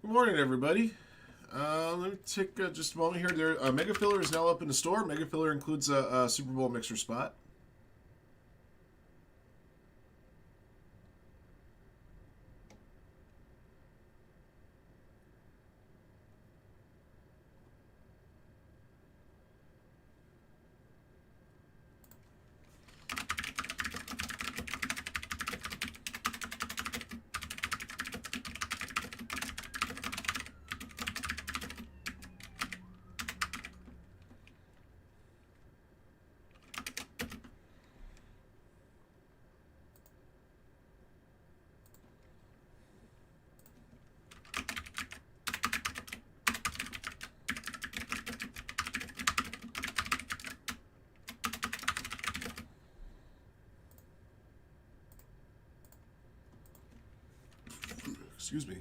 Good morning, everybody. Let me take just a moment here. Mega Filler is now up in the store. Mega Filler includes a Super Bowl mixer spot. Excuse me.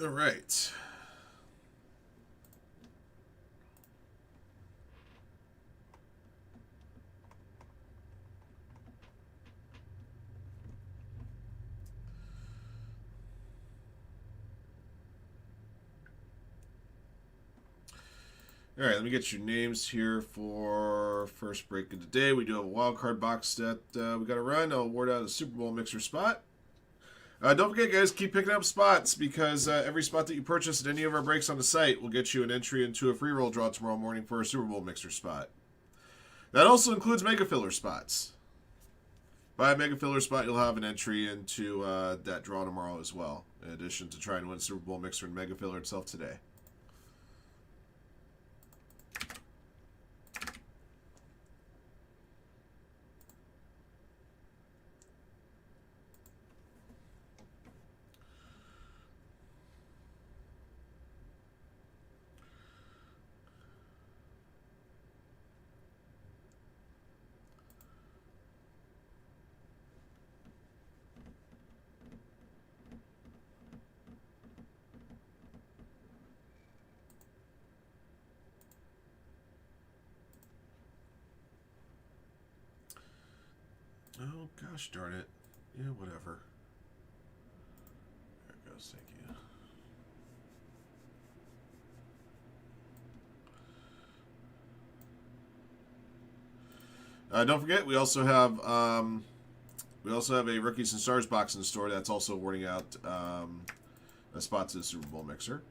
All right. All right, let me get your names here for first break of the day. We do have a wild card box that we got to run. I'll award out a Super Bowl mixer spot. Don't forget, guys, keep picking up spots because every spot that you purchase at any of our breaks on the site will get you an entry into a free roll draw tomorrow morning for a Super Bowl mixer spot. That also includes Mega Filler spots. Buy a Mega Filler spot, you'll have an entry into that draw tomorrow as well, in addition to trying to win Super Bowl mixer and Mega Filler itself today. Oh, gosh darn it. Yeah, whatever. There it goes. Thank you. Don't forget, we also have a Rookies and Stars box in the store that's also awarding out a spot to the Super Bowl mixer.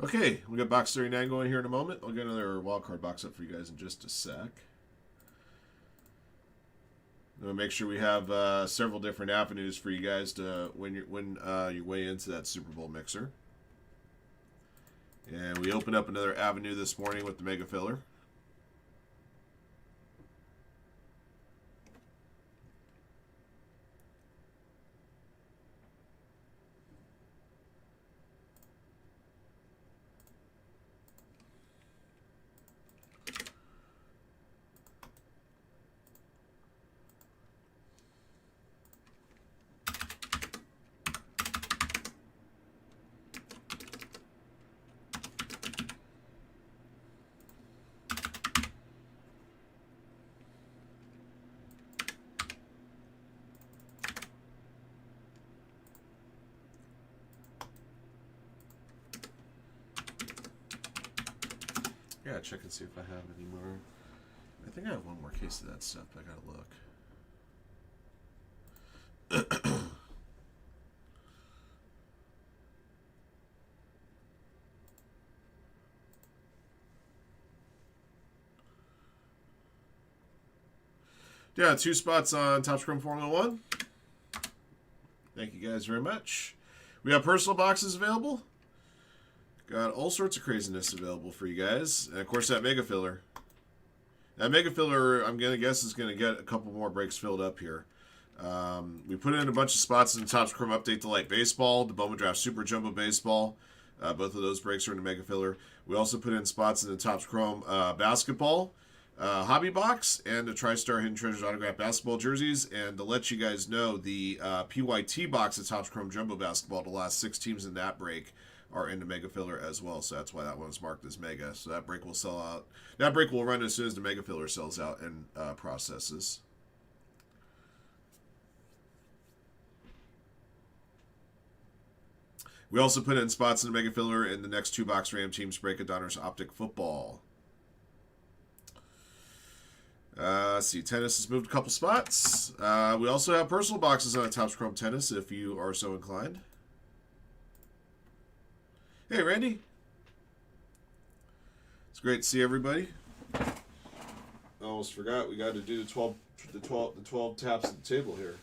Okay, we got box 39 going here in a moment. I'll get another wild card box up for you guys in just a sec. We'll make sure we have several different avenues for you guys to win your way into that Super Bowl mixer. And we opened up another avenue this morning with the Mega Filler. Yeah, check and see if I have any more. I think I have one more case of that stuff. I gotta look. Yeah, 2 spots on Topps Chrome Formula 1. Thank you guys very much. We have personal boxes available. Got all sorts of craziness available for you guys. And, of course, that Mega Filler. That Mega Filler, I'm going to guess, is going to get a couple more breaks filled up here. We put in a bunch of spots in the Topps Chrome Update to Light Baseball, the Bowman Draft Super Jumbo Baseball. Both of those breaks are in the Mega Filler. We also put in spots in the Topps Chrome Basketball Hobby Box and the TriStar Hidden Treasures Autograph Basketball Jerseys. And to let you guys know, the PYT box of Topps Chrome Jumbo Basketball, the last 6 teams in that break are in the Mega Filler as well, so that's why that one's marked as Mega. So that break will sell out. That break will run as soon as the Mega Filler sells out and processes. We also put in spots in the Mega Filler in the next 2-box Ram Teams break of Donruss Optic Football. Let's see, tennis has moved a couple spots. We also have personal boxes on the Topps Chrome Tennis if you are so inclined. Hey, Randy. It's great to see everybody. I almost forgot we got to do the 12 taps at the table here.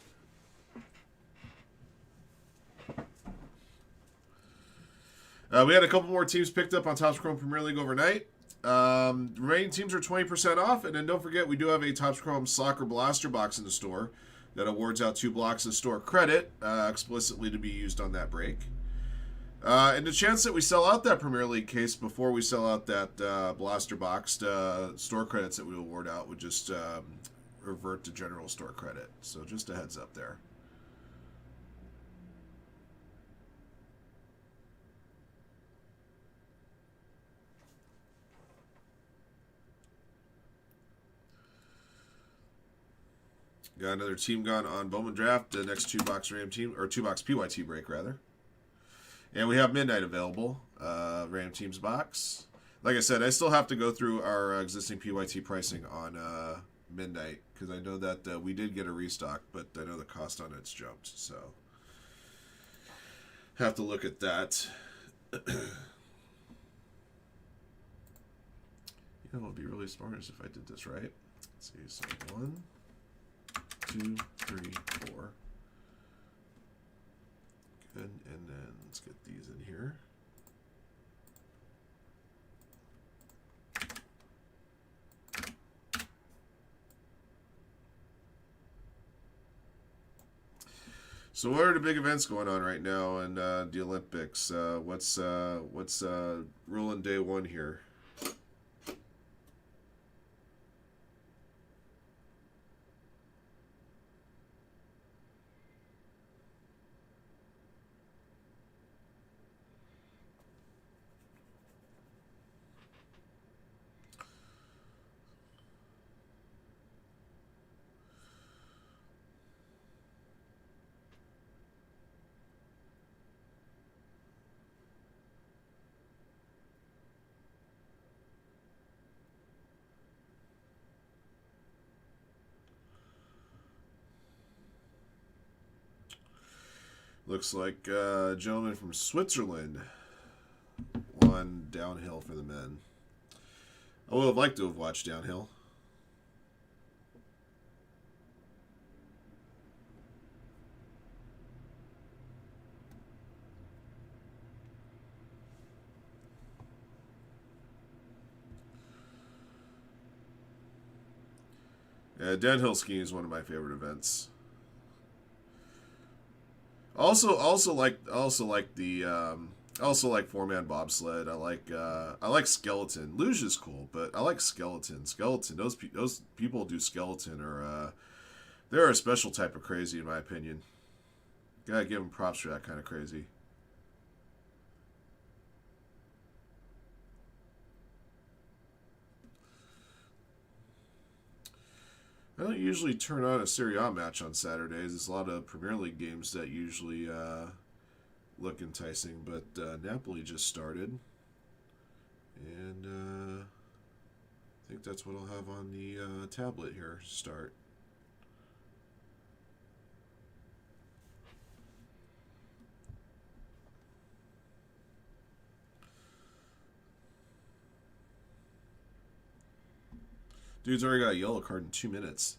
We had a couple more teams picked up on Topps Chrome Premier League overnight. Remaining teams are 20% off, and then don't forget we do have a Topps Chrome Soccer Blaster box in the store that awards out 2 blocks of store credit explicitly to be used on that break. And the chance that we sell out that Premier League case before we sell out that blaster boxed store credits that we award out would just revert to general store credit. So just a heads up there. Got another team gone on Bowman Draft, the next 2-box Ram team, or 2-box PYT break rather. And we have Midnight available, Ram Teams box. Like I said, I still have to go through our existing PYT pricing on Midnight, because I know that we did get a restock, but I know the cost on it's jumped, so have to look at that. You know what would be really smart is if I did this right. Let's see, so 1, 2, 3, 4. Good, and then let's get these in here. So what are the big events going on right now in the Olympics? What's ruling day 1 here? Looks like a gentleman from Switzerland won Downhill for the men. I would have liked to have watched Downhill. Downhill skiing is one of my favorite events. Also like the four-man bobsled. I like skeleton. Luge is cool, but I like skeleton. Skeleton. Those people do skeleton are they're a special type of crazy in my opinion. Gotta give them props for that kind of crazy. I don't usually turn on a Serie A match on Saturdays. There's a lot of Premier League games that usually look enticing, but Napoli just started. And I think that's what I'll have on the tablet here. Start. Dude's already got a yellow card in 2 minutes.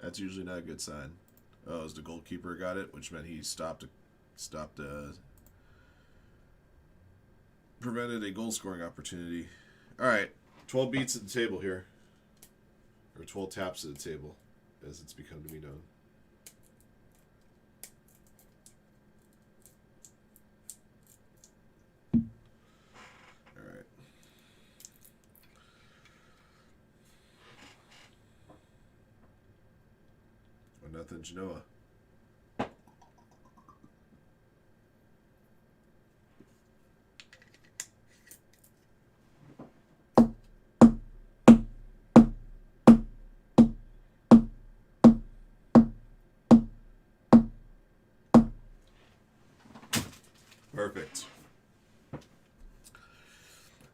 That's usually not a good sign. Oh, as the goalkeeper got it, which meant he prevented a goal scoring opportunity. All right, 12 beats at the table here, or 12 taps at the table, as it's become to be known. Nothing, Genoa. Perfect.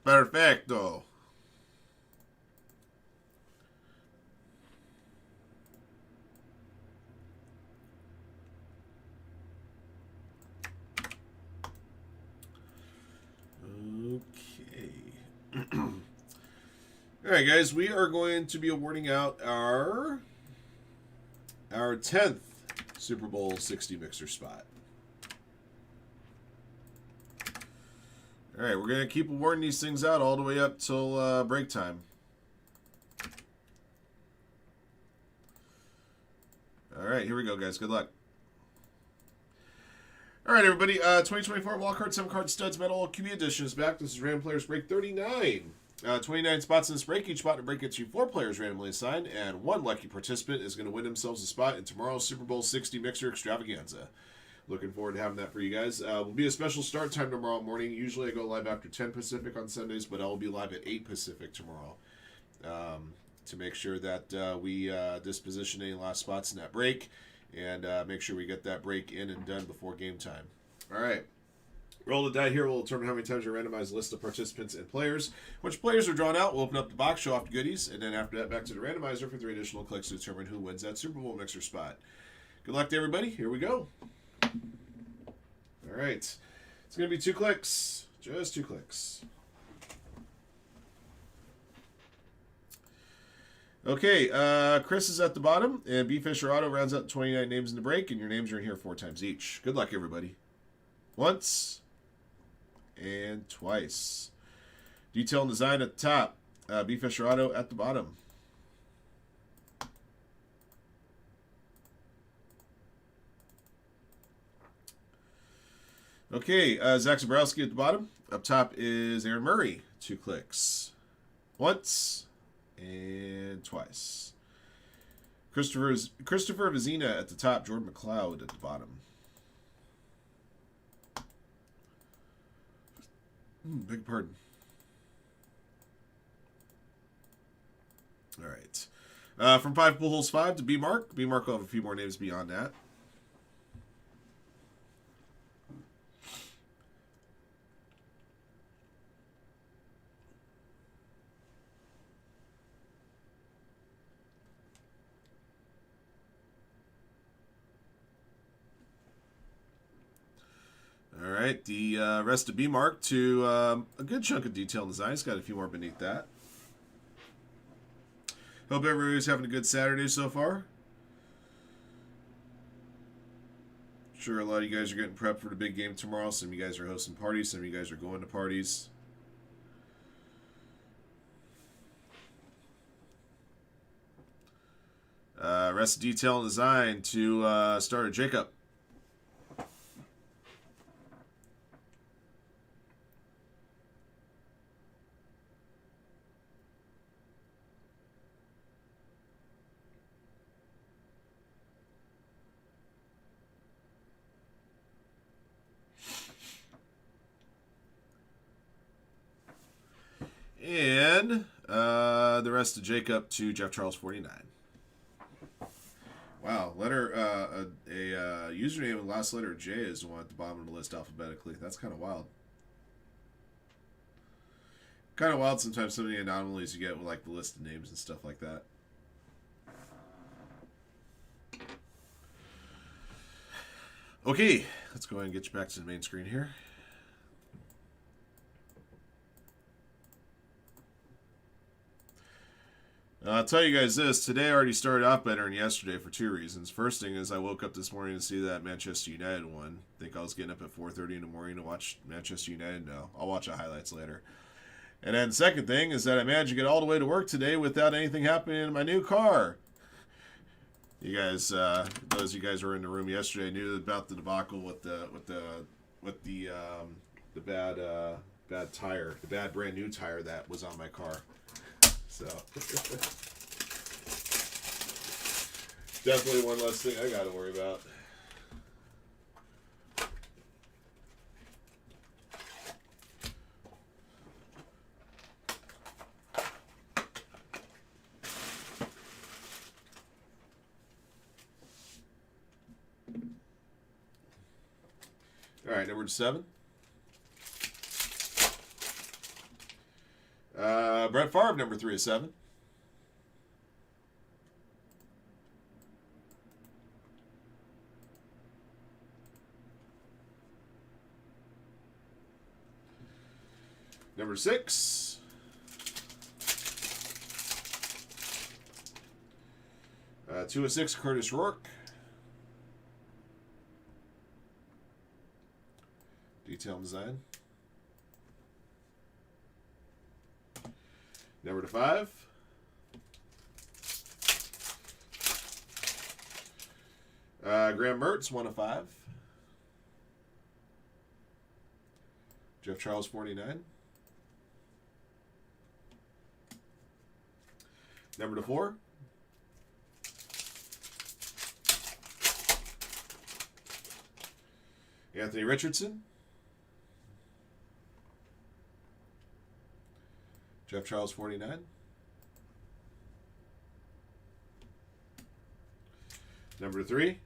Perfecto. Alright guys, we are going to be awarding out our 10th Super Bowl 60 mixer spot. Alright, we're going to keep awarding these things out all the way up till break time. Alright, here we go guys. Good luck. Alright everybody, 2024 Wildcard 7 Card Studs Metal QB Edition is back. This is Random Players Break 39. 29 spots in this break. Each spot in the break gets you 4 players randomly assigned, and 1 lucky participant is going to win themselves a spot in tomorrow's Super Bowl 60 Mixer Extravaganza. Looking forward to having that for you guys. Will be a special start time tomorrow morning. Usually I go live after 10 Pacific on Sundays, but I will be live at 8 Pacific tomorrow to make sure that we disposition any last spots in that break and make sure we get that break in and done before game time. All right. Roll the die here will determine how many times you randomize a list of participants and players. Once players are drawn out, we'll open up the box, show off the goodies, and then after that, back to the randomizer for 3 additional clicks to determine who wins that Super Bowl mixer spot. Good luck to everybody. Here we go. All right. It's going to be 2 clicks. Just 2 clicks. Okay, Chris is at the bottom, and B. Fisher Auto rounds out 29 names in the break, and your names are in here 4 times each. Good luck, everybody. Once. And twice. Detail and design at the top. B. Fisher Auto at the bottom. Okay, Zach Zabrowski at the bottom. Up top is Aaron Murray. 2 clicks. Once and twice. Christopher Vizina at the top. Jordan McLeod at the bottom. Beg pardon. All right. From 5 Pool Holes 5 to B Mark. B Mark will have a few more names beyond that. All right. right, the rest of B mark to a good chunk of detail and design. It's got a few more beneath that. Hope everybody's having a good Saturday so far. Sure, a lot of you guys are getting prepped for the big game tomorrow. Some of you guys are hosting parties. Some of you guys are going to parties. Rest of detail and design to starter Jacob. And the rest of Jacob to Jeff Charles 49. Wow, letter a username with last letter J is the one at the bottom of the list alphabetically. That's kind of wild. Kind of wild sometimes some of the anomalies you get with like the list of names and stuff like that. Okay, let's go ahead and get you back to the main screen here. I'll tell you guys this. Today I already started off better than yesterday for two reasons. First thing is I woke up this morning to see that Manchester United won. Think I was getting up at 4:30 in the morning to watch Manchester United? No. I'll watch the highlights later. And then the second thing is that I managed to get all the way to work today without anything happening in my new car. You guys, those of you guys who were in the room yesterday knew about the debacle with the bad tire, the bad brand new tire that was on my car. So definitely one less thing I got to worry about. All right, number 7. Brett Favre, number 3 of 7. Number 6. Two of 6, Curtis Rourke. Detail and design. Number 5. Graham Mertz, 1 of 5. Jeff Charles, 49. Number 4. Anthony Richardson. Jeff Charles, 49. Number 3.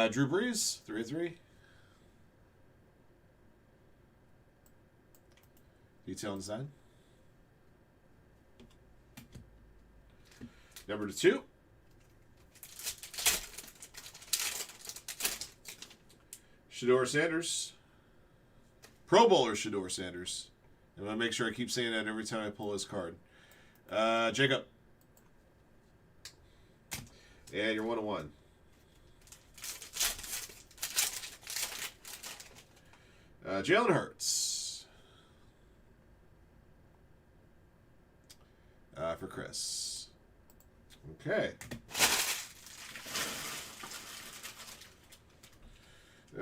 Drew Brees, 3 of 3. Detail and design. Number 2. Shedeur Sanders. Pro Bowler Shedeur Sanders. I'm going to make sure I keep saying that every time I pull his card. Jacob. And you're 1 of 1. Jalen Hurts. For Chris. Okay.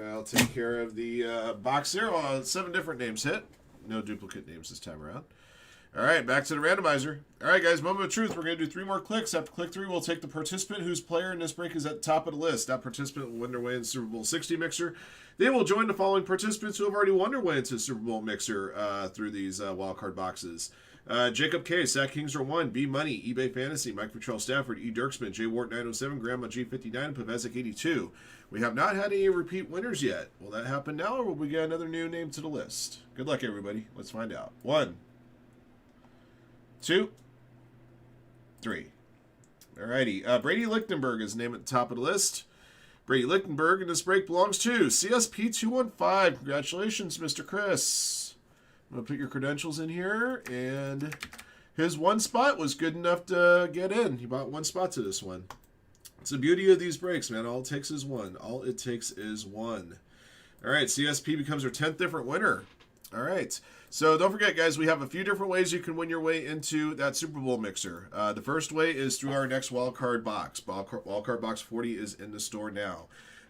I'll take care of the box there. 7 different names hit. No duplicate names this time around. All right, back to the randomizer. All right, guys, moment of truth. We're going to do 3 more clicks. After click 3, we'll take the participant whose player in this break is at the top of the list. That participant will win their way into Super Bowl 60 mixer. They will join the following participants who have already won their way into Super Bowl mixer through these wildcard boxes. Jacob K, Sack Kingsor 1, B Money, eBay Fantasy, Mike Patrell Stafford, E Dirksman, J Wart 907, Grandma G59, Pavesic 82. We have not had any repeat winners yet. Will that happen now, or will we get another new name to the list? Good luck, everybody. Let's find out. 1, 2, 3. Alrighty. Brady Lichtenberg is named at the top of the list. Brady Lichtenberg, and this break belongs to CSP215. Congratulations, Mr. Chris. I'm going to put your credentials in here, and his one spot was good enough to get in. He bought one spot to this one. It's the beauty of these breaks, man. All it takes is one. All it takes is one. All right, CSP becomes our 10th different winner. All right. So don't forget, guys, we have a few different ways you can win your way into that Super Bowl mixer. The first way is through our next wildcard box. Wildcard box 40 is in the store now.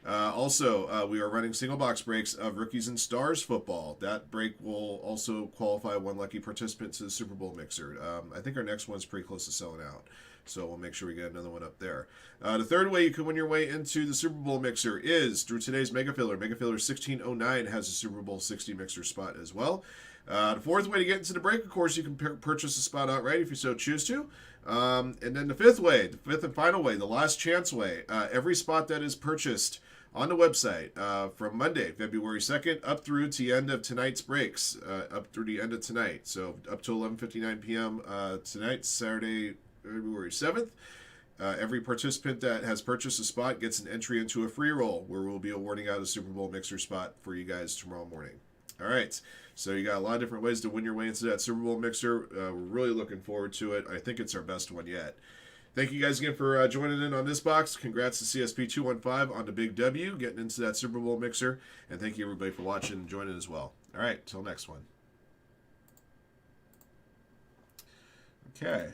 Also, we are running single box breaks of Rookies and Stars football. That break will also qualify one lucky participant to the Super Bowl mixer. I think our next one's pretty close to selling out. So we'll make sure we get another one up there. The third way you can win your way into the Super Bowl mixer is through today's Mega Filler. Mega Filler 1609 has a Super Bowl 60 mixer spot as well. The fourth way to get into the break, of course, you can purchase a spot outright if you so choose to. And then the fifth way, the fifth and final way, the last chance way, every spot that is purchased on the website from Monday, February 2nd, up through to the end of tonight's breaks, up through the end of tonight. So up to 11:59 p.m. Tonight, Saturday, February 7th. Every participant that has purchased a spot gets an entry into a free roll where we'll be awarding out a Super Bowl mixer spot for you guys tomorrow morning. All right, so you got a lot of different ways to win your way into that Super Bowl mixer. We're really looking forward to it. I think it's our best one yet. Thank you guys again for joining in on this box. Congrats to CSP215 on the big W, getting into that Super Bowl mixer. And thank you everybody for watching and joining as well. All right, till next one. Okay.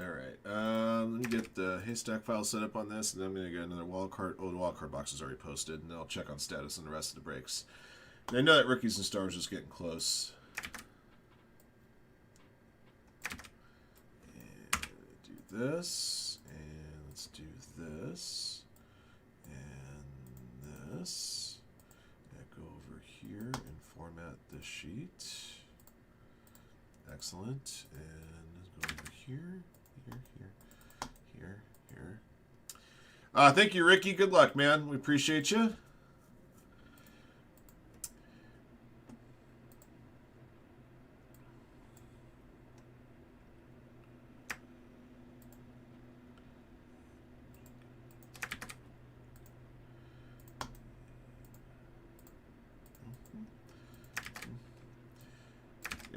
All right. Let me get the haystack file set up on this, and then I'm going to get another wildcard. Oh, the wildcard box is already posted, and then I'll check on status on the rest of the breaks. And I know that Rookies and Stars is getting close. And do this, and let's do this, and this. And go over here and format the sheet. Excellent. And go over here. Here. Thank you, Ricky. Good luck, man. We appreciate you.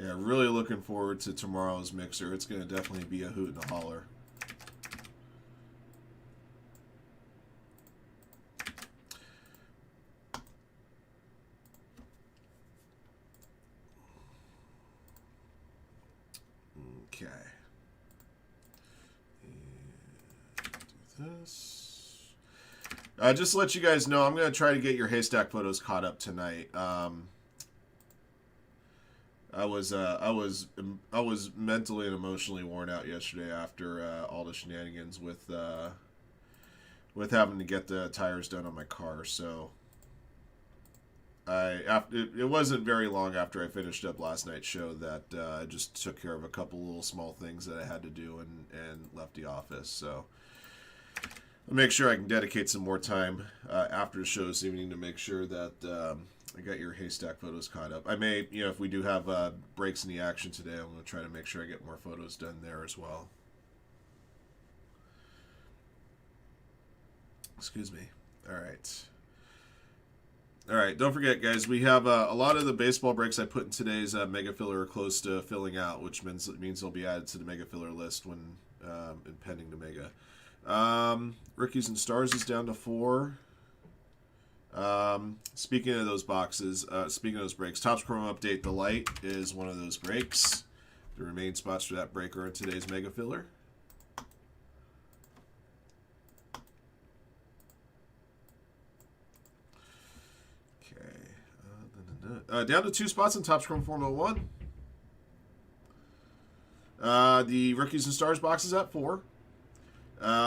Yeah, really looking forward to tomorrow's mixer. It's going to definitely be a hoot and a holler. Okay. And do this. Just to let you guys know, I'm going to try to get your haystack photos caught up tonight. I was mentally and emotionally worn out yesterday after all the shenanigans with having to get the tires done on my car. So it wasn't very long after I finished up last night's show that I just took care of a couple little small things that I had to do and left the office. So I'll make sure I can dedicate some more time after the show this evening to make sure that I got your haystack photos caught up. I may, if we do have breaks in the action today, I'm going to try to make sure I get more photos done there as well. Excuse me. All right. Don't forget, guys, we have a lot of the baseball breaks I put in today's mega filler are close to filling out, which means they'll be added to the mega filler list when pending the mega. Rookies and Stars is down to 4. Speaking of those boxes, speaking of those breaks, Topps Chrome Update the Light is one of those breaks. The remaining spots for that break are in today's mega filler. Okay. Down to 2 spots in Topps Chrome Formula 1. The Rookies and Stars box is at 4.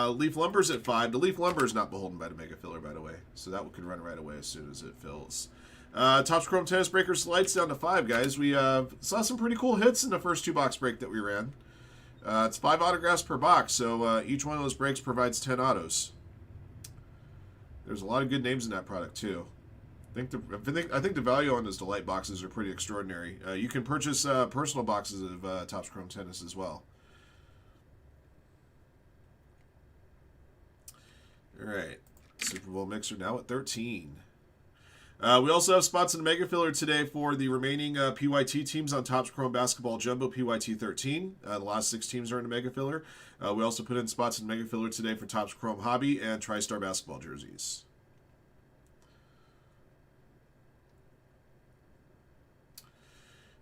Leaf Lumber's at 5. The Leaf Lumber is not beholden by the mega filler, by the way, so that can run right away as soon as it fills. Topps Chrome Tennis Breakers Lights down to 5, guys. We saw some pretty cool hits in the first 2 box break that we ran. It's 5 autographs per box, so each one of those breaks provides 10 autos. There's a lot of good names in that product too. I think the value on those Delight boxes are pretty extraordinary. You can purchase personal boxes of Topps Chrome Tennis as well. All right, Super Bowl Mixer now at 13. We also have spots in the Mega Filler today for the remaining PYT teams on Topps Chrome Basketball Jumbo PYT 13. The last 6 teams are in the Mega Filler. We also put in spots in the Mega Filler today for Topps Chrome Hobby and TriStar Basketball jerseys.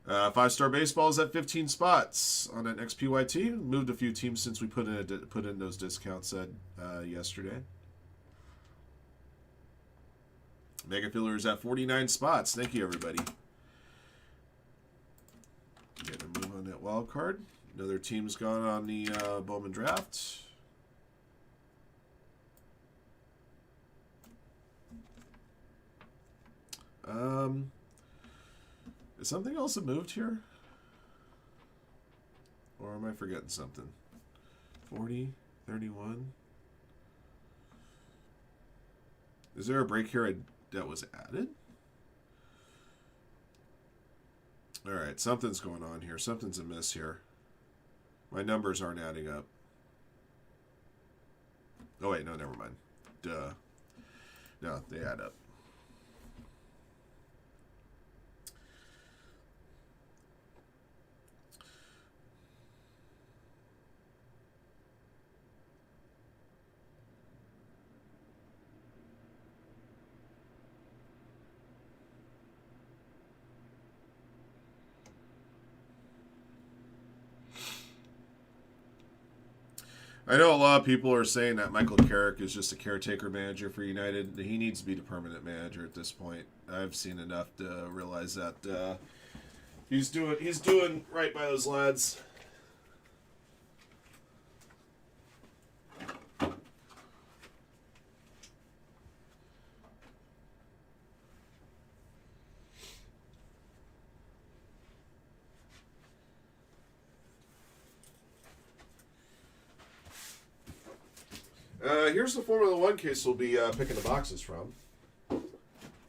Five-star baseball is at 15 spots on that next PYT. Moved a few teams since we put in those discounts yesterday. Mega Filler is at 49 spots. Thank you, everybody. Getting a move on that wild card. Another team's gone on the Bowman draft. Is something else that moved here? Or am I forgetting something? 40, 31. Is there a break here that was added? Alright, something's going on here. Something's amiss here. My numbers aren't adding up. Oh wait, no, never mind. Duh. No, they add up. I know a lot of people are saying that Michael Carrick is just a caretaker manager for United. He needs to be the permanent manager at this point. I've seen enough to realize that he's doing right by those lads. Here's the Formula 1 case we'll be picking the boxes from.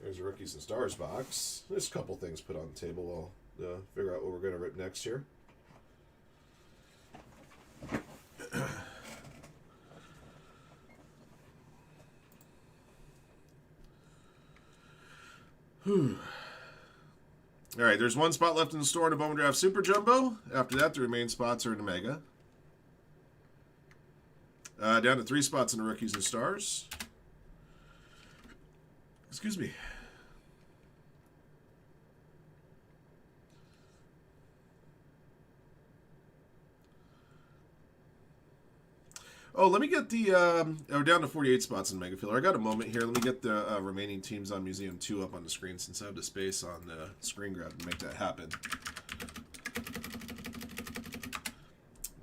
There's a Rookies and Stars box. There's a couple things put on the table. We'll figure out what we're going to rip next here. Alright, there's 1 spot left in the store in the Bowman Draft Super Jumbo. After that, the remaining spots are in the Mega. Down to 3 spots in the Rookies and Stars. Excuse me. Oh, let me get the. We're down to 48 spots in Mega Filler. I got a moment here. Let me get the remaining teams on Museum 2 up on the screen since I have the space on the screen grab to make that happen.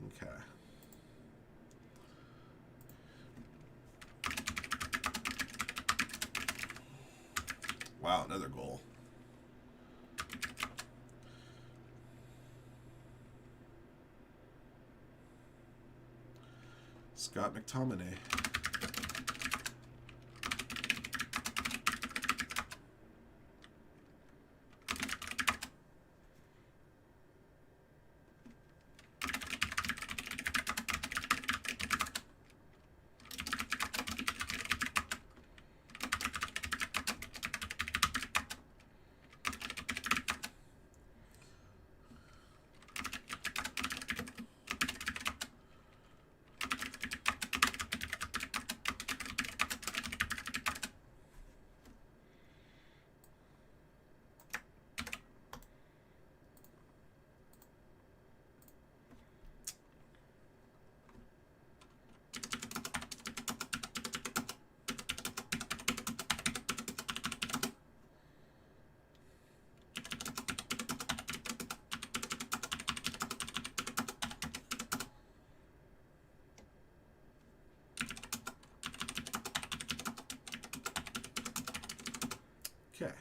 Okay. Wow, another goal. Scott McTominay. Okay.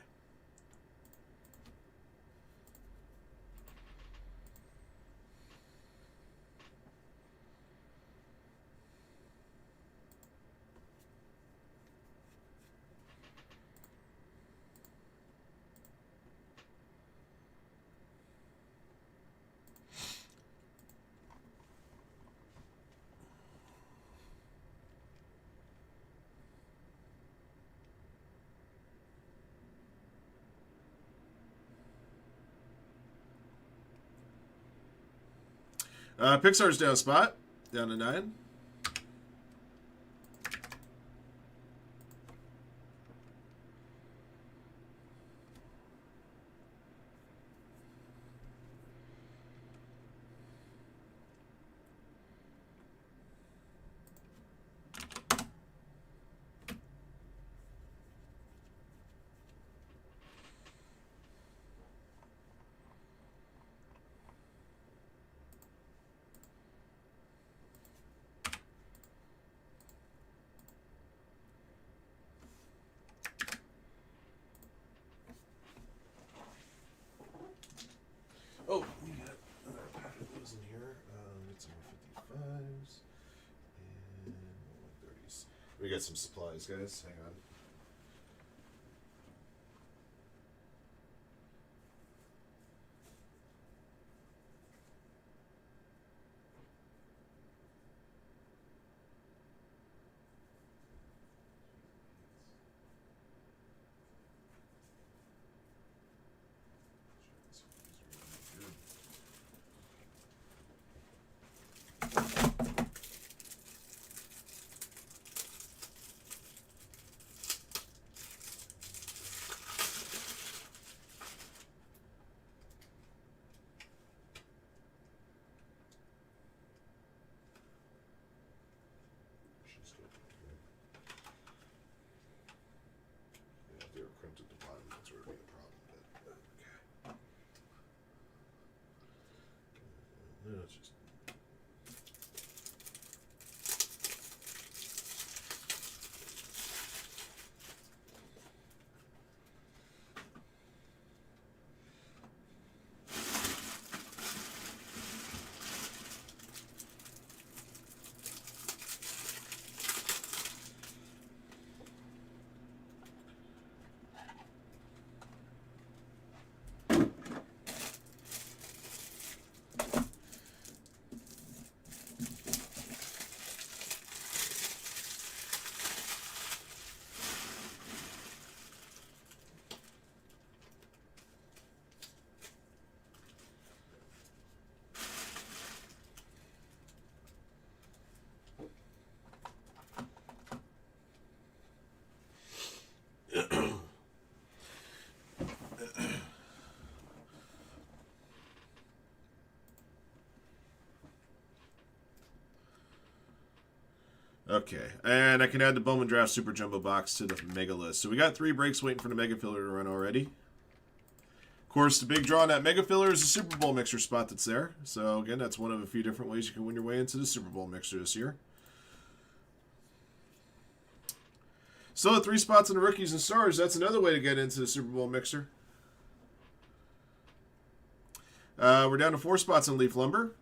Pixar's down a spot. Down to 9. Oh, we got another pack of those in here. Get some 55s and 130s. We got some supplies, guys. Hang on. Okay, and I can add the Bowman Draft Super Jumbo box to the mega list. So we got 3 breaks waiting for the mega filler to run already. Of course, the big draw on that mega filler is the Super Bowl mixer spot that's there. So again, that's one of a few different ways you can win your way into the Super Bowl mixer this year. Still at 3 spots in the rookies and stars. That's another way to get into the Super Bowl mixer. We're down to 4 spots in Leaf Lumber.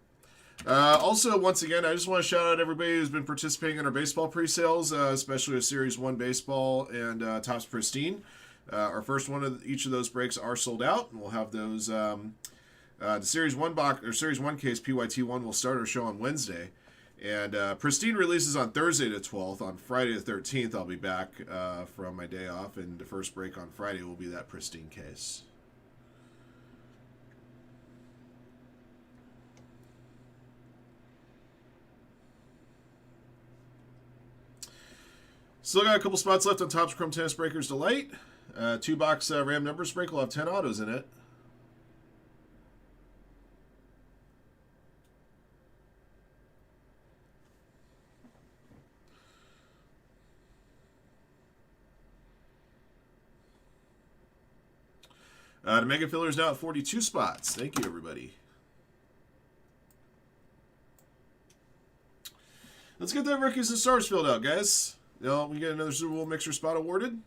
Also, once again, I just want to shout out everybody who's been participating in our baseball pre-sales, especially with Series 1 Baseball and Topps Pristine. Our first one of each of those breaks are sold out, and we'll have those. The Series 1 box or Series 1 case PYT1 will start our show on Wednesday, and Pristine releases on Thursday the 12th. On Friday the 13th, I'll be back from my day off, and the first break on Friday will be that Pristine case. Still got a couple spots left on Topps Chrome Tennis Breakers Delight. 2-box Ram numbers break will have 10 autos in it. The mega filler is now at 42 spots. Thank you, everybody. Let's get that rookies and stars filled out, guys. We get another Super Bowl mixer spot awarded.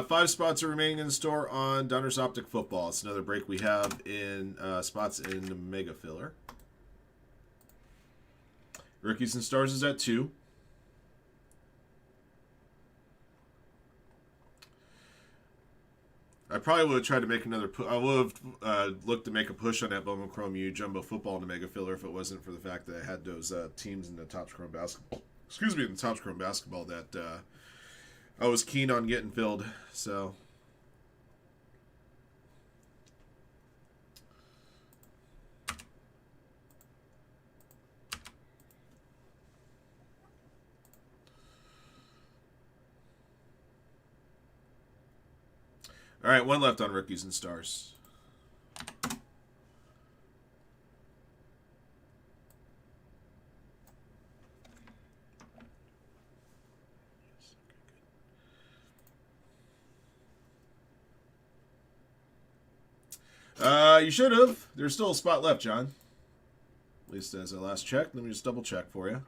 Five spots are remaining in the store on Donner's Optic Football. It's another break we have in spots in the mega filler. Rookies and stars is at 2. I probably would have tried to make another push. I would have looked to make a push on that Bowman Chrome U Jumbo Football in the mega filler if it wasn't for the fact that I had those teams in the Topps Chrome Basketball. Excuse me, in the Topps Chrome Basketball that I was keen on getting filled. So. All right, one left on rookies and stars. You should have. There's still a spot left, John. At least as I last checked. Let me just double check for you.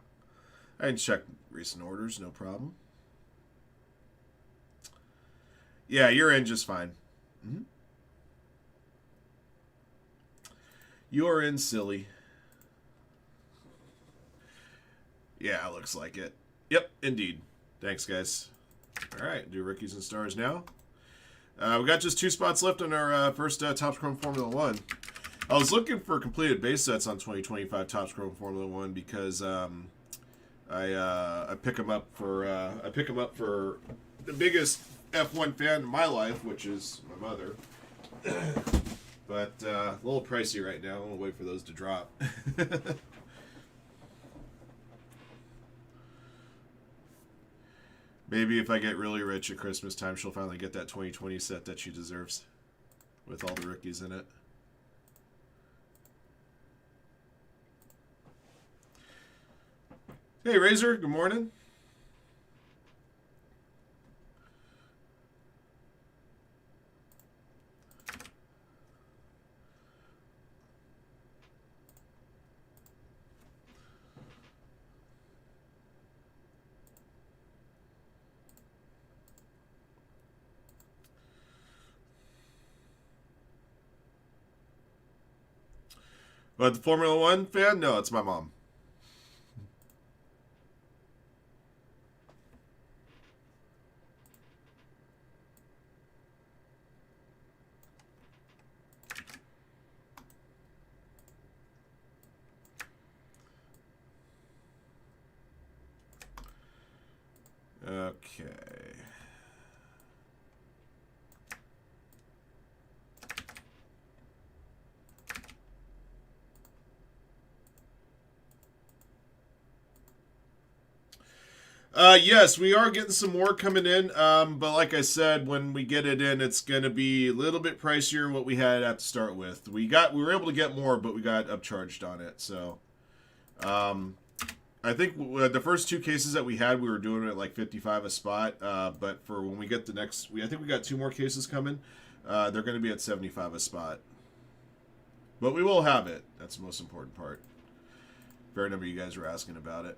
I can check recent orders, no problem. Yeah, you're in just fine. Mm-hmm. You're in, silly. Yeah, looks like it. Yep, indeed. Thanks, guys. All right, do rookies and stars now. We got just 2 spots left on our first Topps Chrome Formula 1. I was looking for completed base sets on 2025 Topps Chrome Formula 1 because I pick them up for the biggest F1 fan in my life, which is my mother. But a little pricey right now. I'm going to wait for those to drop. Maybe if I get really rich at Christmas time, she'll finally get that 2020 set that she deserves with all the rookies in it. Hey, Razor. Good morning. But the Formula One fan? No, it's my mom. Okay. Yes, we are getting some more coming in. But like I said, when we get it in, it's going to be a little bit pricier than what we had at to start with. We were able to get more, but we got upcharged on it. So, I think the first two cases that we had, we were doing it at like 55 a spot. But for when we get the next, I think we got 2 more cases coming. They're going to be at 75 a spot. But we will have it. That's the most important part. Fair number of you guys were asking about it.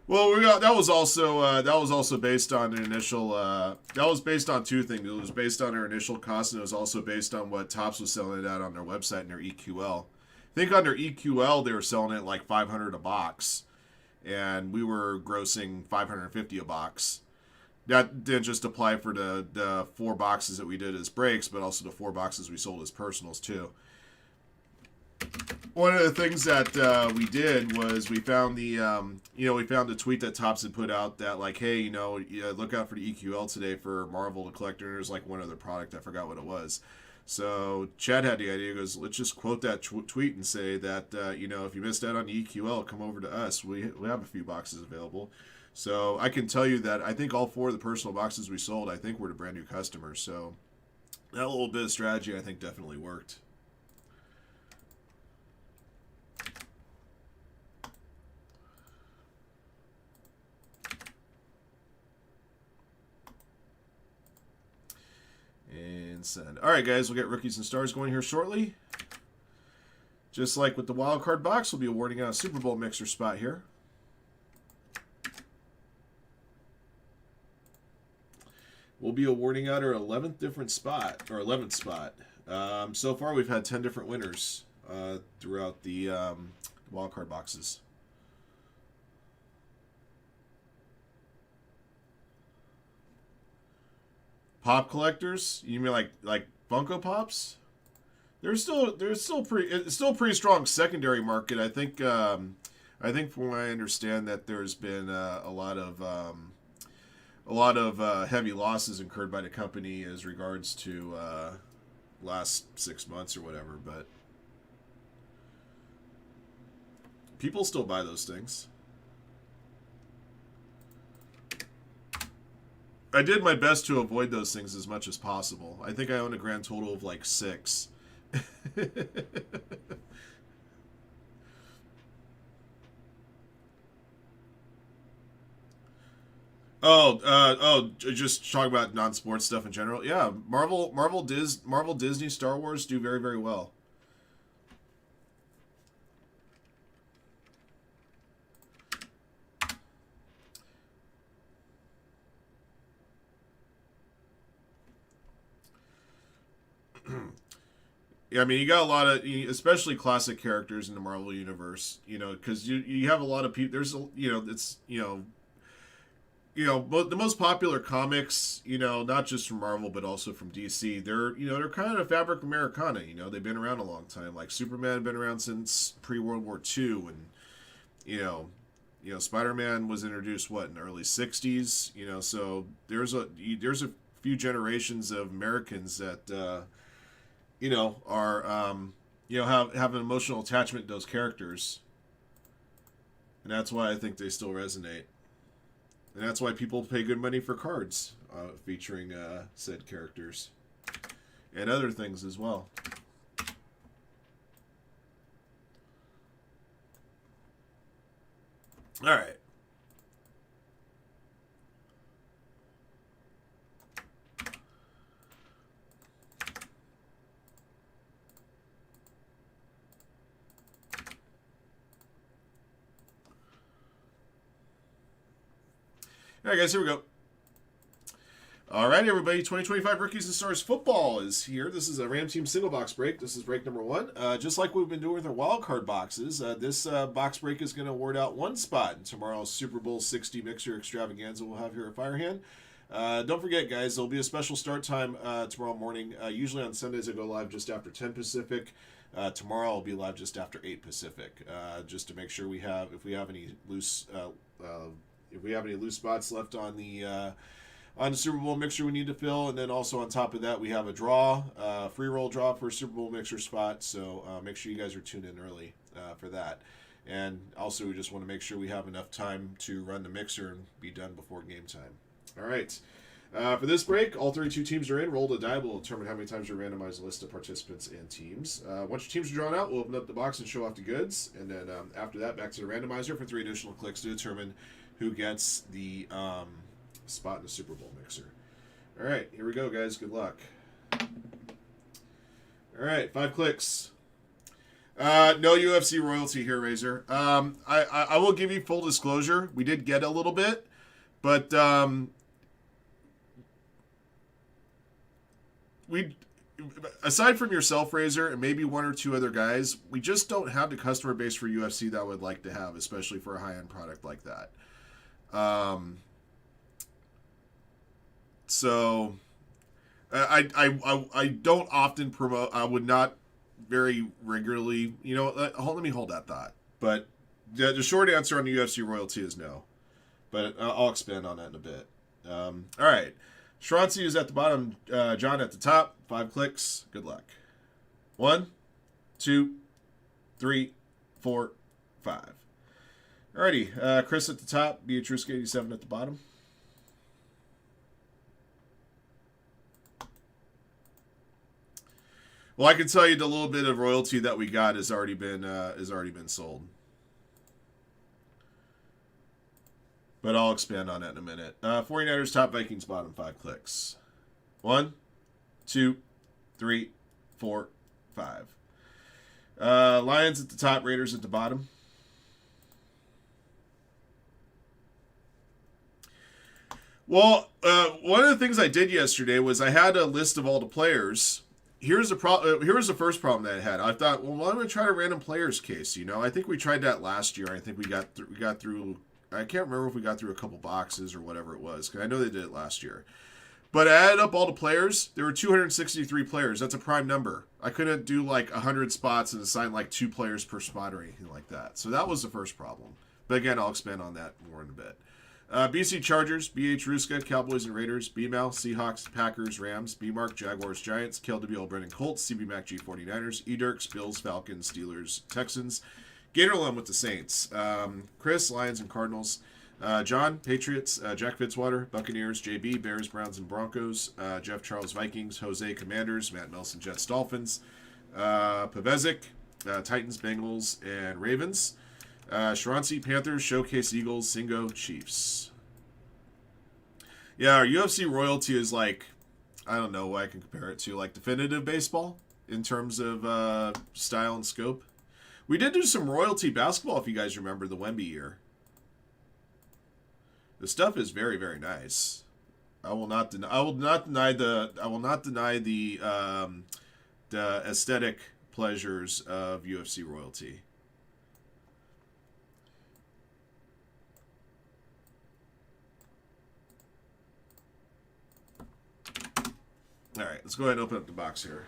Well, that was also based on an initial. That was based on 2 things. It was based on our initial cost, and it was also based on what Topps was selling it at on their website and their EQL. I think on their EQL they were selling it like $500 a box, and we were grossing $550 a box. That didn't just apply for the 4 boxes that we did as breaks, but also the 4 boxes we sold as personals too. One of the things that we did was we found we found a tweet that Topps had put out that like, hey, look out for the EQL today for Marvel the Collector. And there's like one other product, I forgot what it was. So Chad had the idea, he goes, let's just quote that tweet and say that if you missed out on the EQL, come over to us. We have a few boxes available. So I can tell you that I think all 4 of the personal boxes we sold, I think were to brand new customers. So that little bit of strategy, I think, definitely worked. And send. All right, guys, we'll get rookies and stars going here shortly. Just like with the wild card box, we'll be awarding out a Super Bowl mixer spot here. We'll be awarding out our 11th spot. So far, we've had 10 different winners throughout the wild card boxes. Pop collectors? You mean like Funko Pops? It's still a pretty strong secondary market. I think from what I understand that there's been a lot of heavy losses incurred by the company as regards to last 6 months or whatever, but people still buy those things. I did my best to avoid those things as much as possible. I think I own a grand total of like 6. Just talking about non-sports stuff in general. Yeah, Marvel, Disney, Star Wars do very, very well. Yeah, I mean, you got a lot of, especially classic characters in the Marvel universe. Because you have a lot of people. There's the most popular comics, not just from Marvel but also from DC, they're kind of fabric Americana. They've been around a long time. Like Superman had been around since pre-World War II, and Spider-Man was introduced in the early '60s. So there's a few generations of Americans that are have an emotional attachment to those characters, and that's why I think they still resonate. And that's why people pay good money for cards featuring said characters and other things as well. All right. All right, guys, here we go. All right, everybody, 2025 Rookies and Stars Football is here. This is a Ram Team single box break. This is break number 1. Just like we've been doing with our wild card boxes, this box break is going to award out 1 spot in tomorrow's Super Bowl 60 Mixer Extravaganza we'll have here at Firehand. Don't forget, guys, there'll be a special start time tomorrow morning. Usually on Sundays I go live just after 10 Pacific. Tomorrow I'll be live just after 8 Pacific, just to make sure if we have any loose spots left on the Super Bowl mixer we need to fill. And then also on top of that, we have a draw, free roll draw for a Super Bowl mixer spot. So make sure you guys are tuned in early for that. And also we just want to make sure we have enough time to run the mixer and be done before game time. All right. For this break, all 32 teams are in. Roll the die. We'll determine how many times we randomize a list of participants and teams. Once your teams are drawn out, we'll open up the box and show off the goods. And then after that, back to the randomizer for 3 additional clicks to determine who gets the spot in the Super Bowl mixer. All right, here we go, guys. Good luck. All right, 5 clicks. No UFC royalty here, Razor. I will give you full disclosure. We did get a little bit, but we, aside from yourself, Razor, and maybe 1 or 2 other guys, we just don't have the customer base for UFC that I would like to have, especially for a high-end product like that. So I don't often promote. I would not very regularly. Let me hold that thought. But the short answer on the UFC royalty is no. But I'll expand on that in a bit. All right, Shrancy is at the bottom. John at the top. 5 clicks. Good luck. 1, 2, 3, 4, 5. Alrighty, Chris at the top, Beatrice 87 at the bottom. Well, I can tell you the little bit of royalty that we got has already been sold. But I'll expand on that in a minute. 49ers top, Vikings bottom, 5 clicks. 1, 2, 3, 4, 5. Lions at the top, Raiders at the bottom. Well, one of the things I did yesterday was I had a list of all the players. Here's the first problem that I had. I thought, well, I'm going to try a random players case. I think we tried that last year. I think we got through. I can't remember if we got through a couple boxes or whatever it was, because I know they did it last year. But I added up all the players. There were 263 players. That's a prime number. I couldn't do like 100 spots and assign like 2 players per spot or anything like that. So that was the first problem. But again, I'll expand on that more in a bit. BC Chargers, BH Ruska, Cowboys and Raiders, BMAL, Seahawks, Packers, Rams, BMark, Jaguars, Giants, KLWL, Brennan Colts, CB G 49ers, eDirks, Bills, Falcons, Steelers, Texans, Gatorlum with the Saints, Chris, Lions and Cardinals, John, Patriots, Jack Fitzwater, Buccaneers, JB, Bears, Browns and Broncos, Jeff Charles, Vikings, Jose, Commanders, Matt Nelson, Jets, Dolphins, Pavezic, Titans, Bengals, and Ravens. Shrancy, Panthers, Showcase, Eagles, Singo, Chiefs. Yeah, our UFC royalty is like, I don't know what I can compare it to, like definitive baseball in terms of style and scope. We did do some royalty basketball, if you guys remember the Wemby year. The stuff is very, very nice. I will not deny the aesthetic pleasures of UFC royalty. All right, let's go ahead and open up the box here.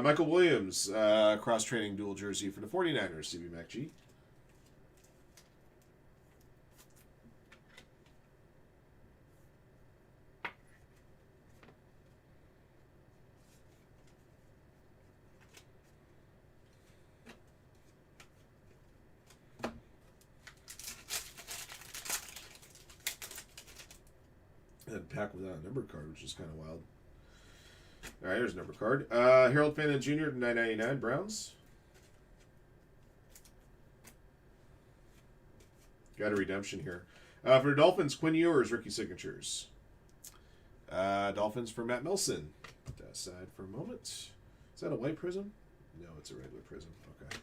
Michael Williams, cross-training dual jersey for the 49ers, CB MacG. And pack without a number card, which is kind of wild. All right, here's a number card. Harold Fanta Jr. to 999 Browns. Got a redemption here. For the Dolphins, Quinn Ewers, rookie signatures. Dolphins for Matt Milson. Put that aside for a moment. Is that a white prism? No, it's a regular prism. Okay.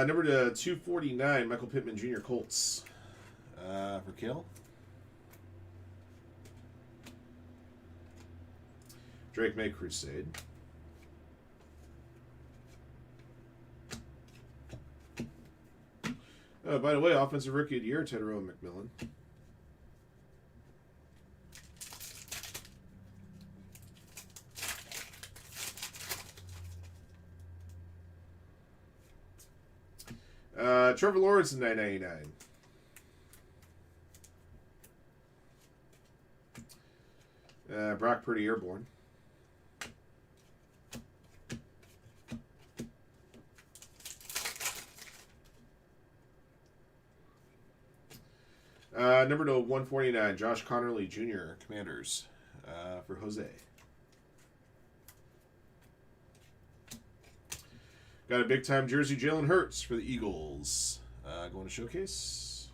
Number to 249, Michael Pittman Jr. Colts. For Kale. Drake May Crusade. By the way, Offensive Rookie of the Year, Tedero McMillan. Trevor Lawrence in 999. Brock Purdy Airborne. Number to 149, Josh Connerly Jr., Commanders, for Jose. Got a big-time jersey, Jalen Hurts for the Eagles. Going to showcase.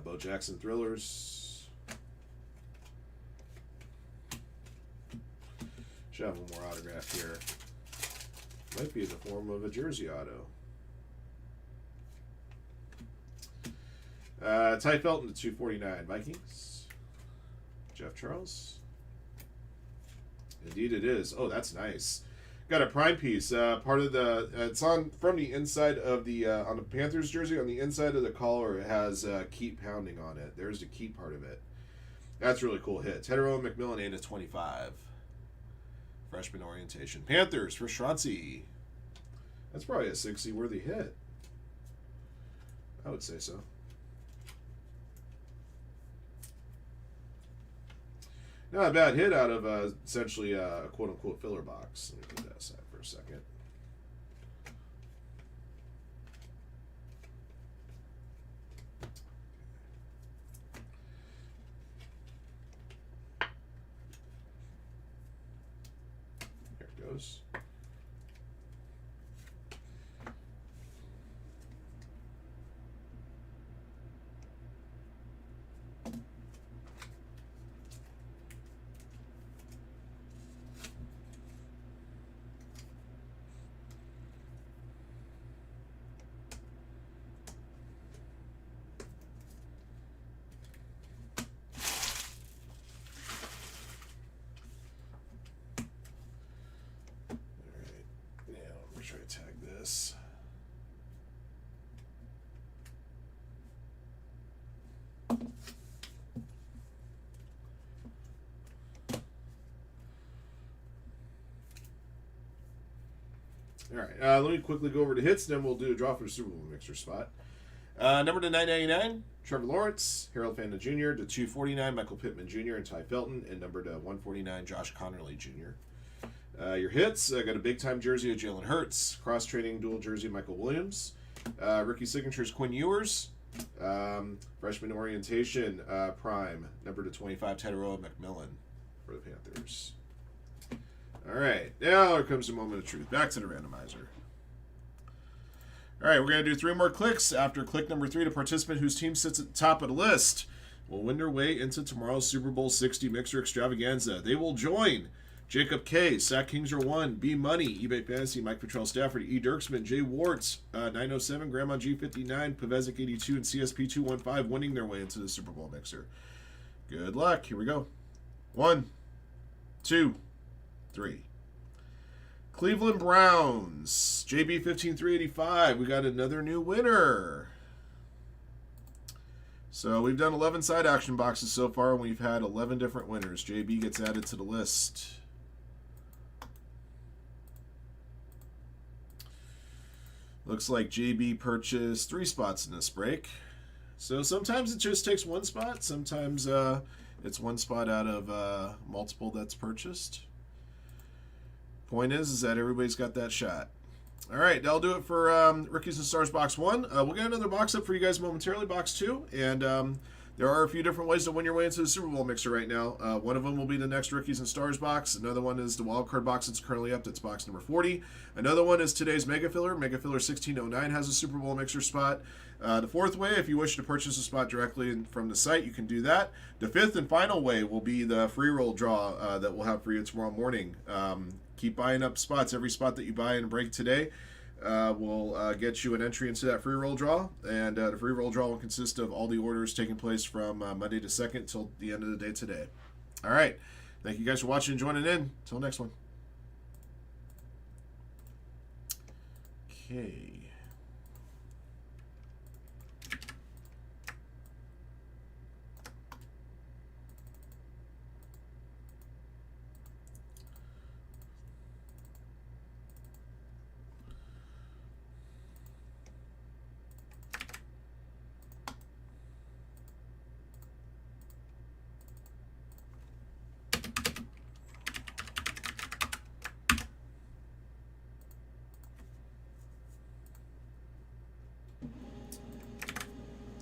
Bo Jackson Thrillers. Should have one more autograph here. Might be in the form of a jersey auto. Ty Felton to 249 Vikings. Jeff Charles. Indeed it is. Oh, that's nice. Got a prime piece. Part of the it's on from the inside of the on the Panthers jersey. On the inside of the collar, it has "Keep Pounding" on it. There's the keep part of it. That's a really cool hit. Tedero McMillan 8/25. Freshman orientation. Panthers for Schratzy. That's probably a 60 worthy hit. I would say so. Not a bad hit out of essentially a quote-unquote filler box. Let me put that aside for a second. There it goes. Try to tag this. All right, let me quickly go over to hits, then we'll do a draw for the Super Bowl mixer spot. Number to 999, Trevor Lawrence, Harold Fanta Jr. to 249, Michael Pittman Jr. and Ty Felton, and number to 149, Josh Connerly Jr. Your hits, I got a big-time jersey of Jalen Hurts, cross-training dual jersey of Michael Williams, rookie signatures Quinn Ewers, freshman orientation prime, number to 25, Tedero McMillan for the Panthers. All right, now here comes the moment of truth. Back to the randomizer. All right, we're going to do 3 more clicks. After click number 3, the participant whose team sits at the top of the list will win their way into tomorrow's Super Bowl 60 Mixer Extravaganza. They will join Jacob K, Sack Kingser 1, B Money, eBay Fantasy, Mike Patrell Stafford, E Dirksman, Jay Warts, 907, Grandma G59, Pavezik 82, and CSP 215 winning their way into the Super Bowl Mixer. Good luck. Here we go. 1, 2, 3. Cleveland Browns, JB 15385. We got another new winner. So we've done 11 side action boxes so far, and we've had 11 different winners. JB gets added to the list. Looks like JB purchased 3 spots in this break. So sometimes it just takes 1 spot. Sometimes it's 1 spot out of multiple that's purchased. Point is that everybody's got that shot. All right, that'll do it for Rookies and Stars Box 1. We'll get another box up for you guys momentarily, Box 2. And there are a few different ways to win your way into the Super Bowl Mixer right now. One of them will be the next Rookies and Stars box. Another one is the wild card box that's currently up. That's box number 40. Another one is today's Mega Filler. Mega Filler 1609 has a Super Bowl Mixer spot. The 4th way, if you wish to purchase a spot directly from the site, you can do that. The 5th and final way will be the free roll draw that we'll have for you tomorrow morning. Keep buying up spots. Every spot that you buy in a break today will get you an entry into that free roll draw. And the free roll draw will consist of all the orders taking place from Monday to 2nd until the end of the day today. All right. Thank you guys for watching and joining in. Until next one. Okay.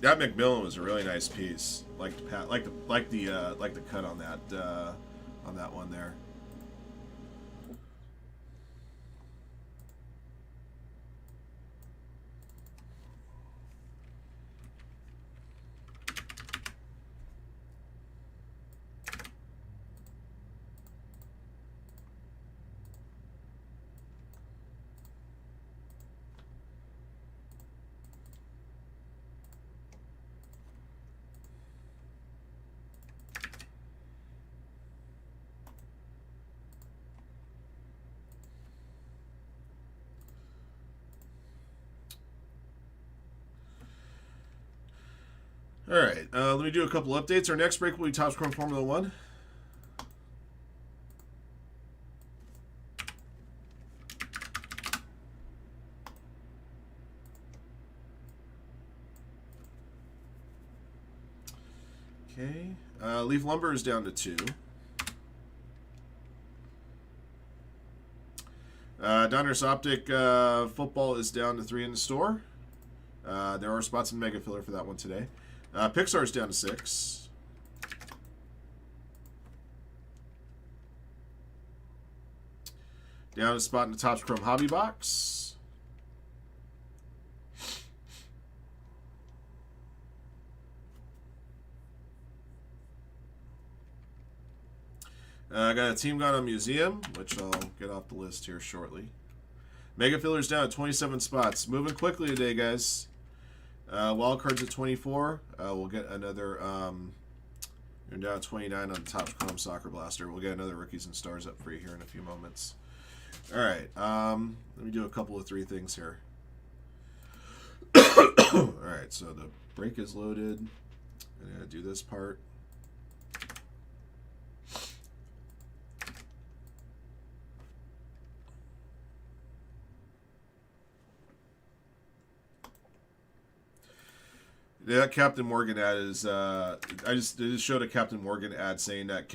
That McMillan was a really nice piece. Like the cut on that one there. All right, let me do a couple updates. Our next break will be Topps Chrome Formula 1. Okay, Leaf Lumber is down to 2. Donruss Optic Football is down to 3 in the store. There are spots in Mega Filler for that one today. Pixar's down to 6. Down a spot in the Topps Chrome Hobby Box. I got a Team Gone Museum, which I'll get off the list here shortly. Mega Filler's down at 27 spots. Moving quickly today, guys. Wild cards at 24. We'll get another. You're down at 29 on the Topps Chrome Soccer Blaster. We'll get another Rookies and Stars up for you here in a few moments. All right. Let me do a couple of 3 things here. All right. So the break is loaded. I'm gonna do this part. That Captain Morgan ad is. I just showed a Captain Morgan ad saying that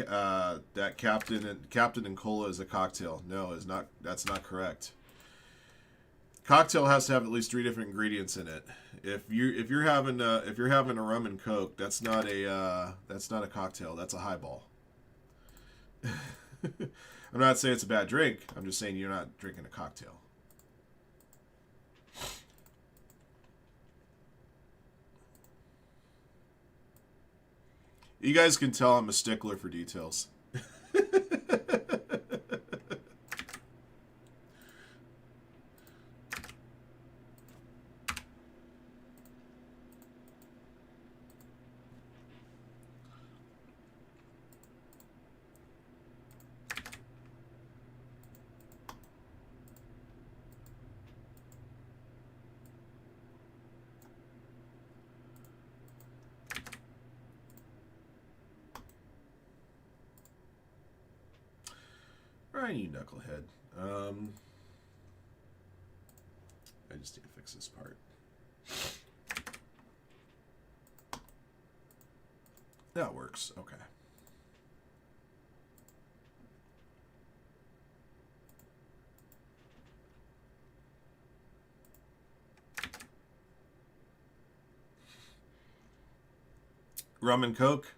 that Captain and Cola is a cocktail. No, is not. That's not correct. Cocktail has to have at least 3 different ingredients in it. If you're having a rum and coke, that's not a cocktail. That's a highball. I'm not saying it's a bad drink. I'm just saying you're not drinking a cocktail. You guys can tell I'm a stickler for details. Alright, you knucklehead. I just need to fix this part. That works. Okay. Rum and Coke.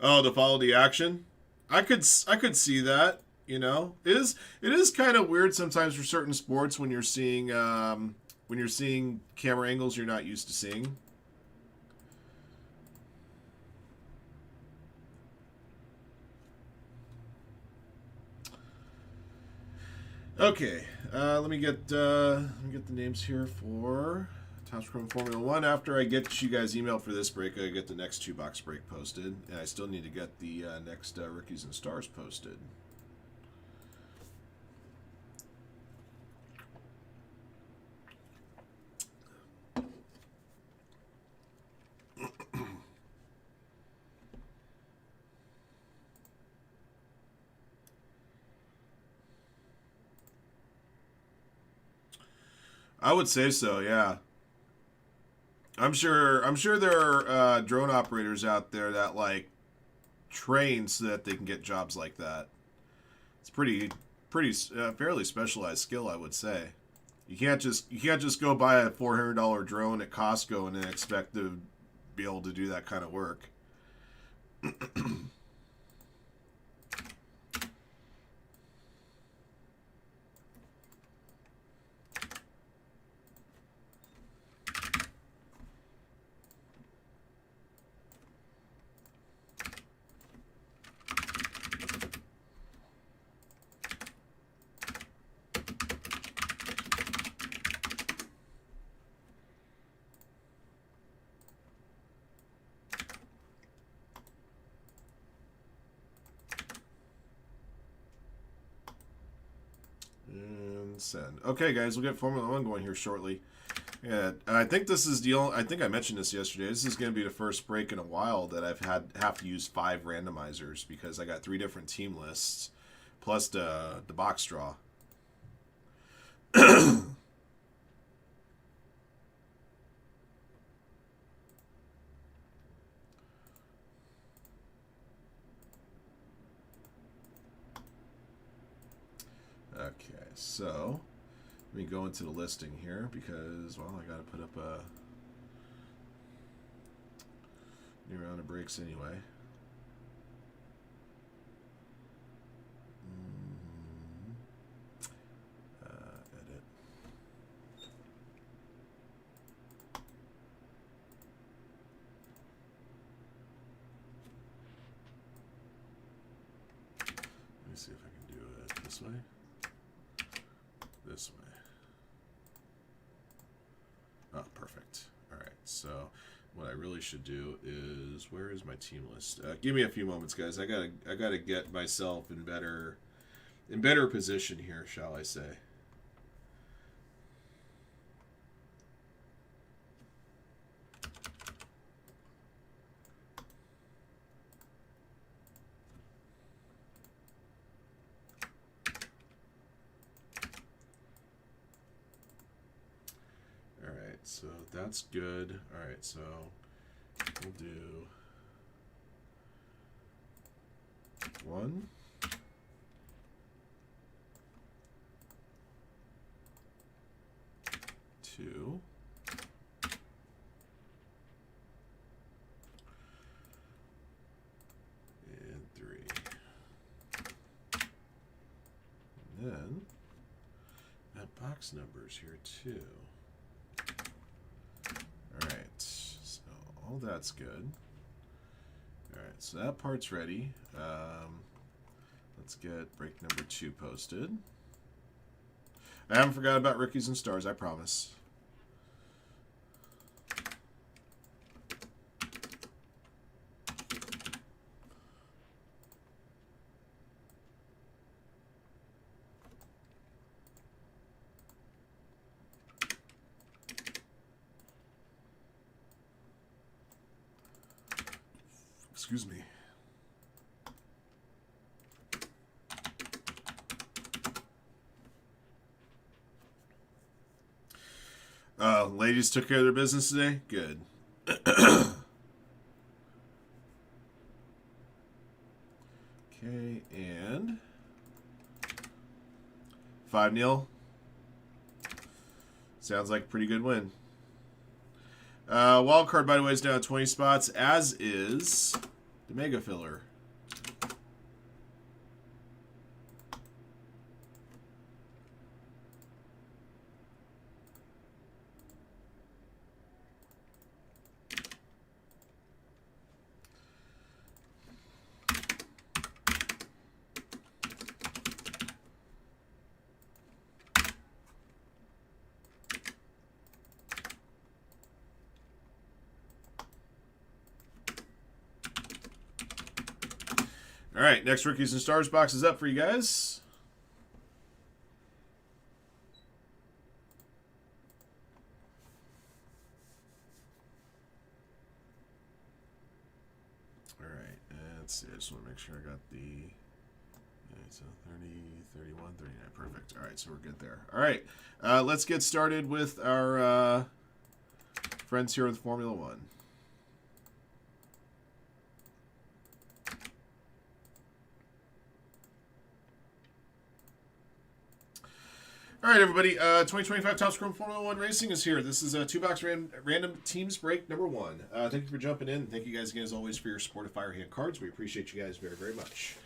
Oh, to follow the action. I could see that. You know, it is kind of weird sometimes for certain sports when you're seeing camera angles you're not used to seeing. Okay, let me get the names here for Topps Chrome Formula One. After I get you guys emailed for this break, I get the next 2-box break posted, and I still need to get the next Rookies and Stars posted. I would say so, yeah. I'm sure there are drone operators out there that like train so that they can get jobs like that. It's pretty fairly specialized skill, I would say. You can't just go buy a $400 drone at Costco and then expect to be able to do that kind of work. And send. Okay, guys, we'll get Formula One going here shortly. Yeah, I think this is the only. I think I mentioned this yesterday. This is going to be the first break in a while that have to use 5 randomizers because I got 3 different team lists, plus the box draw. Okay, so Let me go into the listing here because, well, I got to put up a new round of breaks anyway. Edit. Let me see if I can do it this way. This way. Oh, perfect. All right, so what I really should do is, where is my team list? Give me a few moments, guys. I gotta get myself in better position here, shall I say? All right, so that's good. All right, so we'll do 1, 2, and 3. And then that box numbers here too. All right, so all that's good. All right, so that part's ready. Let's get break number 2 posted. I haven't forgot about rookies and stars, I promise. Excuse me. Ladies took care of their business today? Good. Okay, and 5-0. Sounds like a pretty good win. Wild card, by the way, is down 20 spots, as is the Mega Filler. All right, next Rookies and Stars box is up for you guys. All right, let's see. I just want to make sure I got the... So 30, 31, 39. Perfect. All right, so we're good there. All right, let's get started with our friends here with Formula One. All right, everybody. 2025 Top Scrum Formula One Racing is here. This is a 2-box random teams break number 1. Thank you for jumping in. Thank you guys again, as always, for your support of Firehand cards. We appreciate you guys very, very much.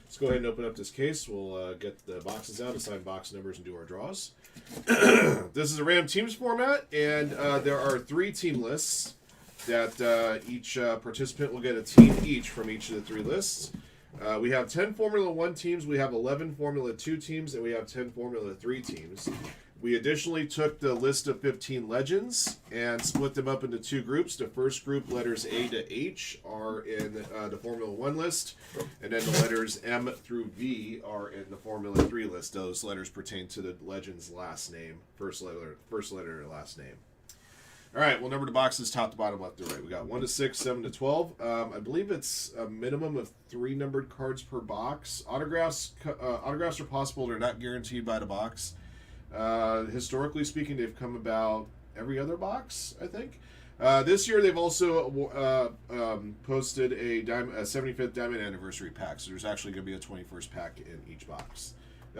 Let's go ahead and open up this case. We'll get the boxes out, assign box numbers, and do our draws. This is a random teams format, and there are 3 team lists that each participant will get a team each from each of the 3 lists. We have 10 Formula 1 teams, we have 11 Formula 2 teams, and we have 10 Formula 3 teams. We additionally took the list of 15 legends and split them up into 2 groups. The first group, letters A to H, are in the Formula 1 list, and then the letters M through V are in the Formula 3 list. Those letters pertain to the legend's last name, first letter, last name. All right, we'll number the boxes top to bottom, left to right. We got 1 to 6, 7 to 12. I believe it's a minimum of 3 numbered cards per box. Autographs are possible. They're not guaranteed by the box. Historically speaking, they've come about every other box, I think. This year, they've also posted a 75th Diamond Anniversary pack. So there's actually going to be a 21st pack in each box.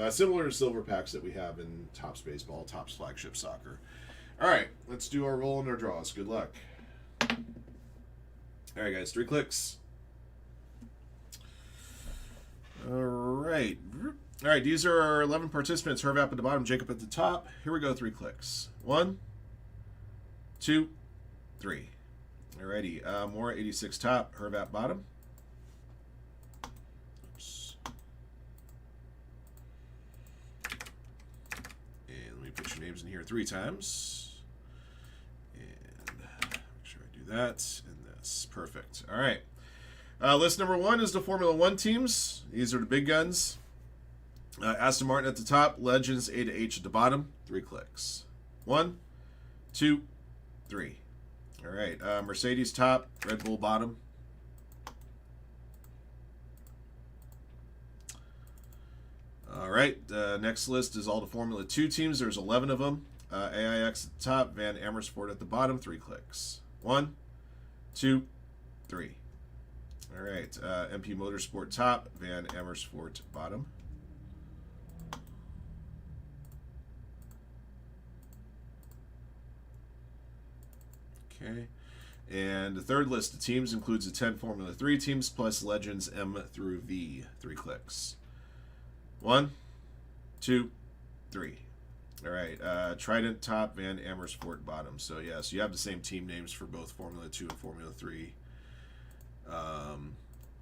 Similar to silver packs that we have in Topps Baseball, Topps Flagship Soccer. All right, let's do our roll and our draws. Good luck. All right, guys, 3 clicks. All right. All right, these are our 11 participants. Hervap at the bottom, Jacob at the top. Here we go, 3 clicks. 1, 2, 3. Alrighty, more 86 top, Hervap bottom. Oops. And let me put your names in here 3 times. And make sure I do that and this. Perfect. All right. List number 1 is the Formula 1 teams. These are the big guns. Aston Martin at the top, Legends A to H at the bottom. 3 clicks. 1, 2, 3. All right, Mercedes top, Red Bull bottom. All right, next list is all the Formula 2 teams. There's 11 of them. AIX at the top, Van Amersfoort at the bottom. 3 clicks. 1, 2, 3. All right, MP Motorsport top, Van Amersfoort bottom. Okay, and the third list of teams includes the 10 Formula 3 teams plus Legends M through V. 3 clicks. 1, 2, 3. All right, Trident top, Van Amersfoort bottom. So yes, you have the same team names for both Formula 2 and Formula 3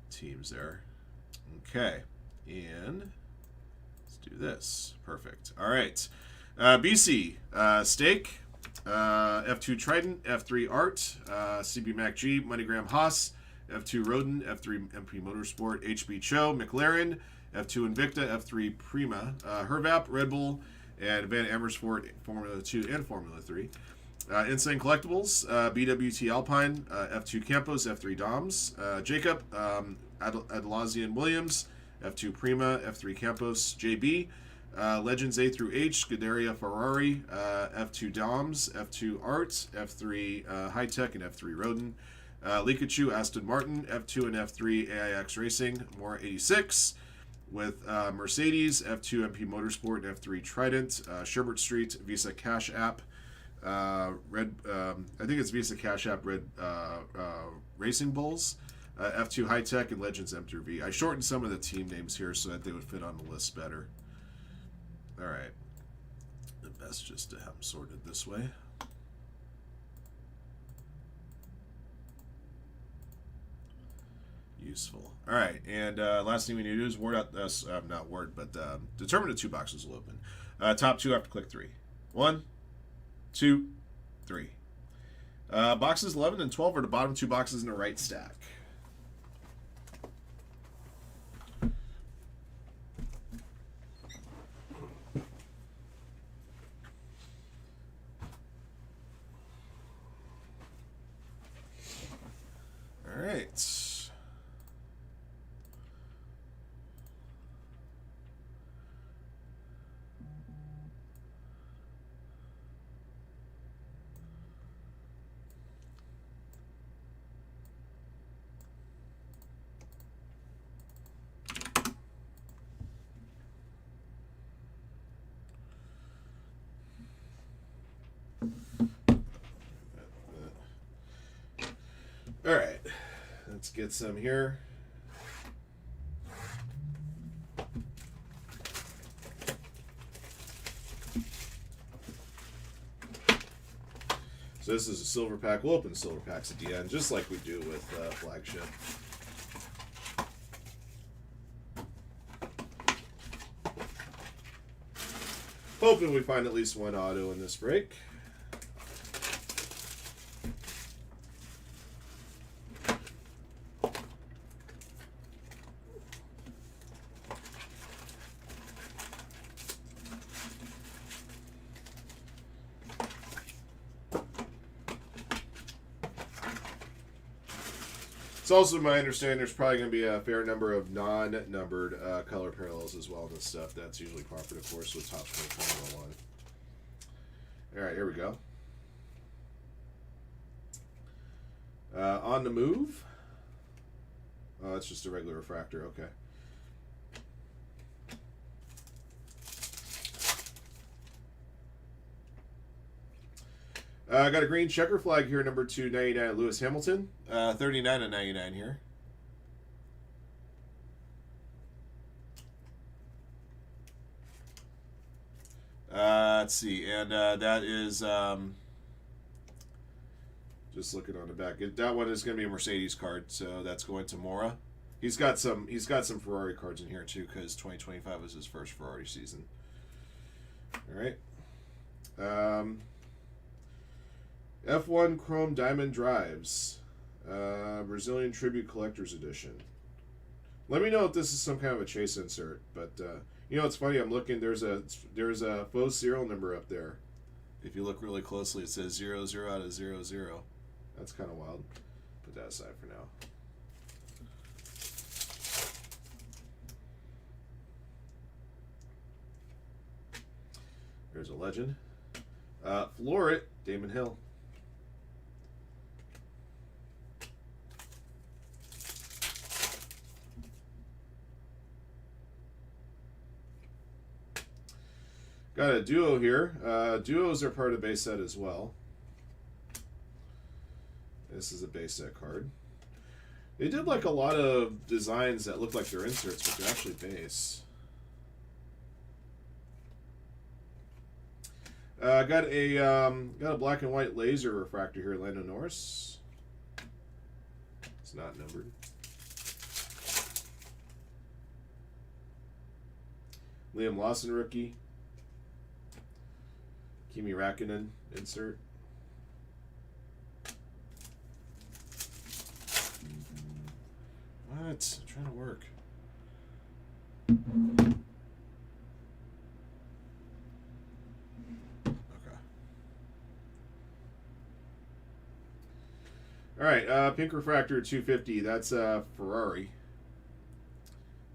teams there. Okay, and let's do this. Perfect. All right, BC Stake. F2 Trident, F3 Art, CB Mac G, MoneyGram Haas, F2 Rodin, F3 MP Motorsport, HB Cho, McLaren, F2 Invicta, F3 Prima, Hervap, Red Bull, and Van Amersfoort, Formula 2 and Formula 3. Insane Collectibles, BWT Alpine, F2 Campos, F3 Doms, Jacob, Adelazian Williams, F2 Prima, F3 Campos, JB, Legends A through H, Scuderia Ferrari, F2 Doms, F2 Art, F3 High Tech, and F3 Rodin. Likachu, Aston Martin, F2 and F3 AIX Racing, more 86. With Mercedes, F2 MP Motorsport, and F3 Trident. Sherbert Street, Visa Cash App. Red, I think it's Visa Cash App Red Racing Bulls. F2 High Tech, and Legends M through V. I shortened some of the team names here so that they would fit on the list better. All right, the best just to have them sorted this way. Useful. All right, and last thing we need to do is word out this, not word, but determine the 2 boxes will open. Top 2 have to click 3. 1, 2, 3. Boxes 11 and 12 are the bottom 2 boxes in the right stack. All right. All right, let's get some here. So this is a silver pack. We'll open silver packs at the end, just like we do with Flagship. Hoping we find at least one auto in this break. It's also my understanding there's probably going to be a fair number of non-numbered color parallels as well in this stuff. That's usually par for the course with Topps Formula 1. All right, here we go. On the move. Oh, it's just a regular refractor. Okay. I got a green checker flag here, number 299, Lewis Hamilton. 39 and 99 here. Let's see, and that is just looking on the back. That one is going to be a Mercedes card, so that's going to Mora. He's got some Ferrari cards in here too, because 2025 was his first Ferrari season. All right. F1 Chrome Diamond Drives, Brazilian Tribute Collector's Edition. Let me know if this is some kind of a chase insert, but you know, it's funny. I'm looking. There's a faux serial number up there. If you look really closely, it says 00 out of 00. That's kind of wild. Put that aside for now. There's a legend. Floor it, Damon Hill. Got a duo here. Duos are part of the base set as well. This is a base set card. They did like a lot of designs that look like they're inserts, but they're actually base. Got a black and white laser refractor here, Lando Norris. It's not numbered. Liam Lawson rookie. Kimi Räikkönen insert. What? I'm trying to work. Okay. All right. Pink refractor 250. That's Ferrari.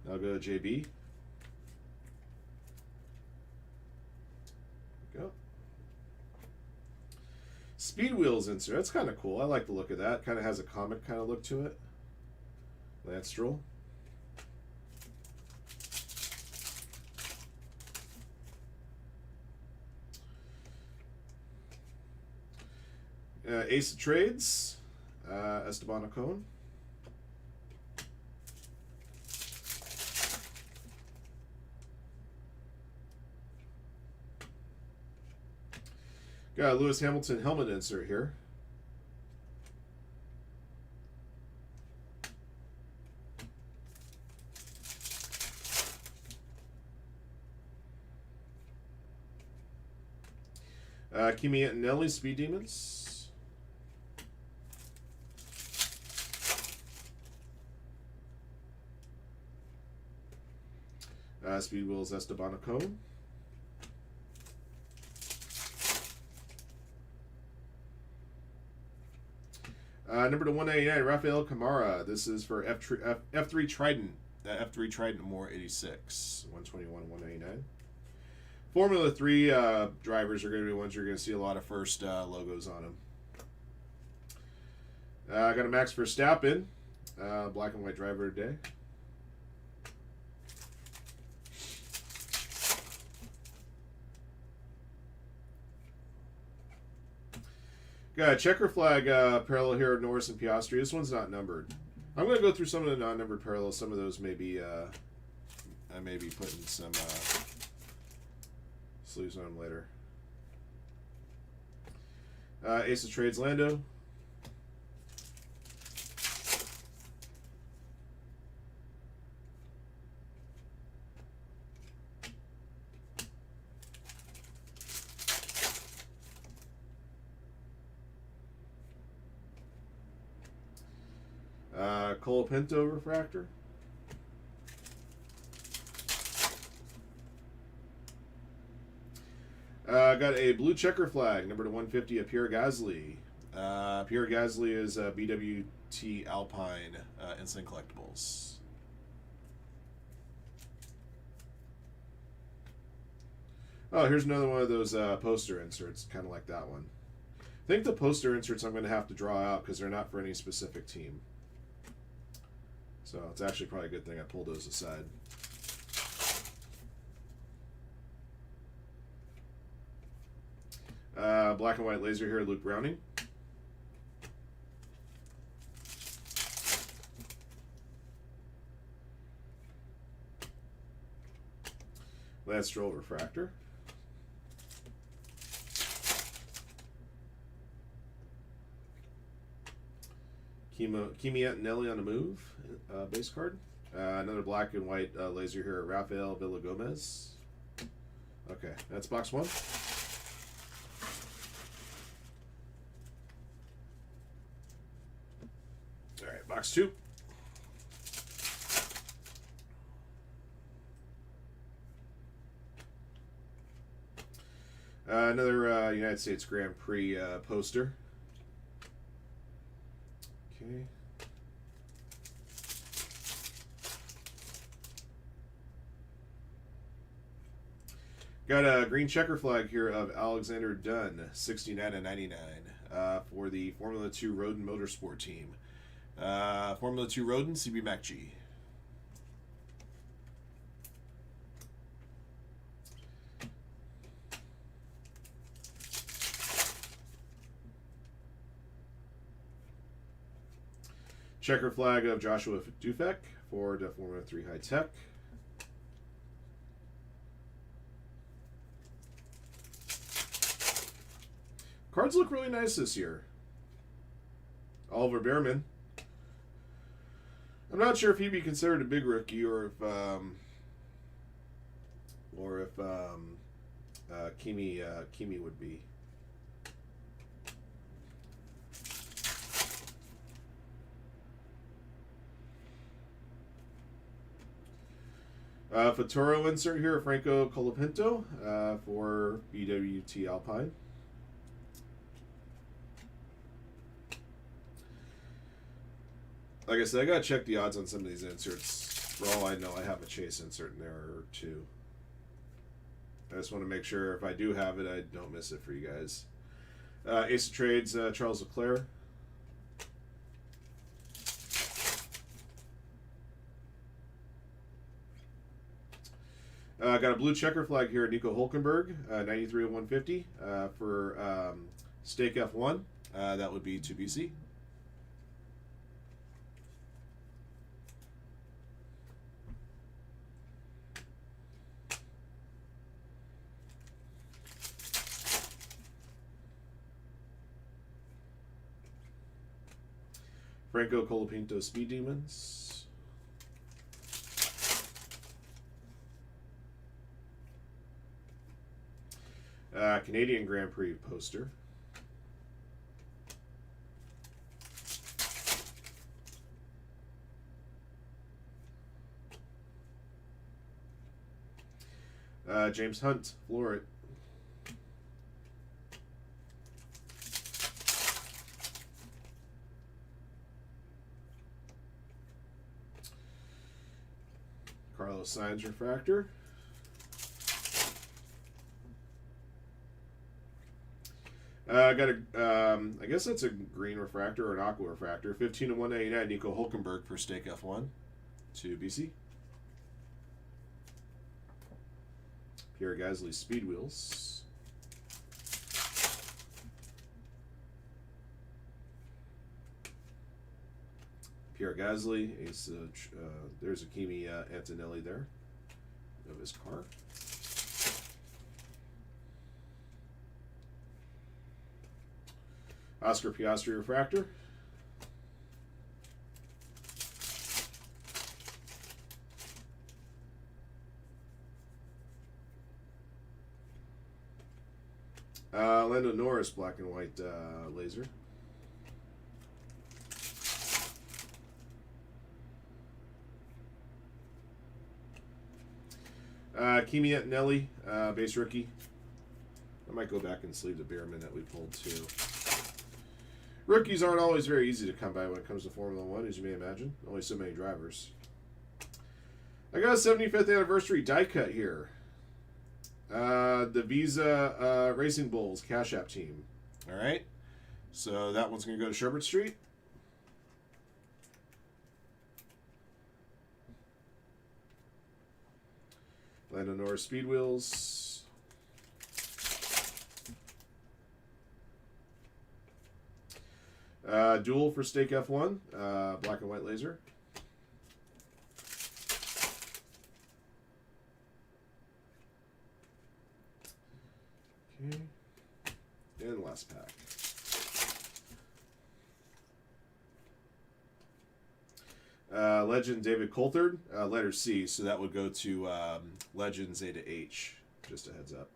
I'll go to JB. Go. Speed Wheels insert. That's kind of cool. I like the look of that. Kind of has a comic kind of look to it. Lance Stroll. Ace of Trades. Esteban Ocon. Got a Lewis Hamilton helmet insert here. Kimi Antonelli, Speed Demons. Speed Wheels, Esteban Ocon. Number to 199, Rafael Camara. This is for F3 Trident. F3 Trident More 86. 121, 199. Formula 3 drivers are going to be ones you're going to see a lot of first logos on them. I got a Max Verstappen, black and white driver today. Got a checker flag parallel here, Norris and Piastri. This one's not numbered. I'm going to go through some of the non-numbered parallels. Some of those may be, I may be putting some sleeves on them later. Ace of Trades, Lando. Colapinto refractor. Got a blue checker flag, number to 150 of Pierre Gasly. Pierre Gasly is BWT Alpine Instant Collectibles. Oh, here's another one of those poster inserts, kind of like that one. I think the poster inserts I'm going to have to draw out because they're not for any specific team. So it's actually probably a good thing I pulled those aside. Black and white laser here, Luke Browning. Lance Stroll refractor. Kimi Antonelli on the move, base card. Another black and white laser here, Rafael Villagomez. Okay, that's box 1. All right, box 2. Another United States Grand Prix poster. Okay. Got a green checker flag here of Alexander Dunn, 69/99, for the Formula 2 Roden Motorsport team. Formula 2 Roden, CB MacG. Checker flag of Joshua Dufek for the Formula 3 High Tech. Cards look really nice this year. Oliver Behrman. I'm not sure if he'd be considered a big rookie or if Kimi would be. Futuro insert here, Franco Colapinto for BWT Alpine. Like I said, I gotta check the odds on some of these inserts. For all I know, I have a Chase insert in there or two. I just want to make sure if I do have it, I don't miss it for you guys. Ace of Trades, Charles Leclerc. Got a blue checker flag here, Nico Hulkenberg, 93/150 for Stake F1. That would be 2BC. Franco Colapinto Speed Demons. Canadian Grand Prix poster. James Hunt, Floret. Carlos Sainz refractor. Got a, I guess that's a green refractor or an aqua refractor. 15/199, Nico Hulkenberg for Stake F1 to BC. Pierre Gasly Speed Wheels. Pierre Gasly, Ace, there's a Kimi Antonelli there of his car. Oscar Piastri refractor. Lando Norris black and white laser. Kimi Antonelli, base rookie. I might go back and sleeve the Behrman that we pulled too. Rookies aren't always very easy to come by when it comes to Formula 1, as you may imagine. Only so many drivers. I got a 75th anniversary die cut here. The Visa Racing Bulls Cash App team. All right. So that one's going to go to Sherbert Street. Lando Norris Speed Wheels. Duel for Stake F1, black and white laser. Okay. And last pack. Legend David Coulthard, letter C, so that would go to Legend Zeta H. Just a heads up.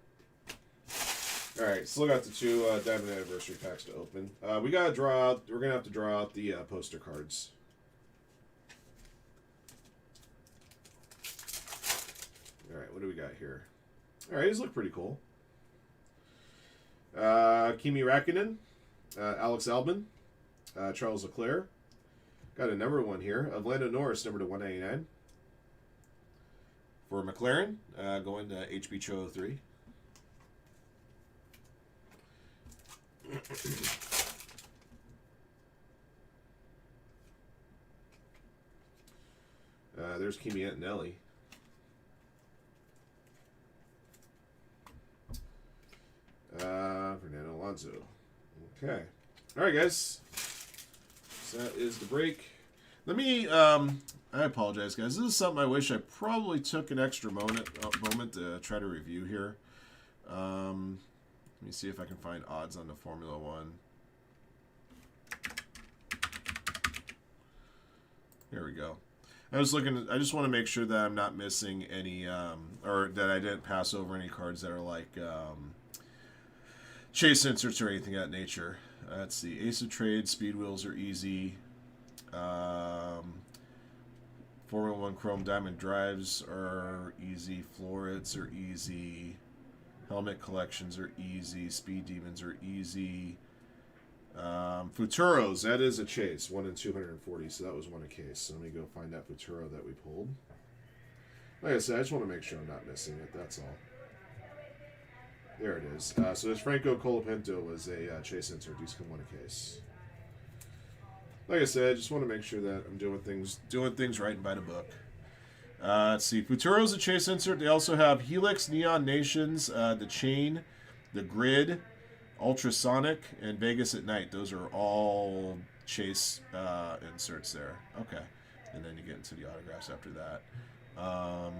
All right, still got the 2 Diamond Anniversary packs to open. We gotta draw out. We're gonna have to draw out the poster cards. All right, what do we got here? All right, these look pretty cool. Kimi Räikkönen, Alex Albon, Charles Leclerc. Got a number 1 here of Lando Norris, number to 199. For McLaren, going to HB Cho 03. There's Kimi Antonelli. Fernando Alonso. Okay. All right, guys. So that is the break. Let me. I apologize, guys. This is something I wish I probably took an extra moment to try to review here. Let me see if I can find odds on the Formula One. Here we go. I was looking. I just want to make sure that I'm not missing any, or that I didn't pass over any cards that are like chase inserts or anything of that nature. Let's see. Ace of Trades, Speed Wheels are easy. Formula One Chrome Diamond Drives are easy. Florets are easy. Helmet Collections are easy. Speed Demons are easy. Futuros, that is a chase. 1 in 240, so that was one a case. So let me go find that Futuro that we pulled. Like I said, I just want to make sure I'm not missing it, that's all. There it is. So this Franco Colapinto was a chase insert. These come one a case. Like I said, I just want to make sure that I'm doing things right and by the book. Let's see. Futuro's a chase insert. They also have Helix, Neon Nations, the Chain, the Grid, Ultrasonic, and Vegas at Night. Those are all chase inserts there. Okay. And then you get into the autographs after that. F1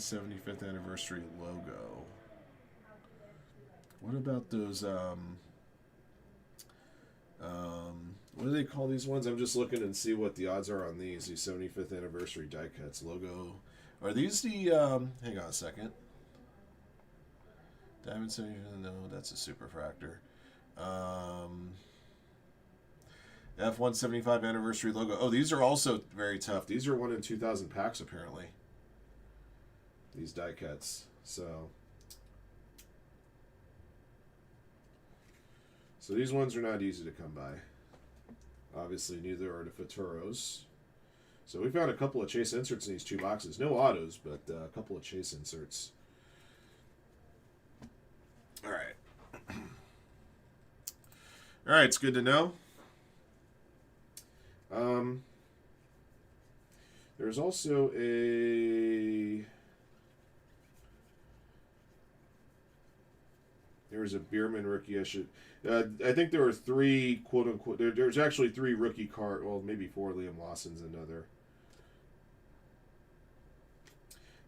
75th Anniversary logo. What about those, what do they call these ones? I'm just looking and see what the odds are on these 75th Anniversary die cuts logo. Are these the, hang on a second. Diamond 75, no, that's a Superfractor. F1 75 Anniversary logo. Oh, these are also very tough. These are 1 in 2,000 packs, apparently. These die cuts. So these ones are not easy to come by. Obviously, neither are the Futuros. So we found a couple of chase inserts in these 2 boxes. No autos, but a couple of chase inserts. All right. All right, it's good to know. There's also there's a Bierman rookie. I think there were 3 quote unquote. There's actually 3 rookie card. Well, maybe 4. Liam Lawson's another.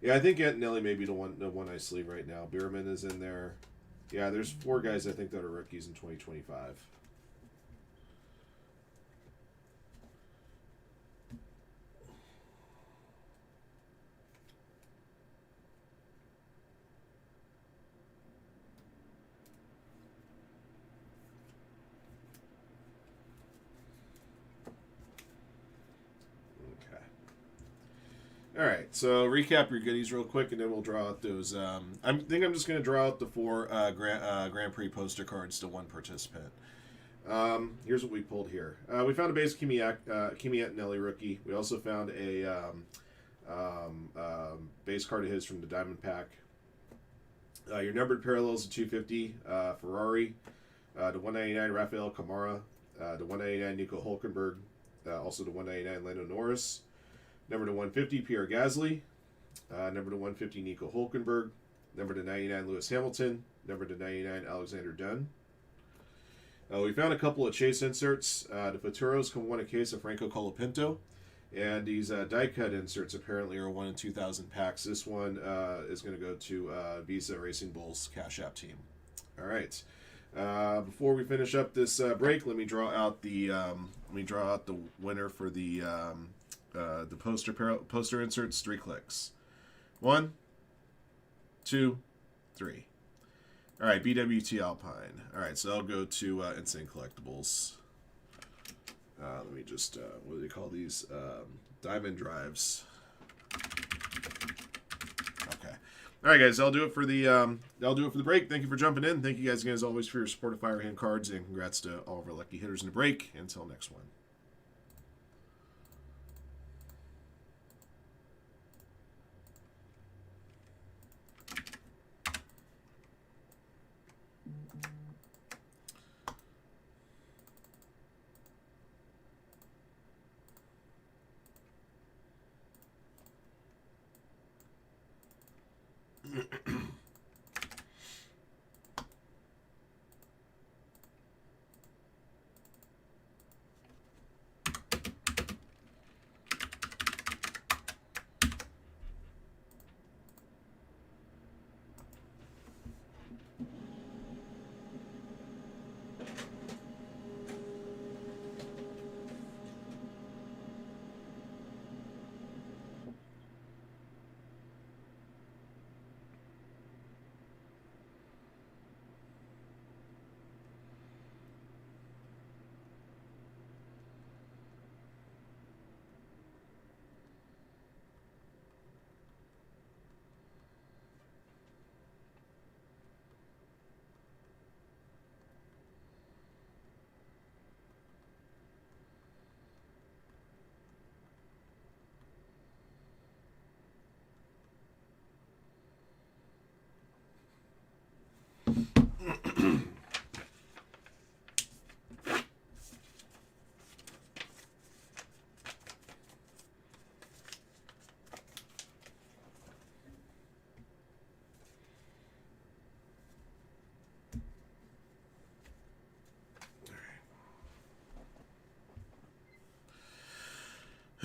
Yeah, I think Antonelli may be the one I sleeve right now. Bierman is in there. Yeah, there's 4 guys I think that are rookies in 2025. All right, so recap your goodies real quick, and then we'll draw out those. I think I'm just going to draw out the 4 Grand Prix poster cards to 1 participant. Here's what we pulled here. We found a base Kimi Antonelli rookie. We also found a base card of his from the Diamond Pack. Your numbered parallels, the 250 Ferrari, the 199 Rafael Camara, the 199 Nico Hulkenberg, also the 199 Lando Norris. Number to 150, Pierre Gasly. Number to 150, Nico Hulkenberg. Number to 99, Lewis Hamilton. Number to 99, Alexander Dunn. We found a couple of chase inserts. The Futuros come one a case of Franco Colapinto. And these die-cut inserts apparently are 1 in 2,000 packs. This one is going to go to Visa Racing Bulls Cash App team. All right. Before we finish up this break, let me draw out the winner for the poster inserts. 3 clicks. 1, 2, 3. All right, BWT Alpine. All right, so I'll go to Insane Collectibles. Let me just, what do they call these? Diamond drives. Okay. All right, guys, I'll do it for the break. Thank you for jumping in. Thank you guys again, as always, for your support of Firehand cards, and congrats to all of our lucky hitters in the break. Until next one.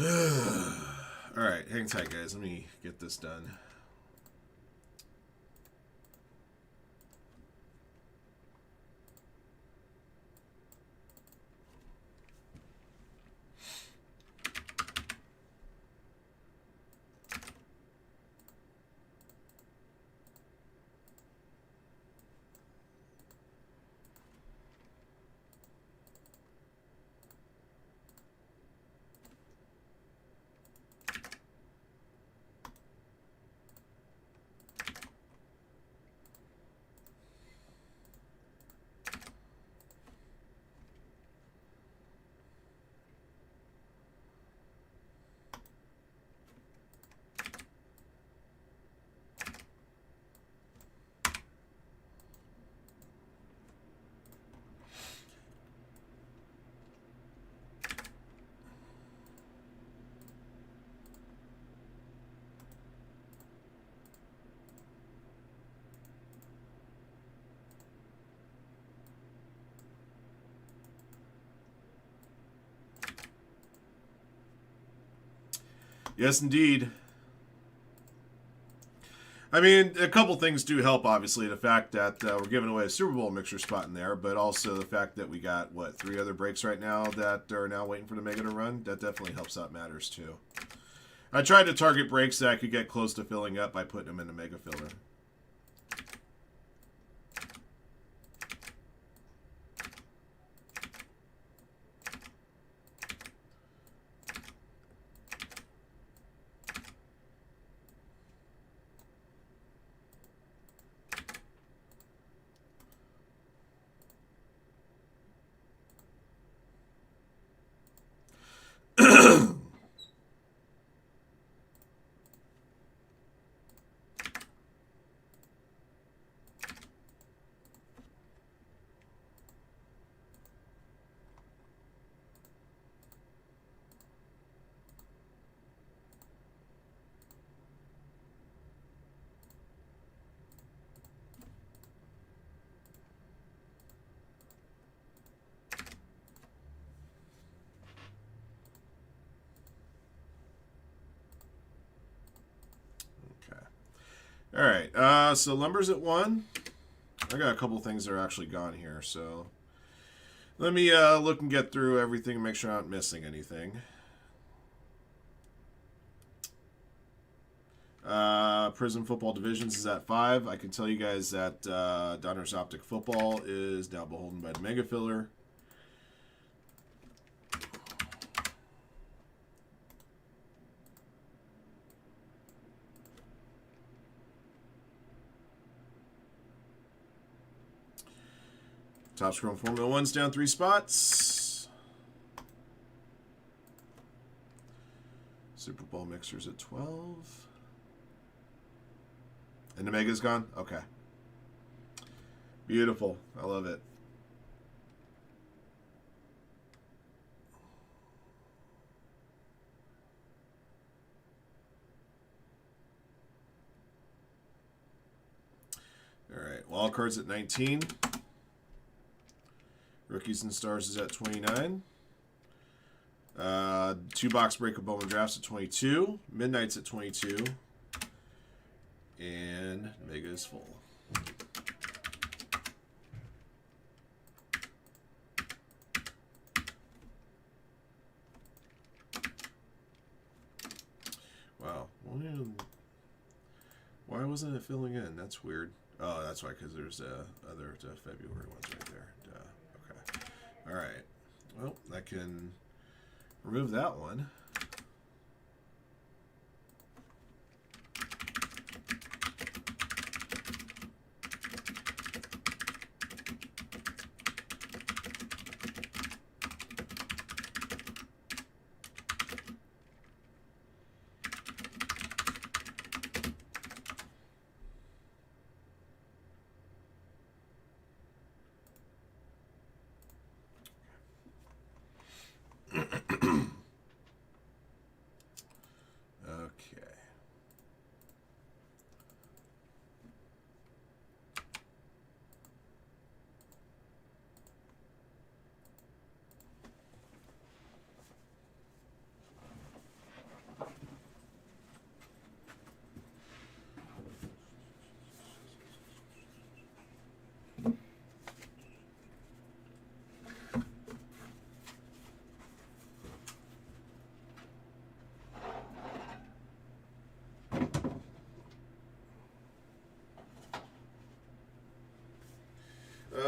All right, hang tight, guys. Let me get this done. Yes, indeed. I mean, a couple things do help, obviously. The fact that we're giving away a Super Bowl mixer spot in there, but also the fact that we got, 3 other breaks right now that are now waiting for the Mega to run. That definitely helps out matters, too. I tried to target breaks that I could get close to filling up by putting them in the Mega filler. All right. So lumber's at 1. I got a couple things that are actually gone here, so let me look and get through everything and make sure I'm not missing anything. Prism Football Divisions is at 5. I can tell you guys that Donner's Optic Football is now beholden by the Mega Filler. Top Scroll Formula 1's down 3 spots. Super Bowl Mixer's at 12. And the Mega's gone? Okay. Beautiful. I love it. All right. Wild Cards at 19. Rookies and Stars is at 29. 2-box break of Bowman Drafts at 22. Midnight's at 22. And Mega is full. Wow. Why wasn't it filling in? That's weird. Oh, that's why, because there's other February ones right there. Okay. All right. Well, I can remove that one. Okay.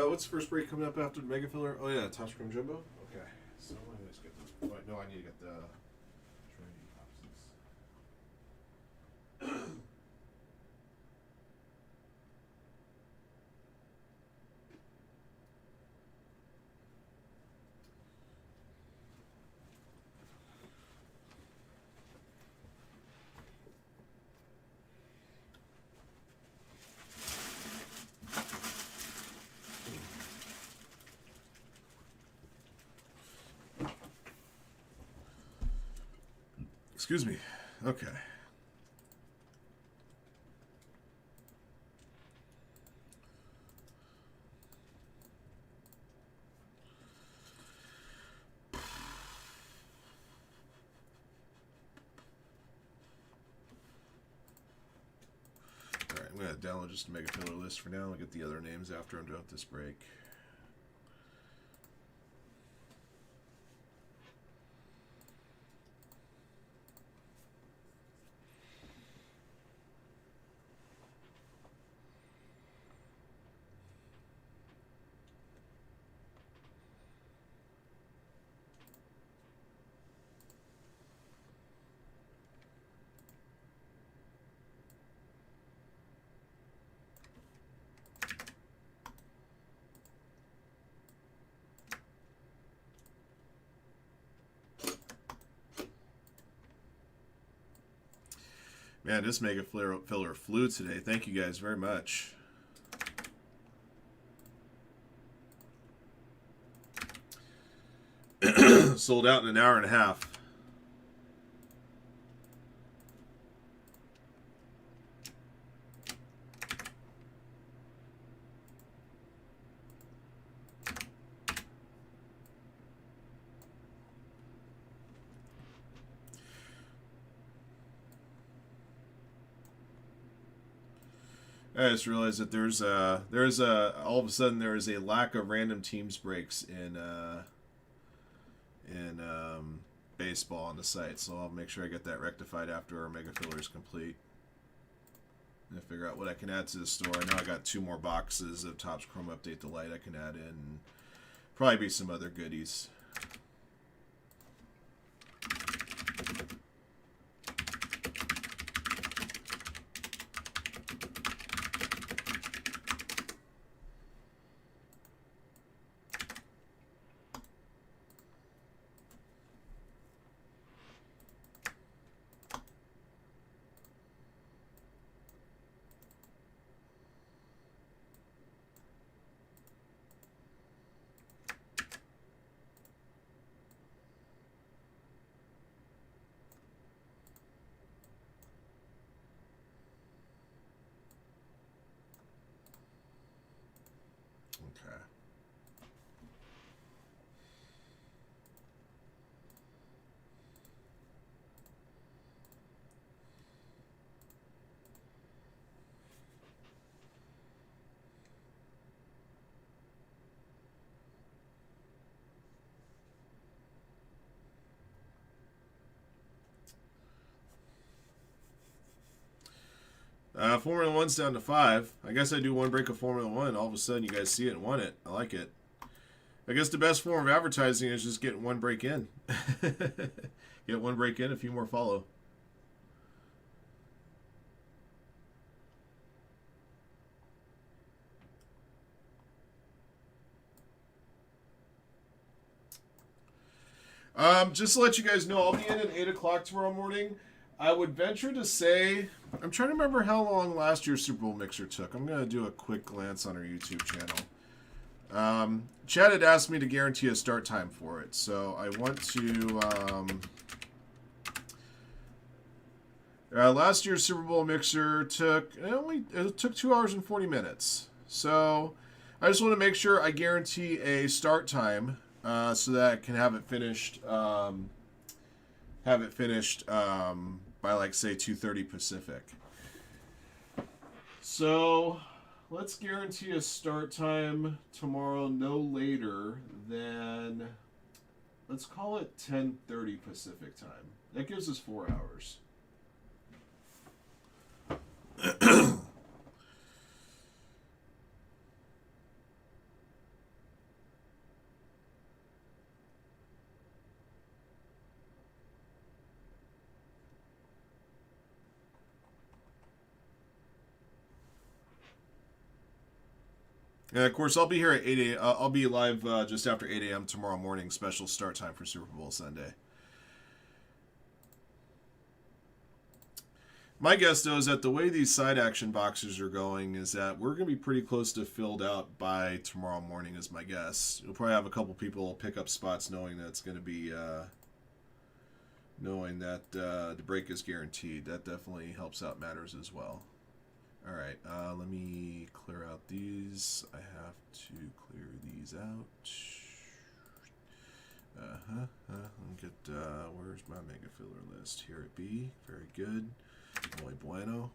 What's the first break coming up after the Mega Filler? Oh yeah, Top Scrum Jumbo. Okay, so let me just get the. Oh, no, I need to get the. Trinity boxes. Excuse me. Okay. All right, I'm going to download just to make a filler list for now. I'll get the other names after I'm done with this break. Man, this Mega Filler flew today. Thank you guys very much. Sold out in an hour and a half. I just realized that all of a sudden there is a lack of random teams breaks in baseball on the site, so I'll make sure I get that rectified after our mega filler is complete. And figure out what I can add to the store. I know I got 2 more boxes of Topps Chrome Update Delight I can add in. And probably be some other goodies. Okay. Formula One's down to 5. I guess I do one break of Formula One. All of a sudden, you guys see it and want it. I like it. I guess the best form of advertising is just getting one break in. Get one break in, a few more follow. Just to let you guys know, I'll be in at 8 o'clock tomorrow morning. I would venture to say, I'm trying to remember how long last year's Super Bowl mixer took. I'm going to do a quick glance on our YouTube channel. Chad had asked me to guarantee a start time for it, so I want to... last year's Super Bowl mixer took 2 hours and 40 minutes. So I just want to make sure I guarantee a start time so that I can have it finished by like say 2:30 Pacific. So let's guarantee a start time tomorrow no later than, let's call it 10:30 Pacific time. That gives us 4 hours. And of course, I'll be here at 8 a.m. I'll be live just after 8 a.m. tomorrow morning, special start time for Super Bowl Sunday. My guess, though, is that the way these side action boxes are going is that we're going to be pretty close to filled out by tomorrow morning, is my guess. You'll probably have a couple people pick up spots knowing that it's going to be, knowing that the break is guaranteed. That definitely helps out matters as well. All right, let me clear out these. I have to clear these out. Let me get, where's my mega filler list? Here it be. Very good. Muy bueno.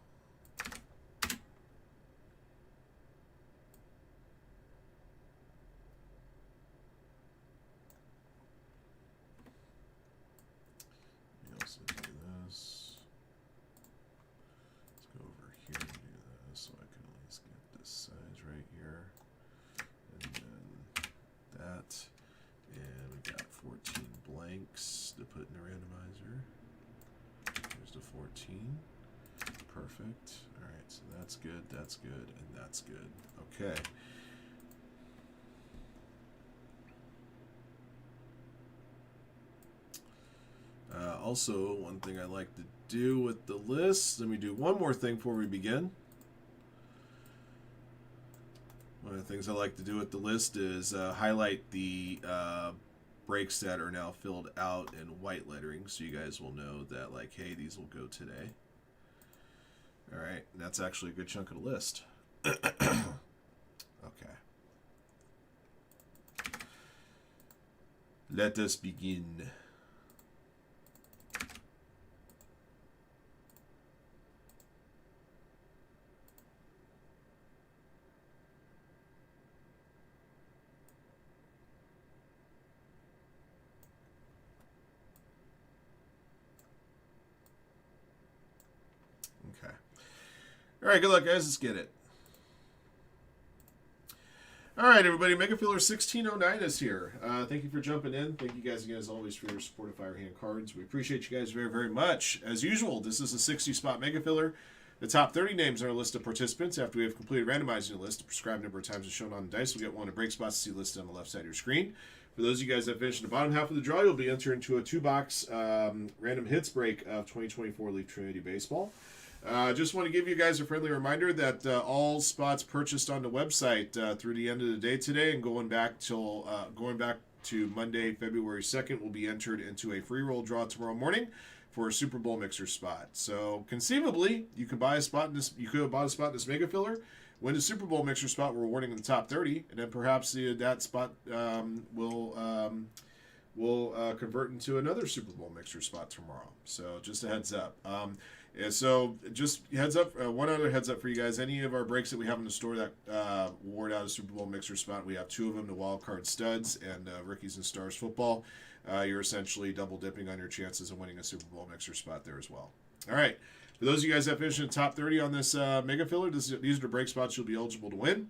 We also do this. Let's go over here and do this so I can at least get this size right here. And then that. And we got 14 blanks to put in the randomizer. Here's the 14. Perfect. All right, so that's good, and that's good. Okay. Also, one thing I like to do with the list, let me do one more thing before we begin. One of the things I like to do with the list is highlight the breaks that are now filled out in white lettering, so you guys will know that, like, hey, these will go today. All right, and that's actually a good chunk of the list. Okay. Let us begin. All right, good luck, guys. Let's get it. All right, everybody. Mega Filler 1609 is here. Thank you for jumping in. Thank you guys again, as always, for your support of Firehand cards. We appreciate you guys very, very much. As usual, this is a 60-spot Mega Filler. The top 30 names on our list of participants. After we have completed randomizing the list, the prescribed number of times is shown on the dice. We'll get one of break spots to see listed on the left side of your screen. For those of you guys that finished in the bottom half of the draw, you'll be entered into a 2-box random hits break of 2024 Leaf Trinity Baseball. Just want to give you guys a friendly reminder that all spots purchased on the website through the end of the day today and going back to Monday, February 2nd, will be entered into a free roll draw tomorrow morning for a Super Bowl mixer spot. So conceivably, you could buy a spot in this. You could have bought a spot in this Mega Filler, win a Super Bowl mixer spot. We're awarding in the top 30, and then perhaps that spot will convert into another Super Bowl mixer spot tomorrow. So just a heads up. And so just heads up, one other heads up for you guys. Any of our breaks that we have in the store that award out a Super Bowl mixer spot, we have 2 of them, the wild card studs and Rookies and Stars football. You're essentially double dipping on your chances of winning a Super Bowl mixer spot there as well. All right. For those of you guys that finished in the top 30 on this Mega Filler, these are the break spots you'll be eligible to win.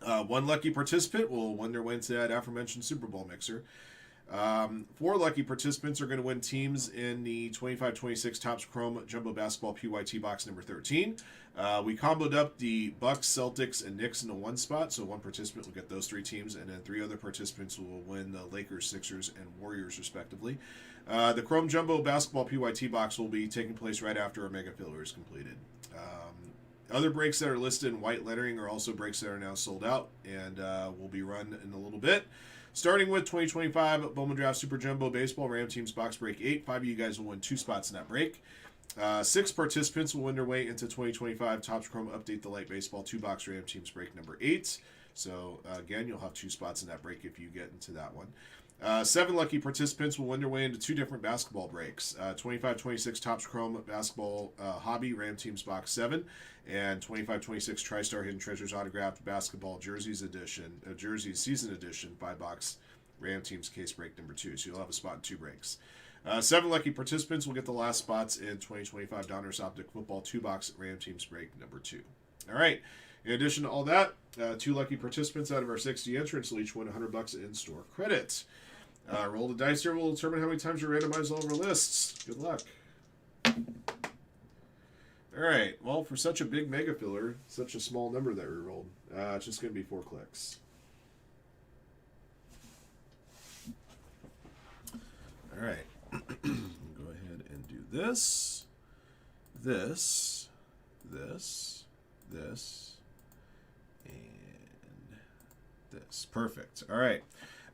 One lucky participant will win their way into that aforementioned Super Bowl mixer. 4 lucky participants are going to win teams in the 25-26 Topps Chrome Jumbo Basketball PYT box number 13. We comboed up the Bucks, Celtics, and Knicks into one spot, so one participant will get those 3 teams, and then 3 other participants will win the Lakers, Sixers, and Warriors, respectively. The Chrome Jumbo Basketball PYT box will be taking place right after our Mega Filler is completed. Other breaks that are listed in white lettering are also breaks that are now sold out and will be run in a little bit. Starting with 2025 Bowman Draft Super Jumbo Baseball Ram Teams Box Break 8. 5 of you guys will win 2 spots in that break. 6 participants will win their way into 2025 Topps Chrome Update the Light Baseball 2-box Ram Teams Break number 8. So, again, you'll have 2 spots in that break if you get into that one. 7 lucky participants will win their way into 2 different basketball breaks. 25-26 Topps Chrome Basketball Hobby Ram Teams Box 7 and 25-26 TriStar Hidden Treasures Autographed Basketball Jerseys Season Edition 5-box Ram Teams Case Break number 2. So you'll have a spot in 2 breaks. 7 lucky participants will get the last spots in 2025 Donruss Optic Football 2-box Ram Teams Break number 2. All right. In addition to all that, 2 lucky participants out of our 60 entrants will each win $100 in store credit. Roll the dice here. We'll determine how many times you randomize all of our lists. Good luck. All right. Well, for such a big Mega Filler, such a small number that we rolled, it's just going to be 4 clicks. All right. Go ahead and do this, this, and this. Perfect. All right.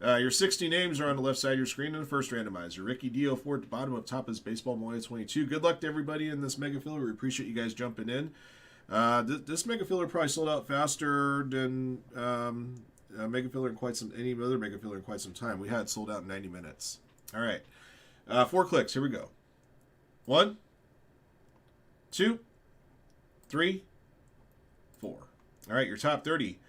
Your 60 names are on the left side of your screen in the first randomizer. Ricky D04 at the bottom, up top is Baseball Moya 22. Good luck to everybody in this Mega Filler. We appreciate you guys jumping in. This Mega Filler probably sold out faster than Mega Filler in any other Mega Filler in quite some time. We had it sold out in 90 minutes. All right. 4 clicks. Here we go. 1, 2, 3, 4. All right, your top 30.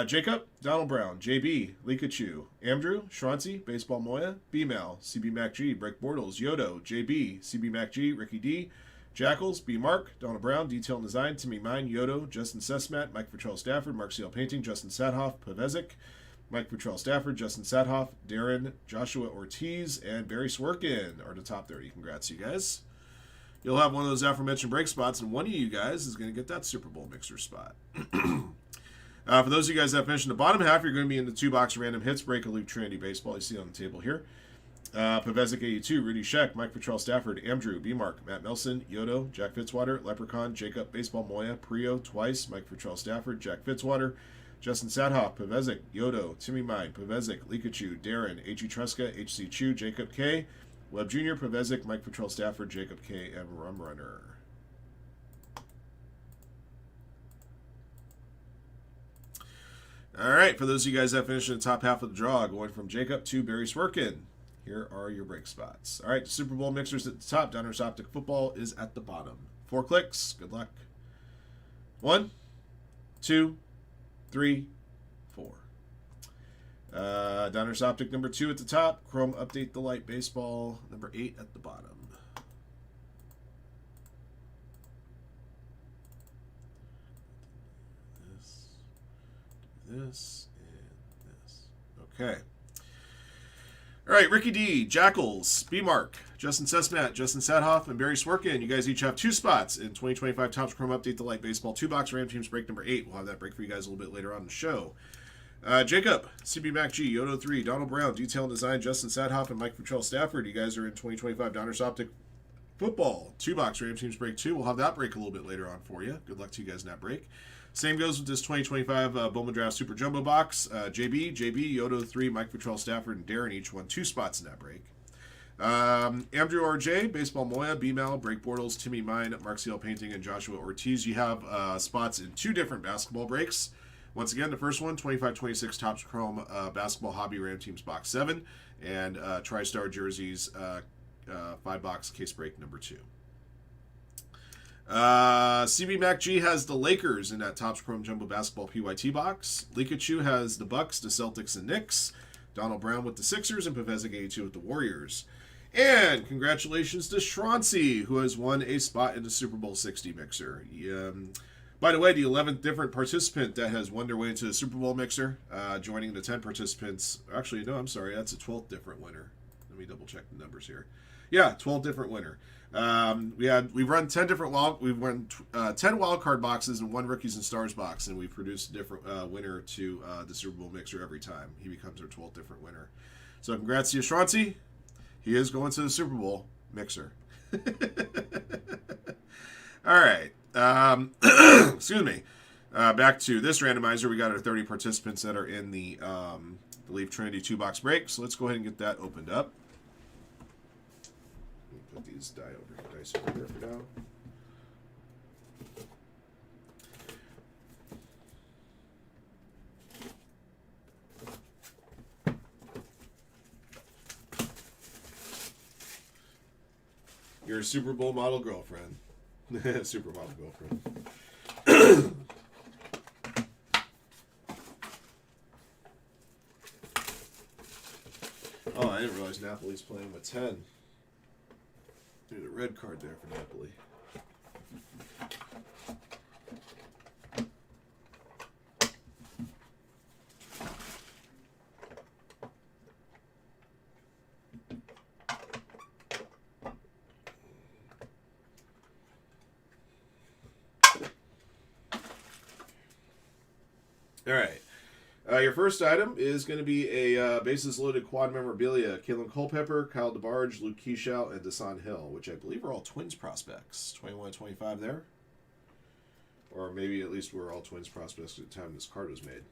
Jacob, Donald Brown, JB, Likachu, Andrew, Shranzi, Baseball Moya, B-Mal, CB MacG, Break Bortles, Yodo, JB, CB MacG, Ricky D, Jackals, B Mark, Donald Brown, Detail and Design, Timmy Mine, Yodo, Justin Sesmat, Mike Futrell Stafford, Mark Seal Painting, Justin Sadhoff, Pavezic, Mike Futrell Stafford, Justin Sadhoff, Darren, Joshua Ortiz, and Barry Swerkin are the top 30. Congrats, you guys. You'll have one of those aforementioned break spots, and one of you guys is going to get that Super Bowl mixer spot. For those of you guys that finished in the bottom half, you're going to be in the 2-box random hits break of Leaf Trinity Baseball. You see on the table here. Pavezic 82, Rudy Sheck, Mike Futrell Stafford, Andrew, B-Mark, Matt Nelson, Yodo, Jack Fitzwater, Leprechaun, Jacob, Baseball Moya, Prio, twice, Mike Futrell Stafford, Jack Fitzwater, Justin Sadhoff, Pavezic, Yodo, Timmy Mine, Pavezic, Likachu, Darren, H.E. Truska, H.C. Chu, Jacob K., Webb Jr., Pavezic, Mike Futrell Stafford, Jacob K., and Rum Runner. All right, for those of you guys that finished in the top half of the draw, going from Jacob to Barry Swerkin, here are your break spots. All right, the Super Bowl mixers at the top. Donruss Optic Football is at the bottom. 4 clicks. Good luck. 1, 2, 3, 4. Donruss Optic number 2 at the top. Chrome Update the Light Baseball number 8 at the bottom. this, and this. Okay. All right, Ricky D, Jackals, B Mark, Justin Sesmat, Justin Sadhoff, and Barry Swerkin. You guys each have 2 spots in 2025 Topps Chrome Update the Light Baseball 2-box Ram Teams break number 8. We'll have that break for you guys a little bit later on in the show. Jacob, CB Mac G, Yodo 3, Donald Brown, Detail and Design, Justin Sadhoff, and Mike Futrell Stafford. You guys are in 2025 Donruss Optic Football 2-box Ram Teams break 2. We'll have that break a little bit later on for you. Good luck to you guys in that break. Same goes with this 2025 Bowman Draft Super Jumbo Box. JB, Yodo 3, Mike Futrell Stafford, and Darren each won 2 spots in that break. Andrew RJ, Baseball Moya, B-Mal, Break Bortles, Timmy Mine, Mark Seal Painting, and Joshua Ortiz. You have spots in 2 different basketball breaks. Once again, the first one, 25-26 Topps Chrome Basketball Hobby Ram Teams Box 7, and TriStar Jerseys 5-box case break number 2. CB Mac G has the Lakers in that Topps Chrome Jumbo Basketball PYT box. Likachu has the Bucks, the Celtics, and Knicks. Donald Brown with the Sixers, and Pavezek 82 with the Warriors. And congratulations to Shroncy, who has won a spot in the Super Bowl 60 mixer. By the way, the 11th different participant that has won their way into the Super Bowl mixer, joining the 10 participants. Actually, no, I'm sorry, that's a 12th different winner. Let me double check the numbers here. Yeah, 12 different winner. We've run 10 different we've run 10 wild card boxes and 1 rookies and stars box, and we've produced a different winner to the Super Bowl mixer every time. He becomes our 12th different winner. So congrats to Yashranti. He is going to the Super Bowl mixer. All right. Excuse me. Back to this randomizer. We got our 30 participants that are in the Leaf Trinity 2-box break. So let's go ahead and get that opened up. Put these dice over here for now. Your Super Bowl model girlfriend. Super model girlfriend. Oh, I didn't realize Napoli's playing with 10. There's a red card there for Napoli. All right. Your first item is going to be a bases loaded quad memorabilia. Kalen Culpepper, Kyle DeBarge, Luke Keyshow, and Desan Hill, which I believe are all Twins prospects. 21 and 25 there. Or maybe at least we're all Twins prospects at the time this card was made.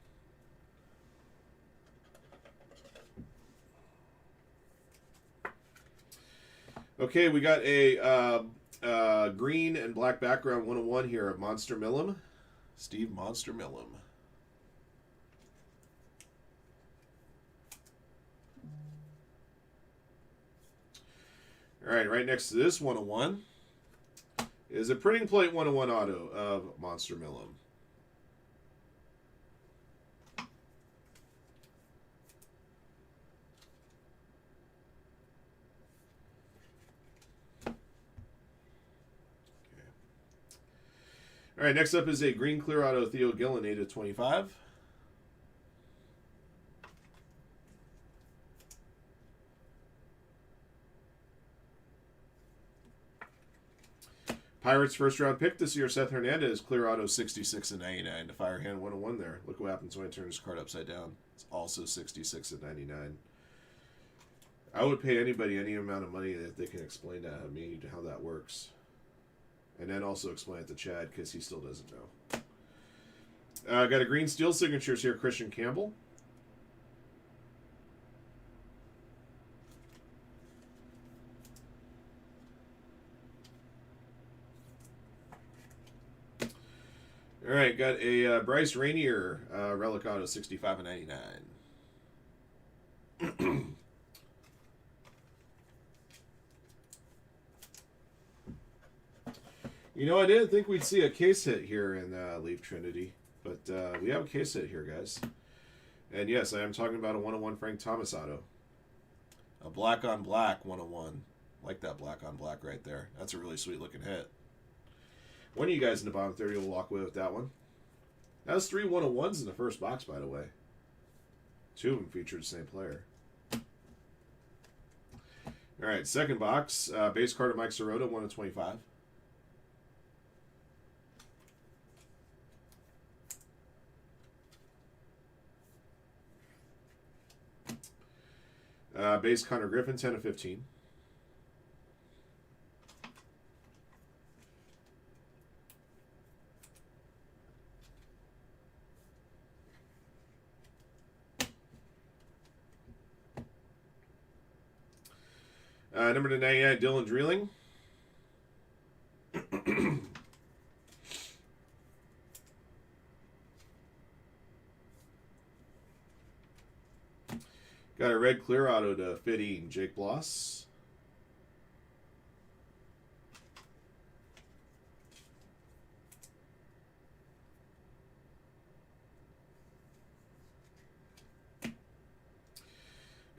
Okay, we got a green and black background 101 here of Monster Millum. Steve Monster Millum. All right next to this 101 is a printing plate 101 auto of Monster Millum. Okay. All right, next up is a green clear auto Theo Gillen 8/25. Pirates first round pick this year, Seth Hernandez, clear auto 66/99 to Firehand 101 there. Look what happens when I turn this card upside down. It's also 66/99. I would pay anybody any amount of money if they can explain that to me, how that works. And then also explain it to Chad, because he still doesn't know. Got a green steel signatures here, Christian Campbell. All right, got a Bryce Rainier relic auto 65/99. You know, I didn't think we'd see a case hit here in Leaf Trinity, but we have a case hit here, guys. And yes, I am talking about a 101 Frank Thomas auto. A black on black 101. Like that black on black right there. That's a really sweet looking hit. One of you guys in the bottom 30 will walk away with that one. That was 3 101s in the first box, by the way. 2 of them featured the same player. All right, second box. Base card of Mike Sirota, 1 of 25. Base Connor Griffin, 10 of 15. Number to 99, Dylan Dreeling. Got a red clear auto to Fitting, Jake Bloss.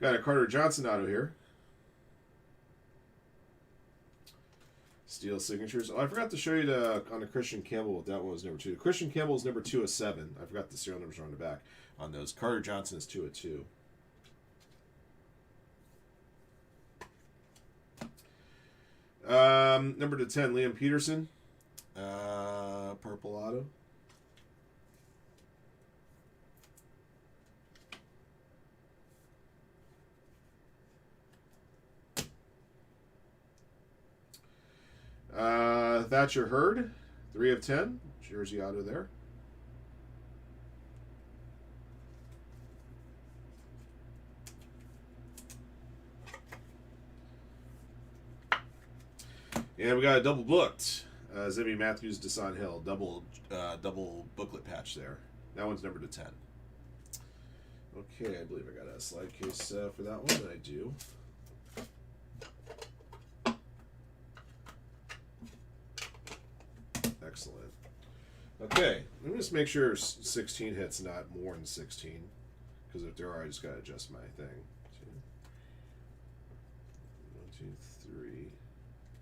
Got a Carter Johnson auto here. Steel signatures. Oh, I forgot to show you on the Christian Campbell what that one was number 2. Christian Campbell is number 2 of 7. I forgot the serial numbers are on the back on those. Carter Johnson is 2 of 2. Number to 10, Liam Peterson. Purple auto. Thatcher Hurd, 3 of 10. Jersey auto there. And we got a double booked. Zimmy Matthews, Desan Hill. Double booklet patch there. That one's number to 10. Okay, I believe I got a slide case for that one. I do. Excellent. Okay, let me just make sure 16 hits, not more than 16. Because if there are, I just got to adjust my thing. 1, 2, 3,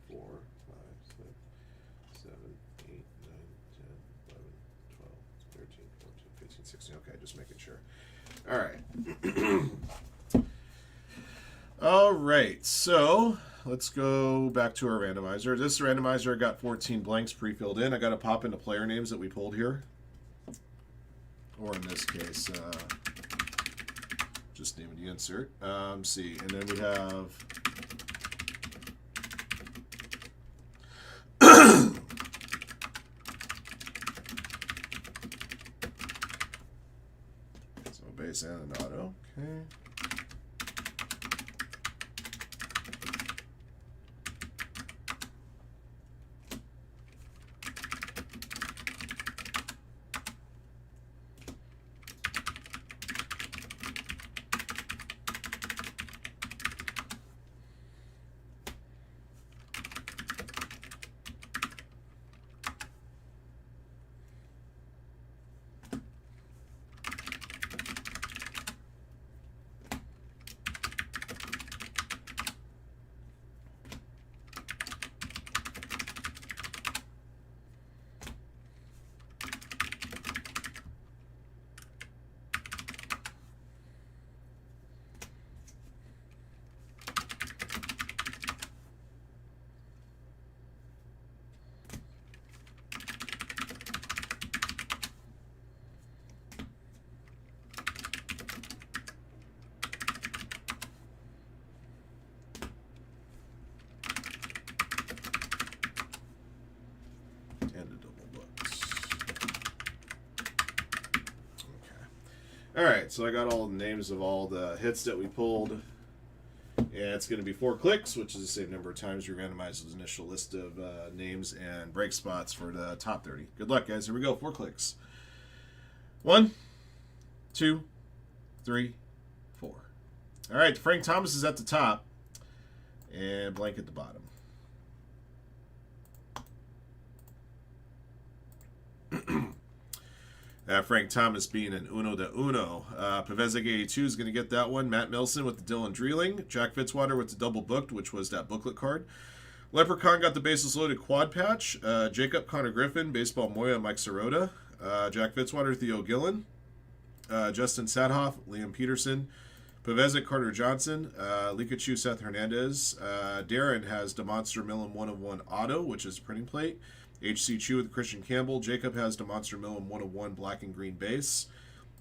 4, 5, 6, 7, 8, 9, 10, 11, 12, 13, 14, 15, 16. Okay, just making sure. All right. All right, so let's go back to our randomizer. This randomizer got 14 blanks pre-filled in. I got to pop in the player names that we pulled here. Or in this case, just name the insert. See, and then we have... so base and an auto. Okay. All right, so I got all the names of all the hits that we pulled. And it's going to be 4 clicks, which is the same number of times we randomize the initial list of names and break spots for the top 30. Good luck, guys. Here we go. 4 clicks. 1, 2, 3, 4. All right, Frank Thomas is at the top and blank at the bottom. Frank Thomas being an uno de uno. Pavezek 82 is going to get that one. Matt Milson with the Dylan Dreeling. Jack Fitzwater with the double booked, which was that booklet card. Leprechaun got the bases loaded quad patch. Jacob Connor Griffin, Baseball Moya, Mike Sirota. Jack Fitzwater, Theo Gillen, Justin Sadhoff, Liam Peterson, Pavezic, Carter Johnson, Likachu, Seth Hernandez. Darren has DeMonster Millen 101 Auto, which is a printing plate. HC Chu with Christian Campbell. Jacob has DeMonster Millen 101 Black and Green base.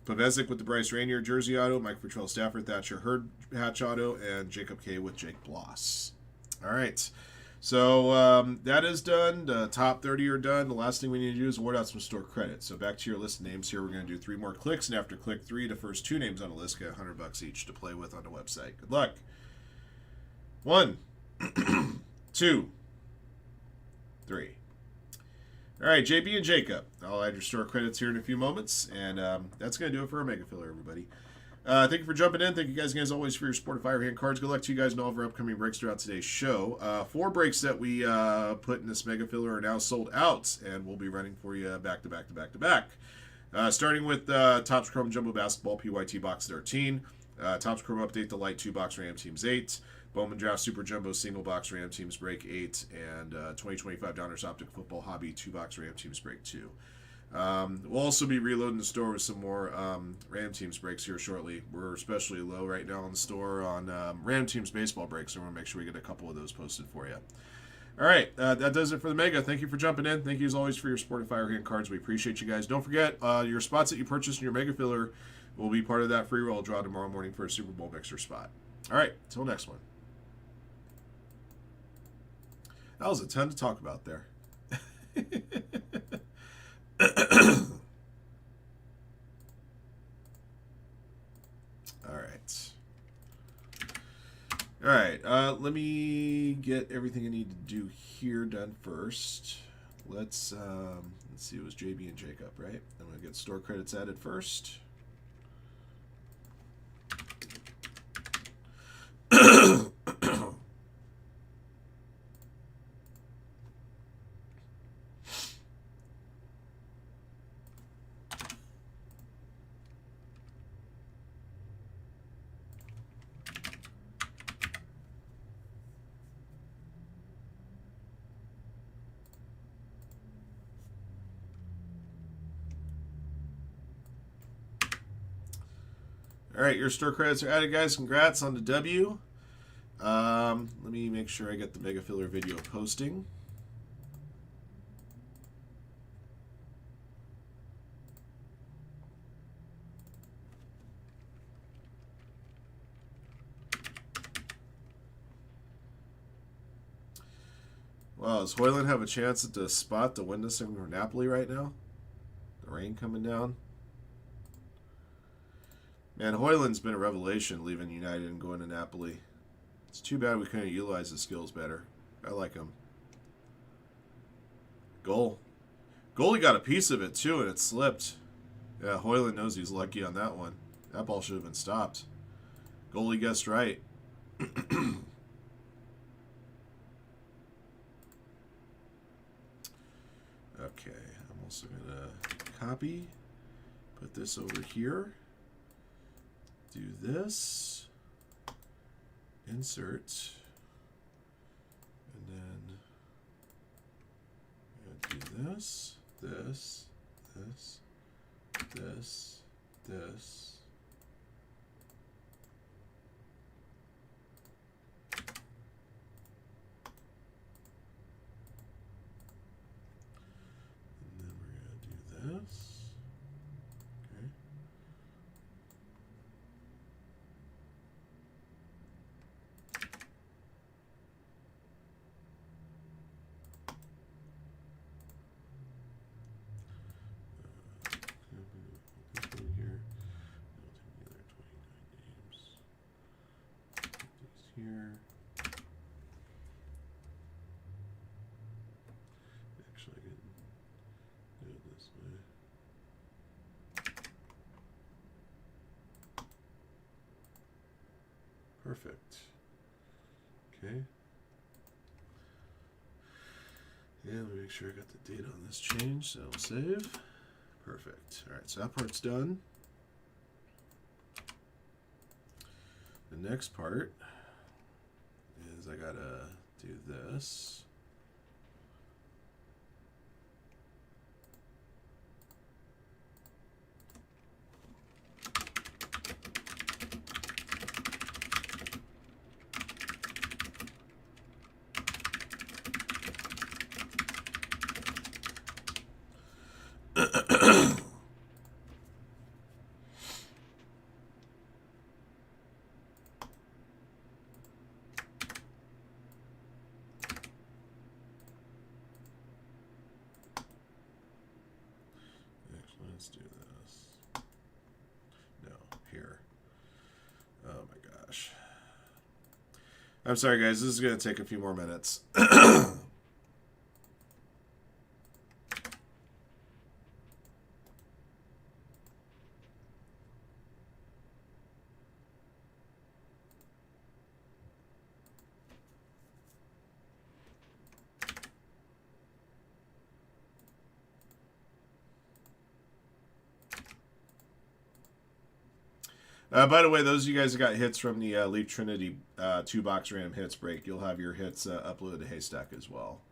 Pavezic with the Bryce Rainier Jersey Auto. Mike Fertrell Stafford, Thatcher Hurd Hatch Auto. And Jacob K with Jake Bloss. All right. So that is done. The top 30 are done. The last thing we need to do is award out some store credit. So back to your list of names here. We're going to do 3 more clicks, and after click 3, the first 2 names on the list get $100 each to play with on the website. Good luck. 1, 2, 3. All right, JB and Jacob. I'll add your store credits here in a few moments, and that's going to do it for our Mega Filler, everybody. Thank you for jumping in. Thank you guys, as always, for your support of Firehand cards. Good luck to you guys in all of our upcoming breaks throughout today's show. 4 breaks that we put in this Mega Filler are now sold out, and we'll be running for you back to back to back to back. Starting with Topps Chrome Jumbo Basketball PYT Box 13. Topps Chrome Update the Light 2 Box Ram Teams 8. Bowman Draft Super Jumbo Single Box Ram Teams Break 8. And 2025 Donruss Optic Football Hobby 2 Box Ram Teams Break 2. We'll also be reloading the store with some more Ram Teams breaks here shortly. We're especially low right now in the store on Ram Teams baseball breaks, so we're going to make sure we get a couple of those posted for you. All right, that does it for the Mega. Thank you for jumping in. Thank you, as always, for your support of Firehand cards. We appreciate you guys. Don't forget, your spots that you purchase in your Mega Filler will be part of that free roll draw tomorrow morning for a Super Bowl mixer spot. All right, until next one. That was a ton to talk about there. All right, let me get everything I need to do here done first. Let's see, it was JB and Jacob, right? I'm going to get store credits added first. All right, your store credits are added, guys. Congrats on the W. Let me make sure I get the Mega Filler video posting. Wow, does Hoyland have a chance at the spot to win this thing for Napoli right now? The rain coming down. Man, Hoyland's been a revelation leaving United and going to Napoli. It's too bad we couldn't utilize his skills better. I like him. Goal. Goalie got a piece of it too, and it slipped. Yeah, Hoyland knows he's lucky on that one. That ball should have been stopped. Goalie guessed right. Okay, I'm also going to copy, put this over here. Do this, insert, and then do this, this, this, this, this. And then we're going to do this. Here. Actually, I can do it this way. Perfect. Okay. Yeah, let me make sure I got the date on this change, so I'll save. Perfect. All right, so that part's done. The next part is I gotta do this. Let's do this. No, here. Oh my gosh. I'm sorry, guys. This is going to take a few more minutes. By the way, those of you guys that got hits from the Leaf Trinity 2-box random hits break, you'll have your hits uploaded to Haystack as well.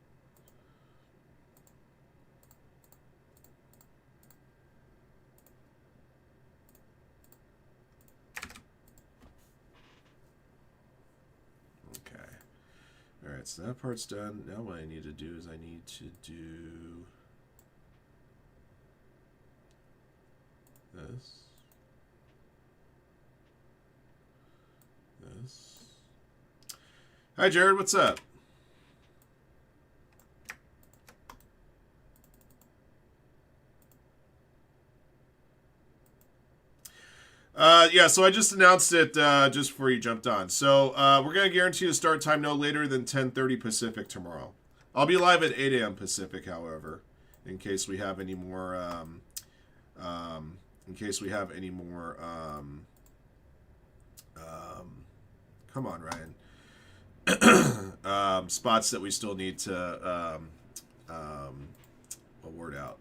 Okay. All right, so that part's done. Now what I need to do is I need to do this. This. Hi, Jared. What's up? Yeah, so I just announced it just before you jumped on. So we're going to guarantee a start time no later than 10:30 Pacific tomorrow. I'll be live at 8 a.m. Pacific, however, in case we have any more. Come on, Ryan. Spots that we still need to award out.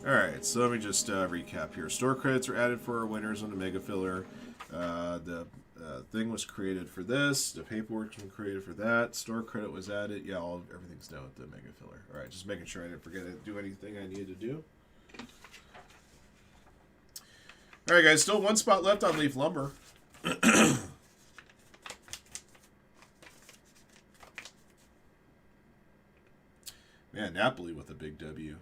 Alright, so let me just recap here. Store credits are added for our winners on the Mega Filler. The thing was created for this. The paperwork's been created for that. Store credit was added. Yeah, everything's done with the Mega Filler. Alright, just making sure I didn't forget to do anything I needed to do. Alright, guys, still one spot left on Leaf Lumber. Man, Napoli with a big W.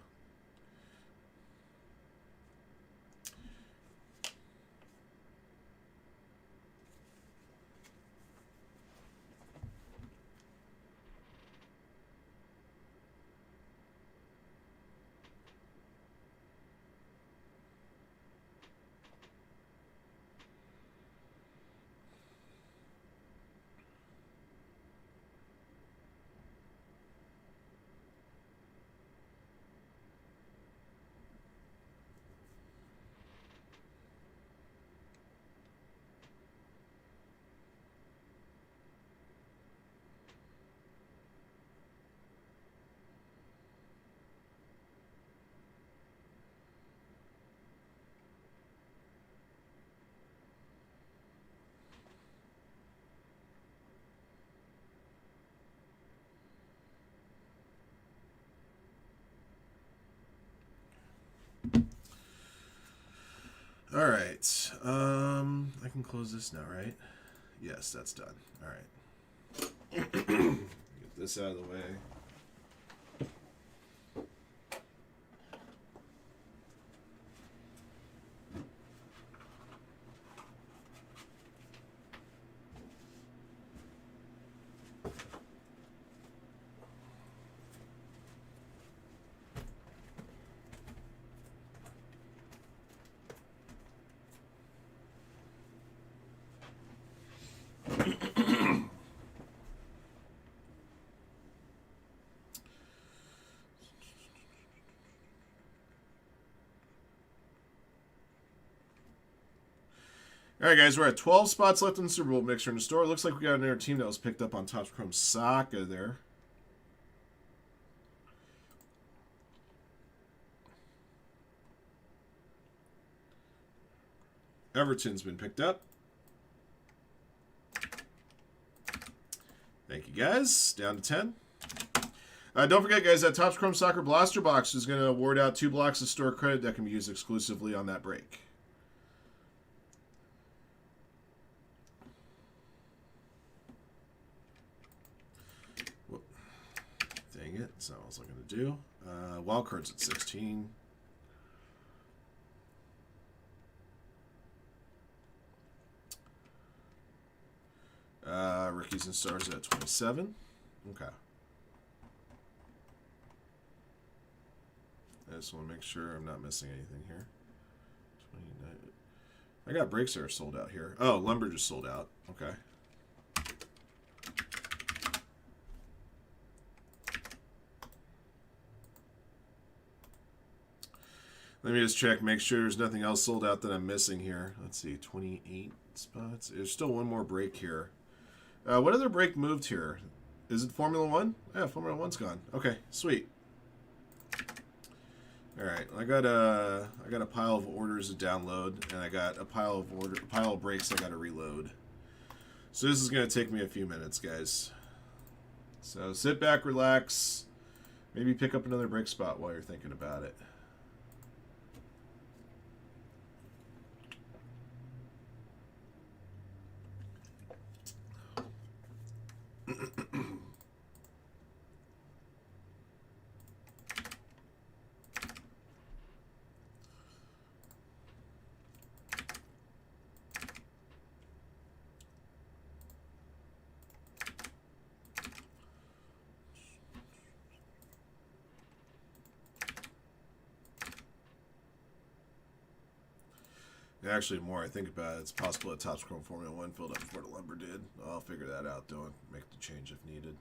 All right. I can close this now, right? Yes, that's done. All right. Get this out of the way. All right, guys, we're at 12 spots left in the Super Bowl mixer in the store. It looks like we got another team that was picked up on Topps Chrome Saka there. Everton's been picked up. Thank you, guys. Down to 10. Don't forget, guys, that Topps Chrome Soccer Blaster Box is going to award out 2 blocks of store credit that can be used exclusively on that break. Dang it. That's not what I was looking to do. Wild cards at 16. Rookies and stars at 27. Okay. I just want to make sure I'm not missing anything here. 29. I got breaks that are sold out here. Oh, lumber just sold out. Okay. Let me just check, make sure there's nothing else sold out that I'm missing here. Let's see, 28 spots. There's still one more break here. What other break moved here? Is it Formula 1? Yeah, Formula 1's gone. Okay, sweet. All right, I got a pile of orders to download, and I got a pile of breaks I got to reload. So this is gonna take me a few minutes, guys. So sit back, relax, maybe pick up another break spot while you're thinking about it. Actually, the more I think about it, it's possible that Topps Chrome Formula 1 filled up before the lumber did. I'll figure that out, though, and make the change if needed.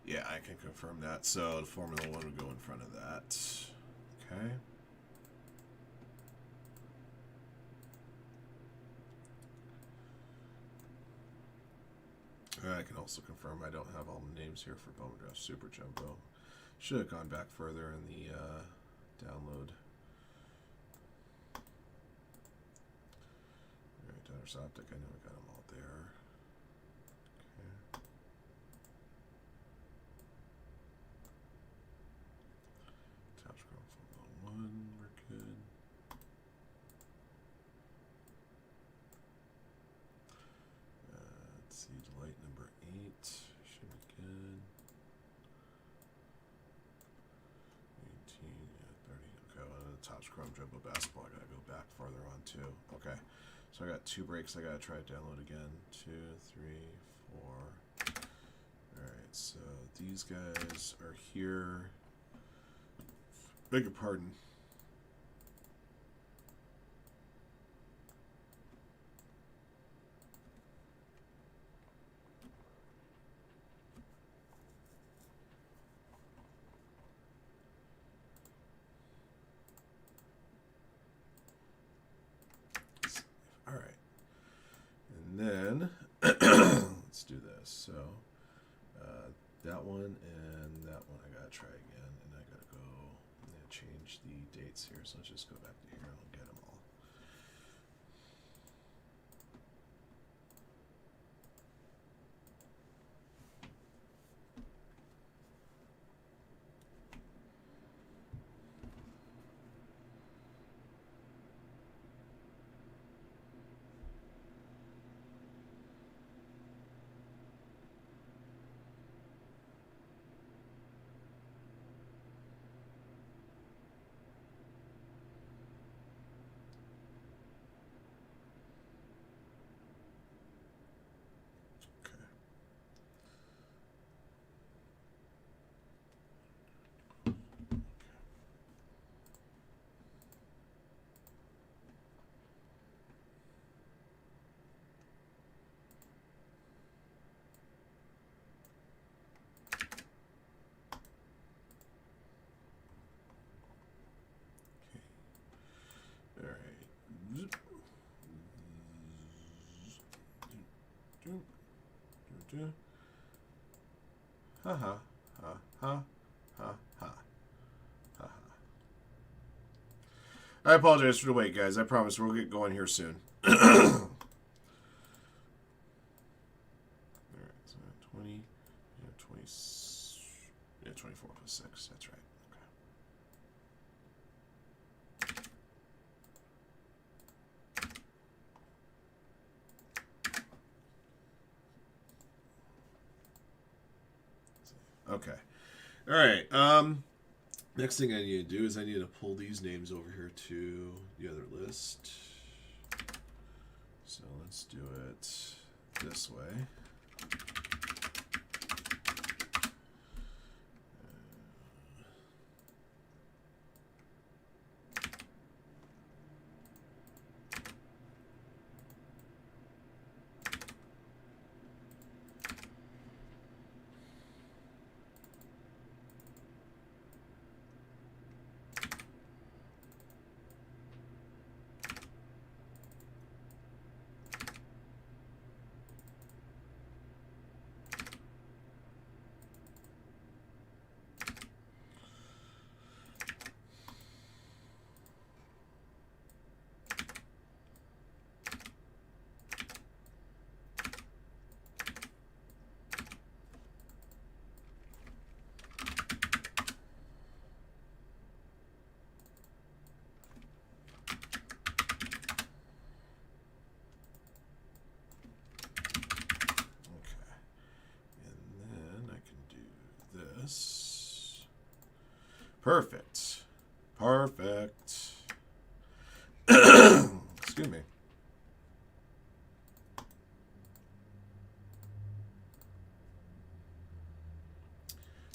Yeah, I can confirm that. So the Formula 1 would go in front of that. Okay. I can also confirm I don't have all the names here for Bowman Draft Super Jumbo. Should have gone back further in the download. Alright, Diners Optic, I know I got them all there. Okay. Topps Chrome Formula 1, we're good. Let's see, Delight number 8 should be good. 18, yeah, 30. Okay, well, the Topps Chrome Jumbo Basketball, I gotta go back farther on too. Okay, so I got 2 breaks. I gotta try to download again. 2, 3, 4. All right, so these guys are here. Beg your pardon. All right, and then let's do this. So that one and that one I gotta try again, and I gotta go. I'm gonna change the dates here. So let's just go back to here and I'll get them all. Ha ha ha ha ha ha ha. I apologize for the wait, guys. I promise we'll get going here soon. Alright, so 20, yeah, 20, yeah, 24 plus 6. That's right. Okay. All right. Next thing I need to do is I need to pull these names over here to the other list. So let's do it this way. Perfect. Perfect. Excuse me.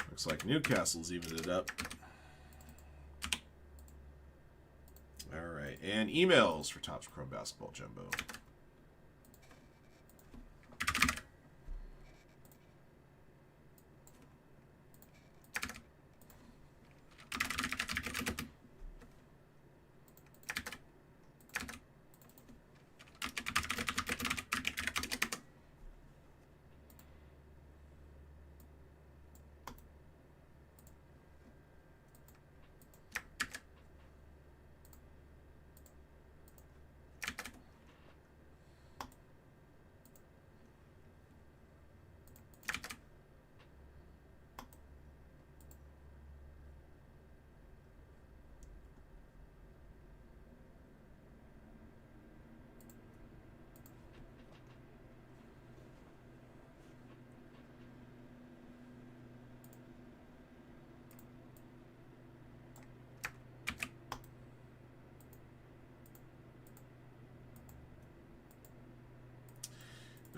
Looks like Newcastle's evened it up. All right. And emails for Topps Chrome Basketball Jumbo.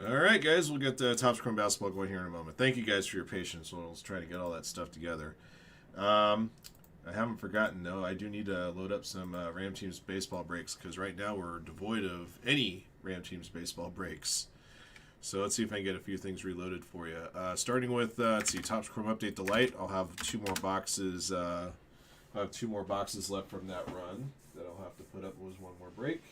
All right, guys, we'll get the Topps Chrome Basketball going here in a moment. Thank you guys for your patience. We'll try to get all that stuff together. I haven't forgotten, though, I do need to load up some Ram Teams baseball breaks because right now we're devoid of any Ram Teams baseball breaks. So let's see if I can get a few things reloaded for you. Starting with, let's see, Topps Chrome Update Delight. I'll have two more boxes. I'll have two more boxes left from that run that I'll have to put up with one more break.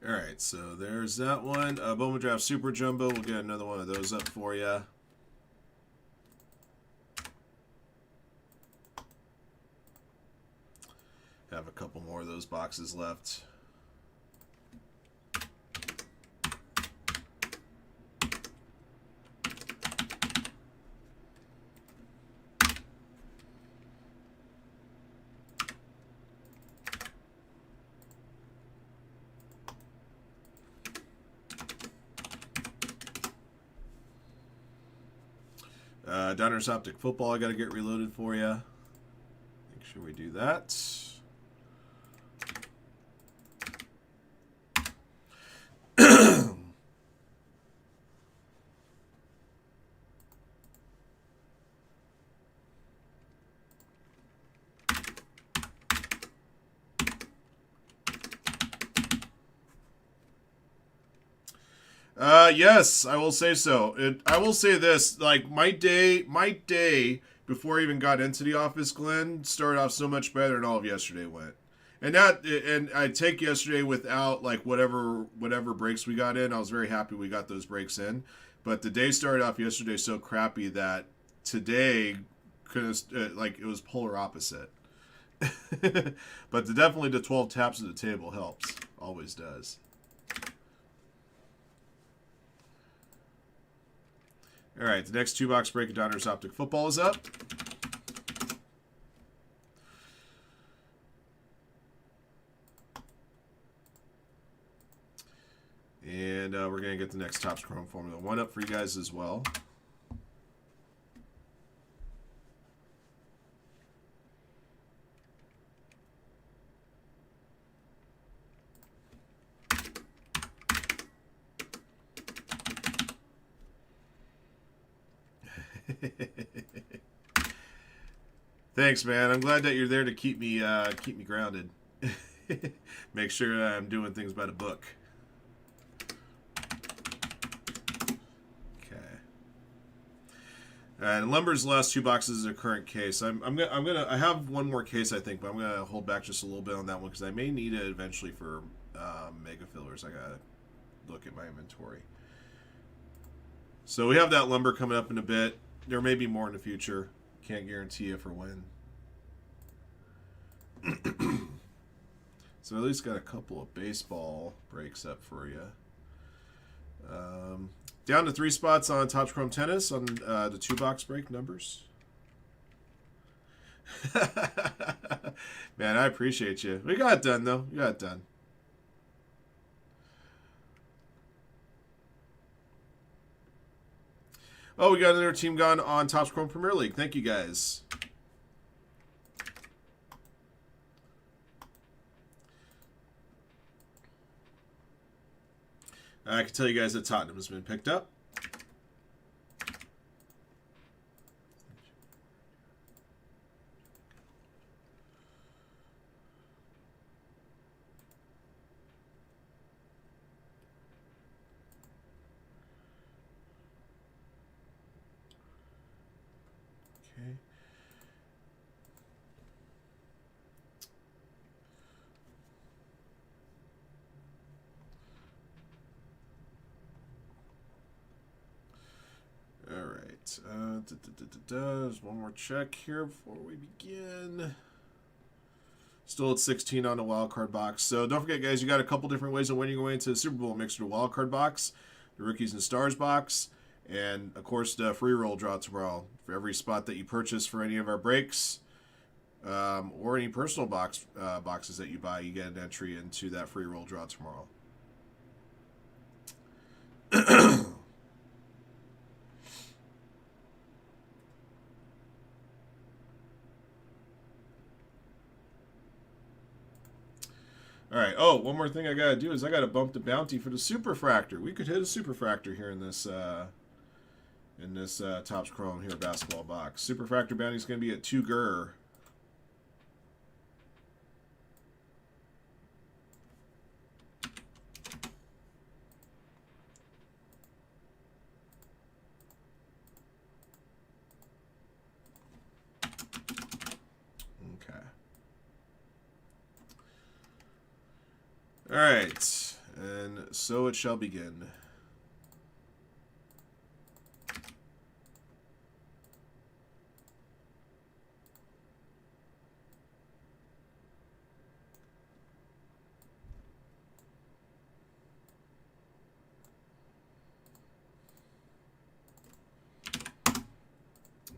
All right, so there's that one. Bowman Draft Super Jumbo. We'll get another one of those up for you. Have a couple more of those boxes left. Donner's Optic Football, I got to get reloaded for you. Make sure we do that. Yes, I will say so. I will say this: like my day before I even got into the office, Glenn, started off so much better than all of yesterday went. And I take yesterday without like whatever breaks we got in. I was very happy we got those breaks in, but the day started off yesterday so crappy that today could have like it was polar opposite. But definitely the 12 taps of the table helps, always does. All right, the next 2-box break of Donner's Optic Football is up. And we're going to get the next Topps Chrome Formula 1 up for you guys as well. Thanks, man. I'm glad that you're there to keep me grounded. Make sure I'm doing things by the book. Okay. And Lumber's last 2 boxes are current case. I have one more case I think, but I'm gonna hold back just a little bit on that one because I may need it eventually for mega fillers. I gotta look at my inventory. So we have that Lumber coming up in a bit. There may be more in the future. Can't guarantee you for when. So at least got a couple of baseball breaks up for you. Down to 3 spots on Topps Chrome Tennis on the 2-box break numbers. Man, I appreciate you. We got it done, though. We got it done. Oh, we got another team gone on Topps Chrome Premier League. Thank you, guys. I can tell you guys that Tottenham has been picked up. Okay. All right. There's one more check here before we begin. Still at 16 on the wild card box. So don't forget, guys, you got a couple different ways of winning your way into the Super Bowl mixer: the wild card box, the rookies and stars box, and of course the free roll draw tomorrow. For every spot that you purchase for any of our breaks, or any personal boxes that you buy, you get an entry into that free roll draw tomorrow. All right. Oh, one more thing I gotta do is I gotta bump the bounty for the Superfractor. We could hit a Superfractor here in this Topps Chrome here basketball box. Superfractor bounty is gonna be at 2 GUR. All right, and so it shall begin.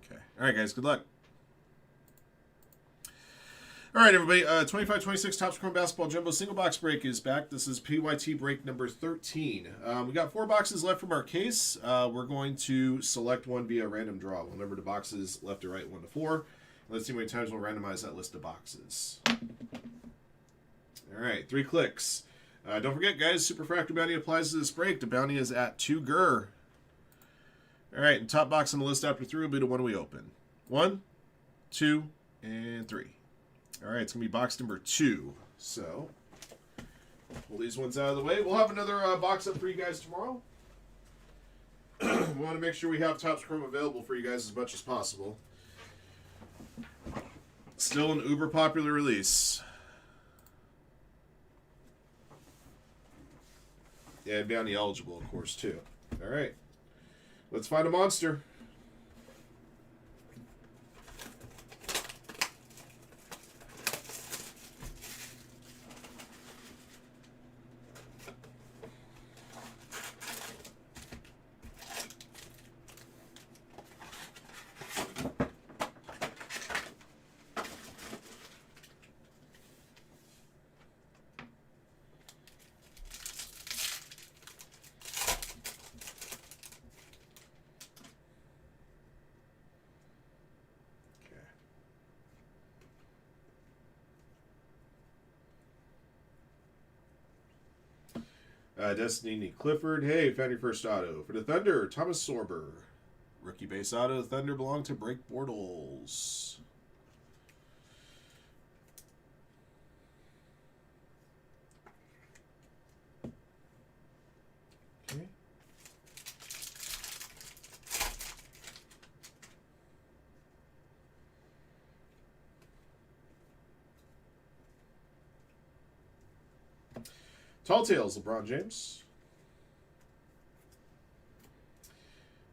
Okay. All right, guys, good luck. All right, everybody. 25-26 Topps Chrome Basketball Jumbo Single Box Break is back. This is PYT break number 13. We got 4 boxes left from our case. We're going to select one via random draw. We'll number the boxes left to right, 1 to 4. Let's see how many times we'll randomize that list of boxes. All right, 3 clicks. Don't forget, guys, Superfractor Bounty applies to this break. The bounty is at 2 Gur. All right, and top box on the list after 3 will be the one we open. 1, 2, and 3. All right, it's going to be box number 2. So, pull these ones out of the way. We'll have another box up for you guys tomorrow. We want to make sure we have Topps Chrome available for you guys as much as possible. Still an uber popular release. Yeah, bounty eligible, of course, too. All right. Let's find a monster. Destiny Clifford. Hey, found your first auto. For the Thunder, Thomas Sorber. Rookie base auto. Thunder belong to Break Bortles. Okay. Tall Tales, LeBron James.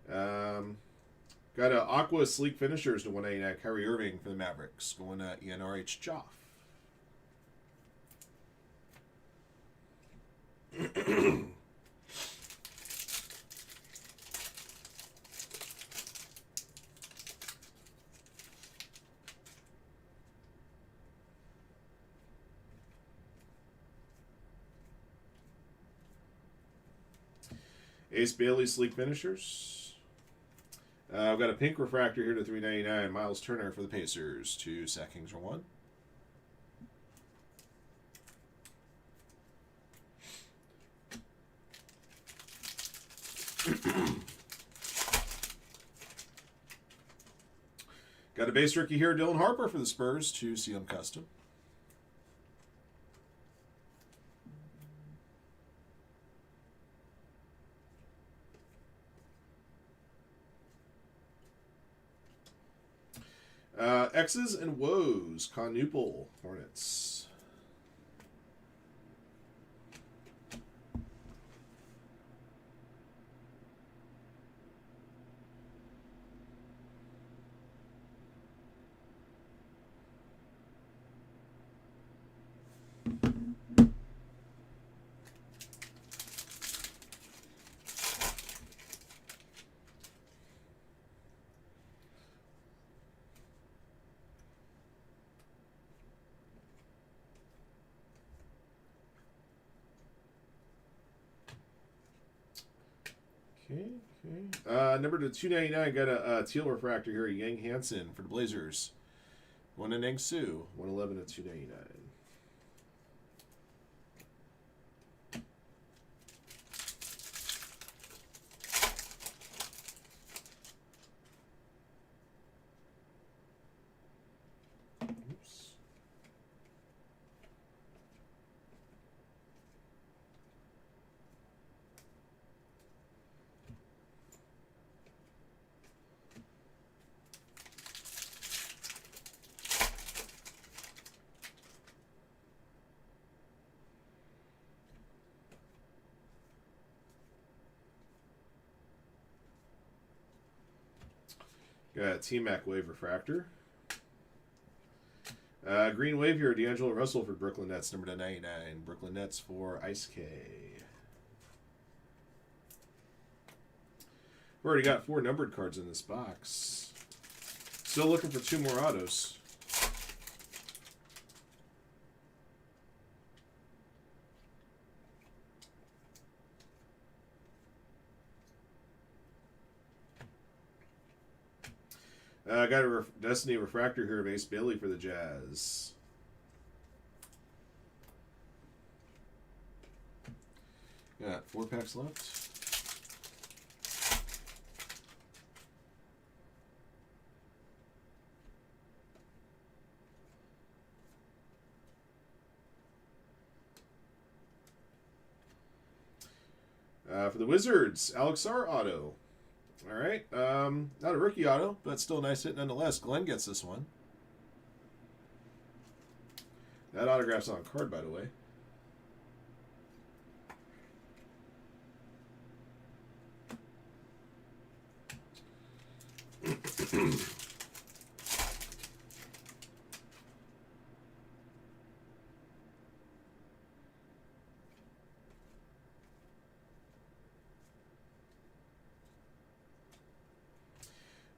Got a Aqua Sleek Finishers to 189. Kyrie Irving for the Mavericks. Going to ENRH Joff. Ace Bailey Sleek Finishers. I've got a pink refractor here to 399. Miles Turner for the Pacers. 2 sackings for 1. Got a base rookie here, Dylan Harper for the Spurs. 2 CM Custom. X's and Woes, Connuple, Hornets. Okay. Number to 299, got a teal refractor here, Yang Hansen for the Blazers. 1 in Su, 111 to 299. Oops. Got a T-Mac Wave Refractor. Green Wave here, D'Angelo Russell for Brooklyn Nets, number to 99. Brooklyn Nets for Ice K. We've already got 4 numbered cards in this box. Still looking for 2 more autos. I got a Destiny Refractor here of Ace Bailey for the Jazz. Got 4 packs left. For the Wizards, Alex R. auto. All right. Not a rookie auto, but still a nice hit nonetheless. Glenn gets this one. That autograph's on card, by the way.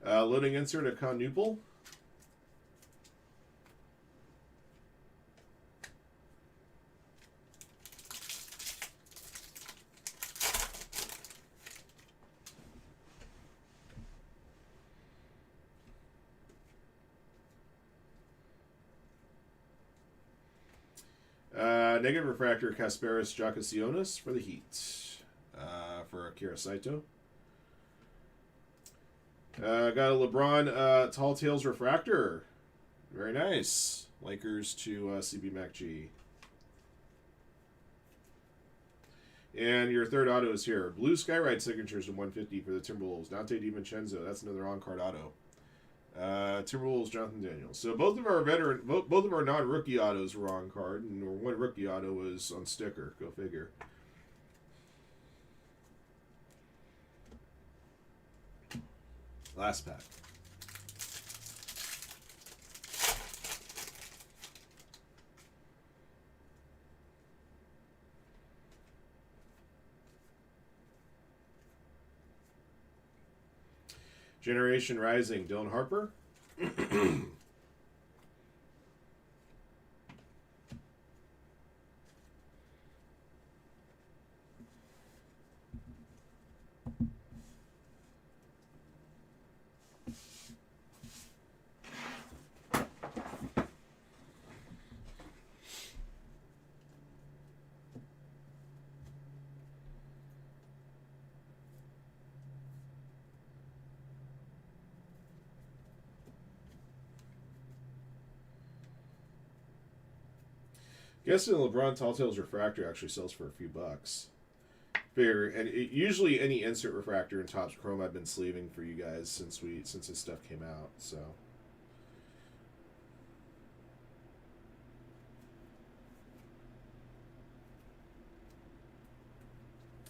Loading insert of Connuple. Negative refractor Kasparis Jakasionis for the Heat. For Akira Saito. Got a LeBron Tall Tales refractor. Very nice. Lakers to CB MacG. And your third auto is here. Blue Skyride signatures in 150 for the Timberwolves. Dante DiVincenzo. That's another on-card auto. Timberwolves, Jonathan Daniels. So both of our both of our non-rookie autos were on card, and one rookie auto was on sticker. Go figure. Last pack. Generation Rising, Dylan Harper. Guessing the LeBron Tall Tales refractor actually sells for a few bucks. Figure, and usually any insert refractor in Topps Chrome I've been sleeving for you guys since this stuff came out. So.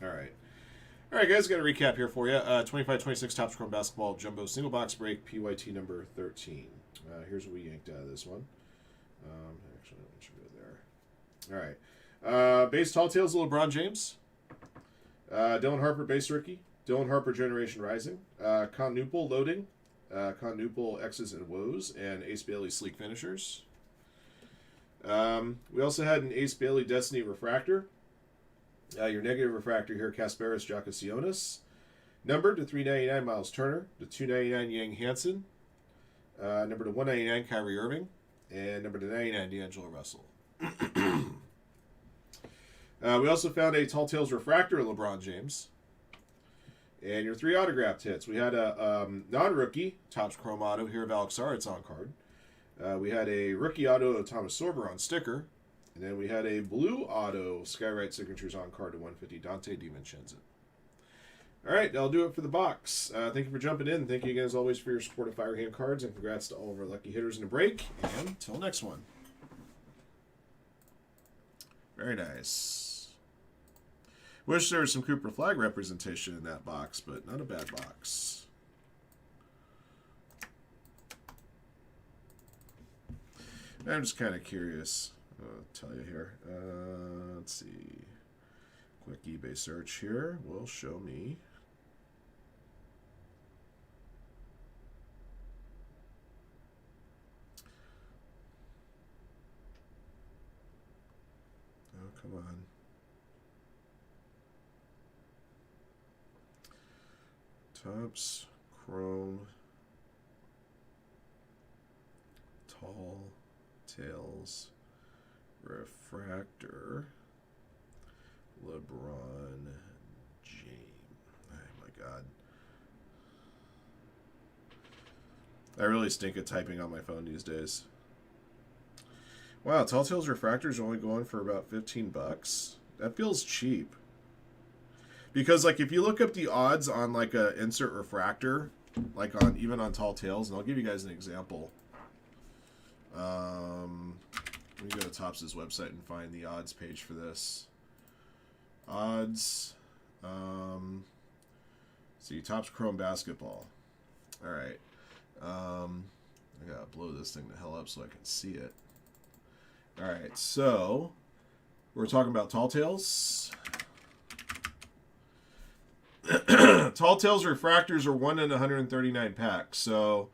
All right, guys, got a recap here for you. 25-26 Topps Chrome Basketball Jumbo Single Box Break, PYT number 13. Here's what we yanked out of this one. Actually, let me go there. All right. Base Tall Tales of LeBron James. Dylan Harper, base rookie. Dylan Harper, Generation Rising. Connuple loading. Connuple X's and Woes. And Ace Bailey Sleek Finishers. We also had an Ace Bailey Destiny Refractor. Your negative refractor here, Kasparis Jakasionis. Numbered to 399 Miles Turner. To 299 Yang Hansen. Number to 199 Kyrie Irving. And number to 99 D'Angelo Russell. We also found a Tall Tales refractor of LeBron James. And your 3 autographed hits. We had a non-rookie Topps Chrome auto here of Alex R. It's on card. We had a rookie auto of Thomas Sorber on sticker. And then we had a blue auto Skywrite signatures on card to 150 Dante DiVincenzo. All right, that'll do it for the box. Thank you for jumping in. Thank you again, as always, for your support of Firehand Cards. And congrats to all of our lucky hitters in the break. And until next one. Very nice. Wish there was some Cooper Flag representation in that box, but not a bad box. I'm just kind of curious. I'll tell you here. Let's see. Quick eBay search here will show me. Oh, come on. Topps Chrome Tall Tales Refractor LeBron James. Oh my God. I really stink at typing on my phone these days. Wow, Tall Tales Refractors are only going for about 15 bucks. That feels cheap. Because like if you look up the odds on like a insert refractor, like on even on Tall Tales, and I'll give you guys an example. Let me go to Topps' website and find the odds page for this. Odds. See, Topps Chrome Basketball. All right. I gotta blow this thing the hell up so I can see it. All right, so we're talking about Tall Tales. Tall Tales refractors are 1 in 139 packs, so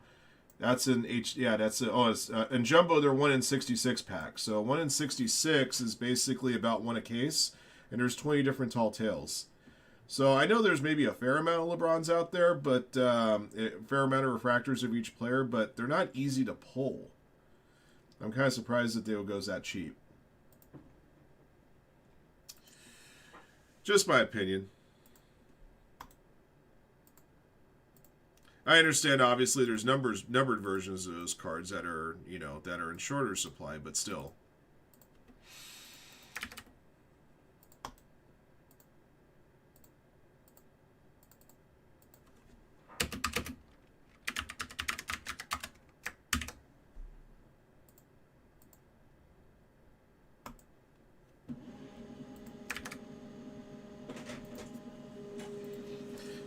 that's an in jumbo they're 1 in 66 packs. So 1 in 66 is basically about 1 a case, and there's 20 different Tall Tales. So I know there's maybe a fair amount of LeBrons out there, but a fair amount of refractors of each player, but they're not easy to pull. I'm kind of surprised that they would go that cheap. Just my opinion. I understand, obviously, there's numbered versions of those cards that are, that are in shorter supply, but still.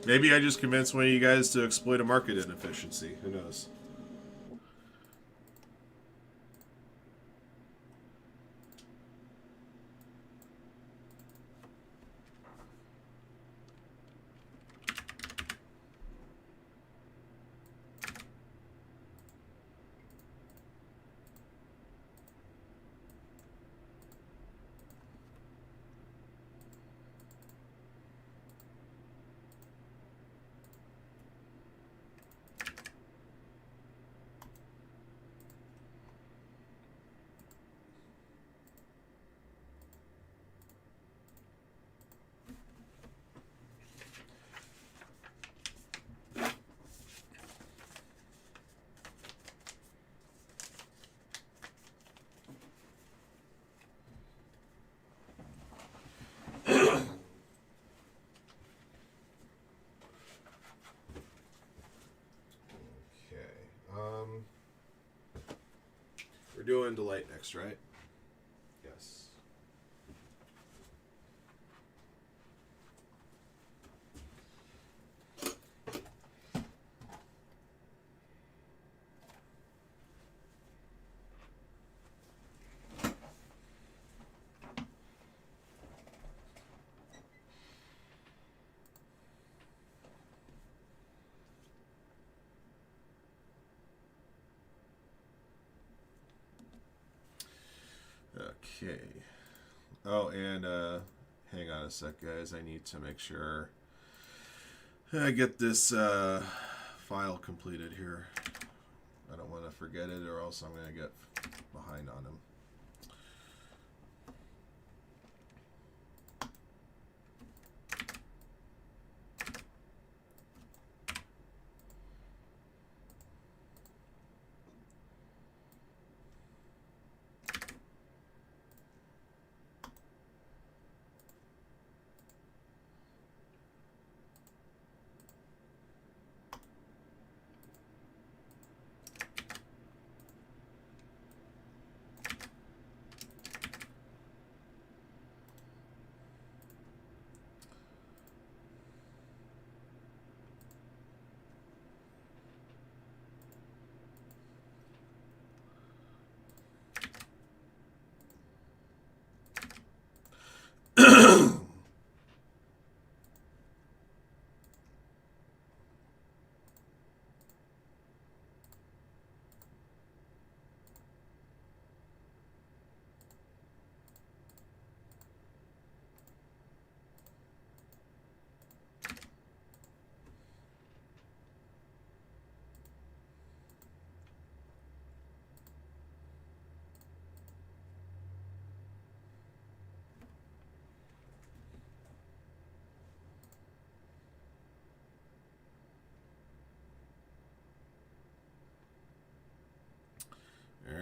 Maybe I just convinced one of you guys to exploit a market inefficiency. Who knows? We're doing Delight next, right? Yes. Okay. Oh, and hang on a sec, guys. I need to make sure I get this file completed here. I don't want to forget it, or else I'm going to get behind on them.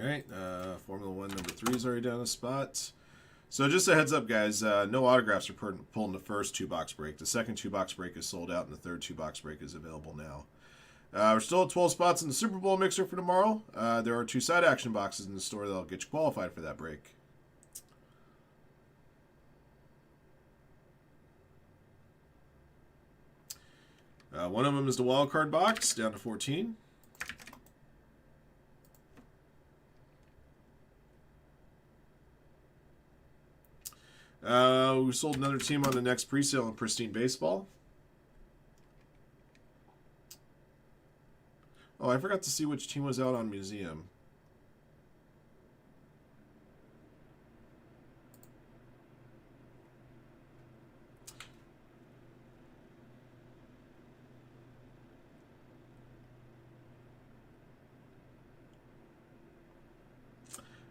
right, Formula 1 number 3 is already down a spot. So just a heads up, guys, no autographs are pulled in the first 2-box break. The second 2-box break is sold out, and the third 2-box break is available now. We're still at 12 spots in the Super Bowl mixer for tomorrow. There are 2 side action boxes in the store that'll get you qualified for that break. One of them is the wild card box, down to 14. We sold another team on the next presale in Pristine Baseball. Oh, I forgot to see which team was out on Museum.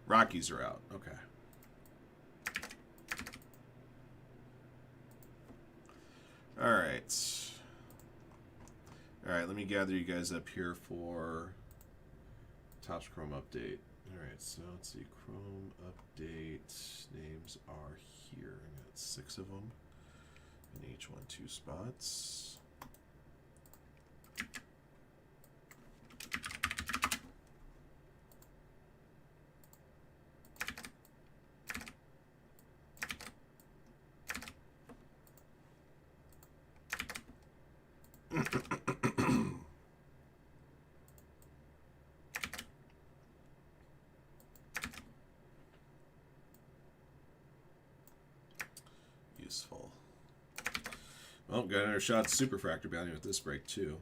Rockies are out. Okay. All right. All right, let me gather you guys up here for Topps Chrome update. All right, so let's see. Chrome update names are here. I got 6 of them in each 2 spots. Useful. Well, got another shot at Superfractor bounty with this break, too.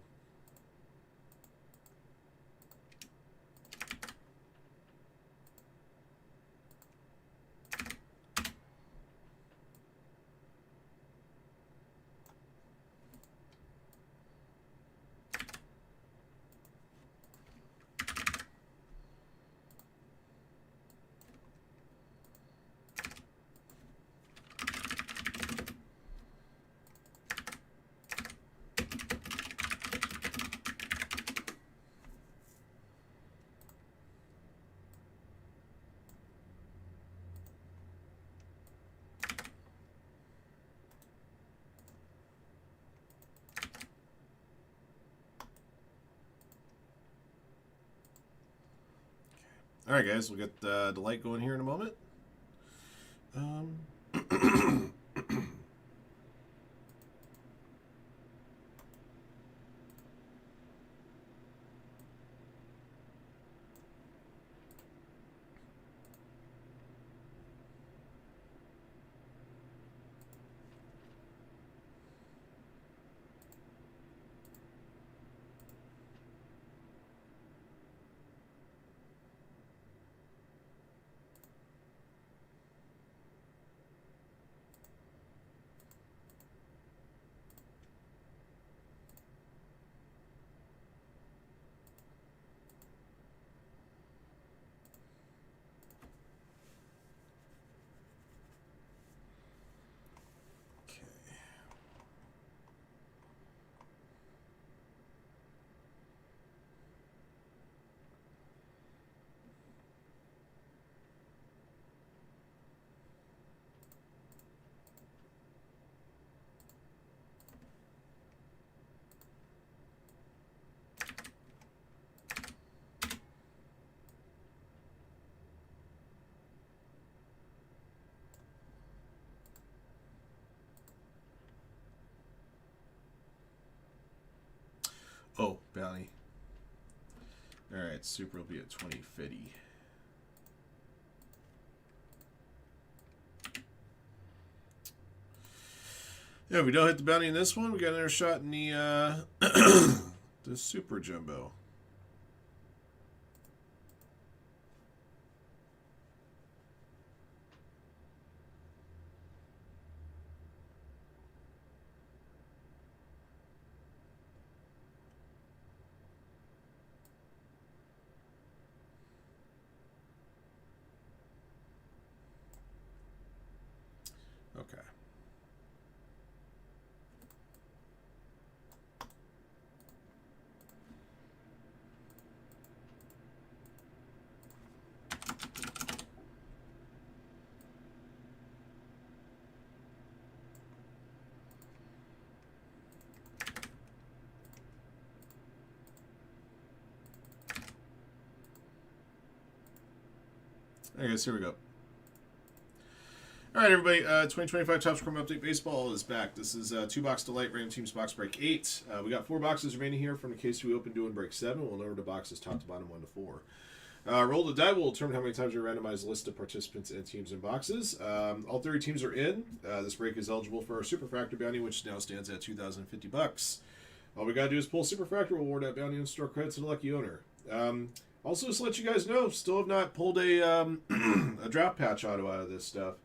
All right, guys, we'll get the light going here in a moment. Oh, bounty. All right, Super will be at 2050. Yeah, if we don't hit the bounty in this one, we got another shot in the the Super Jumbo. Okay. I guess here we go. All right, everybody. 2025 Topps Chrome Update Baseball is back. This is 2-Box Delight Ram Teams Box Break 8. We got 4 boxes remaining here from the case we opened doing Break 7. We'll number the boxes top to bottom 1 to 4. Roll the die. We'll determine how many times we randomize the list of participants and teams and boxes. All 30 teams are in. This break is eligible for our Superfractor bounty, which now stands at $2,050. All we got to do is pull Superfractor. We'll award that bounty and store credits to the lucky owner. Also, just to let you guys know, still have not pulled a, a draft patch auto out of this stuff.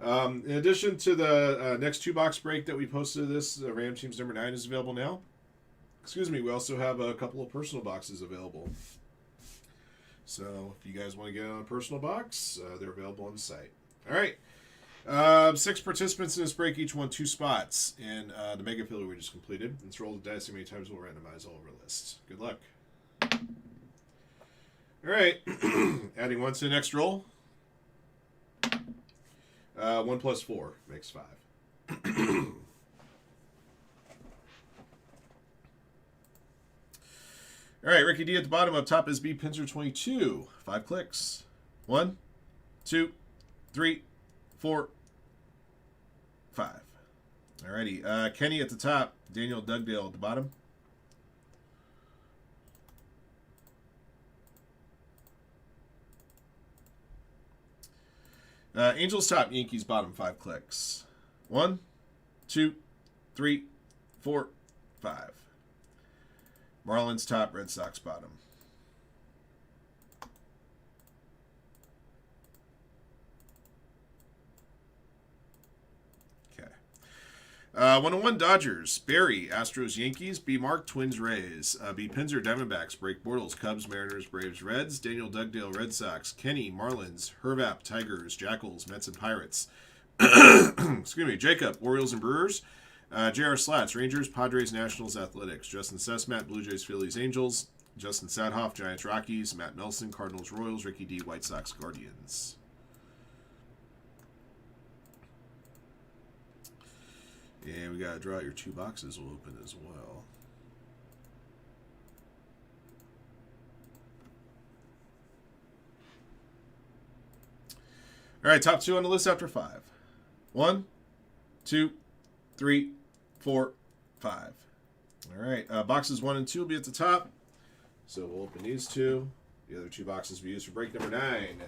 In addition to the next 2-box break that we posted this, Ram Teams number 9 is available now. Excuse me, we also have a couple of personal boxes available. So if you guys want to get on a personal box, they're available on the site. All right. 6 participants in this break, each won 2 spots in the mega filler we just completed. Let's roll the dice. How many times we'll randomize all of our lists. Good luck. All right. Adding 1 to the next roll. 1 plus 4 makes 5. All right, Ricky D at the bottom. Up top is B Pinzer 22. 5 clicks. 1, 2, 3, 4, 5. All righty. Kenny at the top. Daniel Dugdale at the bottom. Angels top, Yankees bottom, 5 clicks. 1, 2, 3, 4, 5. Marlins top, Red Sox bottom. Okay. 101 Dodgers, Barry, Astros, Yankees, B Mark, Twins, Rays, B Pinzer, Diamondbacks, Break Bortles, Cubs, Mariners, Braves, Reds, Daniel Dugdale, Red Sox, Kenny, Marlins, Hervap, Tigers, Jackals, Mets, and Pirates. Excuse me, Jacob, Orioles and Brewers, J.R. Slats, Rangers, Padres, Nationals, Athletics, Justin Sesmat, Blue Jays, Phillies, Angels, Justin Sadhoff, Giants, Rockies, Matt Nelson, Cardinals, Royals, Ricky D, White Sox, Guardians. And we got to draw out your 2 boxes. We'll open as well. All right, top 2 on the list after 5. 1, 2, 3, 4, 5. All right, boxes 1 and 2 will be at the top. So we'll open these 2. The other 2 boxes will be used for break number 9.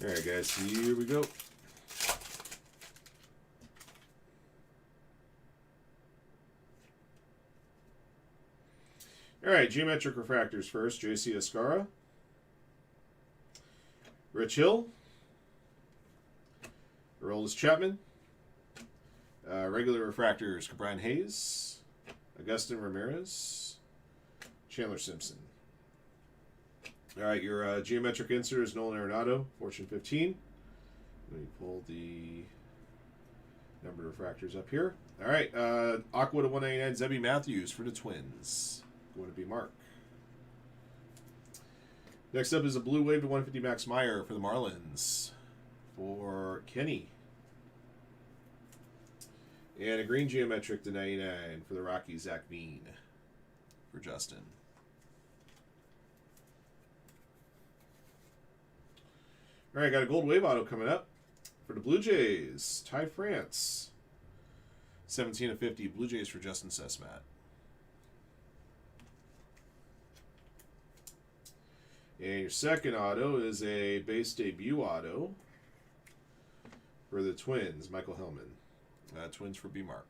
All right, guys, here we go. All right, geometric refractors first. J.C. Escara, Rich Hill, Aroldis Chapman, regular refractors, Cabran Hayes, Agustin Ramirez, Chandler Simpson. All right, your geometric insert is Nolan Arenado, Fortune 15. Let me pull the number of refractors up here. All right, Aqua to 199, Zebby Matthews for the Twins. Going to be Mark. Next up is a blue wave to 150 Max Meyer for the Marlins for Kenny. And a green geometric to 99 for the Rockies, Zach Bean for Justin. All right, got a gold wave auto coming up for the Blue Jays. Ty France. 17 of 50. Blue Jays for Justin Sesmat. And your second auto is a base debut auto for the Twins, Michael Hellman. Twins for B-Mark.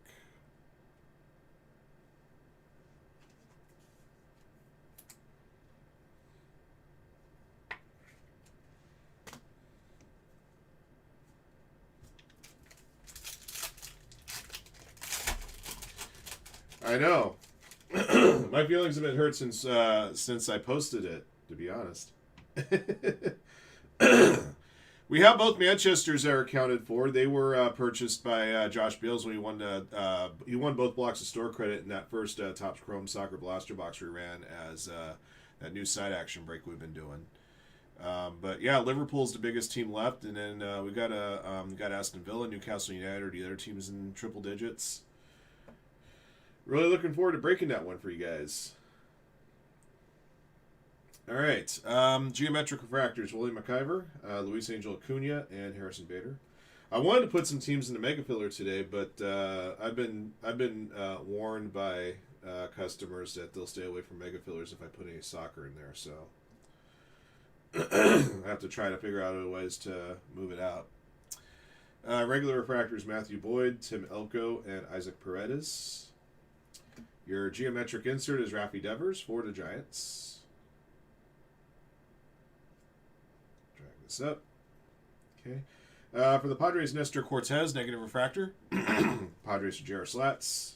I know. My feelings have been hurt since I posted it, to be honest. We have both Manchesters that are accounted for. They were purchased by Josh Bales when he won both blocks of store credit in that first Topps Chrome Soccer Blaster box we ran as that new side action break we've been doing. But yeah, Liverpool's the biggest team left, and then we got Aston Villa, Newcastle United, or the other teams in triple digits. Really looking forward to breaking that one for you guys. All right, Geometric Refractors: William McIver, Luis Angel Acuna, and Harrison Bader. I wanted to put some teams in the Mega Filler today, but I've been warned by customers that they'll stay away from Mega Fillers if I put any soccer in there. So I have to try to figure out other ways to move it out. Regular Refractors: Matthew Boyd, Tim Elko, and Isaac Paredes. Your Geometric Insert is Rafi Devers for the Giants. This up. Okay. For the Padres, Nestor Cortez, Negative Refractor. Padres for Jarrett Slats.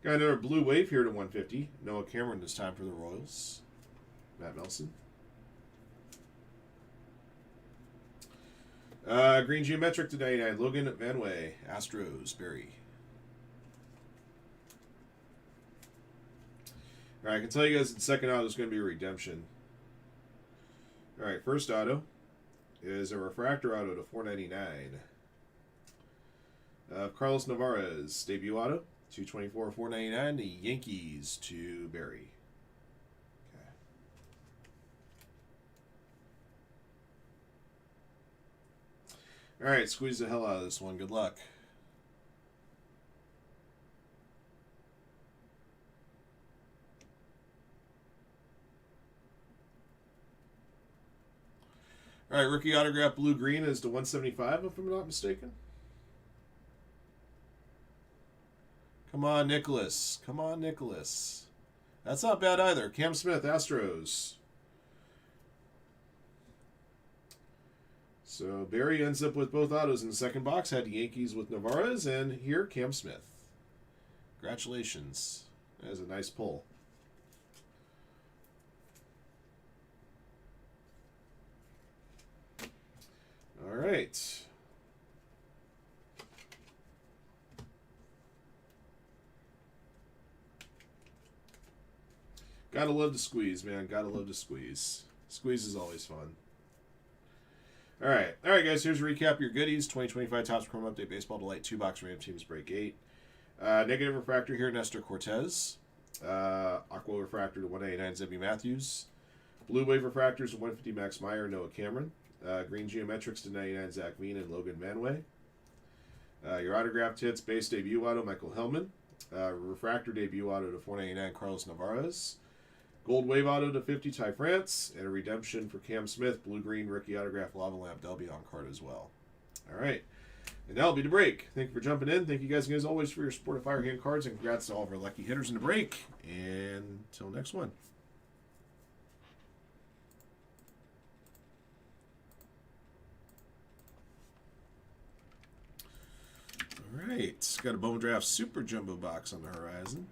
Got another blue wave here to 150. Noah Cameron this time for the Royals. Matt Nelson. Green Geometric to 99. Logan Manway, Astros, Barry. All right, I can tell you guys the second auto is going to be a redemption. All right, first auto is a refractor auto to 499. Carlos Navarez, debut auto, 224, 499. The Yankees to Barry. Okay. All right, squeeze the hell out of this one. Good luck. All right, rookie autograph blue-green is to 175, if I'm not mistaken. Come on, Nicholas. Come on, Nicholas. That's not bad either. Cam Smith, Astros. So Barry ends up with both autos in the second box. Had the Yankees with Navarez, and here, Cam Smith. Congratulations. That is a nice pull. All right. Gotta love to squeeze, man. Gotta love to squeeze. Squeeze is always fun. All right, guys. Here's a recap of your goodies. 2025 Topps Chrome Update Baseball Delight 2-box Random Teams Break 8. Negative Refractor here, Nestor Cortez. Aqua Refractor to 189, Zebby Matthews. Blue Wave Refractors to 150, Max Meyer, Noah Cameron. Green Geometrics to 99, Zach Veen and Logan Manway. Your autographed hits, base debut auto, Michael Hellman. Refractor debut auto to 499, Carlos Navarez. Gold wave auto to 50, Ty France. And a redemption for Cam Smith, blue-green rookie autograph, Lava Lamp Delby on card as well. All right. And that'll be the break. Thank you for jumping in. Thank you guys, as always, for your support of Firehand cards. And congrats to all of our lucky hitters in the break. And until next one. All right, got a Bowman Draft Super Jumbo box on the horizon.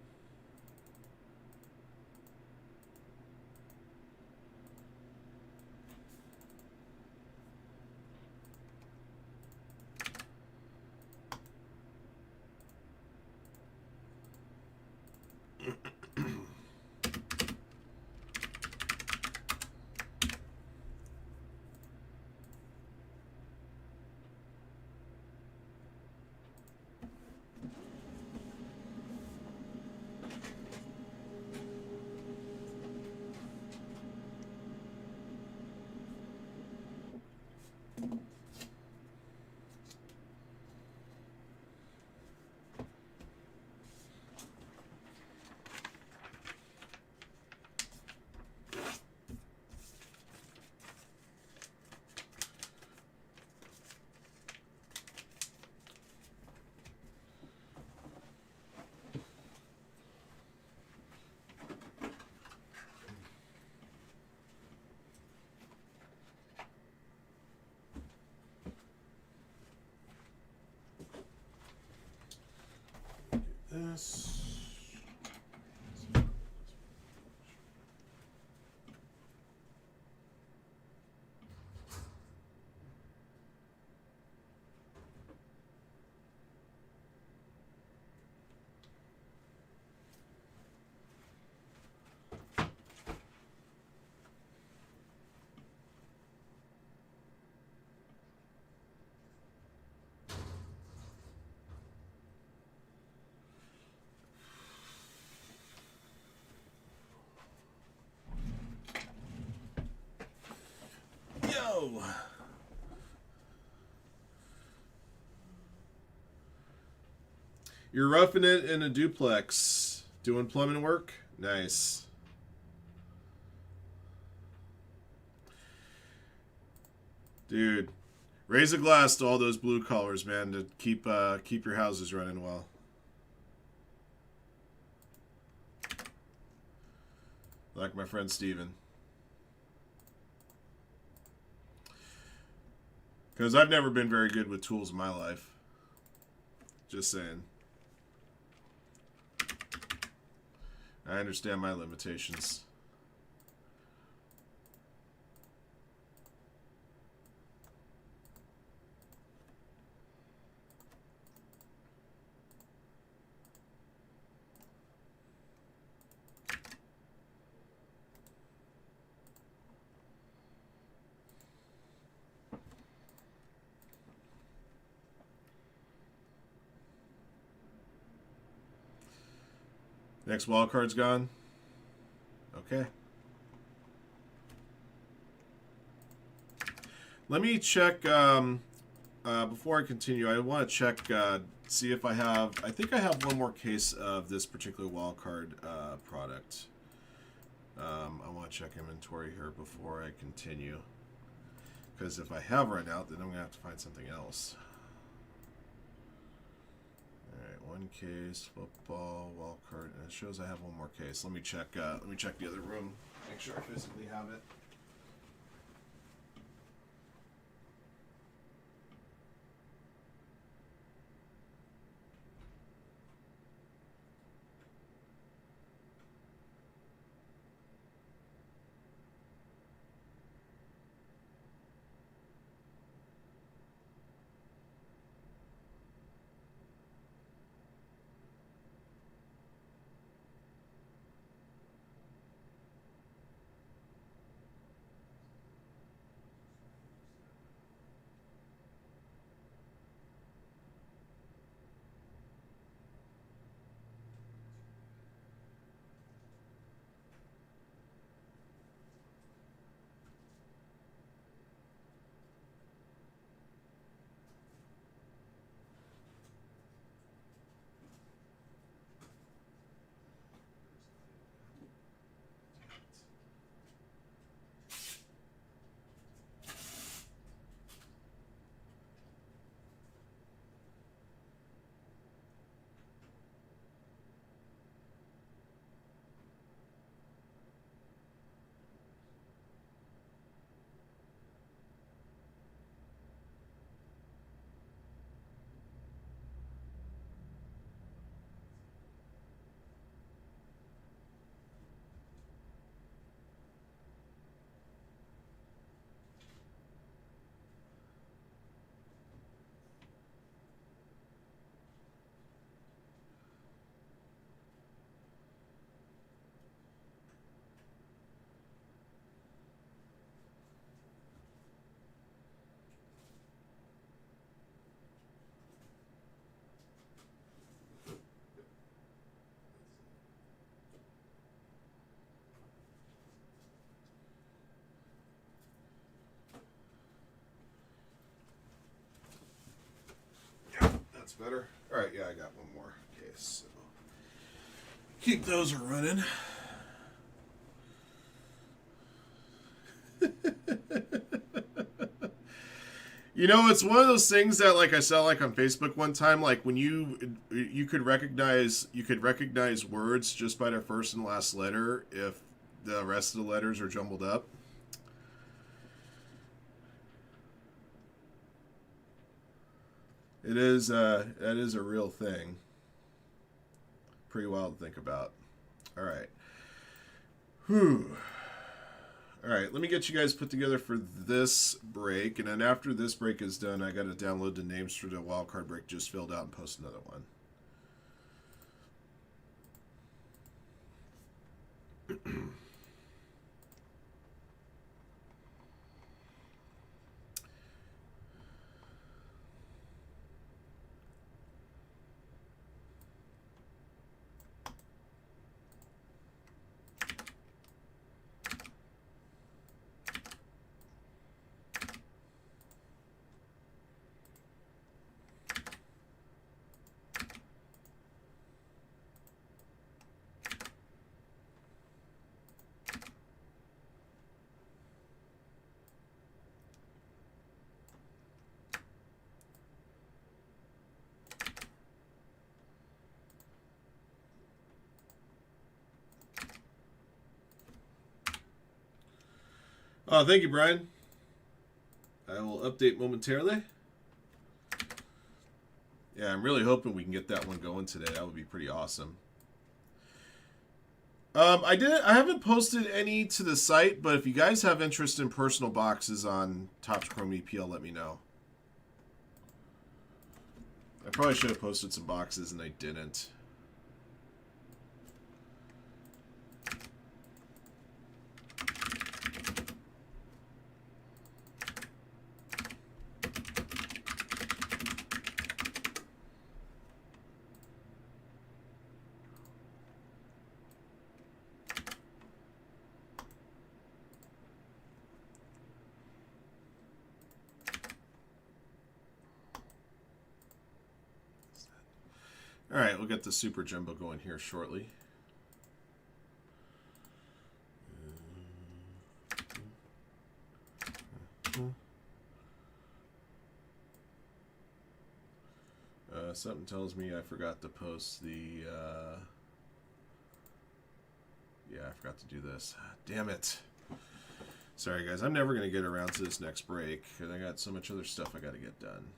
this. Yo! You're roughing it in a duplex. Doing plumbing work? Nice. Dude, raise a glass to all those blue collars, man, to keep your houses running well. Like my friend Steven. Because I've never been very good with tools in my life. Just saying. I understand my limitations. Next wild card's gone. Okay. Let me check, before I continue, I want to check, see if I have, I think I have one more case of this particular wild card product. I want to check inventory here before I continue. Because if I have run out, then I'm going to have to find something else. One case, football, wild card, and it shows I have one more case. Let me check the other room, make sure I physically have it. That's better. All right, yeah, I got one more case. So keep those running. You know, it's one of those things that, like I saw, like on Facebook one time, like when you could recognize words just by their first and last letter if the rest of the letters are jumbled up. It is that is a real thing. Pretty wild to think about. All right. Whew. All right, let me get you guys put together for this break, and then after this break is done, I got to download the names for the wildcard break just filled out and post another one. Oh, thank you, Brian. I will update momentarily. Yeah, I'm really hoping we can get that one going today. That would be pretty awesome. I haven't posted any to the site, but if you guys have interest in personal boxes on Topps Chrome EPL, let me know. I probably should have posted some boxes and I didn't. All right, we'll get the Super Jumbo going here shortly. Something tells me I forgot to post the... Yeah, I forgot to do this. Damn it. Sorry, guys. I'm never going to get around to this next break because I got so much other stuff I got to get done.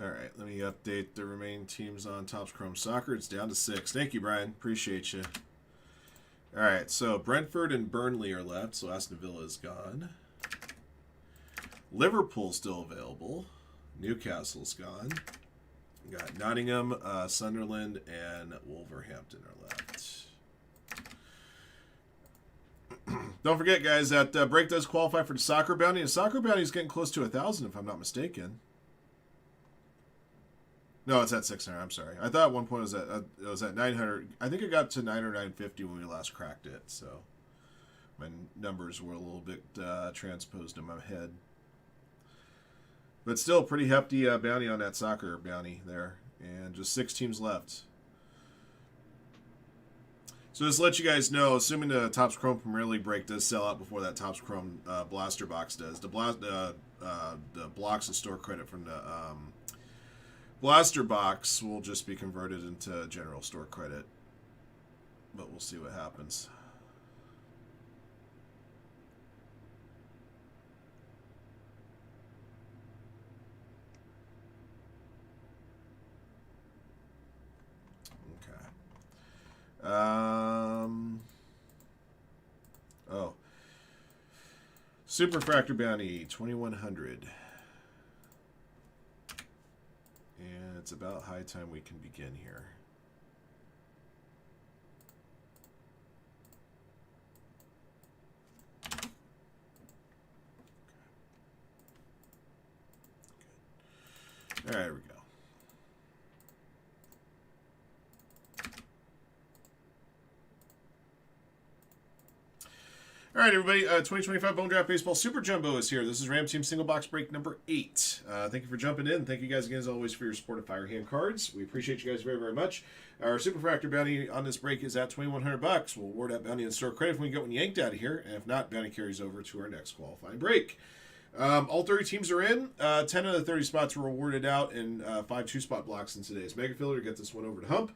All right, let me update the remaining teams on Topps Chrome Soccer. It's down to 6. Thank you, Brian. Appreciate you. All right, so Brentford and Burnley are left, so Aston Villa is gone. Liverpool still available. Newcastle's gone. We got Nottingham, Sunderland, and Wolverhampton are left. Don't forget, guys, that break does qualify for the Soccer Bounty. The Soccer Bounty is getting close to 1,000, if I'm not mistaken. No, it's at 600. I'm sorry. I thought at one point it was at 900. I think it got to 9 or 950 when we last cracked it. So my numbers were a little bit transposed in my head. But still, pretty hefty bounty on that soccer bounty there. And just 6 teams left. So just to let you guys know, assuming the Topps Chrome Premier League break does sell out before that Topps Chrome blaster box does, the blocks of store credit from the blaster box will just be converted into general store credit. But we'll see what happens. Oh. Superfractor Bounty, 2100. And it's about high time we can begin here. All right, here we go. All right, everybody. 2025 Bone Draft Baseball Super Jumbo is here. This is Ram Team Single Box Break number 8. Thank you for jumping in. Thank you guys again, as always, for your support of Firehand cards. We appreciate you guys very, very much. Our Superfractor bounty on this break is at $2,100. We'll award that bounty in store credit if we can get one yanked out of here. And if not, bounty carries over to our next qualifying break. All 30 teams are in. 10 of the 30 spots were awarded out in 5 2-spot blocks in today's Mega Filler to get this one over to Hump.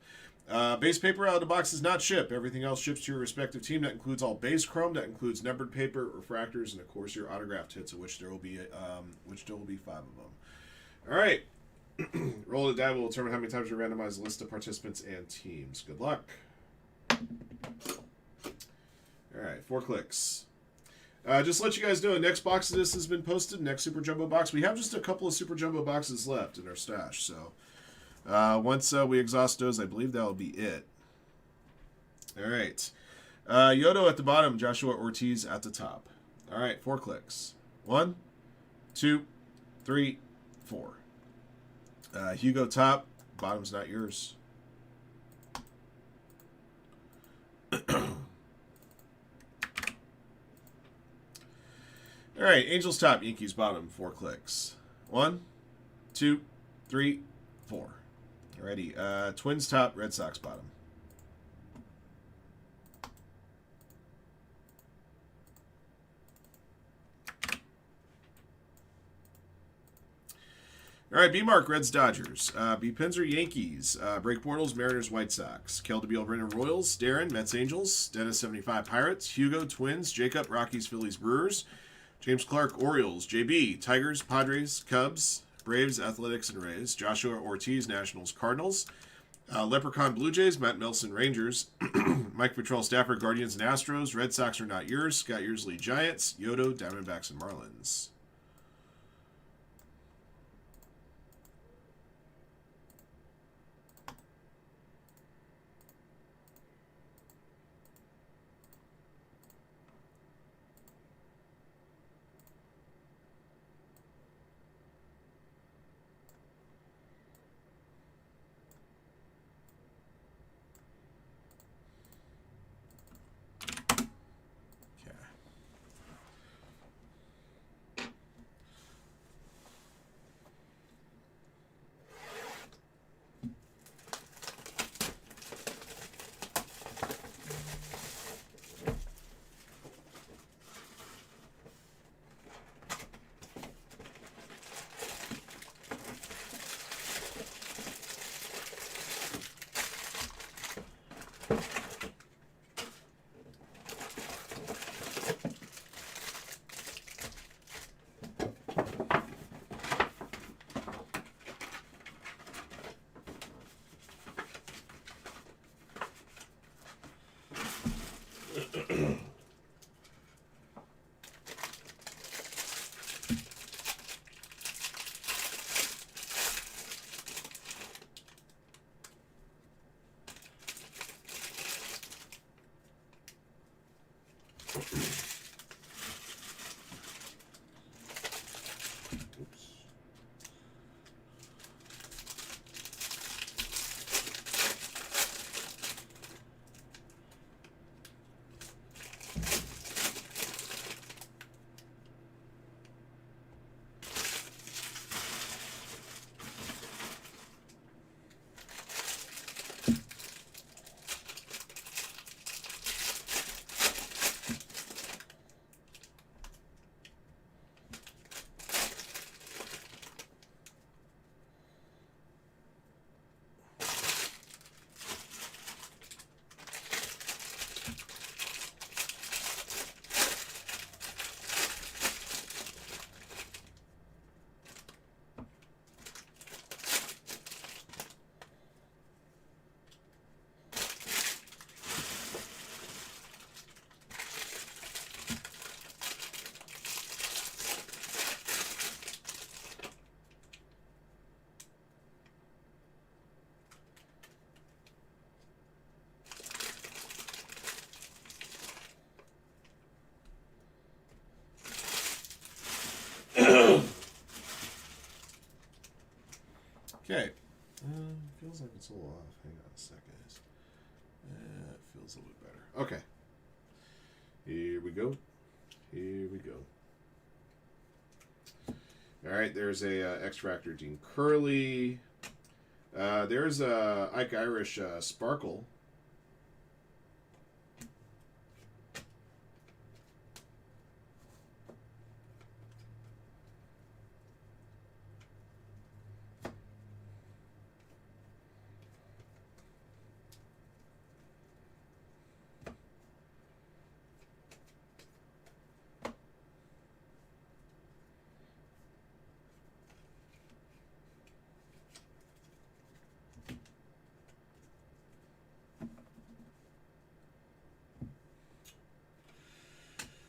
Base paper out of the box does not ship. Everything else ships to your respective team. That includes all base chrome. That includes numbered paper, refractors, and of course your autographed hits, of which there will be 5 of them. All right, roll the die. Will determine how many times we randomize the list of participants and teams. Good luck. All right, 4 clicks. Just to let you guys know, the next box of this has been posted. Next Super Jumbo box. We have just a couple of Super Jumbo boxes left in our stash, so. Once we exhaust those, I believe that will be it. All right. Yodo at the bottom, Joshua Ortiz at the top. All right, 4 clicks. 1, 2, 3, 4. Hugo top, bottom's not yours. All right, Angels top, Yankees bottom, 4 clicks. 1, 2, 3, 4. Alrighty, Twins top, Red Sox bottom. Alright, B-Mark, Reds, Dodgers. B-Pins are Yankees. Break Bortles, Mariners, White Sox. Kel DeBeal, Brennan, Royals. Darren, Mets, Angels. Dennis, 75, Pirates. Hugo, Twins. Jacob, Rockies, Phillies, Brewers. James Clark, Orioles. JB, Tigers, Padres, Cubs. Braves, Athletics, and Rays. Joshua Ortiz, Nationals, Cardinals. Leprechaun, Blue Jays. Matt Nelson, Rangers. Mike Petrell, Stafford, Guardians, and Astros. Red Sox are not yours. Scott Yearsley, Giants. Yodo, Diamondbacks, and Marlins. Okay. Feels like it's a little off. Hang on a second. It feels a little bit better. Okay. Here we go. Here we go. All right, there's a X-Fractor Dean Curley. There's a Ike Irish Sparkle.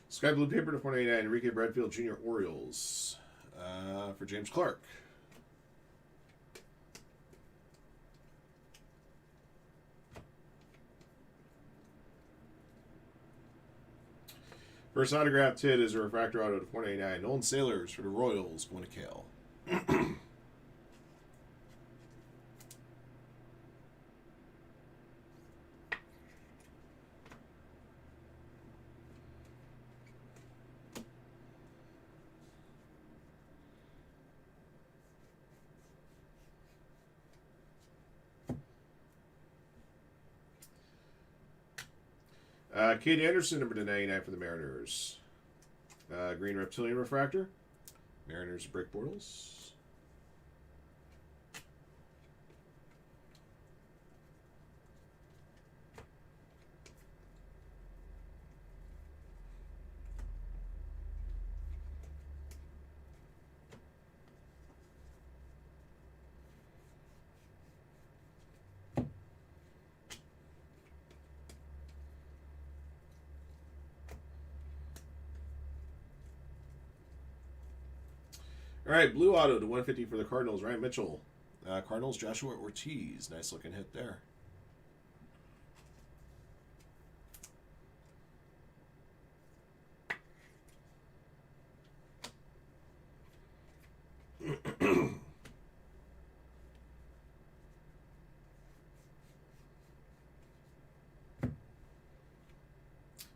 Sky Blue Paper to 499, Enrique Bradfield Jr. Orioles for James Clark. First autographed hit is a refractor auto to 499. Nolan Sailors for the Royals going to Kale. Kate Anderson, number 99 for the Mariners. Green Reptilian Refractor. Mariners break Bortles. All right, blue auto to 150 for the Cardinals. Ryan Mitchell. Cardinals, Joshua Ortiz. Nice looking hit there.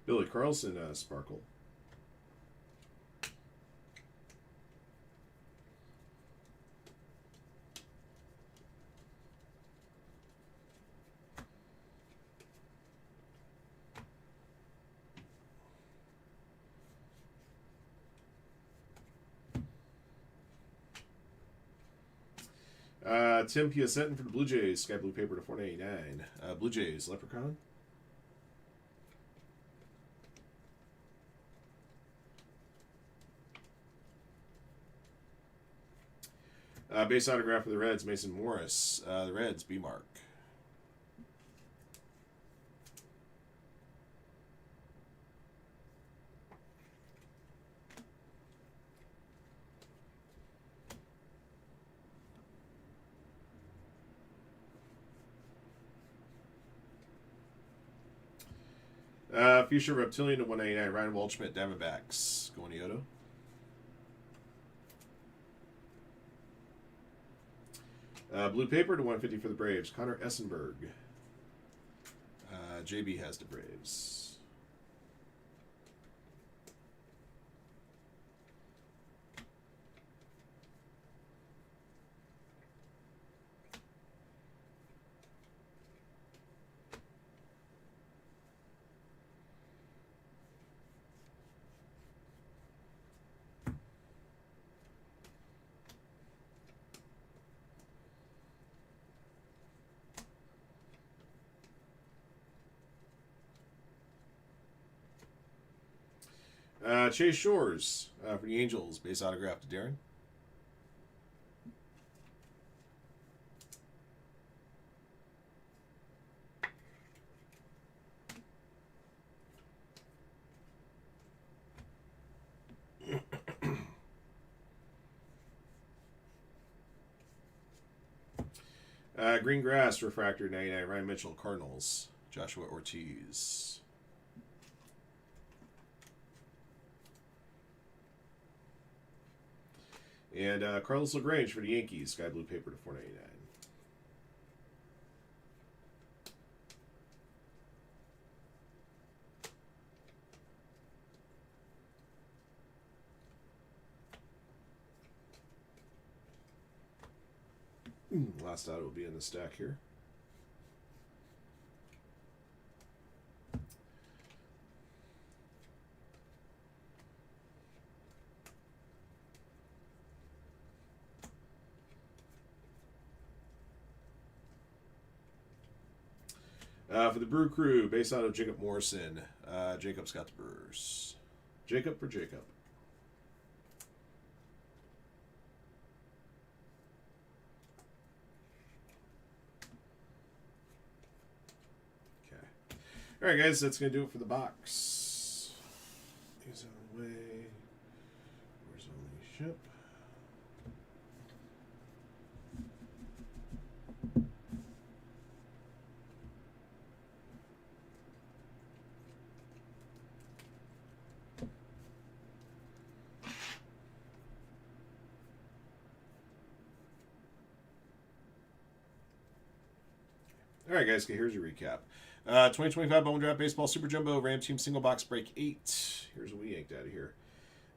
Billy Carlson, Sparkle. Tim Piacentin for the Blue Jays. Sky Blue Paper to 499. Blue Jays, Leprechaun. Base autograph for the Reds, Mason Morris. The Reds, B-Mark. Fuchsia Reptilian to 199. Ryan Waldschmidt, Diamondbacks. Going to Yodo. Blue Paper to 150 for the Braves. Connor Essenberg. JB has the Braves. Chase Shores for the Angels. Base autograph to Darren. Green Grass Refractor 99. Ryan Mitchell, Cardinals. Joshua Ortiz. And Carlos LaGrange for the Yankees, sky blue paper to 499. Last auto will be in the stack here. For the Brew Crew, based out of Jacob Morrison. Jacob's got the Brewers. Jacob for Jacob. Okay. All right, guys, that's going to do it for the box. These on the way. Where's only ship? All right, guys, here's your recap. 2025 Bowman Draft Baseball Super Jumbo Ram Team Single Box Break 8. Here's what we yanked out of here.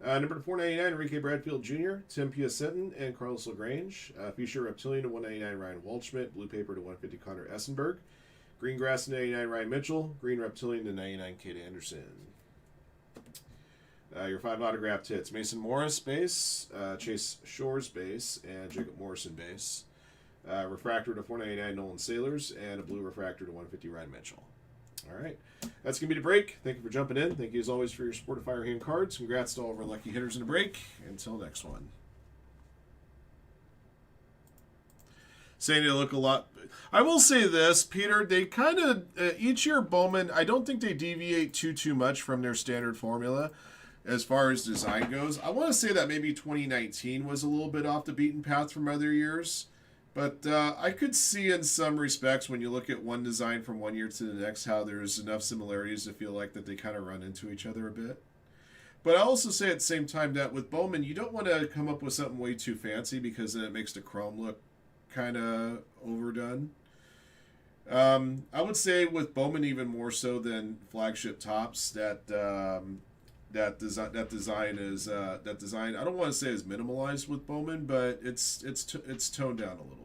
Number 499, Enrique Bradfield Jr., Tim Piacenton, and Carlos LaGrange. Fuchsia Reptilian to 199, Ryan Waldschmidt. Blue Paper to 150, Connor Essenberg. Green Grass to 99, Ryan Mitchell. Green Reptilian to 99, Kate Anderson. Your 5 autographed hits. Mason Morris base, Chase Shores base, and Jacob Morrison base. Refractor to 499 Nolan Sailors, and a blue refractor to 150 Ryan Mitchell. All right. That's going to be the break. Thank you for jumping in. Thank you, as always, for your support of Firehand cards. Congrats to all of our lucky hitters in the break. Until next one. Saying they look a lot. I will say this, Peter, they kind of, each year Bowman, I don't think they deviate too much from their standard formula as far as design goes. I want to say that maybe 2019 was a little bit off the beaten path from other years. But I could see in some respects when you look at one design from one year to the next how there's enough similarities to feel like that they kind of run into each other a bit. But I also say at the same time that with Bowman, you don't want to come up with something way too fancy because then it makes the chrome look kind of overdone. I would say with Bowman even more so than flagship tops that that design is that design. I don't want to say is minimalized with Bowman, but it's toned down a little bit.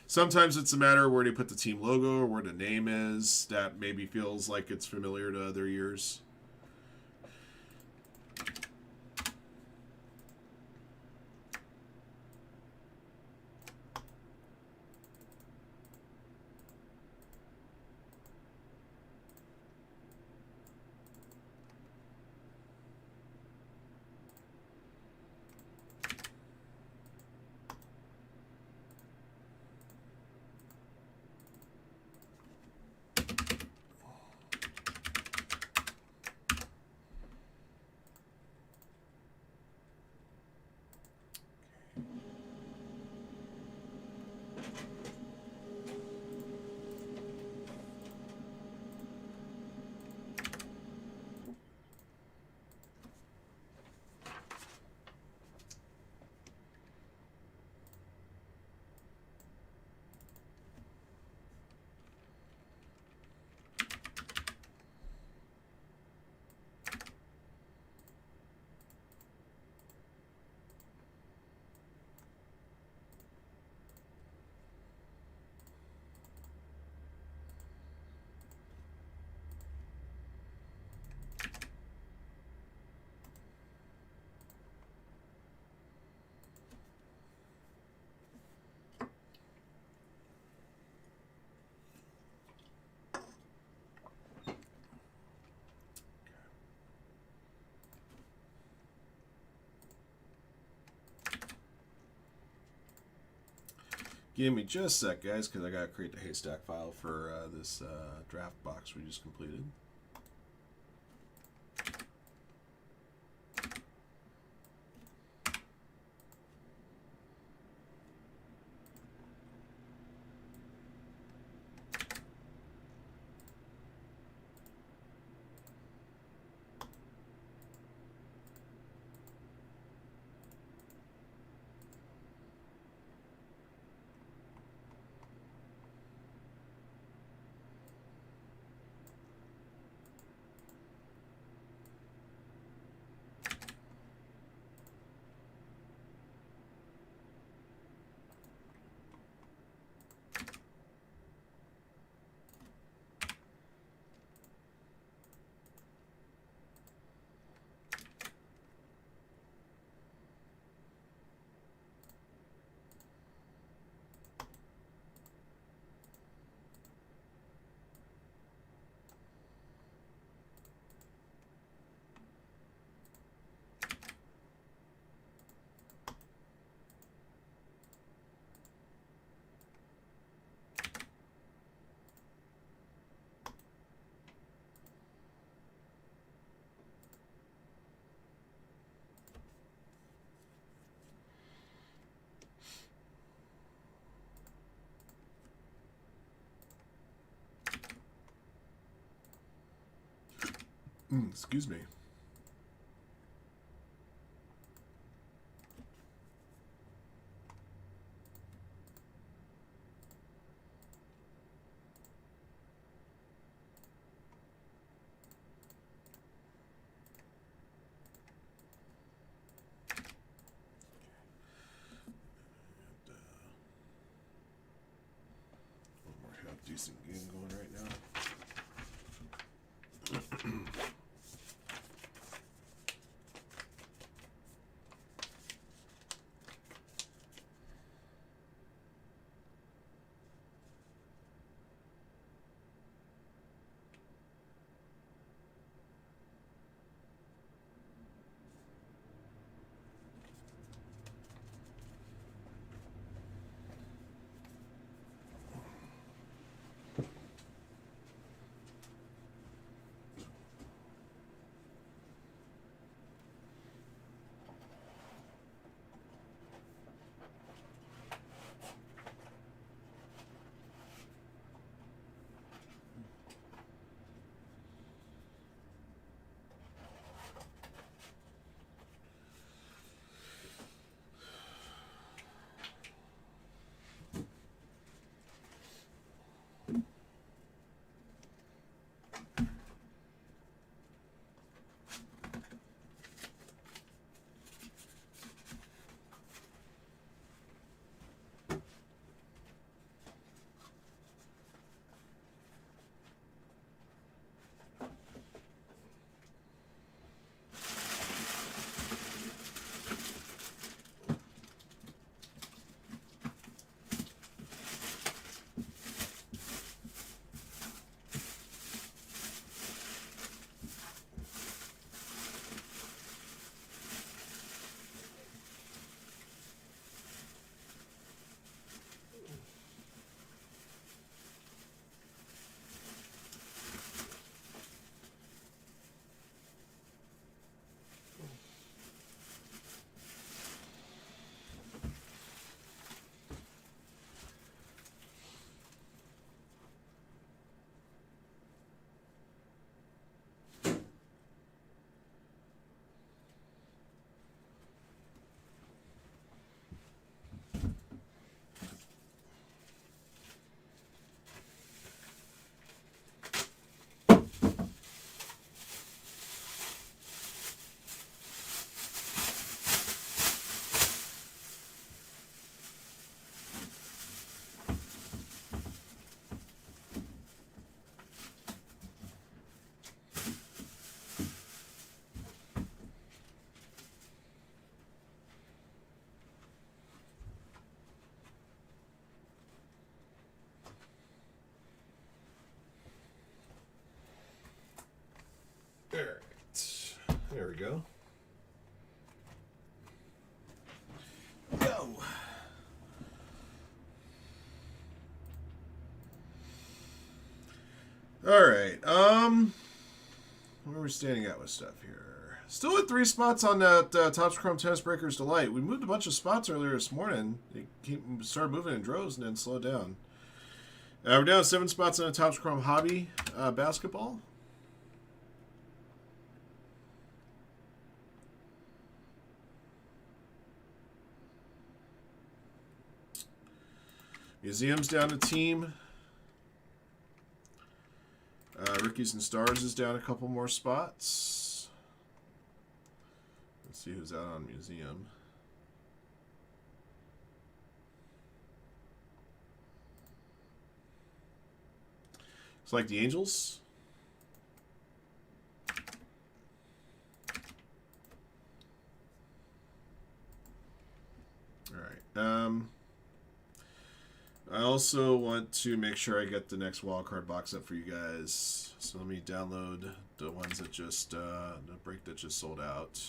Sometimes it's a matter of where they put the team logo or where the name is that maybe feels like it's familiar to other years. Give me just a sec, guys, because I got to create the haystack file for this draft box we just completed. Excuse me. One more half decent game going right now. Alright. There we go. Go! Alright, where are we standing at with stuff here? Still at 3 spots on that Topps Chrome Tennis Breakers Delight. We moved a bunch of spots earlier this morning. It started moving in droves and then slowed down. We're down 7 spots on the Topps Chrome Hobby Basketball. Museum's down a team. Rookies and Stars is down a couple more spots. Let's see who's out on Museum. It's like the Angels. All right. I also want to make sure I get the next wildcard box up for you guys. So let me download the ones that just, the break that just sold out.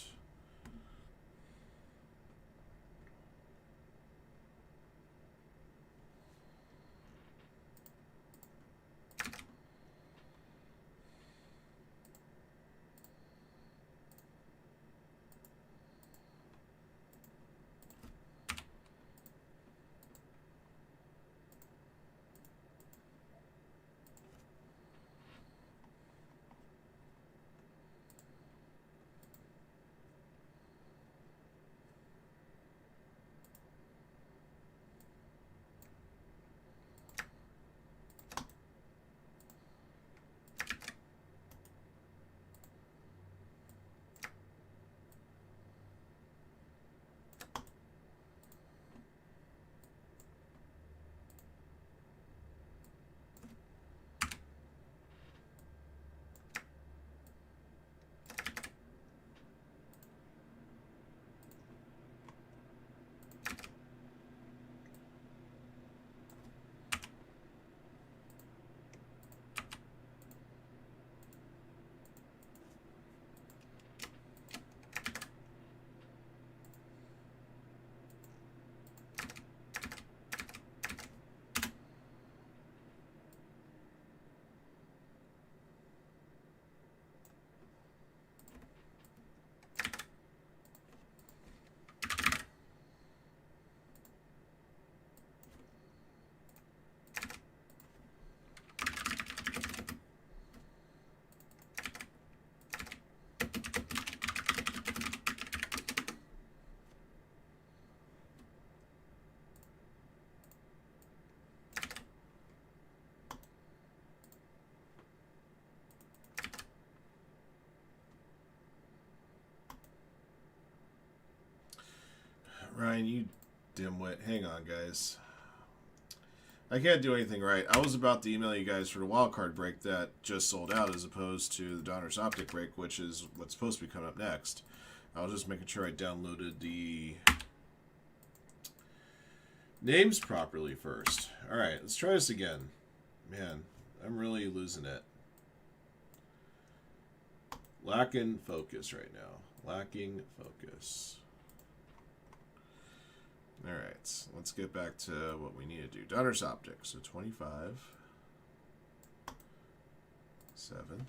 Ryan, you dimwit. Hang on, guys. I can't do anything right. I was about to email you guys for the wildcard break that just sold out as opposed to the Donner's Optic break, which is what's supposed to be coming up next. I was just making sure I downloaded the names properly first. Alright, let's try this again. Man, I'm really losing it. Lacking focus right now. Lacking focus. Alright, let's get back to what we need to do. Donner's Optic. So 25. 7.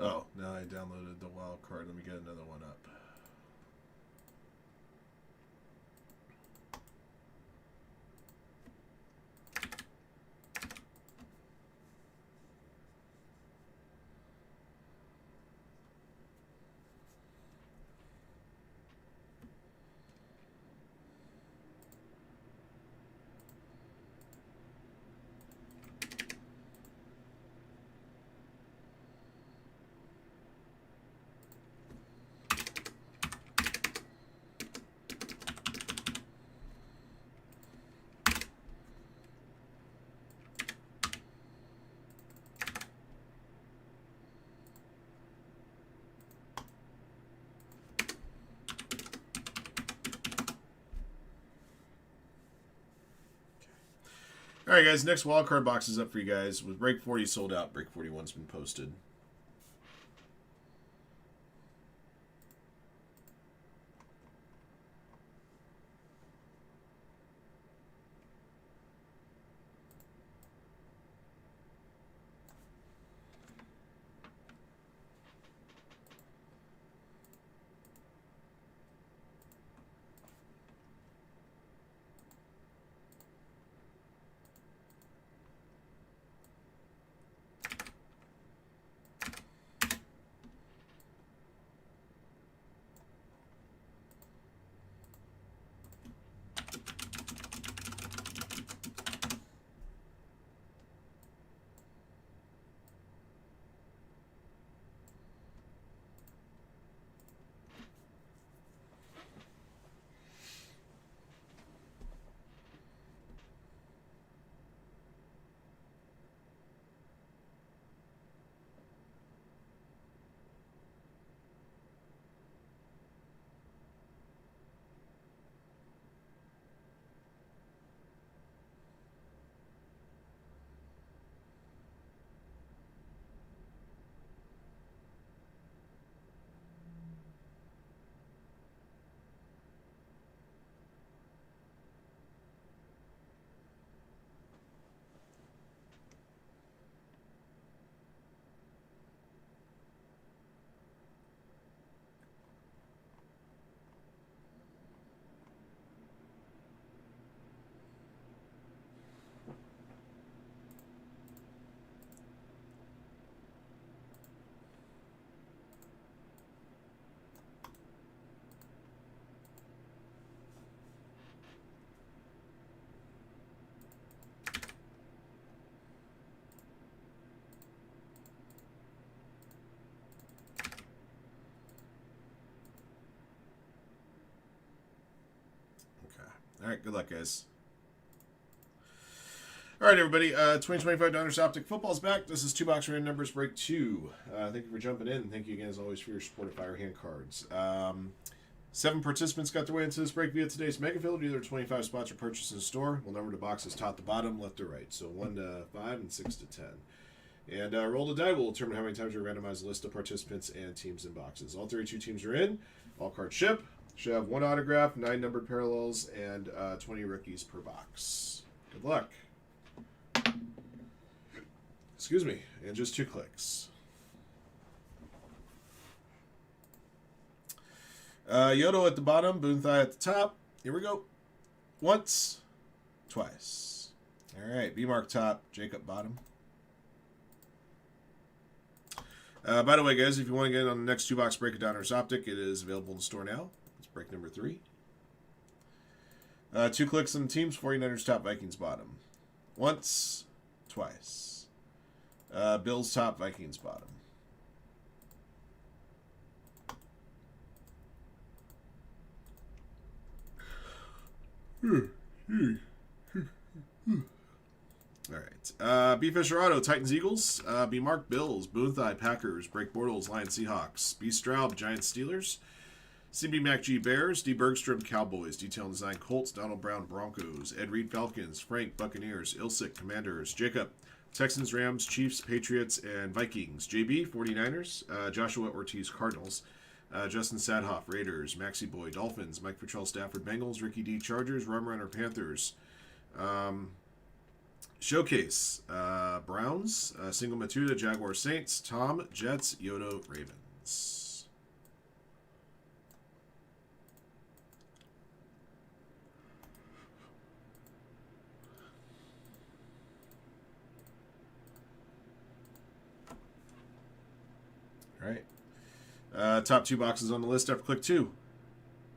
Oh, now I downloaded the wild card. Let me get another one up. All right, guys. Next wildcard box is up for you guys. With break 40 sold out, break 41's been posted. right, good luck, guys. All right, everybody. 2025 Diners Optic Football's back. This is 2-box random numbers break 2. Thank you for jumping in. Thank you again, as always, for your support of Firehand cards. 7 participants got their way into this break via today's Mega Field. Either 25 spots are purchased in the store. We'll number the boxes top to bottom, left to right. So 1 to 5 and 6 to 10. And roll the die will determine how many times we randomize the list of participants and teams in boxes. All 32 teams are in. All cards ship. Should have 1 autograph, 9 numbered parallels, and 20 rookies per box. Good luck. Excuse me, and just 2 clicks. Yodo at the bottom, Boonthai at the top. Here we go. Once, twice. All right, B-Mark top, Jacob bottom. By the way, guys, if you want to get in on the next 2-box break of Diners Optic, it is available in the store now. It's break number 3. 2 clicks on the teams, 49ers top, Vikings bottom. Once, twice. Bills top, Vikings bottom. All right. B Fisher Auto, Titans Eagles. B Mark Bills, Boonthai Packers, Break Bortles Lions Seahawks, B Straub Giants Steelers, CB Mac G Bears, D Bergstrom Cowboys, Detail and Design Colts, Donald Brown Broncos, Ed Reed Falcons, Frank Buccaneers, Ilsick Commanders, Jacob Texans Rams, Chiefs Patriots, and Vikings, JB 49ers, Joshua Ortiz Cardinals, Justin Sadhoff Raiders, Maxi Boy Dolphins, Mike Patrell Stafford Bengals, Ricky D Chargers, Rumrunner Panthers, Showcase Browns, Single Matuda Jaguar Saints, Tom Jets, Yodo Ravens. All right. Top 2 boxes on the list after click 2.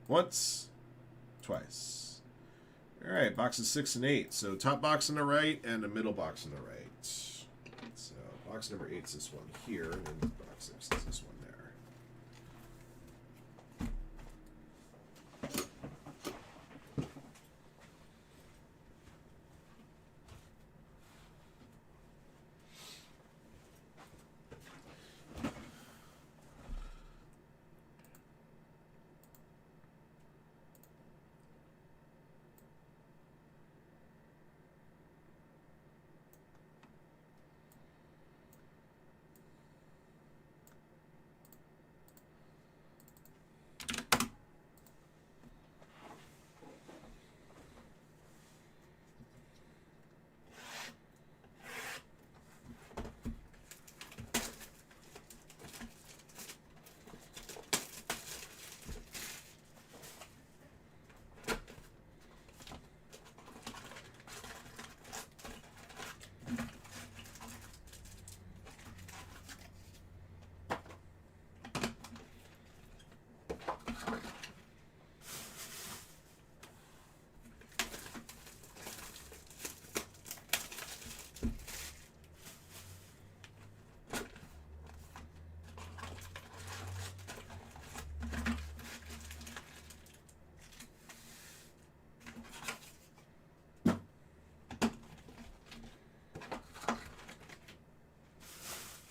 Once, twice. All right, boxes 6 and 8. So top box on the right and the middle box on the right. So box number 8 is this one here, and then box 6 is this one there.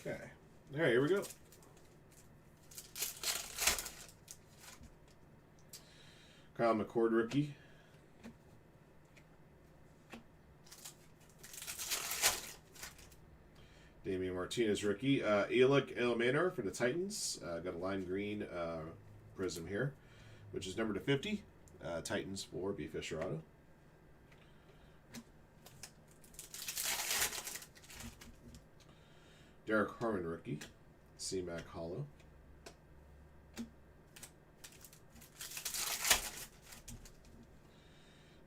Okay. All right, here we go. Kyle McCord rookie. Damian Martinez rookie. Elik Elmanor for the Titans. Got a lime green prism here, which is numbered to 50. Titans for B Fisher Auto. Derek Harmon rookie. C-Mac Hollow.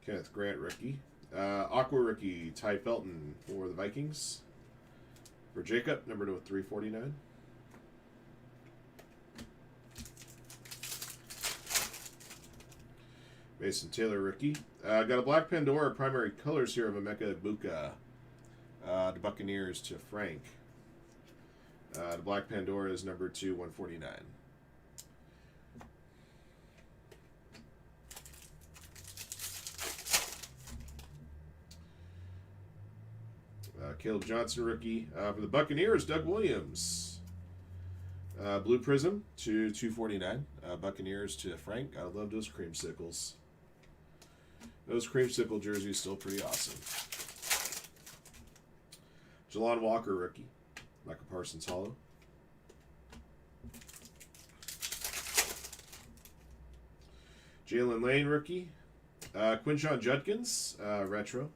Kenneth Grant rookie. Aqua rookie Ty Felton for the Vikings. For Jacob, number 349. Mason Taylor rookie. Got a Black Pandora primary colors here of Emeka Egbuka. The Buccaneers to Frank. The Black Pandora is number 149. Caleb Johnson rookie. For the Buccaneers, Doug Williams. Blue Prism to 249. Buccaneers to Frank. I love those creamsicles. Those creamsicle jerseys still pretty awesome. Jelon Walker rookie. Michael Parsons hollow. Jalen Lane rookie. Quinshon Judkins retro.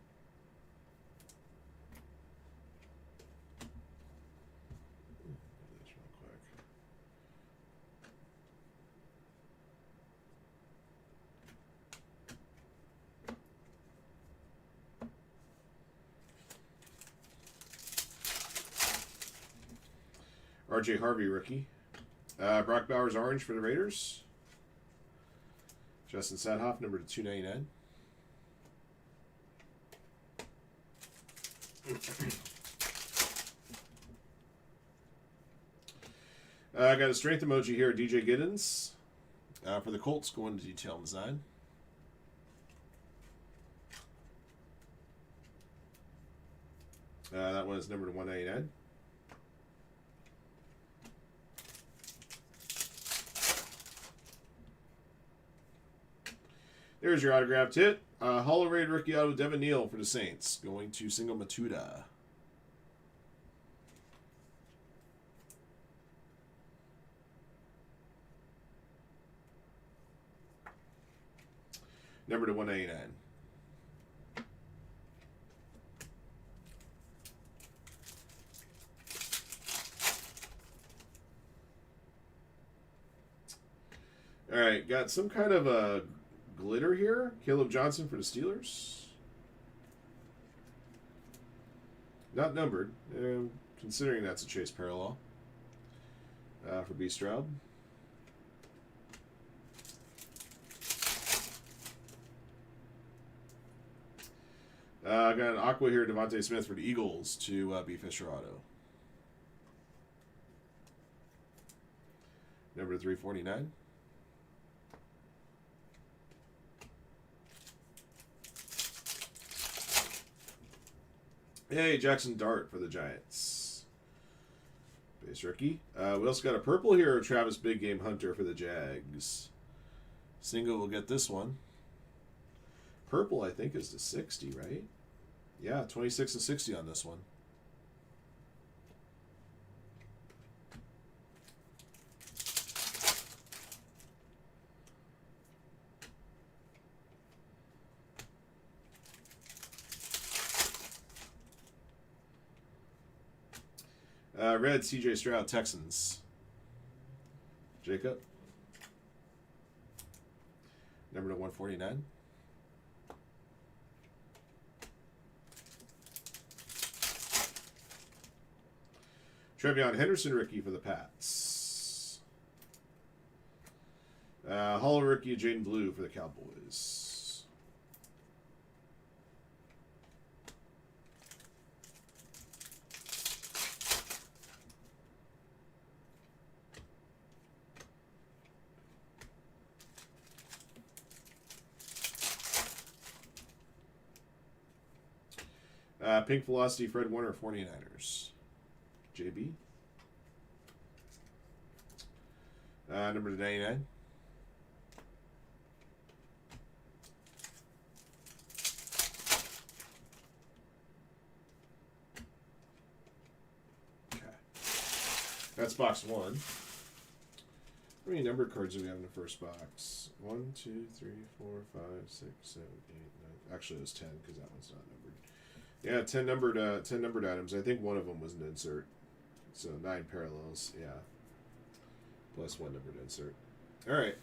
R.J. Harvey rookie. Brock Bowers orange for the Raiders. Justin Sadhoff number to 299. I got a strength emoji here. DJ Giddens for the Colts going to detail and design. That one is number to 199. There's your autographed hit. Holo Raid rookie auto Devin Neal for the Saints. Going to single Matuda. Number to 199. All right, got some kind of a glitter here. Caleb Johnson for the Steelers. Not numbered, considering that's a chase parallel for B. Stroud. I got an Aqua here, Devontae Smith for the Eagles to B. Fisher auto. Number 349. Hey, Jackson Dart for the Giants. Base rookie. We also got a purple here, Travis Big Game Hunter for the Jags. Single will get this one. Purple, I think, is to 60, right? Yeah, 26 to 60 on this one. Red, CJ Stroud, Texans. Jacob. Number to 149. Trevion Henderson rookie for the Pats. Holo rookie Jaden Blue for the Cowboys. Pink Velocity, Fred Warner, 49ers. JB. Number 99. Okay. That's box one. How many numbered cards do we have in the first box? 1, 2, 3, 4, 5, 6, 7, 8, 9. Actually, it was 10 because that one's not numbered. Yeah, 10 numbered items. I think one of them was an insert. So 9 parallels, yeah. Plus 1 numbered insert. All right.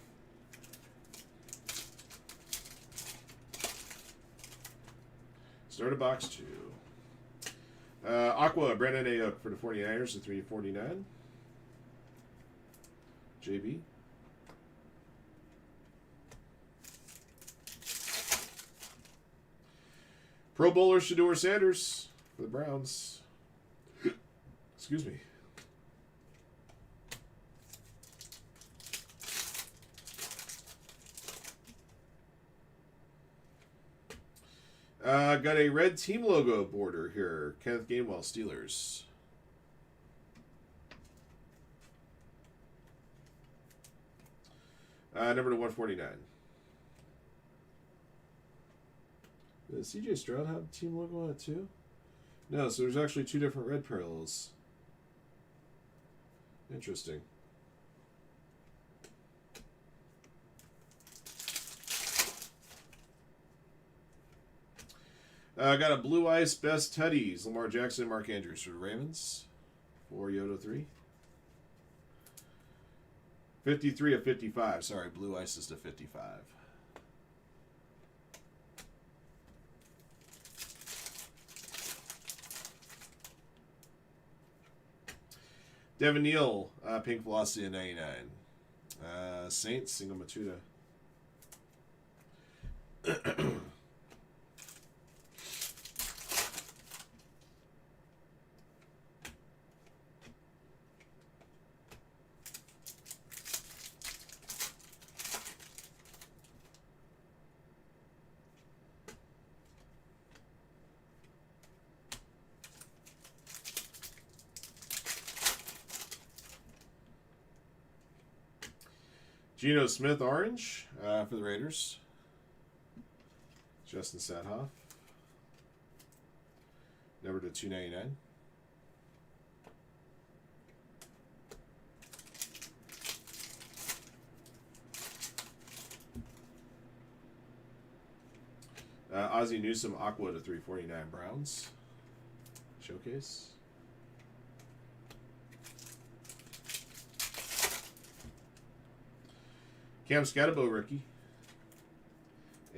Start of box 2. Aqua, Brandon Ayuk for the 49ers to 349. JB. Pro Bowler Shador Sanders for the Browns. Excuse me. Got a red team logo border here. Kenneth Gainwell, Steelers. Number to 149. Does CJ Stroud have team logo on it too? No, so there's actually two different red parallels. Interesting. Got a Blue Ice Best Teddies. Lamar Jackson and Mark Andrews for the Ravens. For Yodo 3. 53 of 55. Sorry, Blue Ice is to 55. Devin Neal, Pink Velocity of 99. Saints, Single Matuda. Geno Smith, orange, for the Raiders. Justin Sadhoff. Number to 299. Ozzie Newsome, Aqua to 349 Browns. Showcase. Cam Scatabo rookie.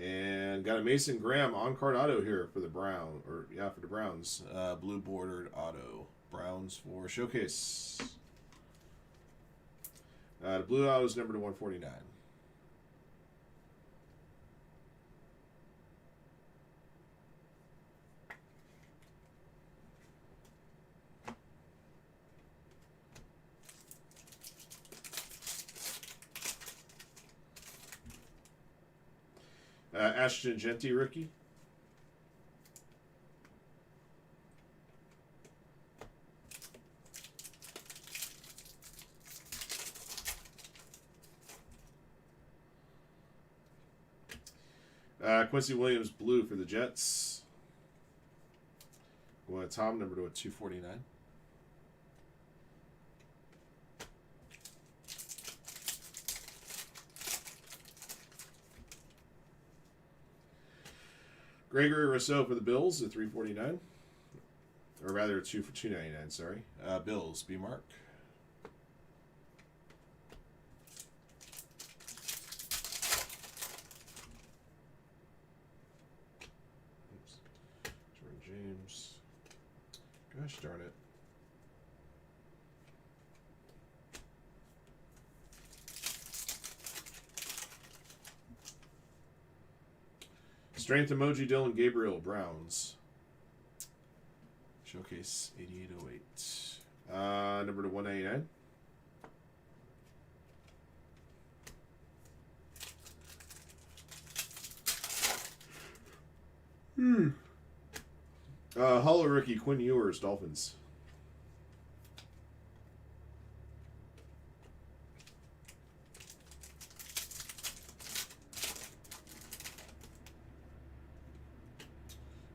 And got a Mason Graham on-card auto here for the for the Browns. Blue bordered auto. Browns for showcase. The blue auto is number to 149. Ashton Genty rookie. Quincy Williams blue for the Jets. Going to Tom, number to 249. Gregory Rousseau for the Bills at 349. Or rather, 299, sorry. Bills, B Mark. Oops. Jordan James. Gosh darn it. Strength emoji, Dylan Gabriel, Browns. Showcase 8808. Number to 199. Hollow rookie, Quinn Ewers, Dolphins.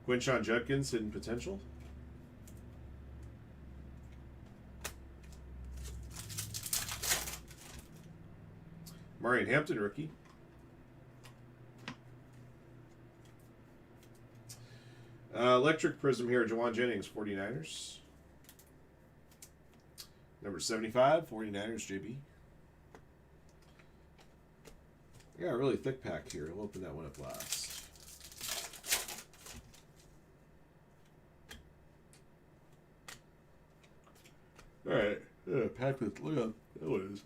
Quinshon Judkins, hidden potential. Marion Hampton, rookie. Electric Prism here, Jawan Jennings, 49ers. Number 75, 49ers, JB. I got a really thick pack here. We'll open that one up last. Alright, packed with, look at that one is.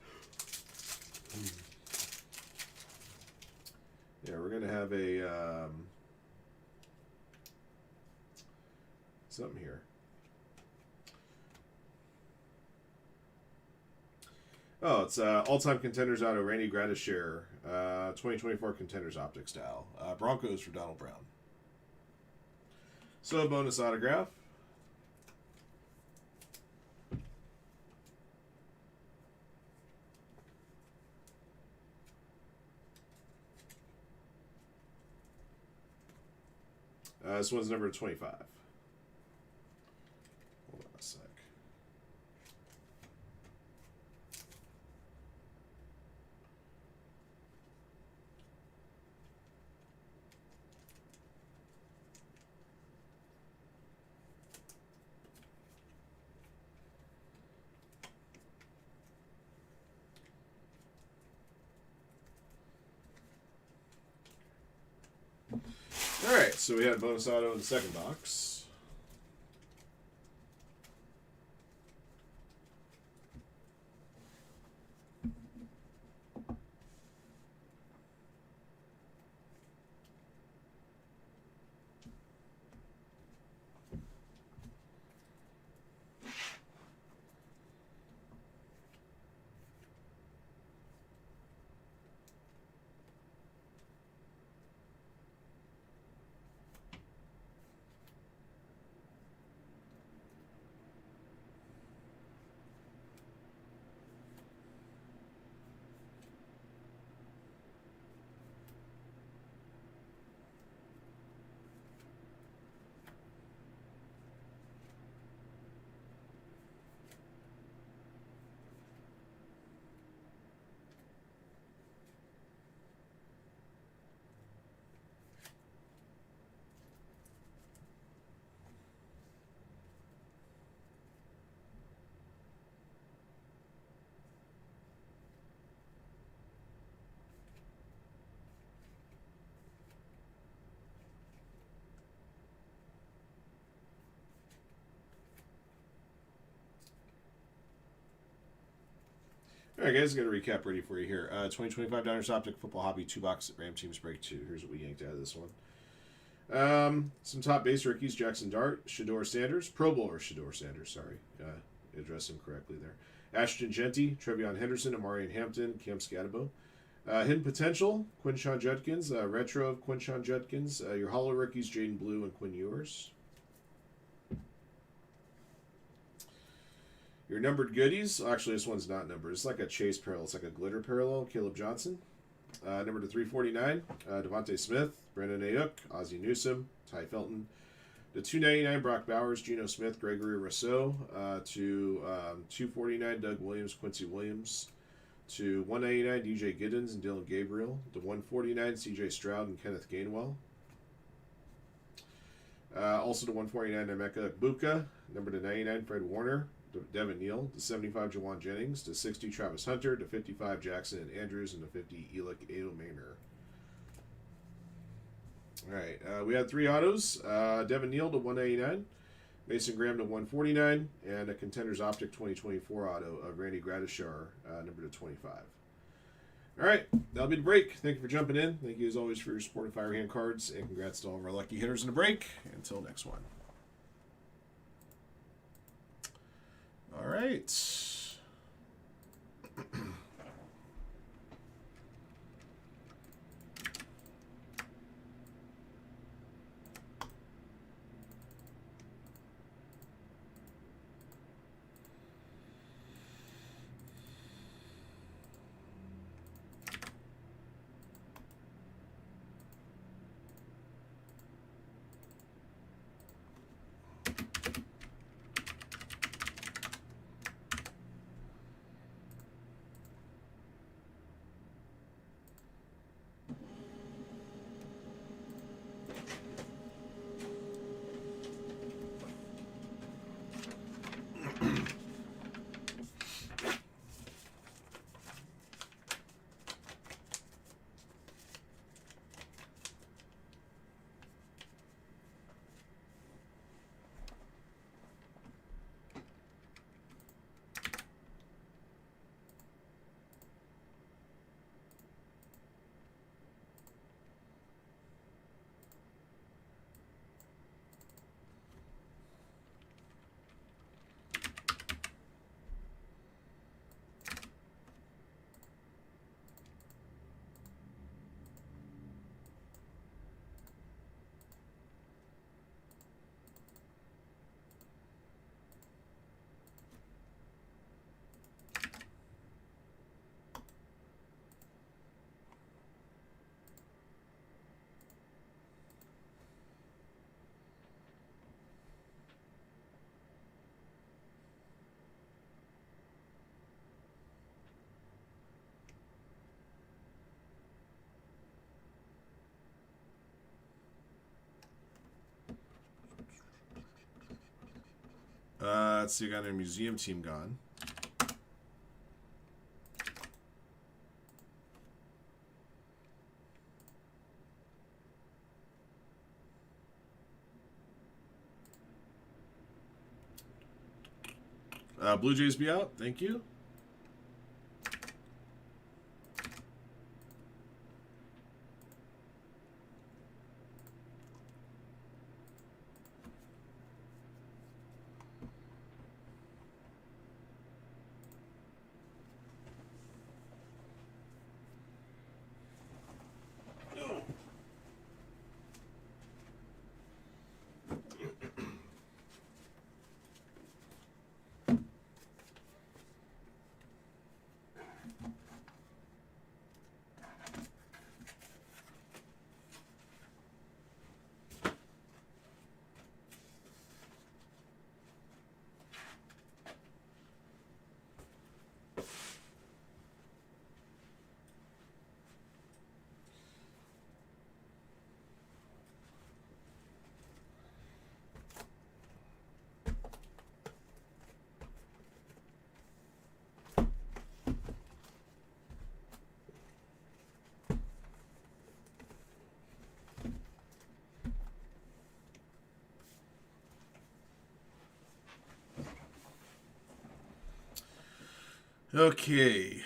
Yeah, we're going to have a, something here. Oh, it's all-time contenders auto, Randy Gradishare, 2024 contenders optic style. Broncos for Donald Brown. So a bonus autograph. This one's number 25. Hold on a sec. Alright, so we had bonus auto in the second box. Alright, guys, got a recap ready for you here. 2025 Diners Optic Football Hobby 2-box Ram Teams Break 2. Here's what we yanked out of this one. Some top base rookies: Jackson Dart, Shador Sanders, Pro Bowler Shador Sanders, sorry. Addressed him correctly there. Ashton Genty, Trevion Henderson, Amarian Hampton, Cam Scatabo. Hidden Potential, Quinshawn Judkins, Retro of Quinshawn Judkins. Your Hollow rookies: Jaden Blue and Quinn Ewers. Your numbered goodies, actually this one's not numbered. It's like a chase parallel. It's like a glitter parallel. Caleb Johnson. Number to 349, Devontae Smith, Brandon Ayuk, Ozzie Newsome, Ty Felton. To 299, Brock Bowers, Geno Smith, Gregory Rousseau. To 249, Doug Williams, Quincy Williams. To 199, DJ Giddens and Dylan Gabriel. To 149, CJ Stroud and Kenneth Gainwell. Also to 149, Emeka Egbuka. Number to 99, Fred Warner. To Devin Neal. To 75, Jawan Jennings. To 60, Travis Hunter. To 55, Jackson and Andrews. And to 50, Elick Adomainer. Alright, we had 3 autos. Devin Neal to 199. Mason Graham to 149. And a Contenders Optic 2024 auto of Randy Gradishar, number to 25. Alright, that'll be the break. Thank you for jumping in. Thank you as always for your support of Firehand cards. And congrats to all of our lucky hitters in the break. Until next one. Alright. Let's see, I got their museum team gone. Blue Jays be out. Thank you. Okay.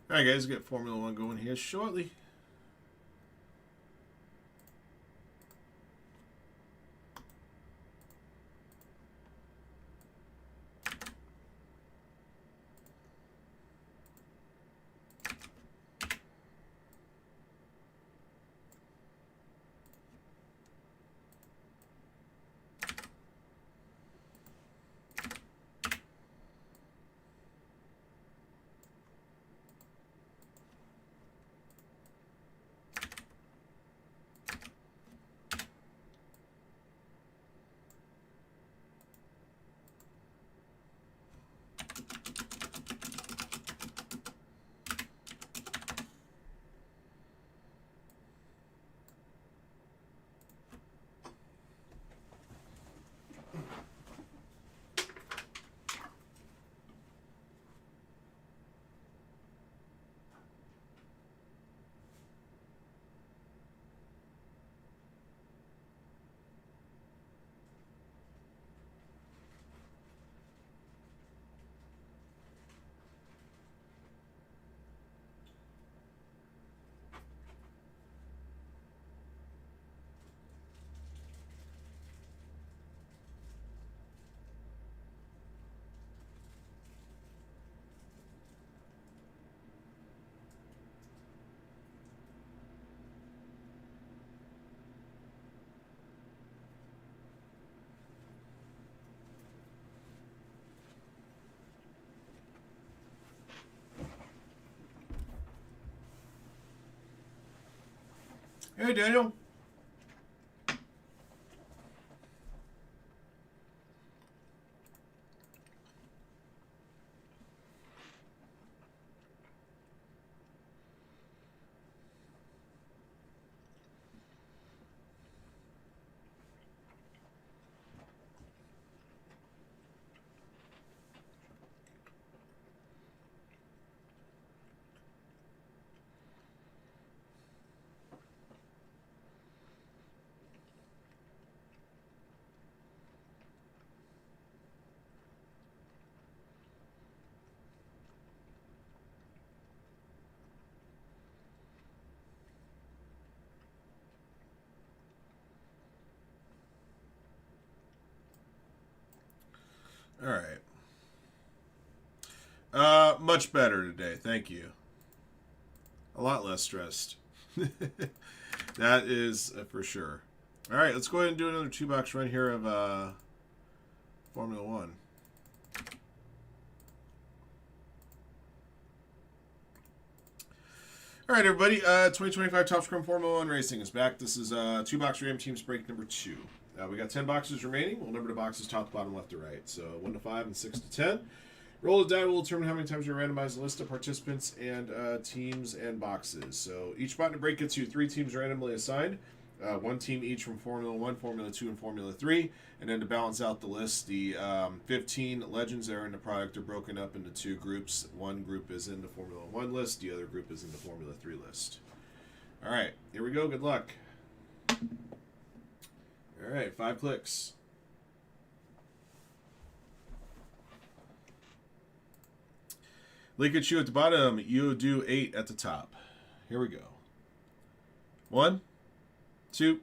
All right, guys, get Formula One going here shortly. Hey, Daniel. All right. Much better today. Thank you. A lot less stressed. That is for sure. All right, let's go ahead and do another 2-box run here of Formula One. All right, everybody. 2025 Top Scrum Formula One Racing is back. This is 2-box Ram Teams break number 2. We got 10 boxes remaining. We'll number the boxes top to bottom, left to right. So 1 to 5 and 6 to 10. Roll the die will determine how many times you randomize the list of participants and teams and boxes. So each spot in the break gets you 3 teams randomly assigned. 1 team each from Formula 1, Formula 2, and Formula 3. And then to balance out the list, the 15 legends that are in the product are broken up into 2 groups. One group is in the Formula 1 list. The other group is in the Formula 3 list. All right, here we go. Good luck. All right, 5 clicks. Pikachu at the bottom, you do 8 at the top. Here we go. 1, 2,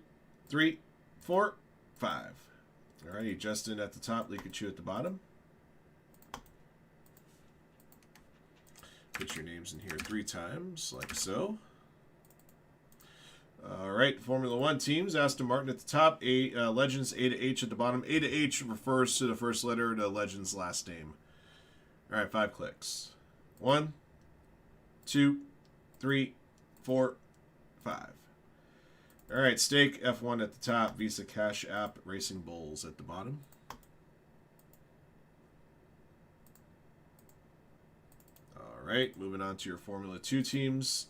3, 4, 5. Alrighty, Justin at the top, Pikachu at the bottom. Put your names in here 3 times, like so. Alright, Formula 1 teams, Aston Martin at the top, Legends A to H at the bottom. A to H refers to the first letter of the Legends' last name. Alright, 5 clicks. 1, 2, 3, 4, 5. All right, Stake F1 at the top, Visa Cash App, Racing Bulls at the bottom. All right, moving on to your Formula 2 teams.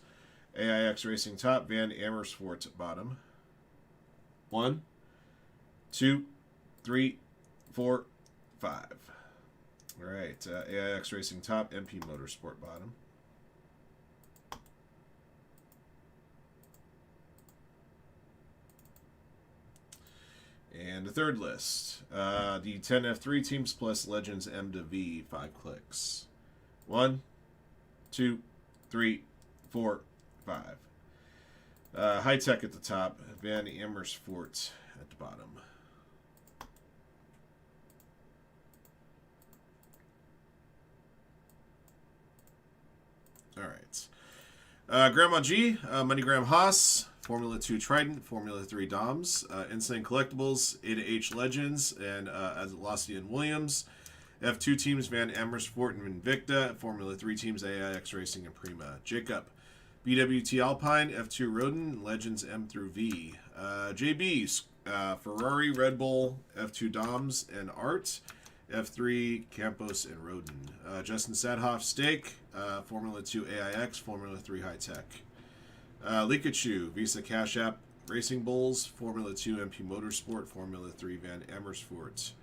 AIX Racing top, Van Amersfoort bottom. 1, 2, 3, 4, 5. All right, AIX Racing top, MP Motorsport bottom. And the third list, the 10 F3 teams plus Legends M to V, 5 clicks. 1, 2, 3, 4, 5. High Tech at the top, Van Amersfoort at the bottom. All right. Grandma G, MoneyGram Haas, Formula 2 Trident, Formula 3 Doms, Insane Collectibles, A to H Legends, and Velocity and Williams. F2 teams, Van Amersfoort and Invicta. Formula 3 teams, AIX Racing and Prima. Jacob, BWT Alpine, F2 Rodin, Legends M through V. JB's, Ferrari, Red Bull, F2 Doms, and Art. F3, Campos, and Rodin. Justin Sadhoff, Stake, Formula 2 AIX, Formula 3 High Tech. Pikachu, Visa Cash App, Racing Bulls, Formula 2 MP Motorsport, Formula 3 Van Amersfoort.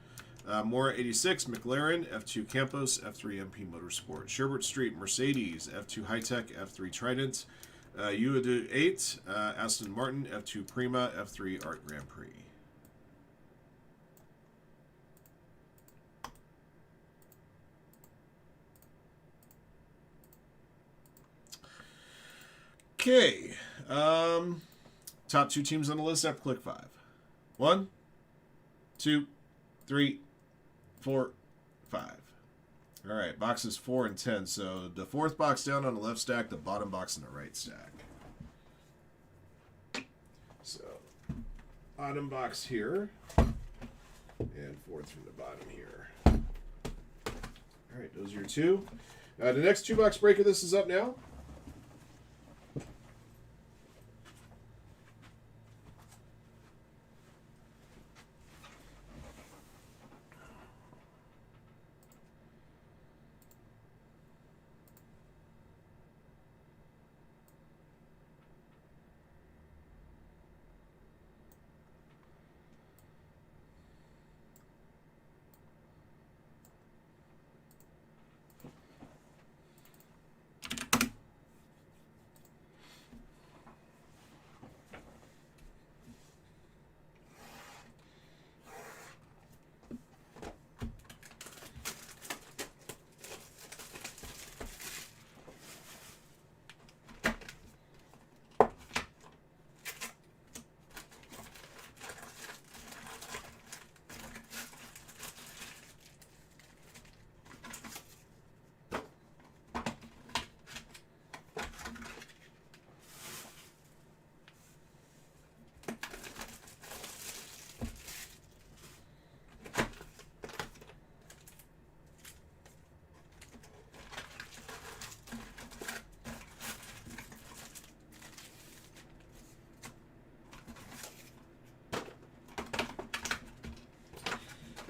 Mora 86, McLaren, F2 Campos, F3 MP Motorsport. Sherbert Street, Mercedes, F2 High Tech, F3 Trident. UAD 8, Aston Martin, F2 Prima, F3 Art Grand Prix. Okay. Top 2 teams on the list after click 5. 1, 2, 3, 4, 5. All right, boxes 4 and 10. So the 4th box down on the left stack, the bottom box on the right stack. So bottom box here, and 4th from the bottom here. All right, those are your 2. The next 2-box break of this is up now.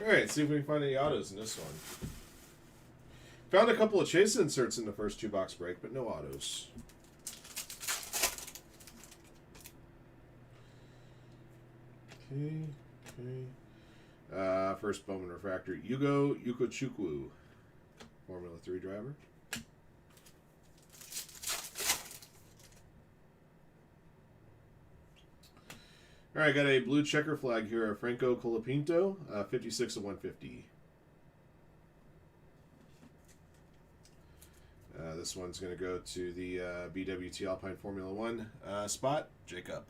Alright, see if we can find any autos in this one. Found a couple of chase inserts in the first 2-box break, but no autos. Okay. First Bowman Refractor, Yugo Yukochukwu, Formula 3 driver. All right, got a blue checker flag here, Franco Colapinto, 56 of 150. This one's going to go to the BWT Alpine Formula 1 spot, Jacob.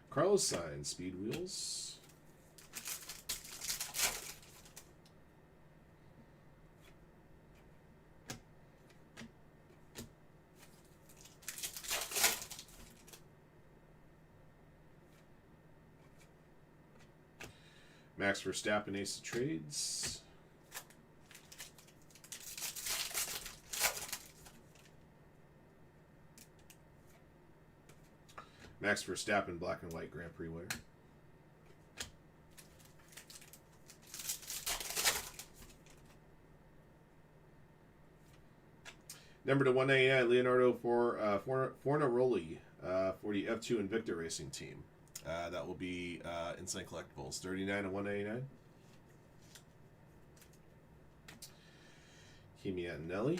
Carlos Sainz, Speed Wheels. Max Verstappen, Ace of Trades. Max Verstappen, Black and White Grand Prix winner. Number to 199, Leonardo Fornaroli for the F2 Invicta Racing Team. That will be Insane Collectibles, 39 of 199. Kimi Antonelli.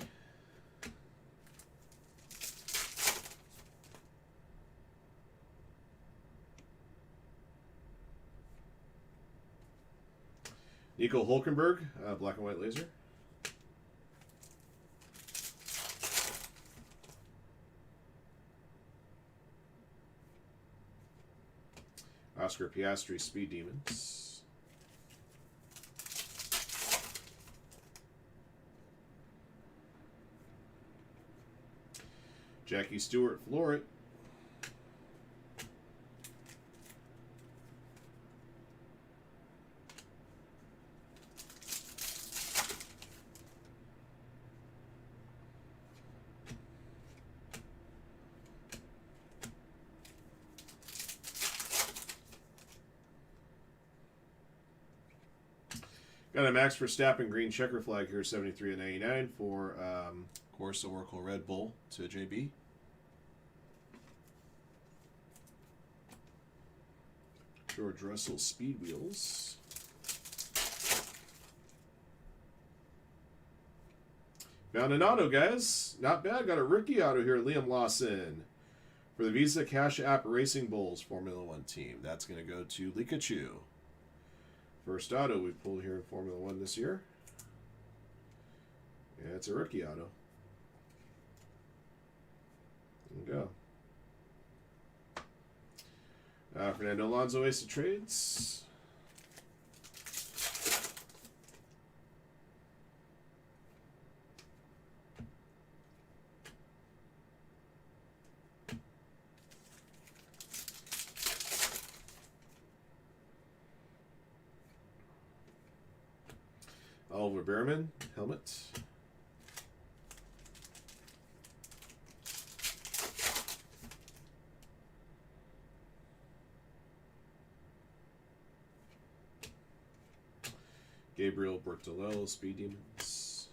Nico Hulkenberg, Black and White Laser. Oscar Piastri, Speed Demons. Jackie Stewart, Floret. Got a Max Verstappen green checker flag here, 73 of 99 for Corsa Oracle Red Bull to JB. George Russell Speed Wheels. Found an auto, guys. Not bad. Got a rookie auto here, Liam Lawson. For the Visa Cash App Racing Bulls Formula 1 team. That's going to go to Likachu. First auto we've pulled here in Formula 1 this year. Yeah, it's a rookie auto. There you go. Fernando Alonso, Ace of Trades. Oliver Behrman, helmet. Gabriel Bertolello, Speed Demons.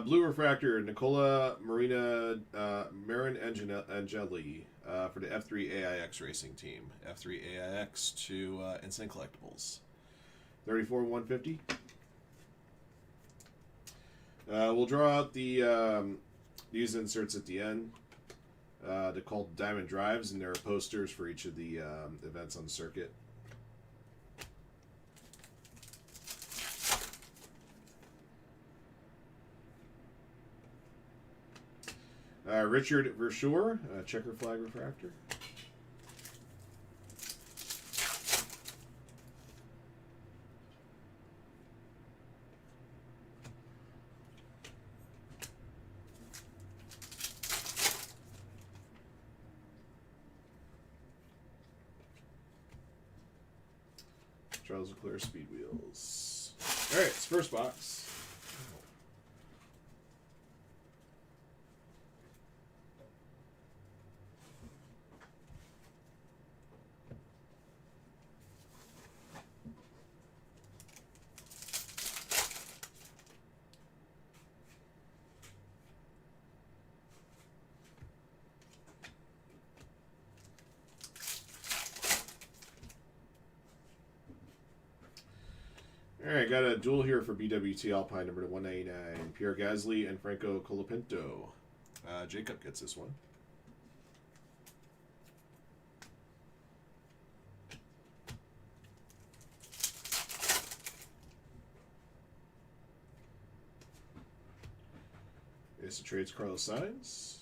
Blue Refractor, Nicola Marina Marin Angeli for the F3 AIX Racing Team. F3 AIX to Insane Collectibles. 34 150. We'll draw out the these inserts at the end. They're called Diamond Drives, and there are posters for each of the events on the circuit. Richard Verschoor, checker flag refractor. Charles Leclerc Speed Wheels. All right, it's first box. All right, got a duel here for BWT Alpine number to 199. Pierre Gasly and Franco Colapinto. Jacob gets this one. Ace of Trades, Carlos Sainz.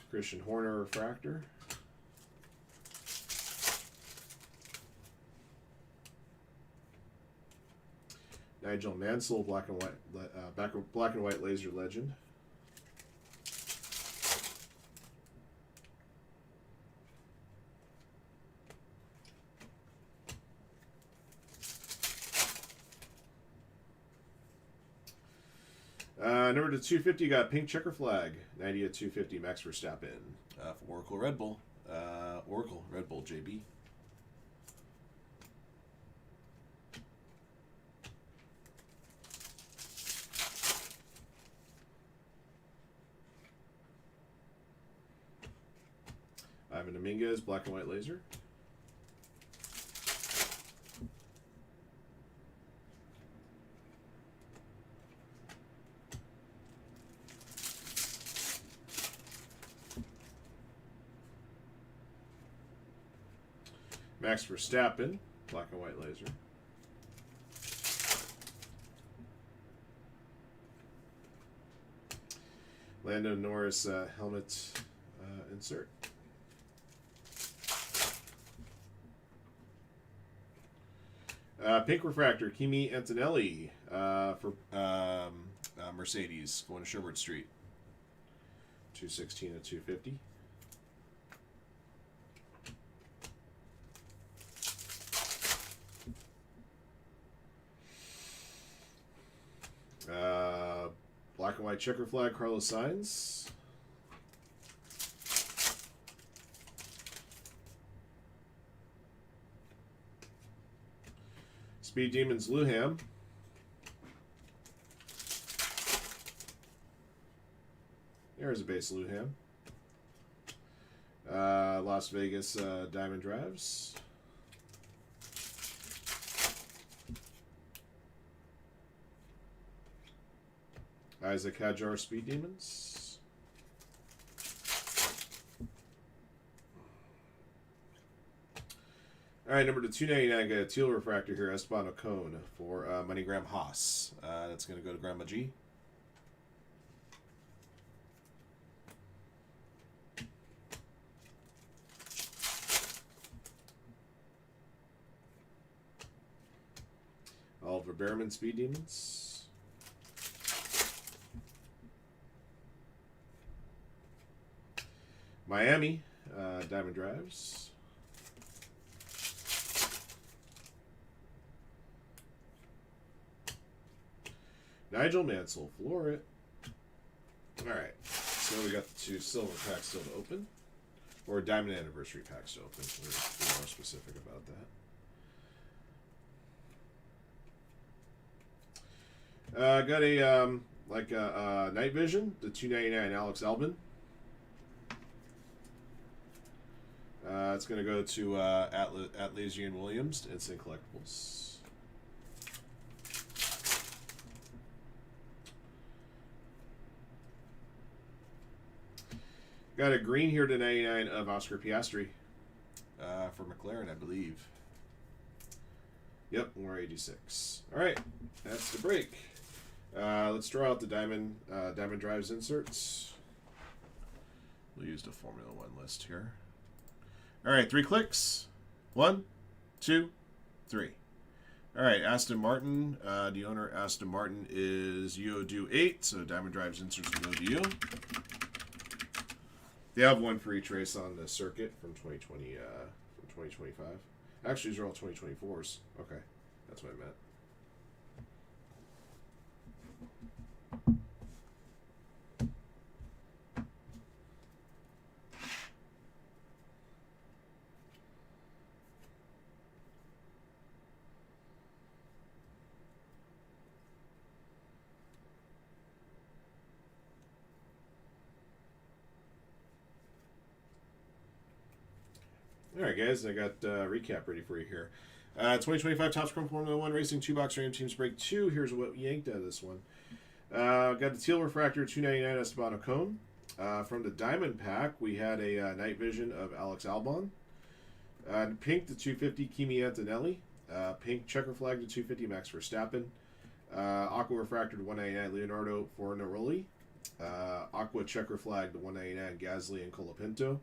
Christian Horner Refractor. Nigel Mansell, black and white laser legend. Number to 250 got pink checker flag. 90 at 250 Max Verstappen. For Oracle Red Bull. Oracle Red Bull JB. Ivan Dominguez, black and white laser. Max Verstappen, black and white laser. Lando Norris helmet insert. Pink refractor, Kimi Antonelli for Mercedes, going to Sherwood Street. 216 at 250. Black and white checker flag, Carlos Sainz. Speed Demons, Luham. There's a base Luham. Las Vegas Diamond Drives. Isaac Hadjar, Speed Demons. All right, number to 299, got a teal refractor here, Esteban Ocon for MoneyGram Haas. That's going to go to Grandma G. Oliver Behrman, Speed Demons. Miami, Diamond Drives. Nigel Mansell, Florit. Alright, so we got the two silver packs still to open. Or Diamond Anniversary packs to open. We're more specific about that. Got a Night Vision, the 299 Alex Albon. It's going to go to Atlassian Williams, Instant Collectibles. Got a green here to 99 of Oscar Piastri for McLaren, I believe. Yep, 186. All right, that's the break. Let's draw out the Diamond Drives inserts. We'll use the Formula One list here. All right, 3 clicks. 1, 2, 3. All right, Aston Martin. The owner, Aston Martin, is UODU 8, so Diamond Drives inserts will go to you. They have one for each race on the circuit from 2020, from 2025. Actually, these are all 2024s. Okay, that's what I meant. All right, guys, I got a recap ready for you here. 2025 Top Scrum Formula One Racing 2-box random teams break 2. Here's what we yanked out of this one. Got the Teal Refractor 299 Esteban Ocon. From the Diamond Pack, we had a Night Vision of Alex Albon. Pink, the 250 Kimi Antonelli. Pink Checker Flag, the 250 Max Verstappen. Aqua Refractor to 199 Leonardo Fornaroli. Aqua Checker Flag to 199 Gasly and Colapinto.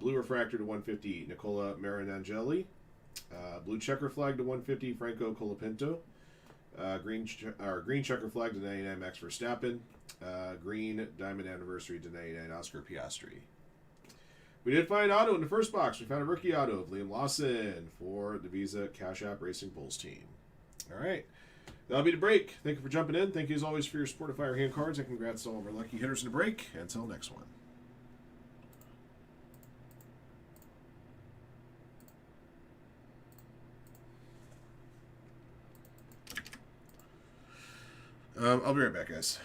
Blue Refractor to 150 Nicola Marinangeli. Blue Checker Flag to 150 Franco Colapinto. Green Checker Flag to 99 Max Verstappen. Green Diamond Anniversary to 99 Oscar Piastri. We did find auto in the first box. We found a rookie auto of Liam Lawson for the Visa Cash App Racing Bulls team. All right. That'll be the break. Thank you for jumping in. Thank you as always for your support of Firehand cards, and congrats to all of our lucky hitters in the break. Until next one. I'll be right back, guys.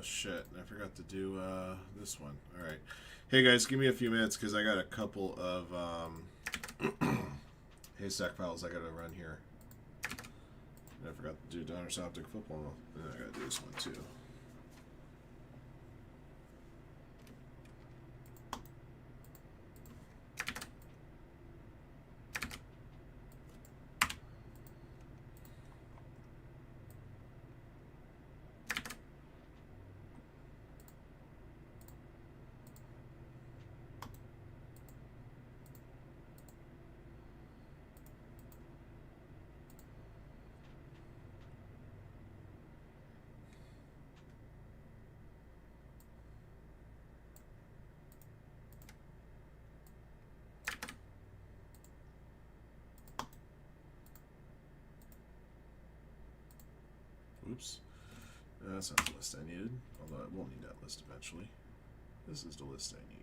shit. I forgot to do this one. All right. Hey, guys, give me a few minutes because I got a couple of haystack files I got to run here. And I forgot to do Donner Optic football. And I got to do this one, too. Oops. That's not the list I needed, although I will need that list eventually. This is the list I need.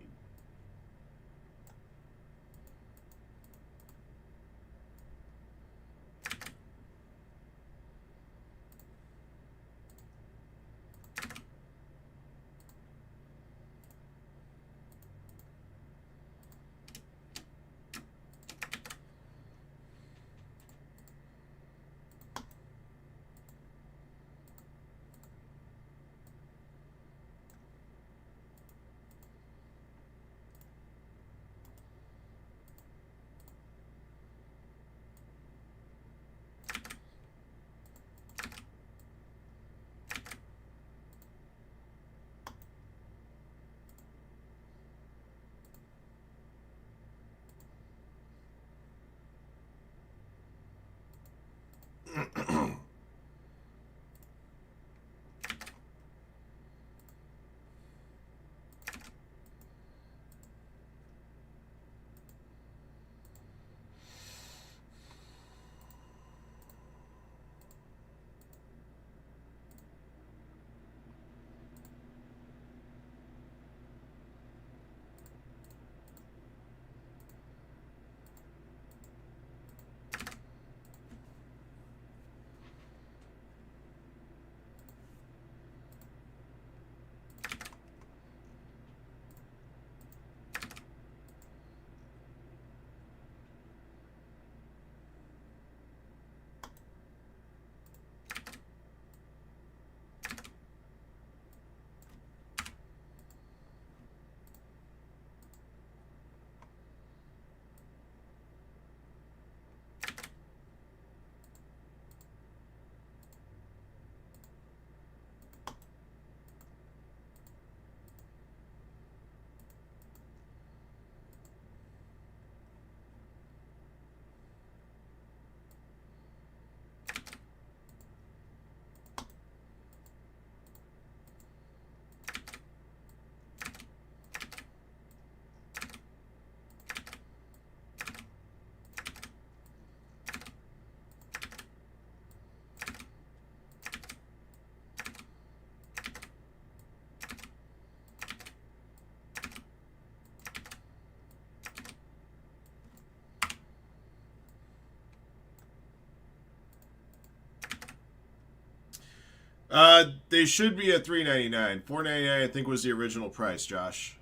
They should be at $3.99. $4.99, I think, was the original price, Josh.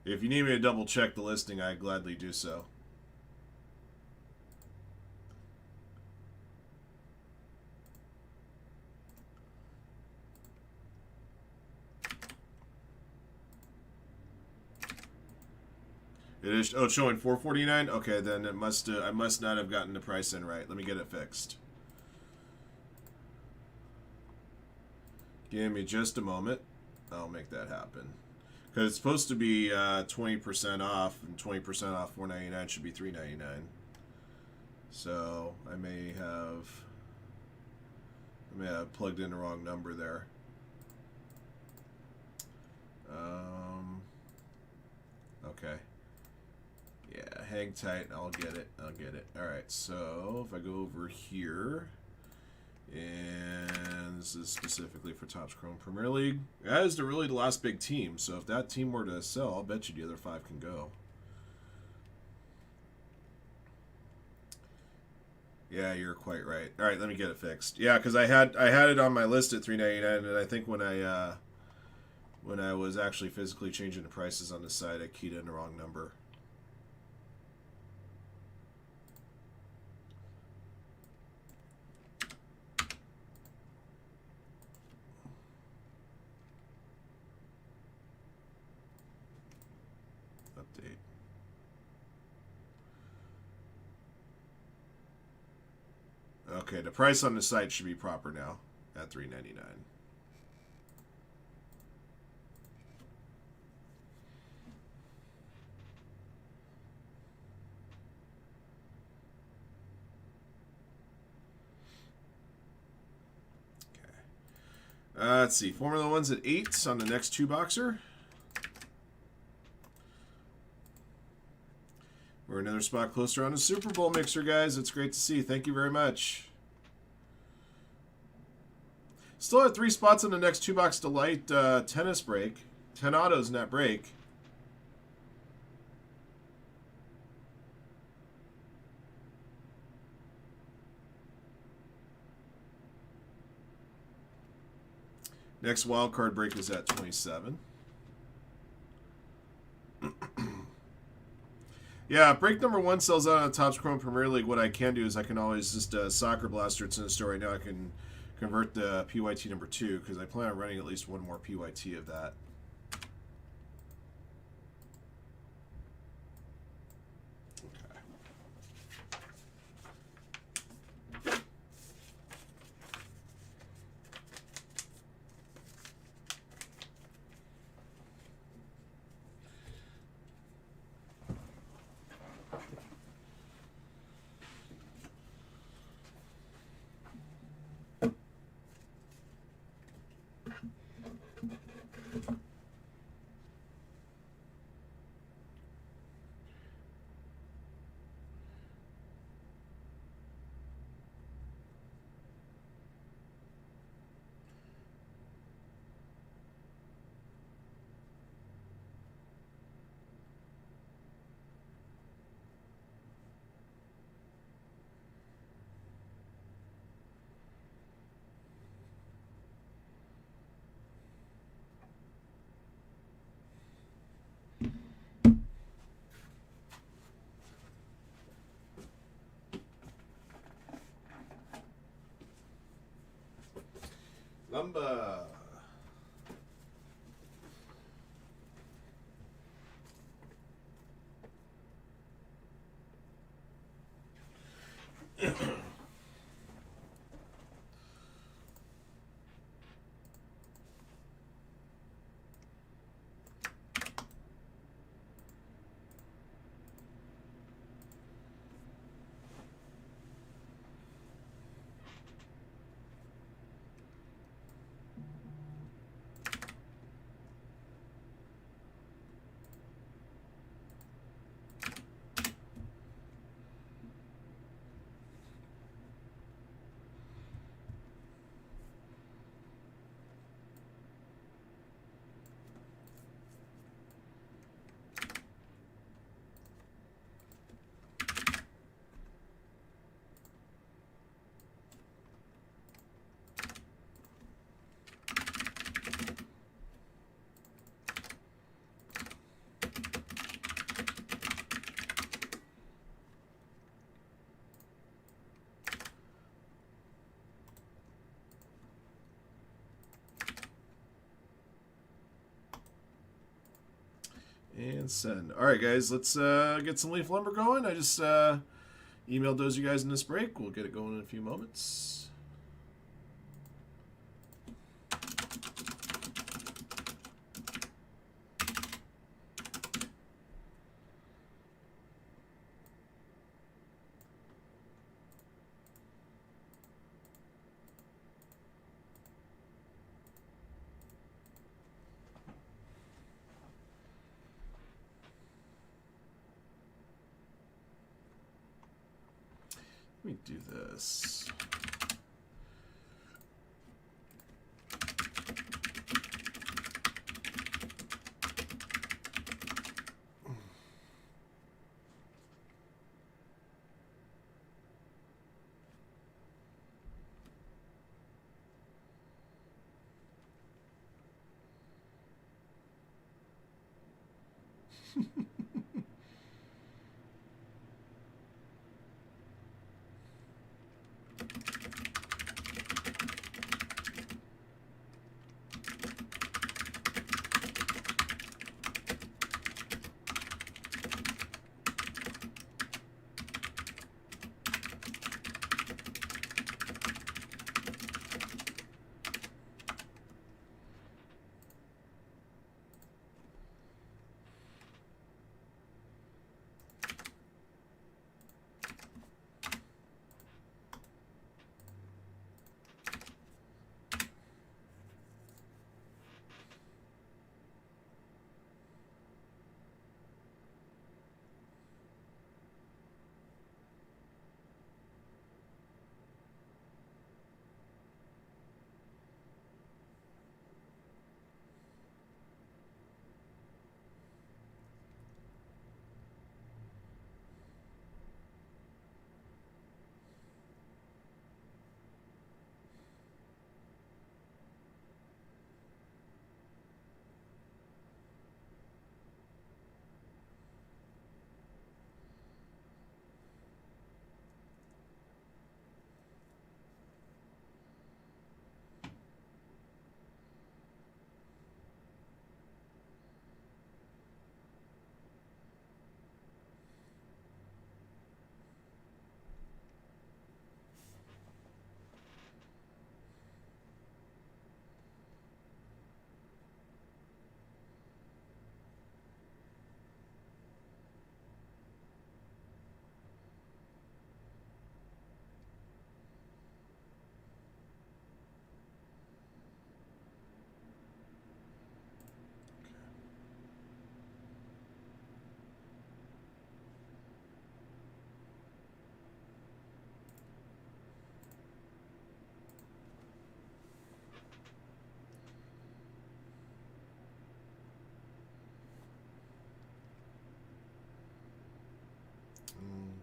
If you need me to double check the listing, I gladly do so. It is. Oh, it's showing $4.49. Okay, then it must. I must not have gotten the price in right. Let me get it fixed. Give me just a moment. I'll make that happen. Because it's supposed to be 20% off, and 20% off $4.99 should be $3.99. So I may have plugged in the wrong number there. Okay. Yeah, hang tight. I'll get it. I'll get it. All right. So if I go over here, and this is specifically for Topps Chrome Premier League, that is really the last big team. So if that team were to sell, I'll bet you the other 5 can go. Yeah, you're quite right. All right, let me get it fixed. Yeah, because I had it on my list at $3.99, and I think when I was actually physically changing the prices on the site, I keyed in the wrong number. Update. Okay, the price on the site should be proper now at $3.99. Let's see. Formula One's at 8 on the next 2-boxer. We're another spot closer on the Super Bowl mixer, guys. It's great to see. Thank you very much. Still have 3 spots on the next 2-box Delight tennis break. 10 autos in that break. Next wildcard break is at 27. Yeah, break number 1 sells out on the Topps Chrome Premier League. What I can do is I can always just Soccer Blaster. It's in the store right now. I can convert the PYT number 2 because I plan on running at least one more PYT of that. Lumber. And send. All right, guys, let's get some leaf lumber going. I just emailed those of you guys in this break. We'll get it going in a few moments. Let me do this.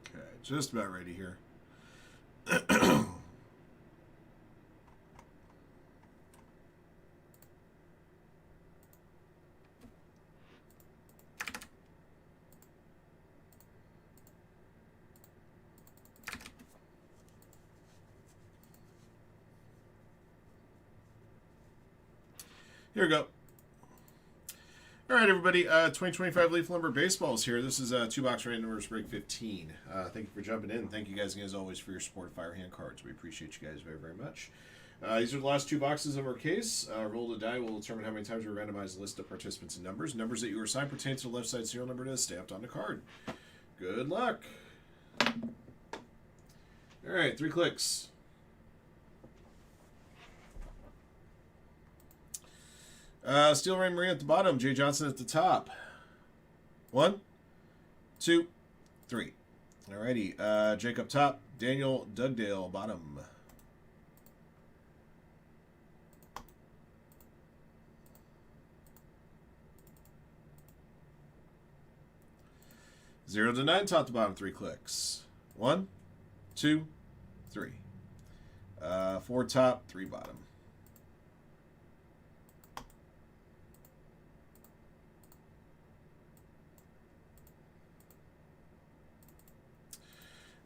Okay, just about ready here. Here we go. All right, everybody. 2025 Leaf Lumber Baseballs here. This is 2-box random numbers break 15. Thank you for jumping in. Thank you guys again, as always, for your support of Firehand cards. We appreciate you guys very, very much. These are the last 2 boxes of our case. Roll the die will determine how many times we randomize the list of participants and numbers. Numbers that you are assigned pertain to the left side serial number that is stamped on the card. Good luck. All right, 3 clicks. Steel Rain Marine at the bottom. Jay Johnson at the top. 1, 2, 3. Alrighty. Jake up top. Daniel Dugdale bottom. Zero to 9, top to bottom, 3 clicks. 1, 2, 3. 4 top, 3 bottom.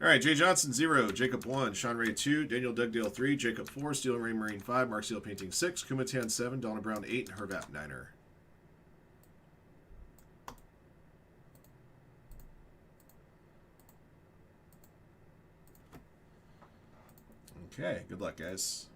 All right, Jay Johnson 0, Jacob 1, Sean Ray 2, Daniel Dugdale 3, Jacob 4, Steel Rain Marine 5, Mark Seal Painting 6, Kumatan 7, Donna Brown 8, and Hervap 9er. Okay, good luck, guys.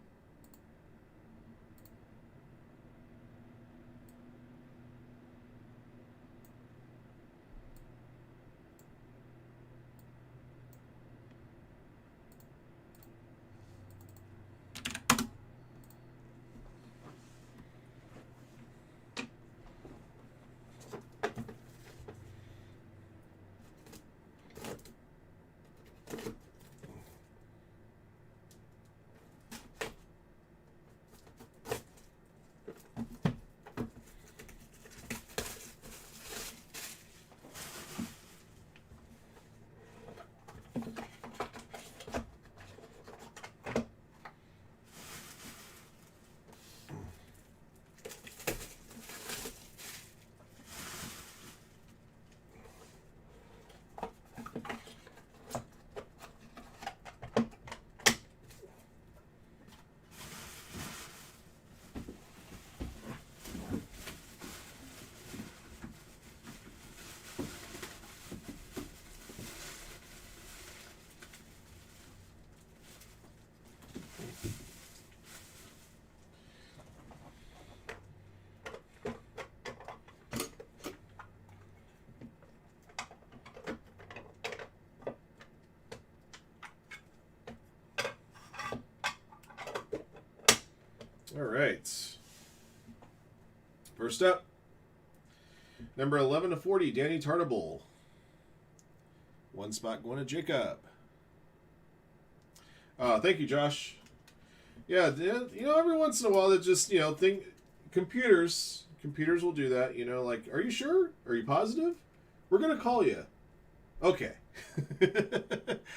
All right. First up, number 11 to 40, Danny Tartable. One spot going to Jacob. Thank you, Josh. Yeah, every once in a while, that just, computers will do that. Like, are you sure? Are you positive? We're going to call you. Okay.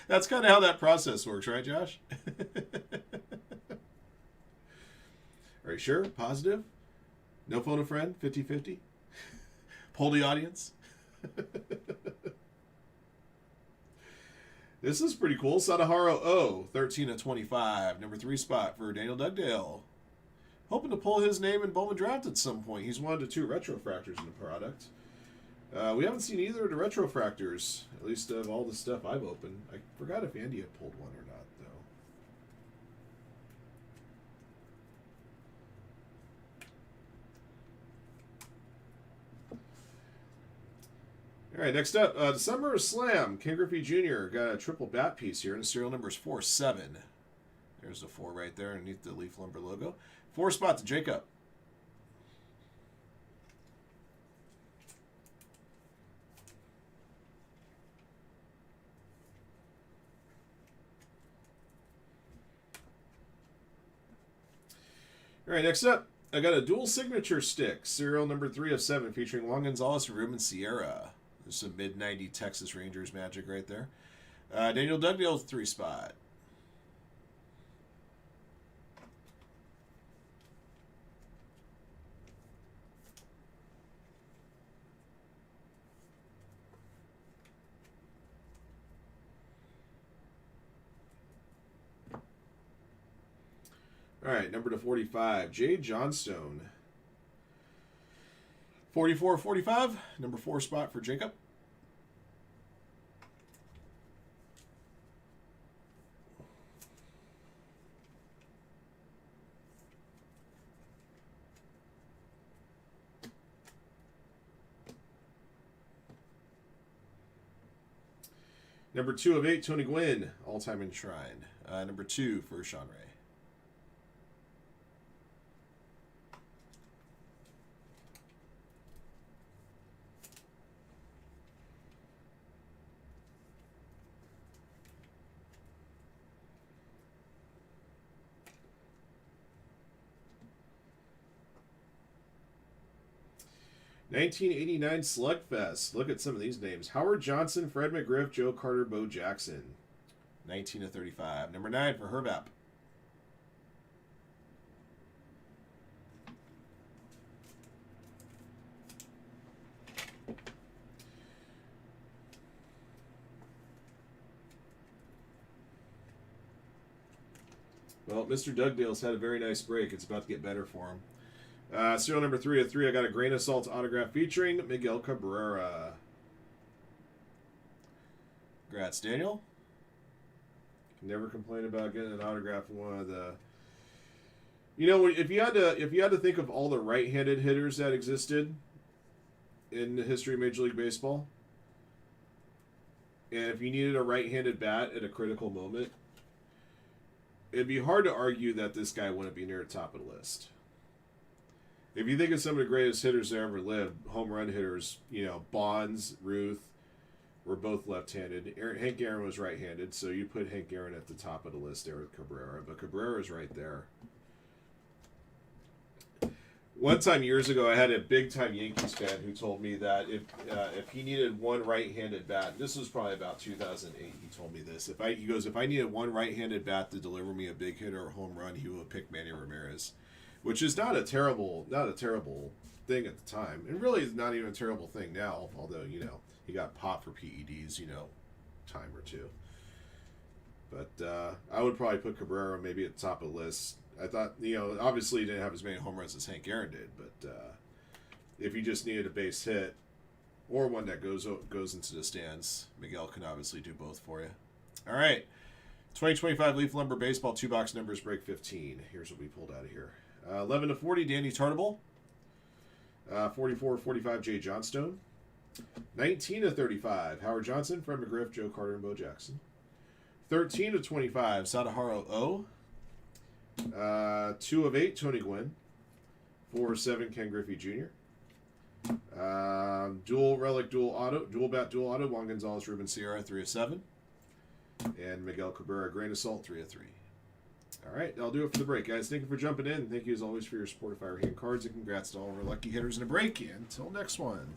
That's kind of how that process works, right, Josh? Are you sure? Positive? No phone a friend? 50-50? Poll the audience? This is pretty cool. Sadaharu O, 13 of 25. Number 3 spot for Daniel Dugdale. Hoping to pull his name in Bowman Draft at some point. He's 1 to 2 retrofractors in the product. We haven't seen either of the retrofractors, at least of all the stuff I've opened. I forgot if Andy had pulled one or not, though. All right, next up, December Slam. Ken Griffey Jr. got a triple bat piece here, and the serial number is 4-7. There's the 4 right there underneath the Leaf Lumber logo. 4 spot to Jacob. All right, next up, I got a dual signature stick, serial number 3 of 7, featuring Juan Gonzalez and Ruben Sierra. There's some mid-90 Texas Rangers magic right there. Daniel Dugdale's 3 spot. All right, number to 45, Jay Johnstone. 44-45, number 4 spot for Jacob. Number 2 of 8, Tony Gwynn, all-time enshrined. Number 2 for Sean Ray. '89 Slugfest. Look at some of these names. Howard Johnson, Fred McGriff, Joe Carter, Bo Jackson. 19 to 35. Number 9 for Herbap. Well, Mr. Dugdale's had a very nice break. It's about to get better for him. Serial number 3 of 3, I got a Grain of Salt autograph featuring Miguel Cabrera. Congrats, Daniel. Can never complain about getting an autograph from one of the... if you had to think of all the right-handed hitters that existed in the history of Major League Baseball, and if you needed a right-handed bat at a critical moment, it'd be hard to argue that this guy wouldn't be near the top of the list. If you think of some of the greatest hitters that ever lived, home run hitters, Bonds, Ruth, were both left-handed. Hank Aaron was right-handed, so you put Hank Aaron at the top of the list there with Cabrera. But Cabrera's right there. One time years ago, I had a big-time Yankees fan who told me that if he needed one right-handed bat, this was probably about 2008. He told me this. If I needed one right-handed bat to deliver me a big hit or a home run, he would pick Manny Ramirez, which is not a terrible thing at the time, and really is not even a terrible thing now. Although he got popped for PEDs, time or two. But I would probably put Cabrera maybe at the top of the list. I thought, obviously he didn't have as many home runs as Hank Aaron did, but if you just needed a base hit or one that goes into the stands, Miguel can obviously do both for you. All right, 2025 Leaf Lumber Baseball 2-box numbers break 15. Here's what we pulled out of here. 11 to 40, Danny Tartable. 44-45, Jay Johnstone. 19 to 35, Howard Johnson, Fred McGriff, Joe Carter, and Bo Jackson. 13 to 25, Sadaharu O. 2 of 8, Tony Gwynn. 4 of 7, Ken Griffey Jr. Dual relic, dual auto, dual bat, dual auto. Juan Gonzalez, Ruben Sierra, 3 of 7. And Miguel Cabrera, Grain of Salt, 3 of 3. All right, that'll do it for the break, guys. Thank you for jumping in. Thank you, as always, for your support of Firehand Cards, and congrats to all of our lucky hitters in a break. Until next one.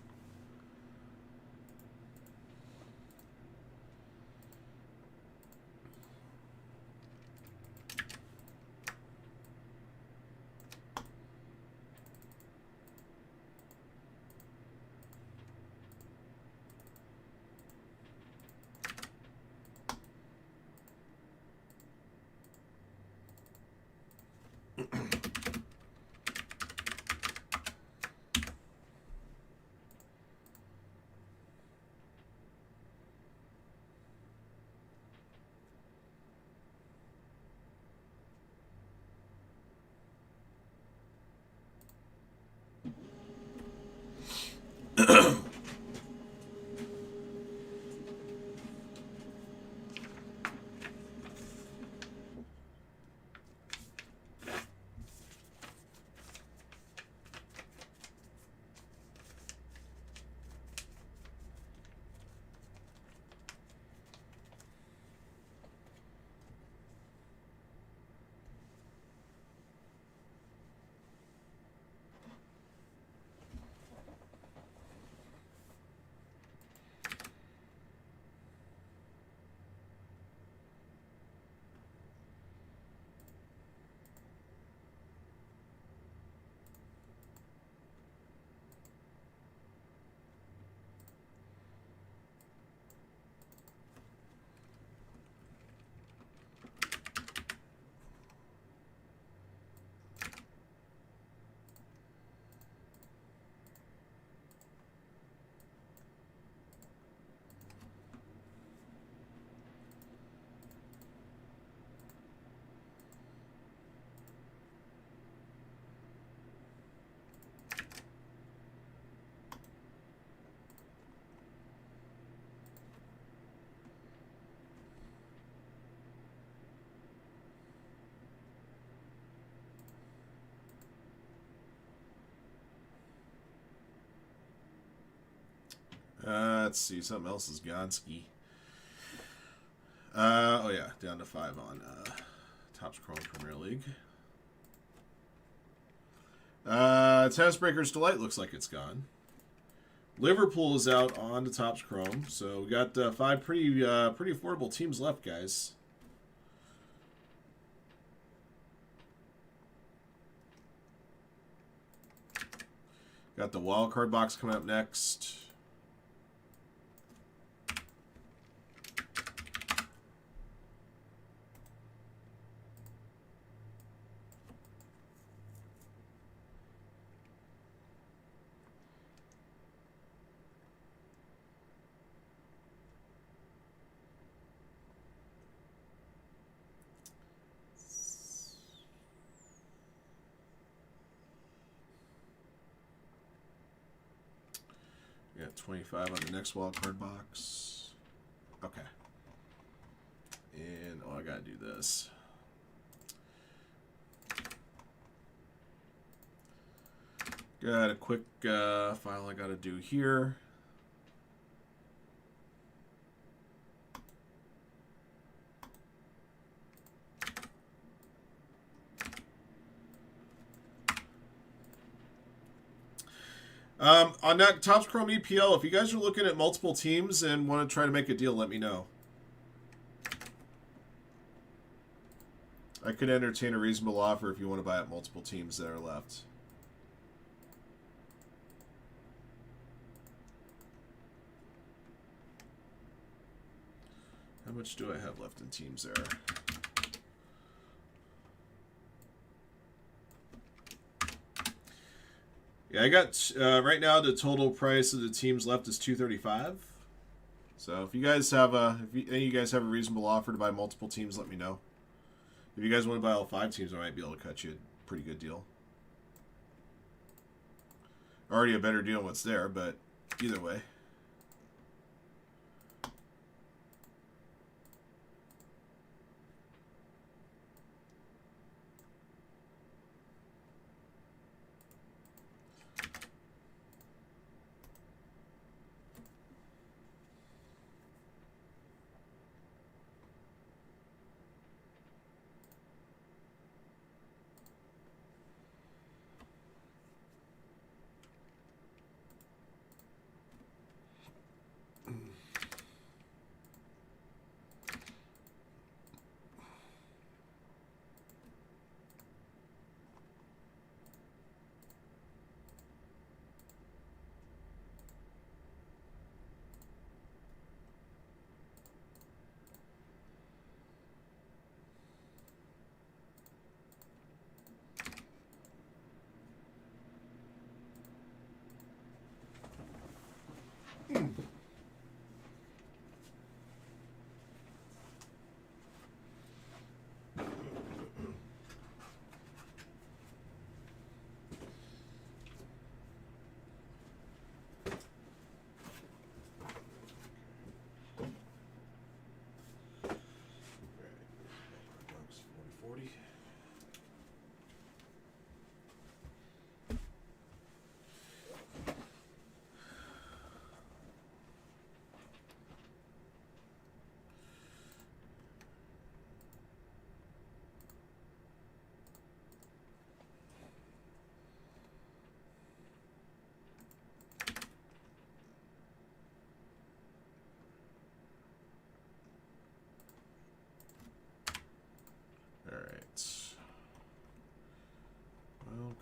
Let's see. Something else is Gonski. Oh, yeah. Down to 5 on Topps Chrome Premier League. Tennis Breaker's Delight looks like it's gone. Liverpool is out on the Topps Chrome. So we got 5 pretty affordable teams left, guys. Got the wild card box coming up next. Got 25 on the next wild card box. Okay. And, oh, I gotta do this. Got a quick file I gotta do here. On that Topps Chrome EPL, if you guys are looking at multiple teams and want to try to make a deal, let me know. I could entertain a reasonable offer if you want to buy up multiple teams that are left. How much do I have left in teams there? Yeah, I got right now the total price of the teams left is $235. So if you guys have any of you guys have a reasonable offer to buy multiple teams, let me know. If you guys want to buy all 5 teams, I might be able to cut you a pretty good deal. Already a better deal than what's there, but either way.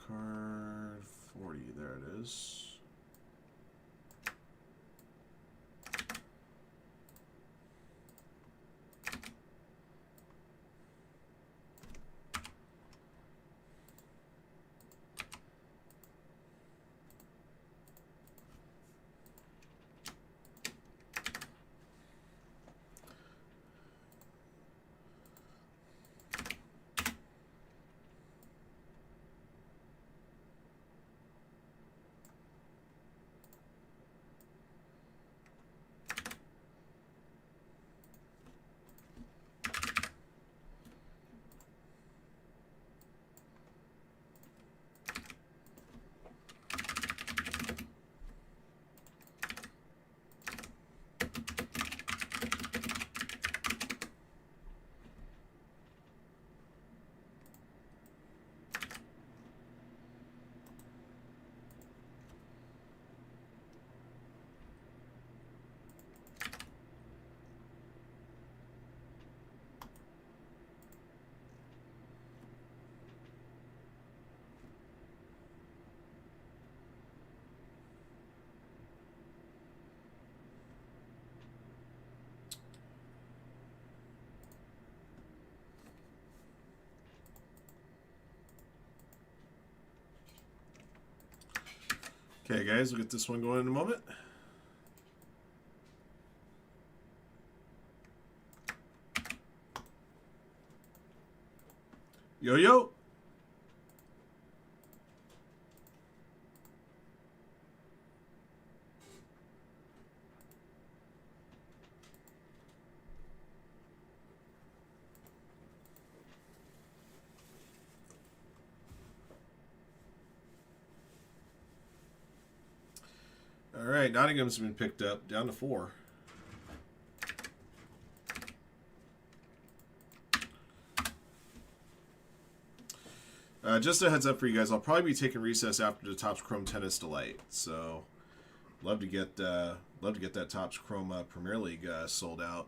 card 40. There it is. Okay, guys, we'll get this one going in a moment. Yo. All right, Nottingham's been picked up, down to 4. Just a heads up for you guys, I'll probably be taking recess after the Topps Chrome Tennis Delight. So, love to get that Topps Chrome Premier League sold out,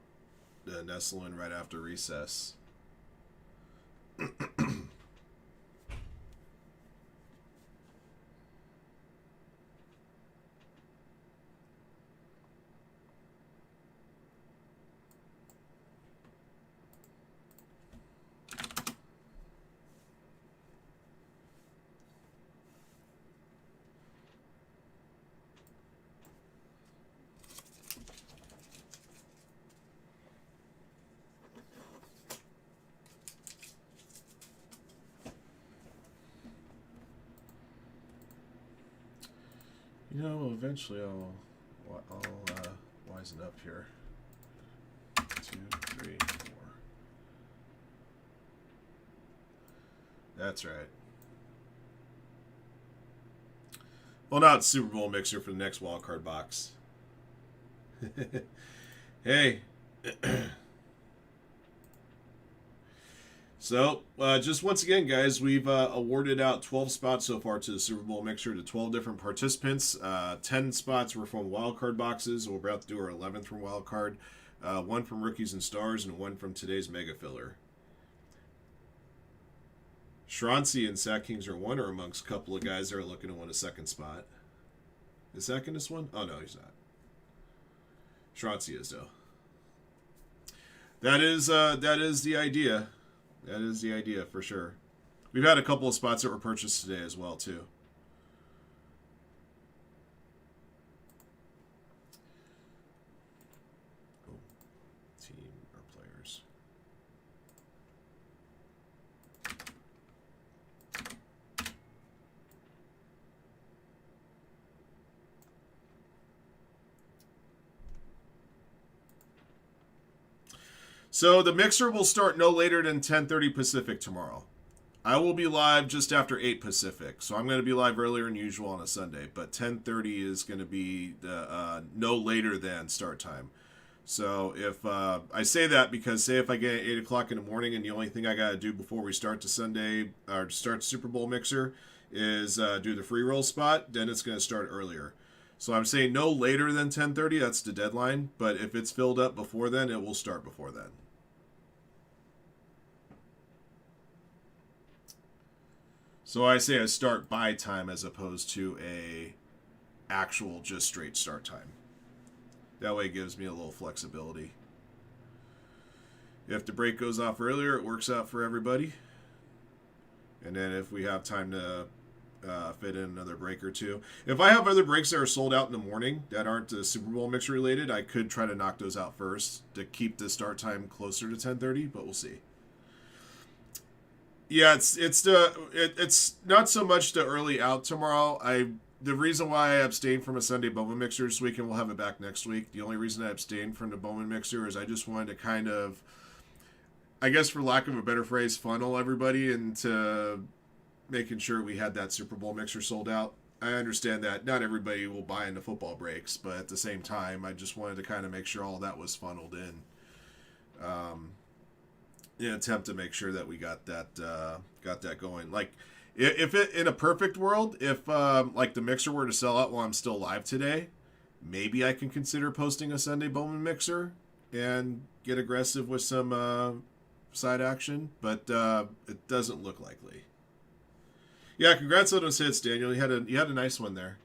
nestle in right after recess. You know, eventually I'll wisen up here. 2, 3, 4. That's right. Well, now it's Super Bowl mixer for the next wildcard box. Hey. So, just once again, guys, we've awarded out 12 spots so far to the Super Bowl mixer to 12 different participants. 10 spots were from wildcard boxes. We're about to do our 11th from wildcard. 1 from Rookies and Stars, and 1 from today's Mega Filler. Shrancy and Sack Kings are one, or amongst a couple of guys that are looking to win a second spot. Is Sack in this one? Oh, no, he's not. Shrancy is, though. That is the idea. That is the idea, for sure. We've had a couple of spots that were purchased today as well, too. Oh, team or players. So the mixer will start no later than 10:30 Pacific tomorrow. I will be live just after 8 Pacific, so I'm going to be live earlier than usual on a Sunday, but 10:30 is going to be the no later than start time. So if I say that because say if I get at 8 o'clock in the morning and the only thing I got to do before we start the Sunday or start the Super Bowl mixer is do the free roll spot, then it's going to start earlier. So I'm saying no later than 10:30, that's the deadline, but if it's filled up before then, it will start before then. So I say a start by time as opposed to a actual just straight start time. That way it gives me a little flexibility. If the break goes off earlier, it works out for everybody. And then if we have time to fit in another break or two. If I have other breaks that are sold out in the morning that aren't Super Bowl mix related, I could try to knock those out first to keep the start time closer to 10:30, but we'll see. Yeah, it's not so much the early out tomorrow. The reason why I abstained from a Sunday Bowman mixer this week, and we'll have it back next week. The only reason I abstained from the Bowman mixer is I just wanted to kind of, I guess for lack of a better phrase, funnel everybody into making sure we had that Super Bowl mixer sold out. I understand that not everybody will buy into football breaks, but at the same time, I just wanted to kind of make sure all that was funneled in. In an attempt to make sure that we got that going. Like, if it in a perfect world, if like the mixer were to sell out while I'm still live today, maybe I can consider posting a Sunday Bowman mixer and get aggressive with some side action, but it doesn't look likely. Yeah, congrats on those hits, Daniel. You had a nice one there.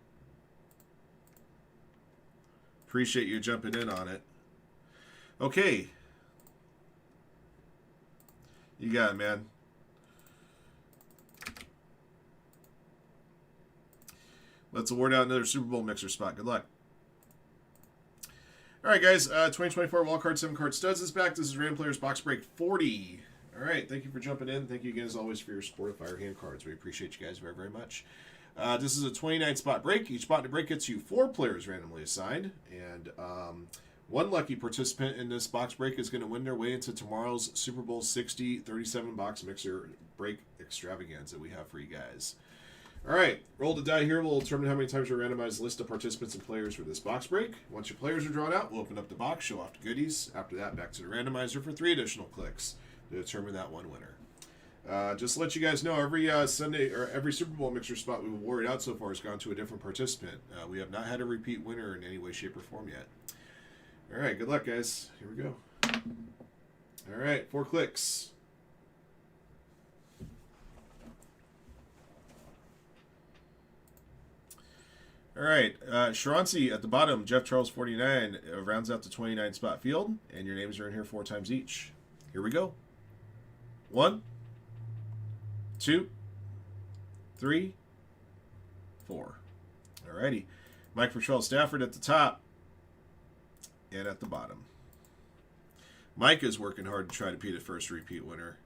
Appreciate you jumping in on it. Okay. You got it, man. Let's award out another Super Bowl mixer spot. Good luck. All right, guys. 2024 Wildcard 7-card studs is back. This is Random Players Box Break 40. All right. Thank you for jumping in. Thank you again, as always, for your support of Firehand cards. We appreciate you guys very, very much. This is a 29-spot break. Each spot in the break gets you 4 players randomly assigned. And one lucky participant in this box break is going to win their way into tomorrow's Super Bowl 60 37-box mixer break extravaganza we have for you guys. All right, roll the die here. We'll determine how many times we randomize the list of participants and players for this box break. Once your players are drawn out, we'll open up the box, show off the goodies. After that, back to the randomizer for 3 additional clicks to determine that one winner. Just to let you guys know, every Sunday or every Super Bowl mixer spot we've awarded out so far has gone to a different participant. We have not had a repeat winner in any way, shape, or form yet. All right, good luck, guys. Here we go. All right, 4 clicks. All right, Sharonsi at the bottom, Jeff Charles 49 rounds out the 29 spot field, and your names are in here 4 times each. Here we go. 1, 2, 3, 4. All righty, Mike Patrell Stafford at the top and at the bottom. Mike is working hard to try to be the first repeat winner.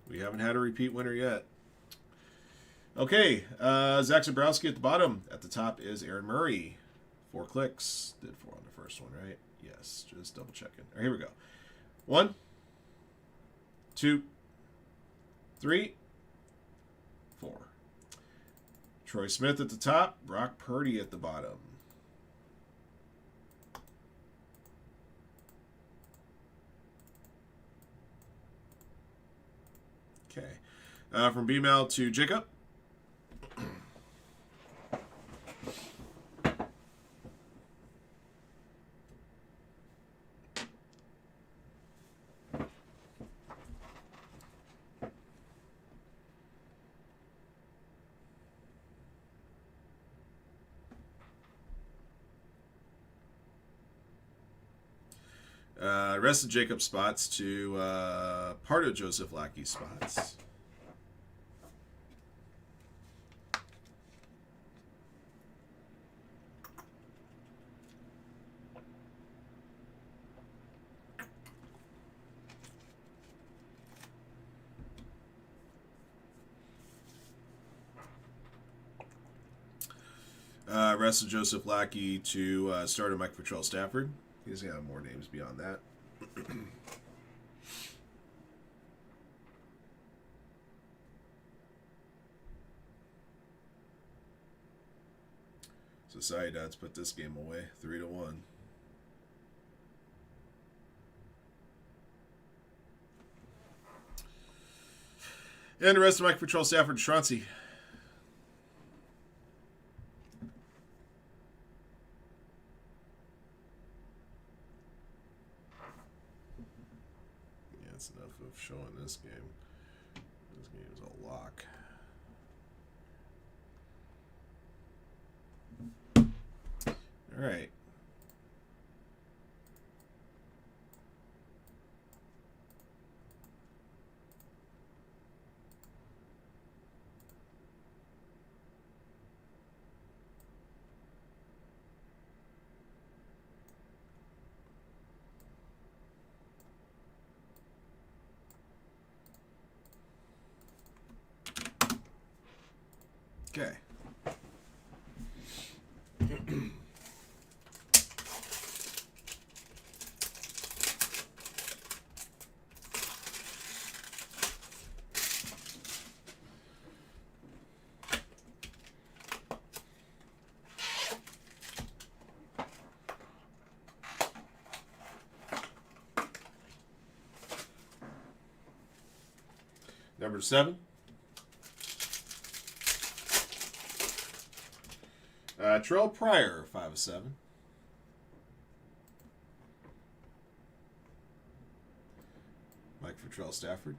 We haven't had a repeat winner yet. Okay, Zach Zabrowski at the bottom. At the top is Aaron Murray. 4 clicks. Did 4 on the first one, right? Yes, just double checking. All right, here we go. 1, 2, 3, 4. Troy Smith at the top. Brock Purdy at the bottom. Okay. From B-Mail to Jacob. Rest of Jacob's spots to part of Joseph Lackey's spots. Rest of Joseph Lackey to start of Mike Patrell Stafford. He's going to have more names beyond that. Society Dots put this game away 3-1. And the rest of Mike Patrol Stafford Shroncy. Yeah, that's enough of showing this game. This game is a lock. All right. Okay. Number 7. Terrell Pryor, 5 of 7. Mike for Terrell Stafford.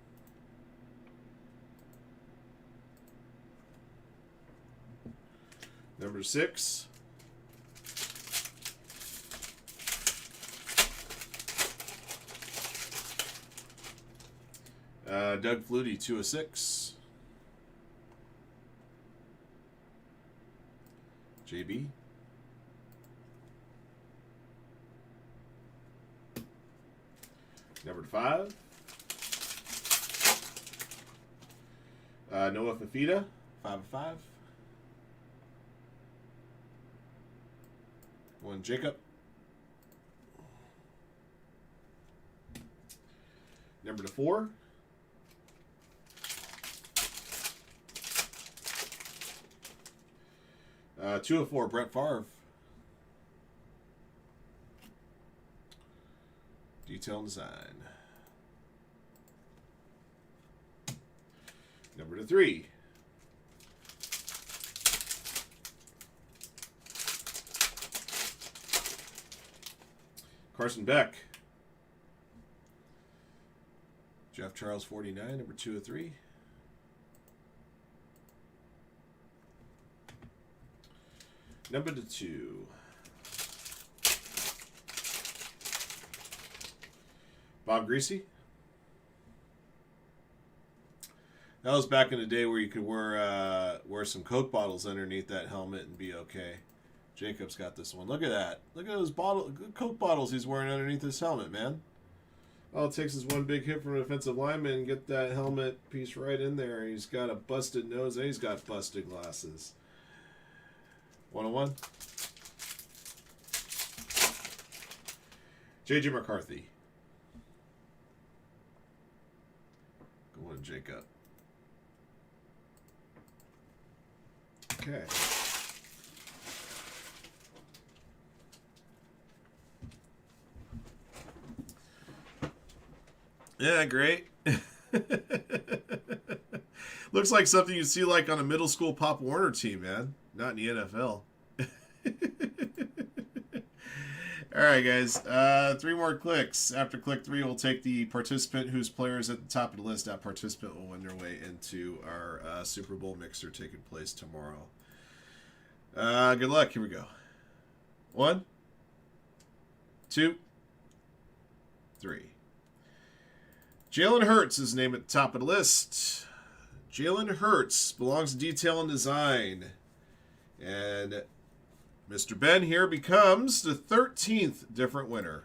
Number 6. Doug Flutie, 2 of 6. JB. Number 5. Noah Fafita, 5 of 5. 1 Jacob. Number 4. Two of 4, Brett Favre. Detail and design. Number 3. Carson Beck. Jeff Charles, 49, number 2 of 3. Number 2. Bob Greasy. That was back in the day where you could wear some Coke bottles underneath that helmet and be okay. Jacob's got this one. Look at that. Look at those Coke bottles he's wearing underneath his helmet, man. All it takes is one big hit from an offensive lineman and get that helmet piece right in there. He's got a busted nose and he's got busted glasses. 101. J.J. McCarthy. Go on, Jacob. Okay. Yeah, great. Looks like something you'd see like on a middle school Pop Warner team, man. Not in the NFL. All right, guys. 3 more clicks. After click 3, we'll take the participant whose player is at the top of the list. That participant will win their way into our Super Bowl mixer taking place tomorrow. Good luck. Here we go. 1, 2, 3. Jalen Hurts is named at the top of the list. Jalen Hurts belongs to detail and design. And Mr. Ben here becomes the 13th different winner.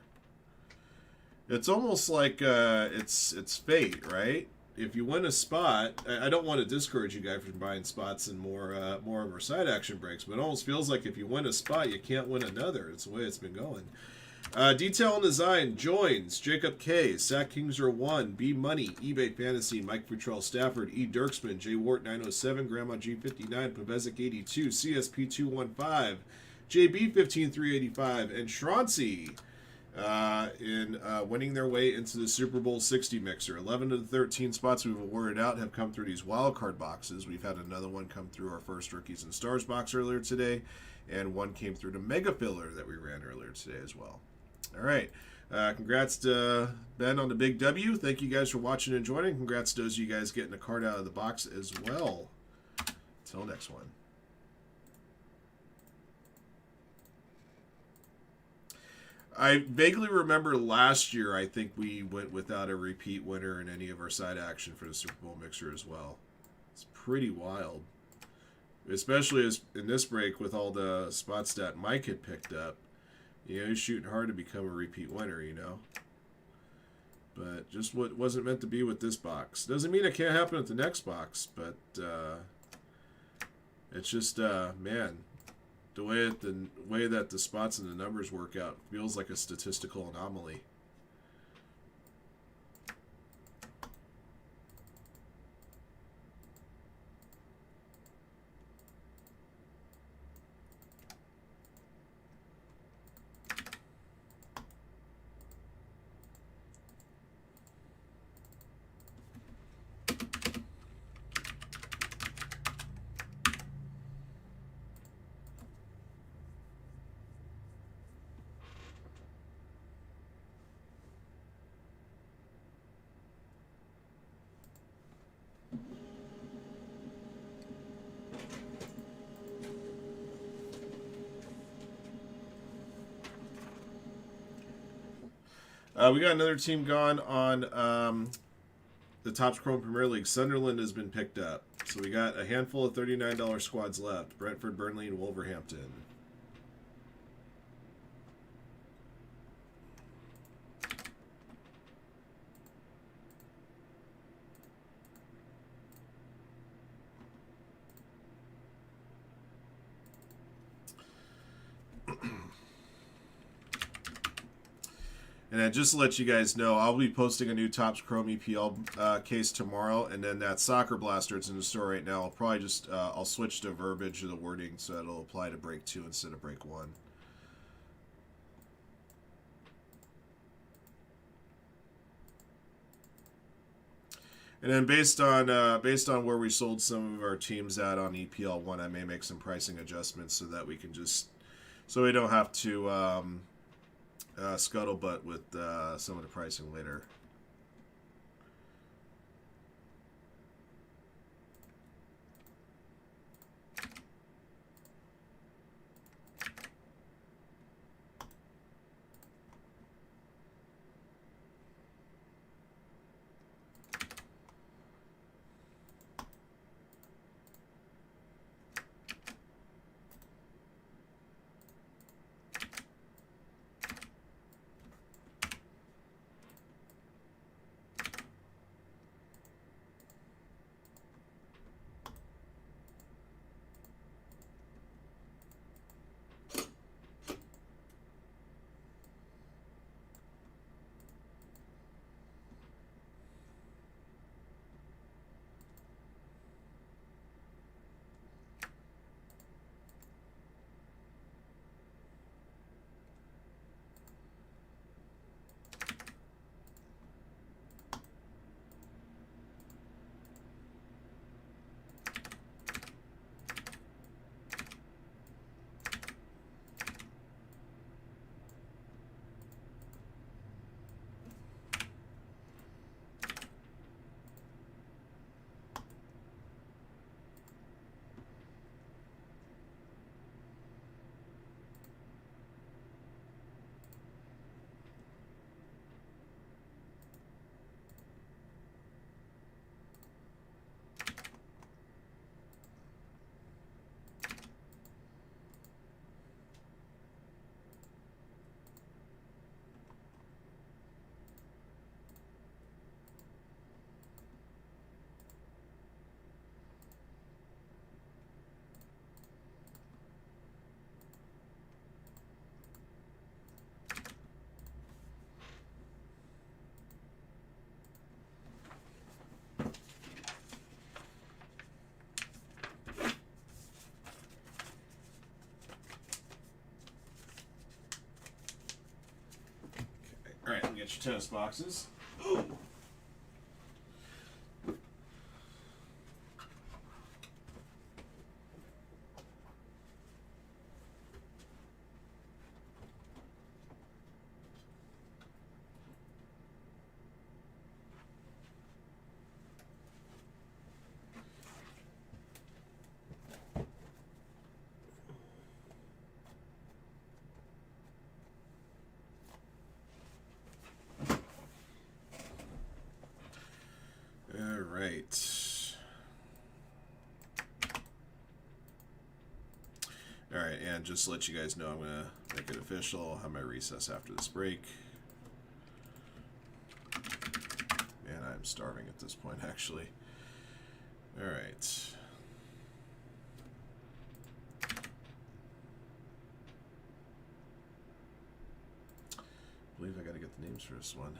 It's almost like it's fate, right? If you win a spot, I don't want to discourage you guys from buying spots and more of our side action breaks, but it almost feels like if you win a spot, you can't win another. It's the way it's been going. Detail and design joins Jacob K, Sack Kingser 1, B Money, eBay Fantasy, Mike Futrell Stafford, E Dirksman, J Wart 907, Grandma G59, Pavezic 82, CSP 215, JB 15385, and Shroncy in winning their way into the Super Bowl 60 mixer. 11 of the 13 spots we've awarded out have come through these wild card boxes. We've had another one come through our first Rookies and Stars box earlier today, and one came through the Mega Filler that we ran earlier today as well. All right, Congrats to Ben on the big W. Thank you guys for watching and joining. Congrats to those of you guys getting a card out of the box as well. Until next one. I vaguely remember last year, I think we went without a repeat winner in any of our side action for the Super Bowl mixer as well. It's pretty wild. Especially as in this break with all the spots that Mike had picked up. You know, he's shooting hard to become a repeat winner, you know. But just what wasn't meant to be with this box. Doesn't mean it can't happen at the next box, but it's just, man, the way that the spots and the numbers work out feels like a statistical anomaly. We got another team gone on the Topps Chrome Premier League. Sunderland has been picked up. So we got a handful of $39 squads left. Brentford, Burnley, and Wolverhampton. And just to let you guys know, I'll be posting a new Topps Chrome EPL case tomorrow, and then that Soccer Blaster, it's in the store right now. I'll probably just I'll switch the verbiage of the wording so it'll apply to break 2 instead of break 1. And then based on where we sold some of our teams at on EPL 1, I may make some pricing adjustments so that we can just we don't have to scuttlebutt with some of the pricing later. All right, get your tennis boxes. Ooh. All right, and just to let you guys know, I'm going to make it official. I'll have my recess after this break. And I'm starving at this point, actually. All right. I believe I got to get the names for this one.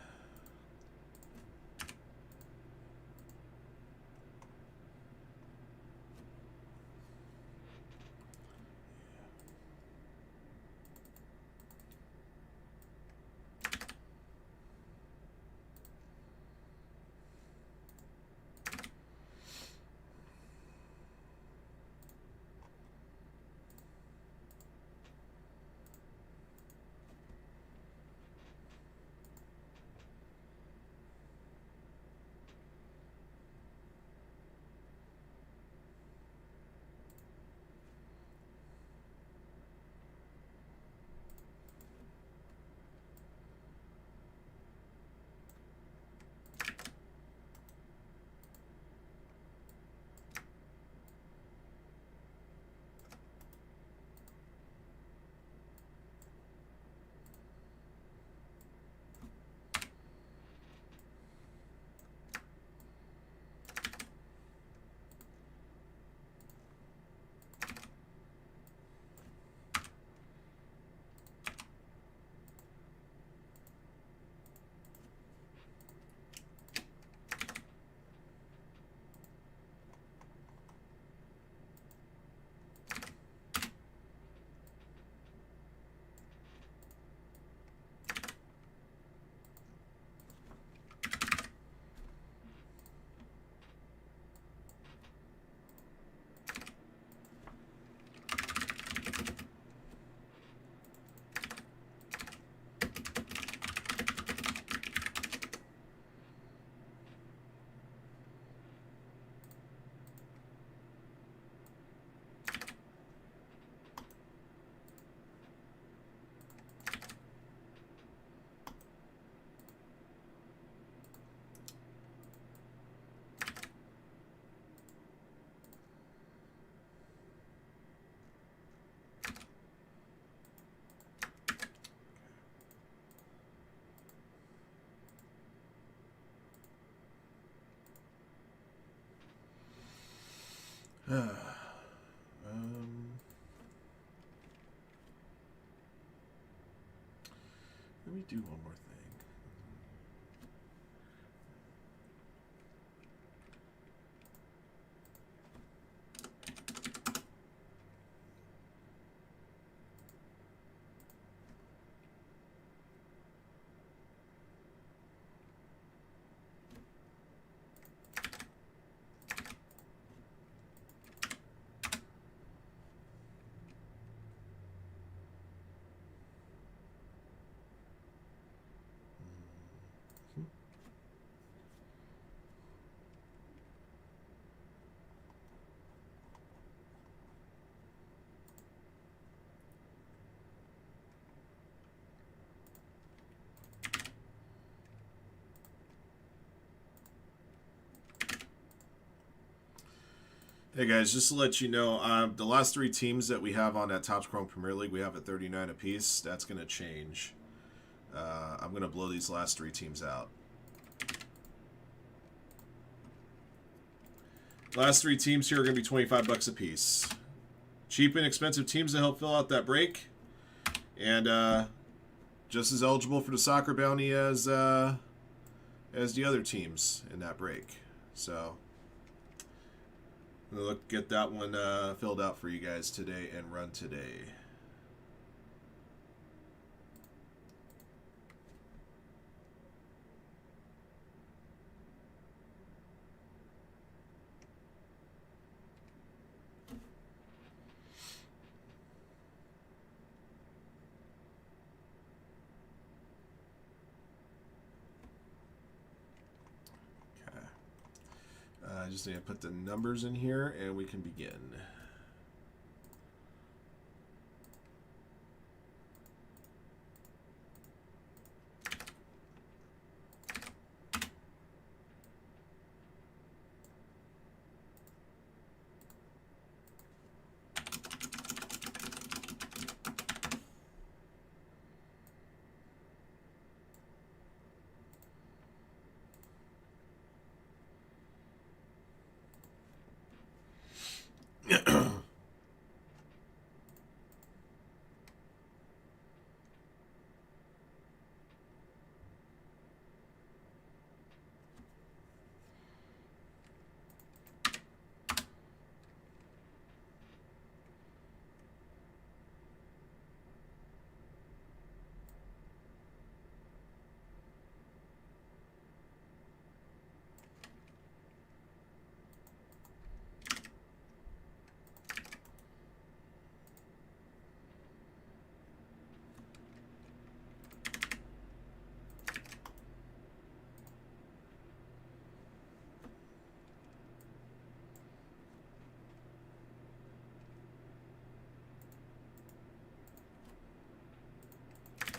Let me do one more thing. Hey guys, just to let you know, the last 3 teams that we have on that Topps Chrome Premier League, we have at 39 apiece. That's going to change. I'm going to blow these last 3 teams out. Last 3 teams here are going to be 25 bucks a piece. Cheap and expensive teams to help fill out that break, and just as eligible for the soccer bounty as the other teams in that break. So we'll get that one filled out for you guys today and run today. I just need to put the numbers in here and we can begin.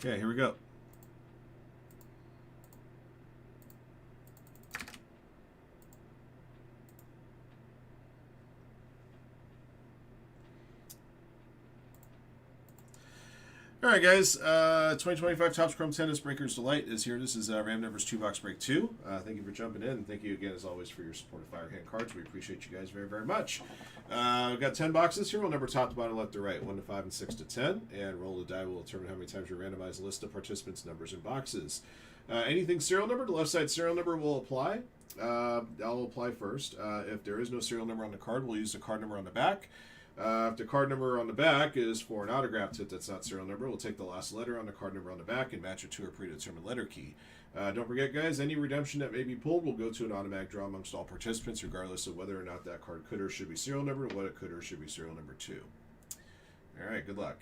Okay, here we go. All right, guys. 2025 Topps Chrome Tennis Breakers Delight is here. This is Ram Numbers 2 Box Break 2. Thank you for jumping in. Thank you again, as always, for your support of Firehand cards. We appreciate you guys very, very much. We've got 10 boxes here. We'll number top to bottom, left to right, 1 to 5 and 6 to 10. And roll the die will determine how many times we randomize a list of participants' numbers and boxes. Anything serial number, the left side serial number will apply. I'll apply first. If there is no serial number on the card, we'll use the card number on the back. If the card number on the back is for an autographed hit that's not serial number, we'll take the last letter on the card number on the back and match it to a predetermined letter key. Don't forget, guys, any redemption that may be pulled will go to an automatic draw amongst all participants, regardless of whether or not that card could or should be serial number, and what it could or should be serial number 2. All right, good luck.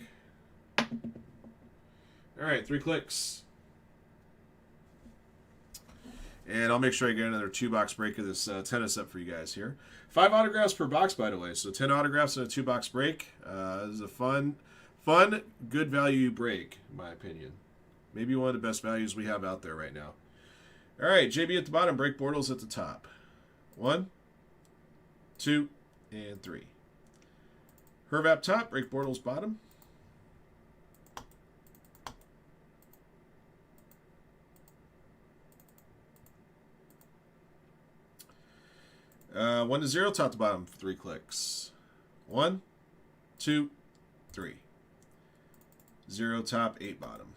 All right, 3 clicks. And I'll make sure I get another 2-box break of this tennis up for you guys here. 5 autographs per box, by the way. So 10 autographs in a 2-box break. This is a fun, good value break, in my opinion. Maybe one of the best values we have out there right now. All right, JB at the bottom, break Bortles at the top. 1, 2, and 3. Hervap top, break Bortles bottom. 1 to 0, top to bottom, 3 clicks. 1, 2, 3. 0 top, 8 bottom.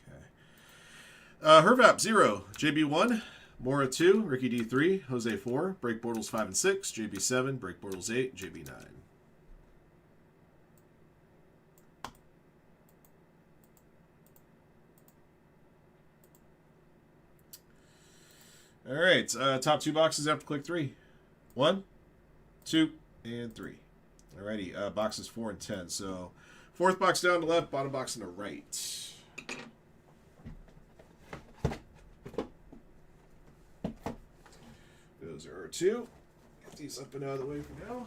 Okay. Hervap 0, JB 1, Mora 2, Ricky D 3, Jose 4, break Bortles 5 and 6, JB 7, break Bortles 8, JB 9. All right, top 2 boxes after click 3. 1, 2, and 3. All righty, boxes 4 and 10. So, 4th box down to left, bottom box on the right. Those are our 2. Get these up and out of the way for now.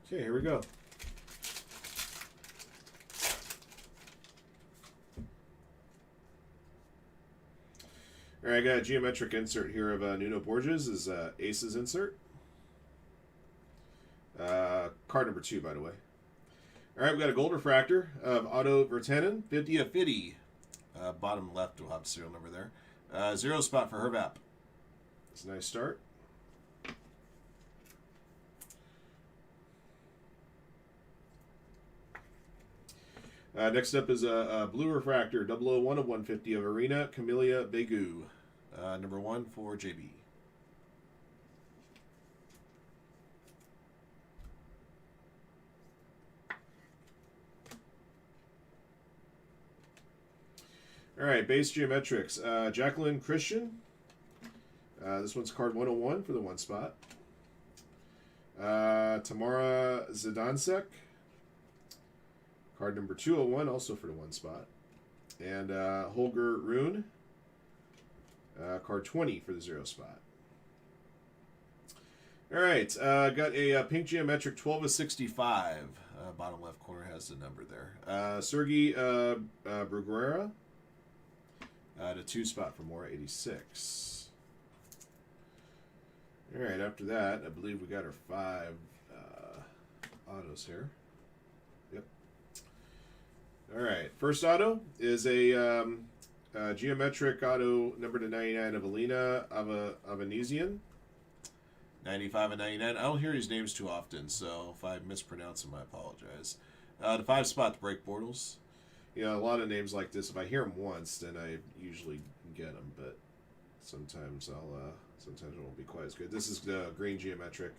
Okay, here we go. All right, I got a geometric insert here of Nuno Borges' is Aces insert. Card number 2, by the way. All right, we got a gold refractor of Otto Virtanen, 50 of 50. Bottom left will have the serial number there. 0 spot for Hervap. It's a nice start. Next up is a blue refractor, 001 of 150 of Arena Camellia Begu. Number 1 for JB. All right, base geometrics. Jacqueline Christian. This one's card 101 for the 1 spot. Tamara Zidansek. Card number 201, also for the 1 spot. And Holger Rune. Card 20 for the 0 spot. All right, got a pink geometric 12 of 65. Bottom left corner has the number there. Sergei Bruguera to 2 spot for more 86. All right, after that, I believe we got our 5 autos here. Yep. All right, first auto is a geometric auto number to 99 of Alina Avanesian. 95 and 99. I don't hear these names too often, so if I mispronounce them, I apologize. The 5 spot to break portals. You know, a lot of names like this, if I hear them once, then I usually get them, but sometimes sometimes it won't be quite as good. This is the green geometric.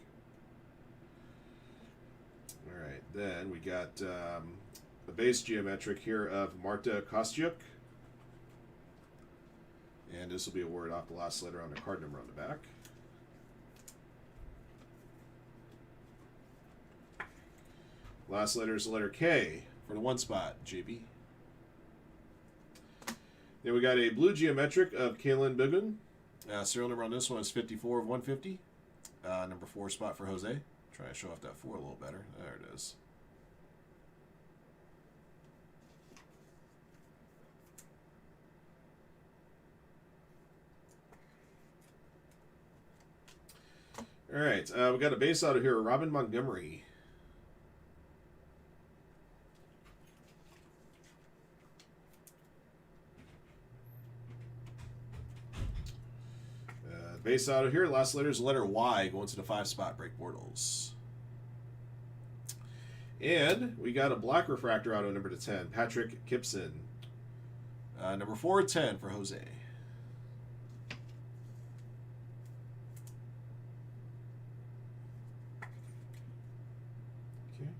All right, then we got the base geometric here of Marta Kostyuk. And this will be a word off the last letter on the card number on the back. Last letter is the letter K for the 1 spot, JB. Then we got a blue geometric of Kaylin Bigun. Serial number on this one is 54 of 150. Number 4 spot for Jose. Try to show off that 4 a little better. There it is. All right, we got a base auto here, Robin Montgomery. Base auto here, last letter is letter Y, going to the 5 spot, break portals. And we got a black refractor auto number to 10, Patrick Kipson. Number 4 of 10 for Jose. Okay.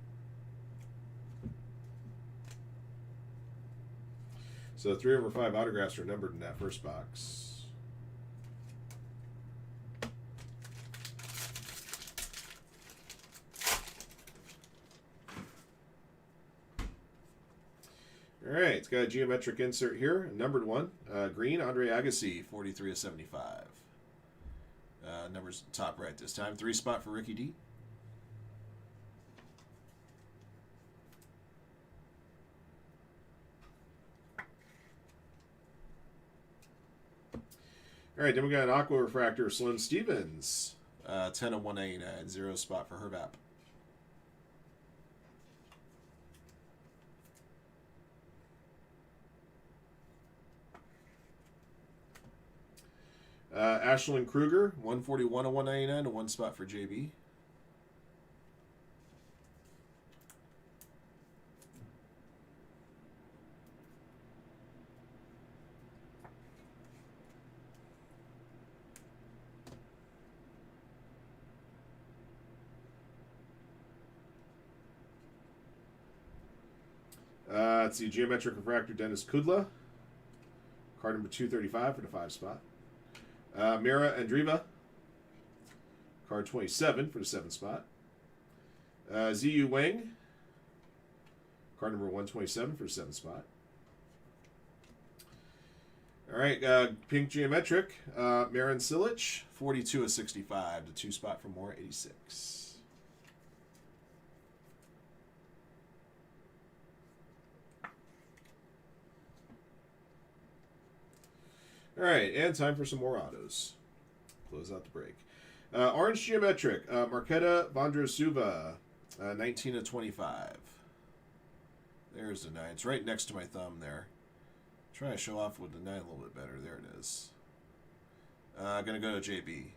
So 3 over 5 autographs are numbered in that first box. All right, it's got a geometric insert here, numbered 1. Green, Andre Agassi, 43 of 75. Numbers top right this time. 3 spot for Ricky D. All right, then we got an aqua refractor, Sloan Stevens, 10 of 199, 0 spot for Hervap. Ashlyn Kruger, 141 of 199, to 1 spot for JB. Let's see, geometric refractor, Dennis Kudla. Card number 235 for the 5 spot. Mira Andreeva, card 27 for the 7 spot. Ziyu Wang, card number 127 for the 7 spot. All right, pink geometric, Marin Cilic, 42 of 65, the 2 spot for more, 86. All right, and time for some more autos. Close out the break. Orange geometric, Marketa Vondrasova, 19 of 25. There's the 9. It's right next to my thumb there. Try to show off with the 9 a little bit better. There it is. Gonna go to JB.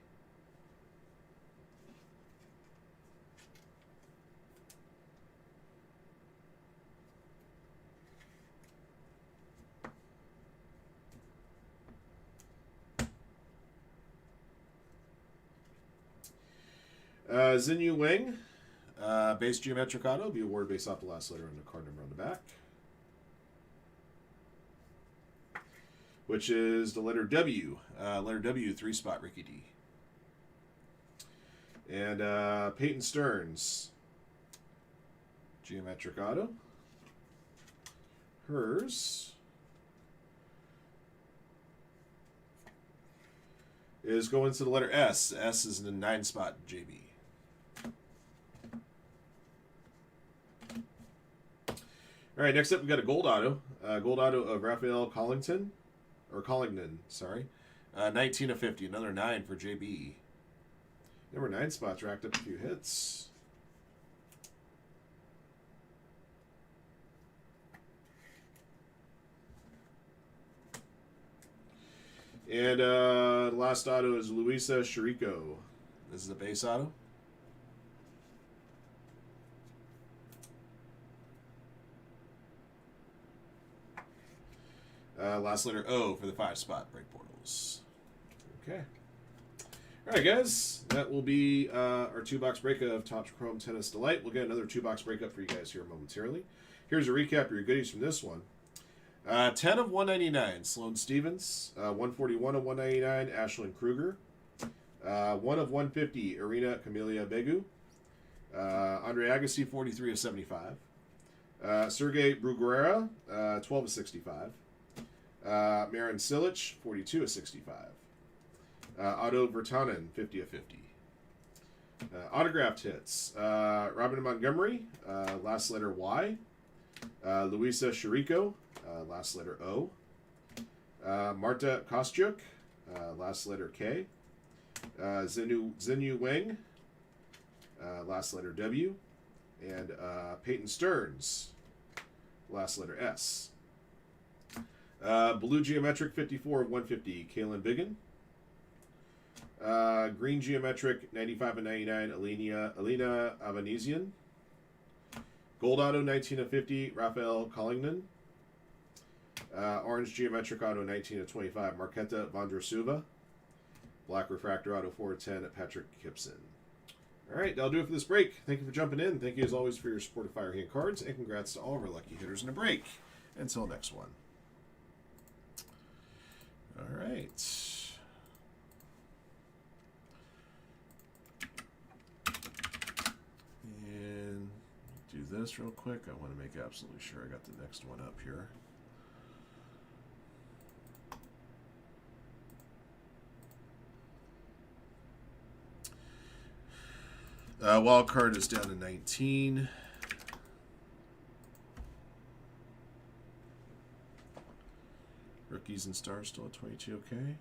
Xinyu Wang, base geometric auto, be awarded based off the last letter on the card number on the back, which is the letter W. Letter W, 3 spot, Ricky D. And Peyton Stearns, geometric auto. Hers is going to the letter S. S is in the 9-spot JB. All right, next up we got a gold auto. Gold auto of Raphael Collington. 19 of 50. Another 9 for JB. Number 9 spots racked up a few hits. And last auto is Luisa Chirico. This is a base auto. Last letter O for the 5-spot break portals. Okay. All right, guys. That will be our 2-box break of Topps Chrome Tennis Delight. We'll get another 2-box breakup for you guys here momentarily. Here's a recap of your goodies from this one. 10 of 199, Sloane Stevens. 141 of 199, Ashlyn Kruger. 1 of 150, Irina Camelia Begu. Andre Agassi, 43 of 75. Sergei Bruguera, 12 of 65. Marin Cilic, 42 of 65. Otto Virtanen, 50 of 50. Autographed hits. Robin Montgomery, last letter Y. Luisa Chirico, last letter O. Marta Kostyuk, last letter K. Zinu Wang, last letter W. And Peyton Stearns, last letter S. Blue Geometric 54 of 150, Kalen Biggin. Green Geometric 95 of 99, Alina Avanesian. Gold Auto 19 of 50, Raphael Collington. Orange Geometric Auto 19 of 25, Marketa Vondrasova. Black Refractor Auto 4 of 10, Patrick Gibson. All right, that'll do it for this break. Thank you for jumping in. Thank you as always for your support of Firehand cards, and congrats to all of our lucky hitters in the break. Until next one. All right. And do this real quick. I want to make absolutely sure I got the next one up here. Wild card is down to 19. Rookies and stars still at 22. Okay.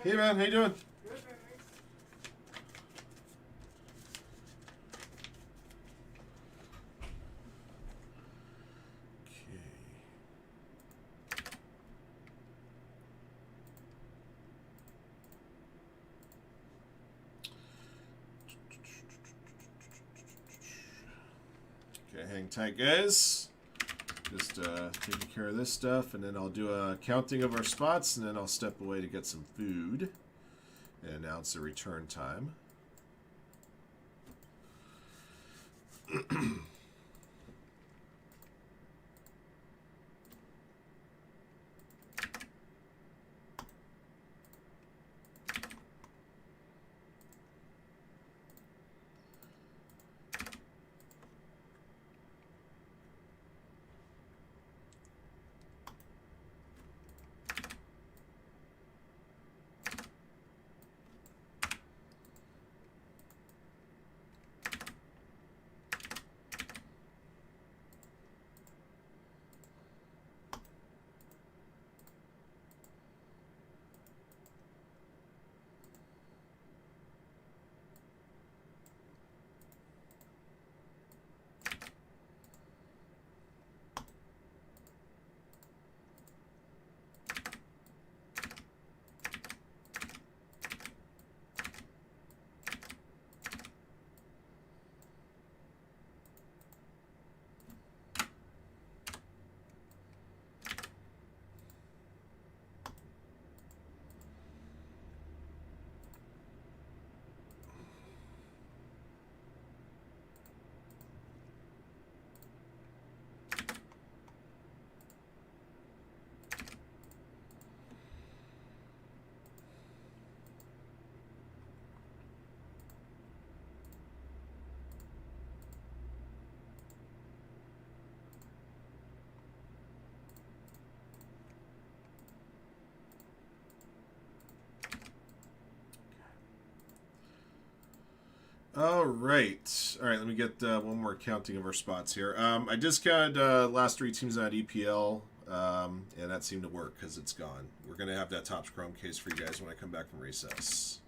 Hey man, how you doing? Good, thanks. Okay, hang tight, guys. Just taking care of this stuff, and then I'll do a counting of our spots, and then I'll step away to get some food and announce the return time. All right. All right, let me get one more counting of our spots here. I discounted last three teams on EPL, and that seemed to work because it's gone. We're going to have that Topps Chrome case for you guys when I come back from recess.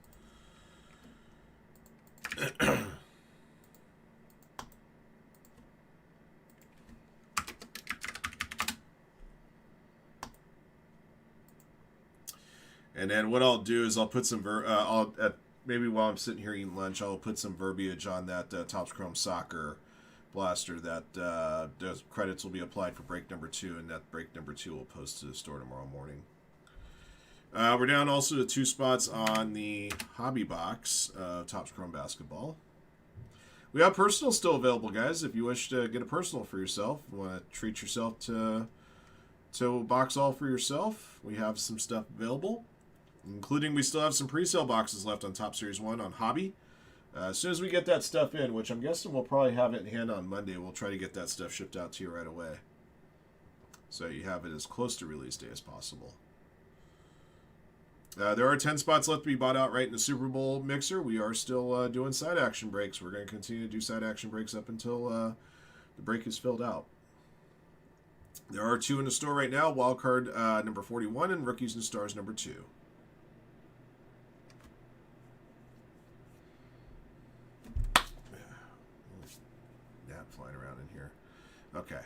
And then what I'll do is I'll put some maybe while I'm sitting here eating lunch, I'll put some verbiage on that Topps Chrome Soccer blaster that those credits will be applied for break number 2, and that break number 2 will post to the store tomorrow morning. We're down also to 2 spots on the hobby box of Topps Chrome Basketball. We have personal still available, guys. If you wish to get a personal for yourself, you want to treat yourself to box all for yourself, we have some stuff available, including we still have some pre-sale boxes left on Top Series 1 on hobby. As soon as we get that stuff in, which I'm guessing we'll probably have it in hand on Monday, we'll try to get that stuff shipped out to you right away, so you have it as close to release day as possible. There are 10 spots left to be bought outright in the Super Bowl mixer. We are still doing side action breaks. We're going to continue to do side action breaks up until the break is filled out. There are 2 in the store right now. Wildcard number 41 and Rookies and Stars number 2. Gnat flying around in here. Okay.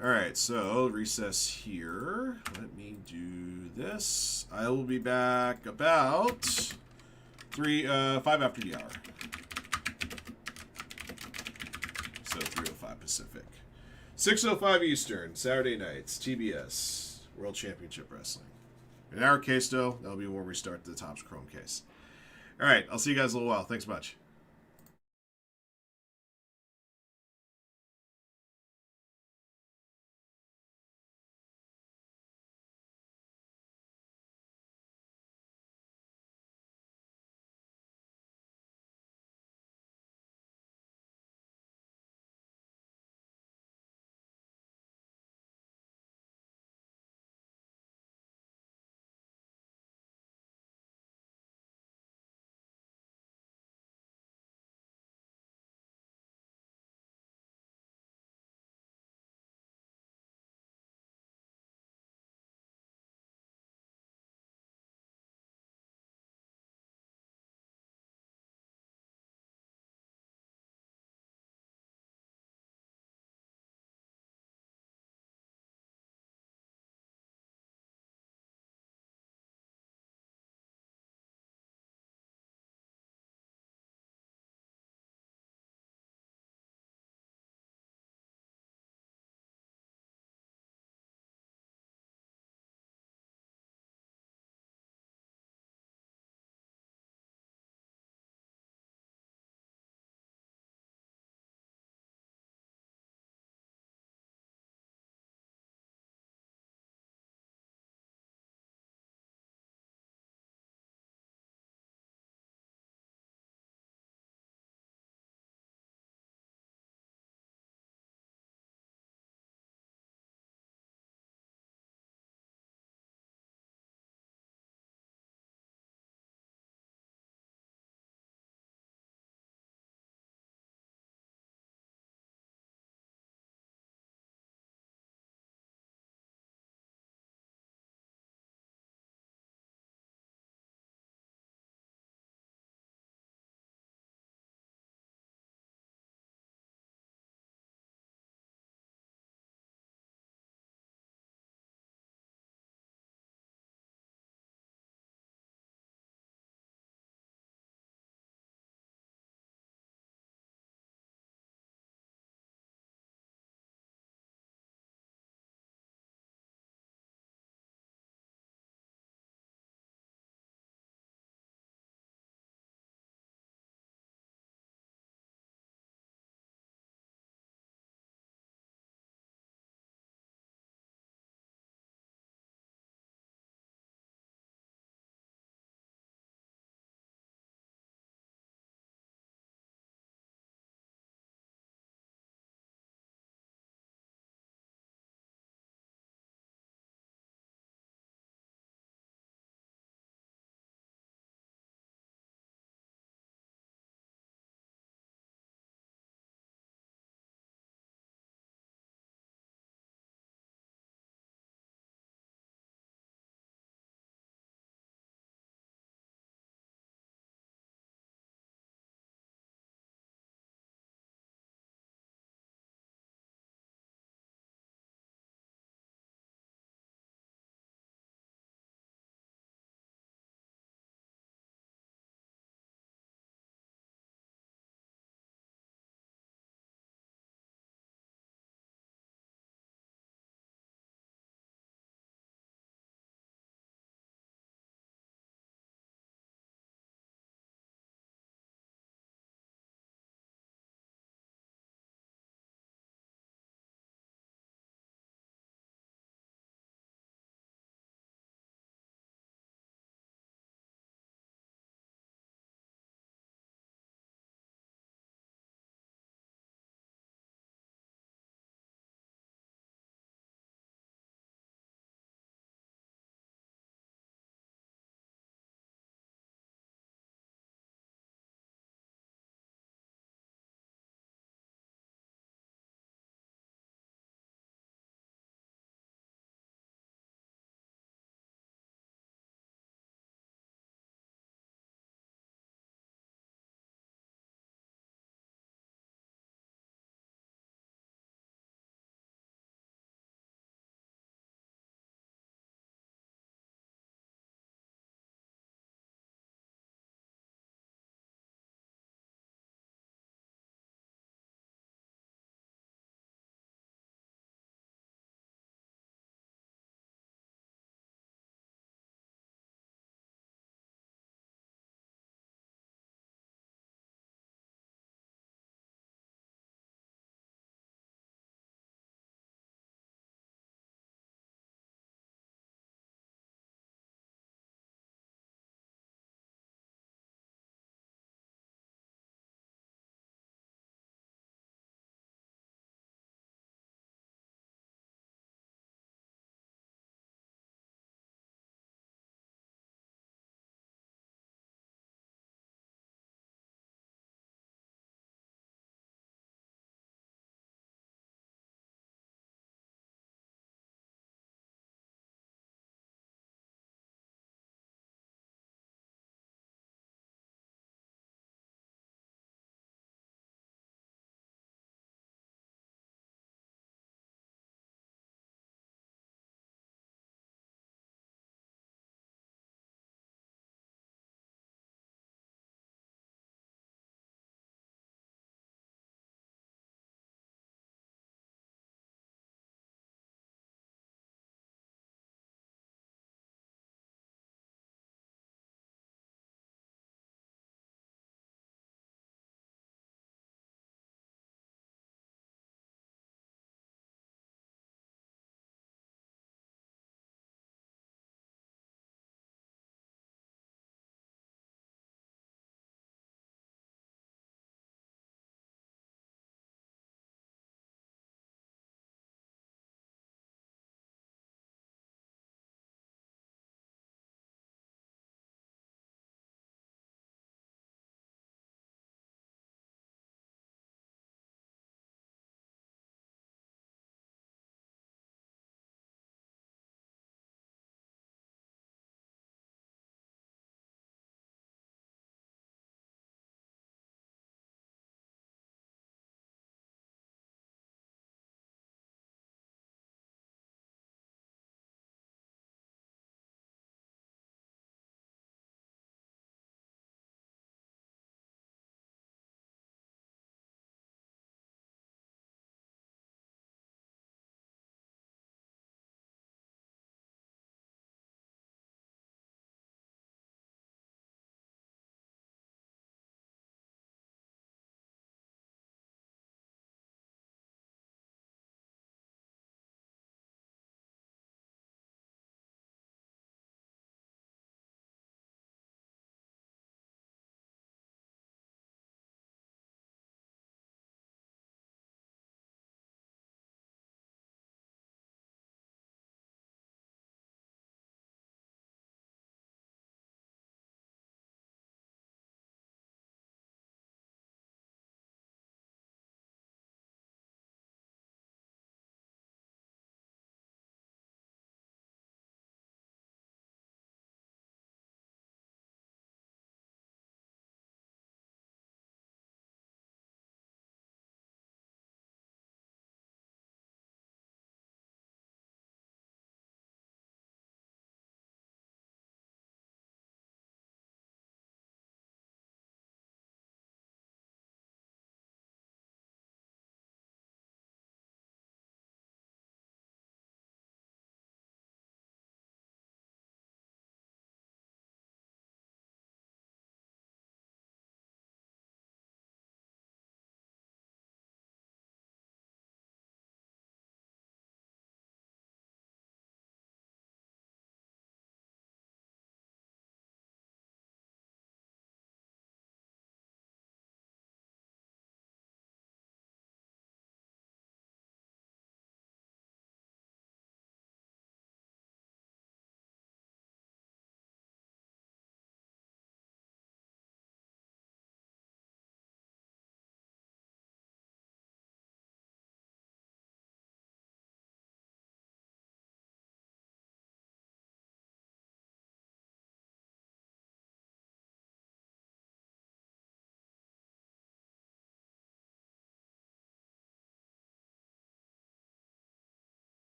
All right, so recess here. Let me do this. I will be back about 5 after the hour. So 3:05 Pacific. 6:05 Eastern, Saturday nights, TBS, World Championship Wrestling. In our case, though, that'll be where we start the Topps Chrome case. All right, I'll see you guys in a little while. Thanks much.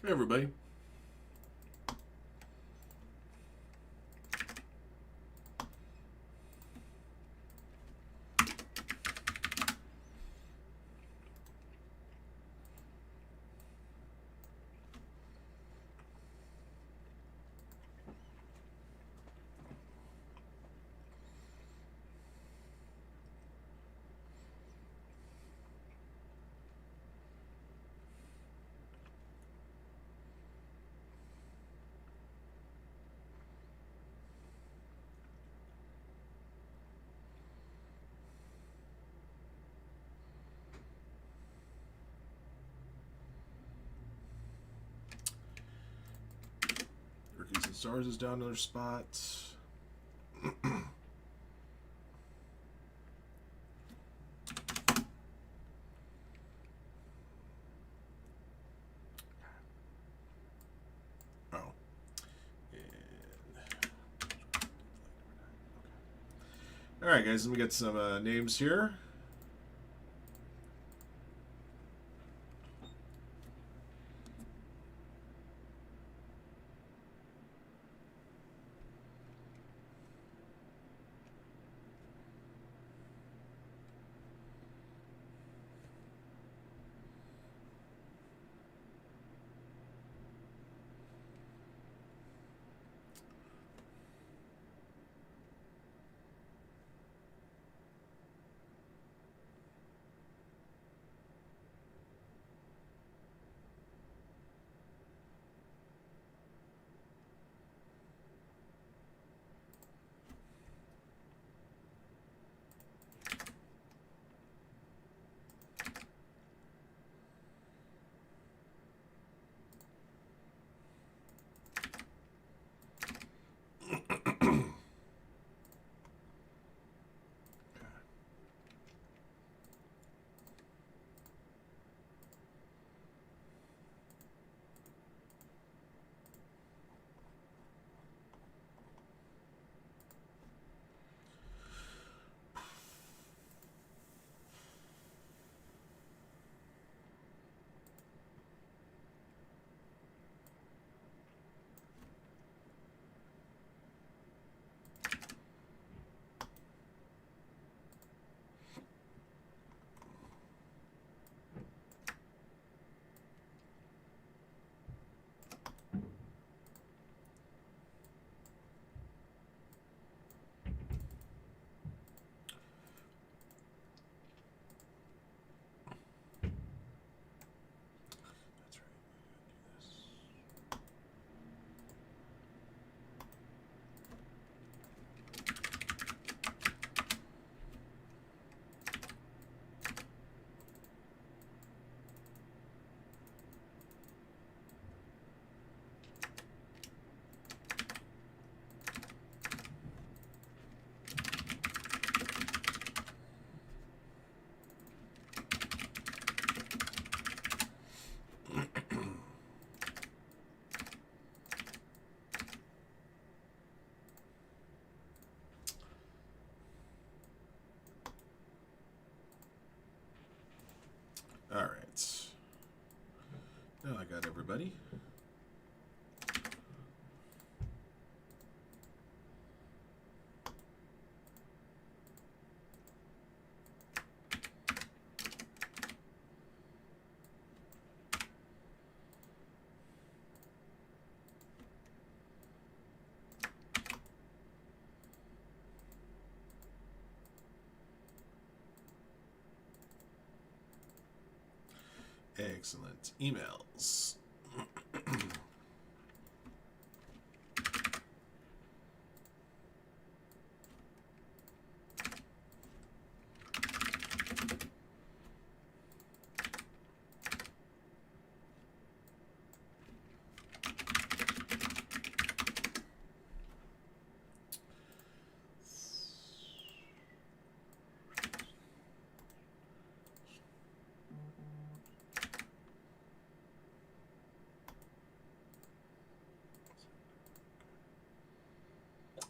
Hey, everybody. Rookies and Stars is down another spot. Oh. Alright, guys, let me get some names here. Alright. Now I got everybody. Excellent. Emails.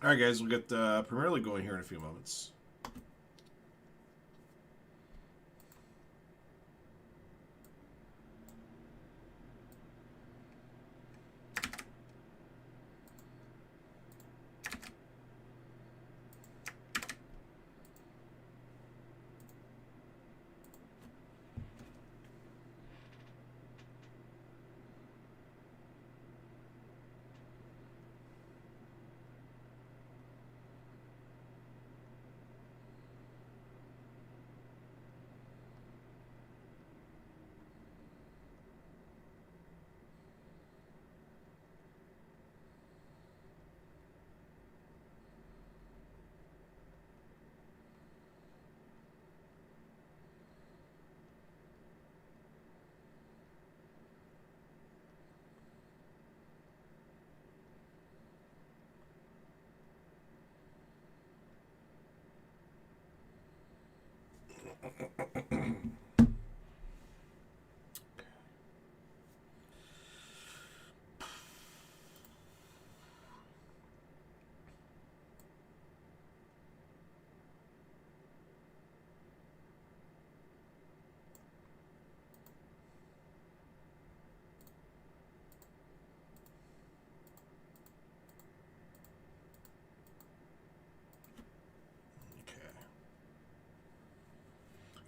All right, guys, we'll get Premier League going here in a few moments.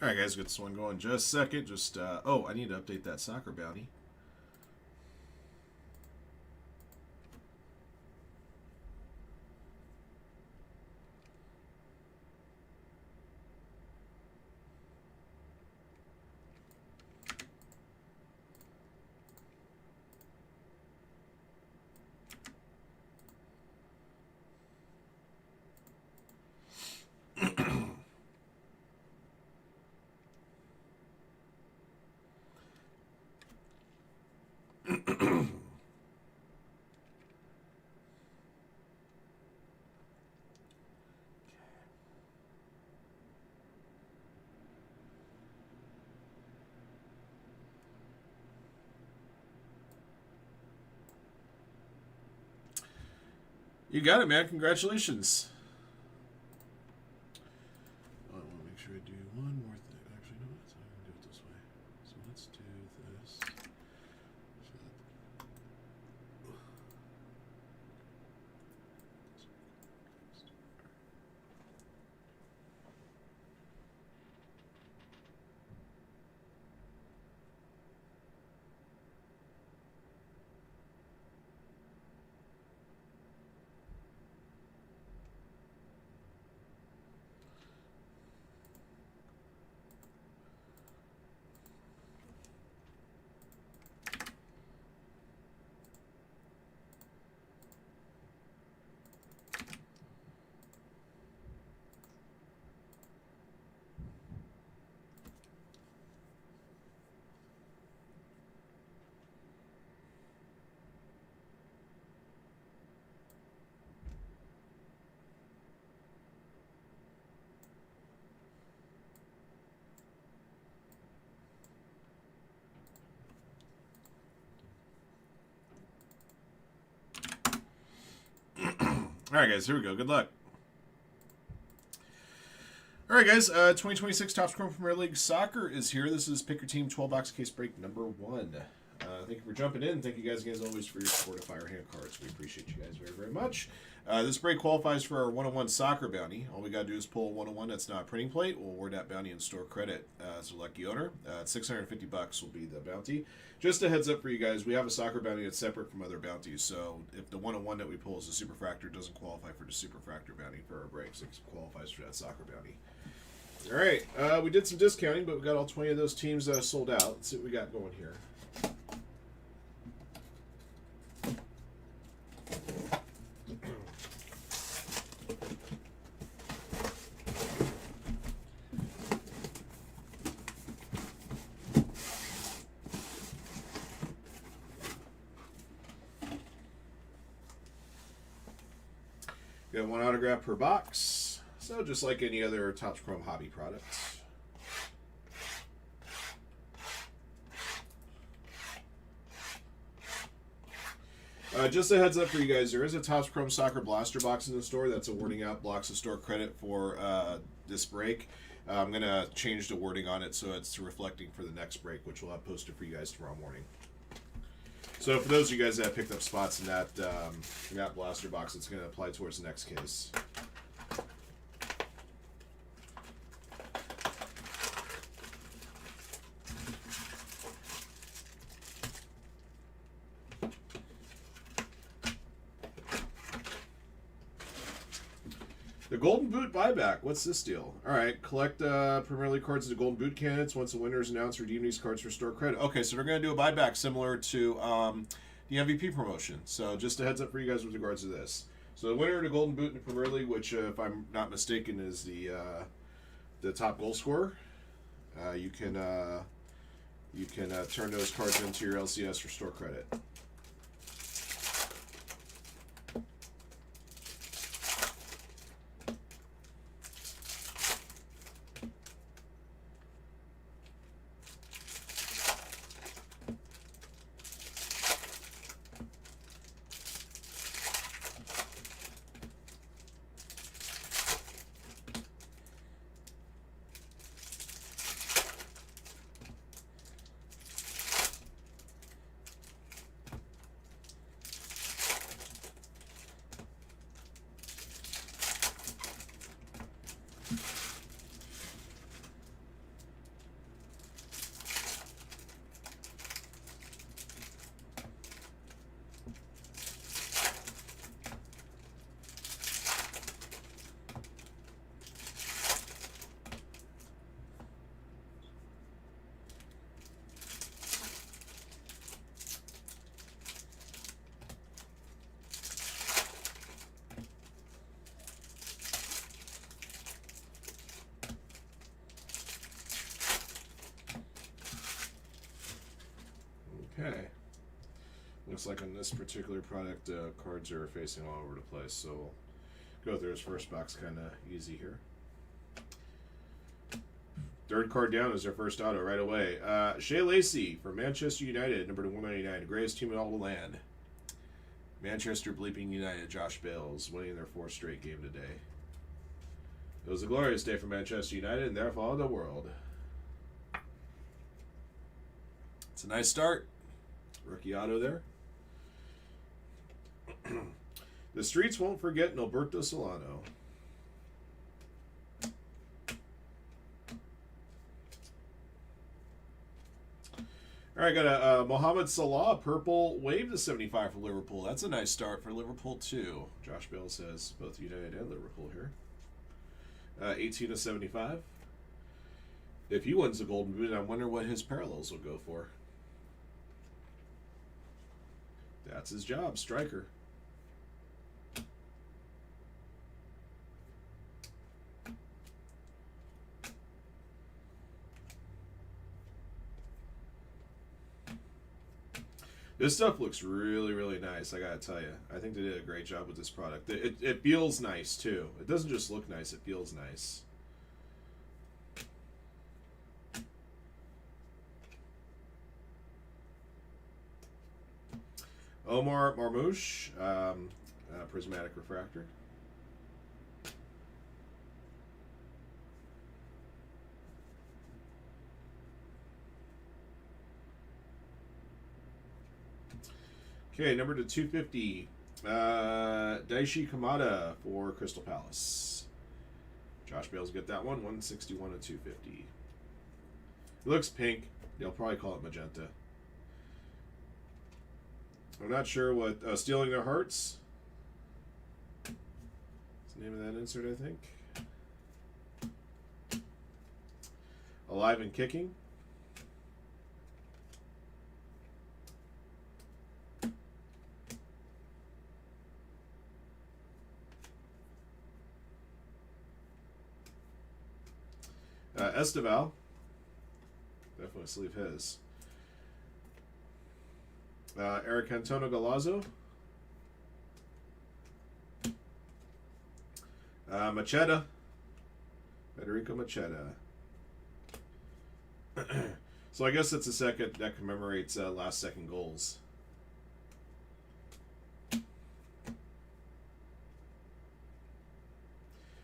All right, guys, get this one going just a second. Just oh, I need to update that soccer bounty. You got it, man. Congratulations. I want to make sure I do one more thing. Actually, no, that's not going to do it this way. So let's do this. All right, guys, here we go. Good luck. All right, guys, 2026 Topps Chrome Premier League Soccer is here. This is Pick Your Team 12-box case break number 1. Thank you for jumping in. Thank you guys, as always, for your support of Firehand cards. We appreciate you guys very, very much. This break qualifies for our 101 soccer bounty. All we got to do is pull a 101 that's not a printing plate. We'll award that bounty and store credit as a lucky owner. $650 will be the bounty. Just a heads up for you guys, we have a soccer bounty that's separate from other bounties. So if the 101 that we pull is a superfractor, it doesn't qualify for the superfractor bounty for our breaks. It qualifies for that soccer bounty. All right, we did some discounting, but we got all 20 of those teams sold out. Let's see what we got going here. We got one autograph per box. So just like any other Topps Chrome hobby products. Just a heads up for you guys, there is a Topps Chrome Soccer Blaster box in the store that's awarding out blocks of store credit for this break. I'm going to change the wording on it so it's reflecting for the next break, which we'll have posted for you guys tomorrow morning. So for those of you guys that picked up spots in that blaster box, it's going to apply towards the next case. The Golden Boot buyback. What's this deal? All right, collect Premier League cards as the Golden Boot candidates. Once the winner is announced, redeem these cards for store credit. Okay, so they're going to do a buyback similar to the MVP promotion. So just a heads up for you guys with regards to this. So the winner of the Golden Boot in the Premier League, which if I'm not mistaken is the top goal scorer, you can turn those cards into your LCS for store credit. Okay. Looks like on this particular product, cards are facing all over the place, so we'll go through this first box kind of easy here. Third card down is our first auto right away. Shea Lacey for Manchester United, number 199, the greatest team in all the land. Manchester bleeping United, Josh Bales, winning their fourth straight game today. It was a glorious day for Manchester United, and therefore the world. It's a nice start. Rookie auto there. The streets won't forget Norberto Solano. All right, got a Mohamed Salah purple wave to 75 for Liverpool. That's a nice start for Liverpool too. Josh Bell says both United and Liverpool here. 18 to 75. If he wins the Golden Boot, I wonder what his parallels will go for. That's his job, striker. This stuff looks really, really nice, I gotta tell you. I think they did a great job with this product. It feels nice, too. It doesn't just look nice, it feels nice. Omar Marmouche, prismatic refractor. Okay, number to 250, Daishi Kamada for Crystal Palace. Josh Bales get that one, 161 to 250. It looks pink. They'll probably call it magenta. I'm not sure what Stealing Their Hearts. What's the name of that insert, I think? Alive and Kicking. Esteval. Definitely sleeve his. Eric Antonio Galazzo. Macheda. Federico Macheda. So I guess it's a second that commemorates last second goals.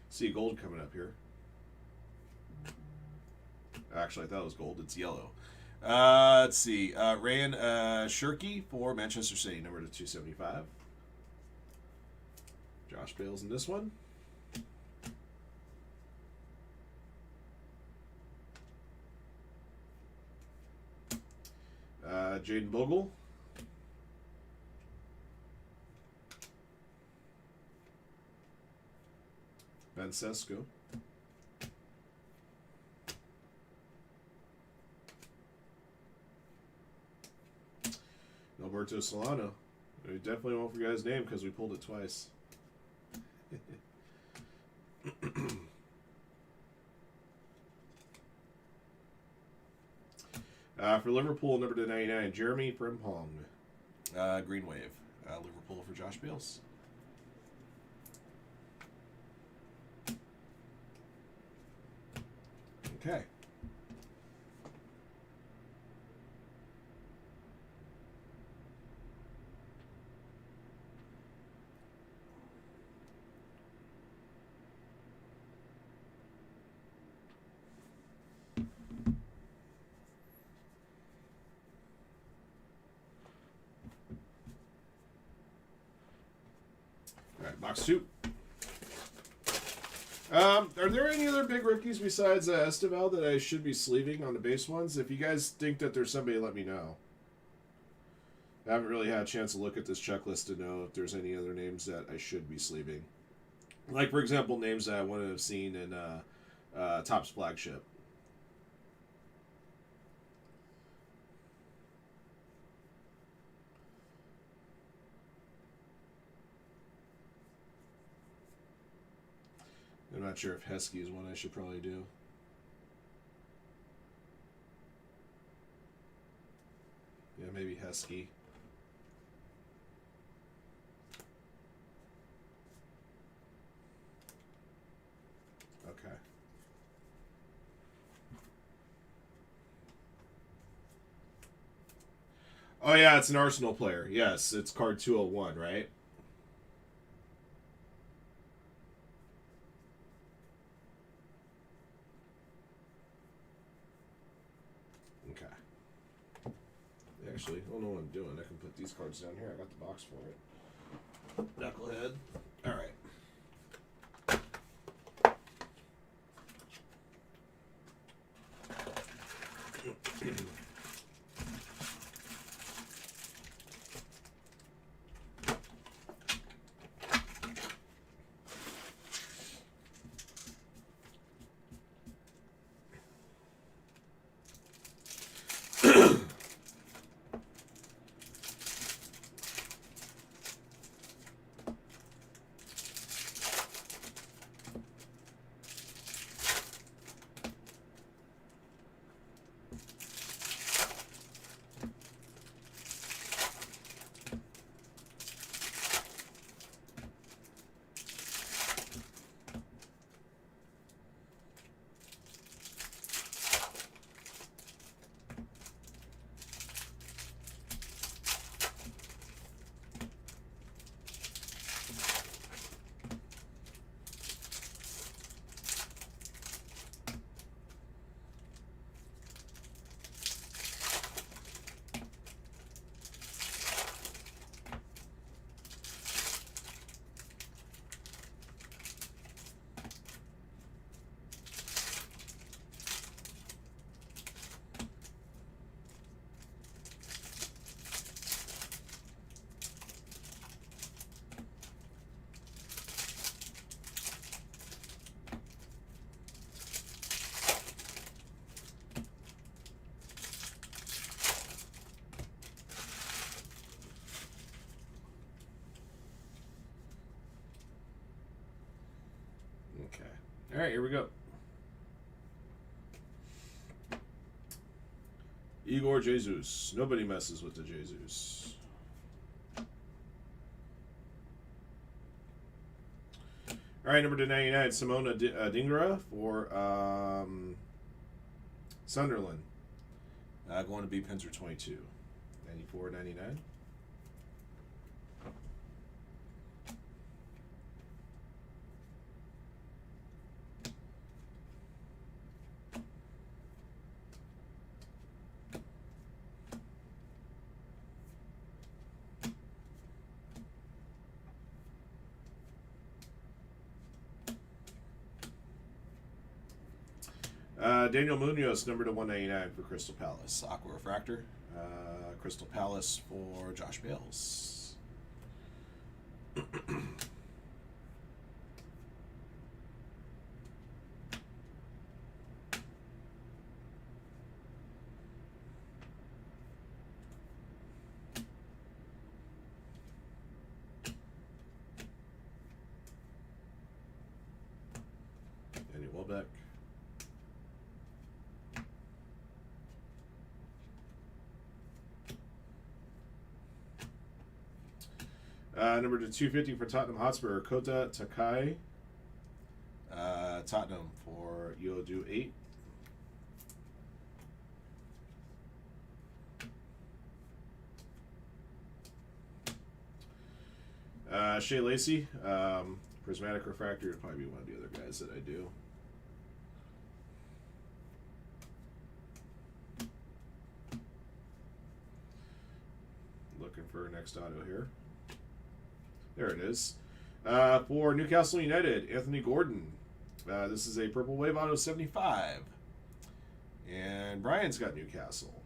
See gold coming up here. Actually, I thought it was gold. It's yellow. Let's see. Ryan Shirky for Manchester City, number to 275. Josh Bales in this one. Jaden Bogle. Ben Sesko. Norberto Solano. We definitely won't forget his name because we pulled it twice. For Liverpool, number to 99, Jeremy Frimpong. Green Wave. Liverpool for Josh Bales. Okay. Box 2. Are there any other big rookies besides Esteval that I should be sleeving on the base ones? If you guys think that there's somebody, let me know. I haven't really had a chance to look at this checklist to know if there's any other names that I should be sleeving. Like, for example, names that I wouldn't have seen in Topps Flagship. I'm not sure if Heskey is one I should probably do. Yeah, maybe Heskey. Okay. Oh yeah, it's an Arsenal player. Yes, it's card 201, right? Okay. Actually, I don't know what I'm doing. I can put these cards down here. I got the box for it. Knucklehead. All right. Okay. All right, here we go. Igor Jesus. Nobody messes with the Jesus. All right, number 299, Simona Dingra for Sunderland. Going to be Pinzer 22. 94.99. Daniel Munoz, number to 199 for Crystal Palace. Aqua Refractor. Crystal Palace for Josh Bales. Danny Welbeck. Number to 250 for Tottenham Hotspur, Kota Takai. Tottenham for Yodu 8. Shea Lacey, Prismatic Refractor would probably be one of the other guys that I do. Looking for next auto here. There it is. For Newcastle United, Anthony Gordon. This is a Purple Wave auto 75. And Brian's got Newcastle.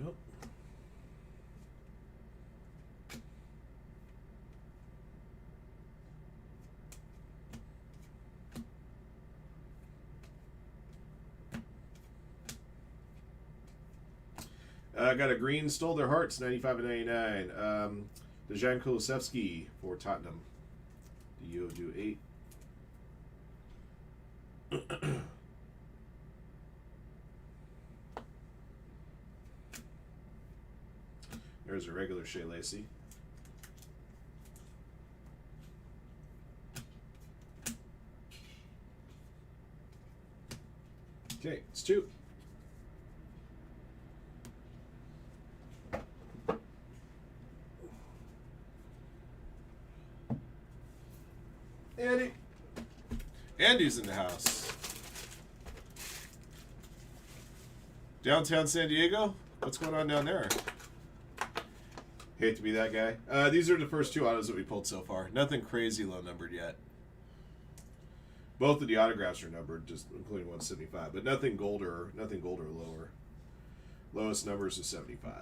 Yep. Got a green, Stole Their Hearts, 95 and 99. Dejan Kulusevski for Tottenham. you do 8. There's a regular Shea Lacey. Okay, it's 2. Andy. Andy's in the house. Downtown San Diego? What's going on down there? Hate to be that guy. These are the first 2 autos that we pulled so far. Nothing crazy low numbered yet. Both of the autographs are numbered, just including 175, but nothing gold or lower. Lowest numbers is 75.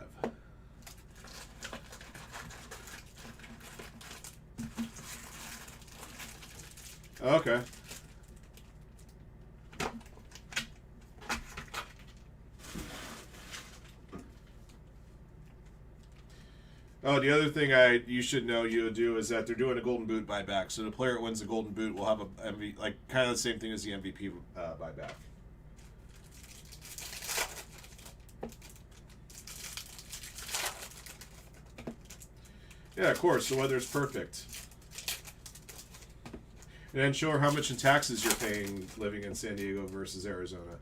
Okay. Oh, the other thing you should know you do is that they're doing a golden boot buyback. So the player that wins the golden boot will have a like kind of the same thing as the MVP buyback. Yeah, of course. The weather's perfect. And then show her how much in taxes you're paying living in San Diego versus Arizona.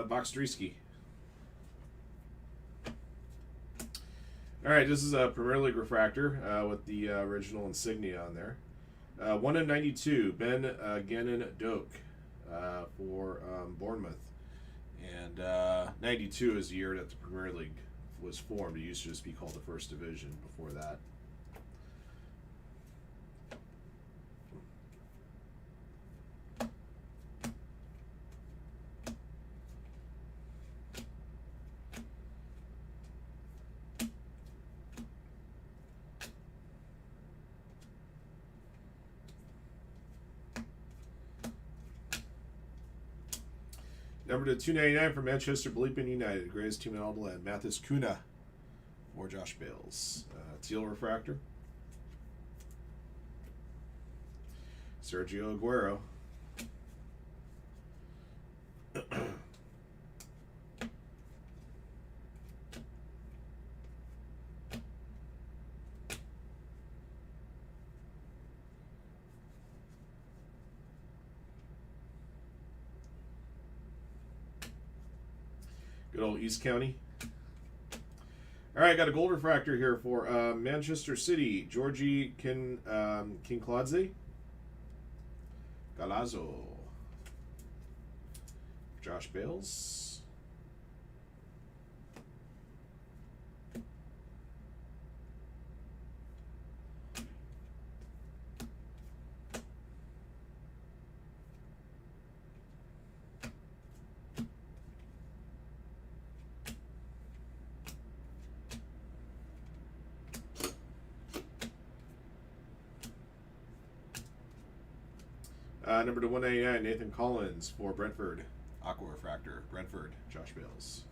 Boxdreesky. All right, this is a Premier League refractor with the original insignia on there. 1 in 92, Ben Gannon Doak for Bournemouth. And 92 is the year that the Premier League was formed. It used to just be called the First Division before that. Number to 299 for Manchester Bleeping United. Greatest team in all the land. Mathis Cunha for Josh Bales. Teal refractor. Sergio Aguero. Good old East County. All right, got a gold refractor here for Manchester City. Georgie Kinkladze. Galazzo. Josh Bales. Number to 199, Nathan Collins for Brentford. Aqua Refractor, Brentford, Josh Bales.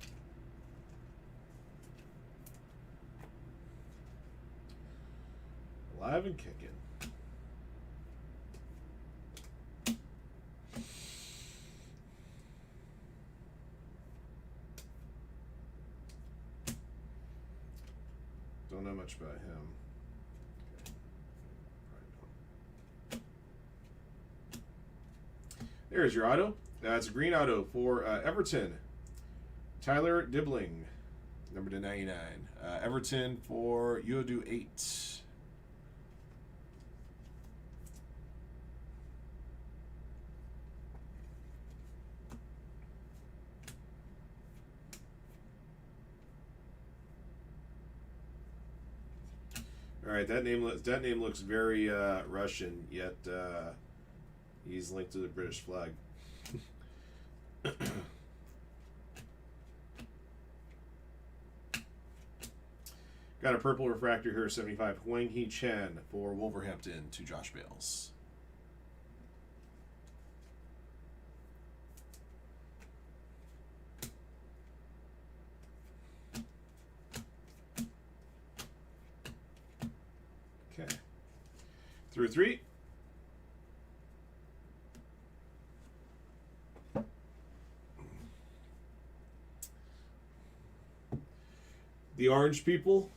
Alive and kicking. Don't know much about him. There's your auto. That's a green auto for Everton. Tyler Dibbling, number to 99. Everton for Yodu 8. All right, that name looks very Russian, yet he's linked to the British flag. Got a purple refractor here, 75. Huang Hee Chen for Wolverhampton to Josh Bales. Okay. Through 3. The orange people.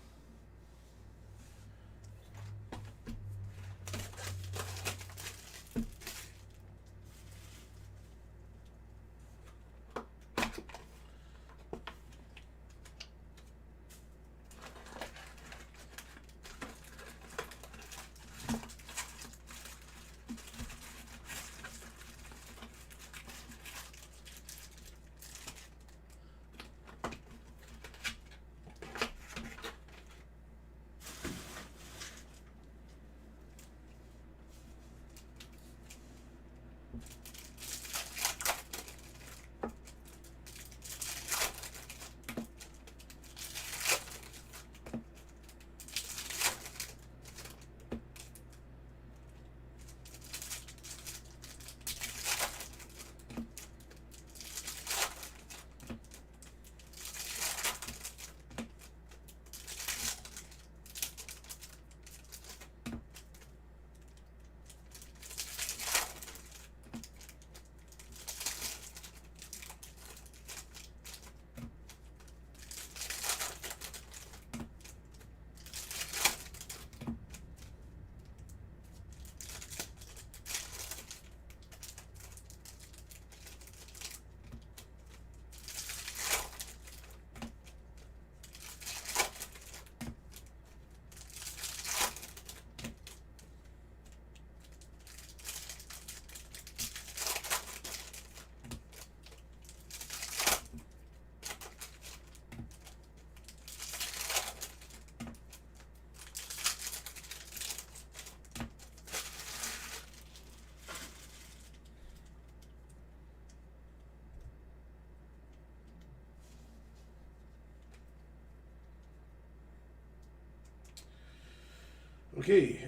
Okay.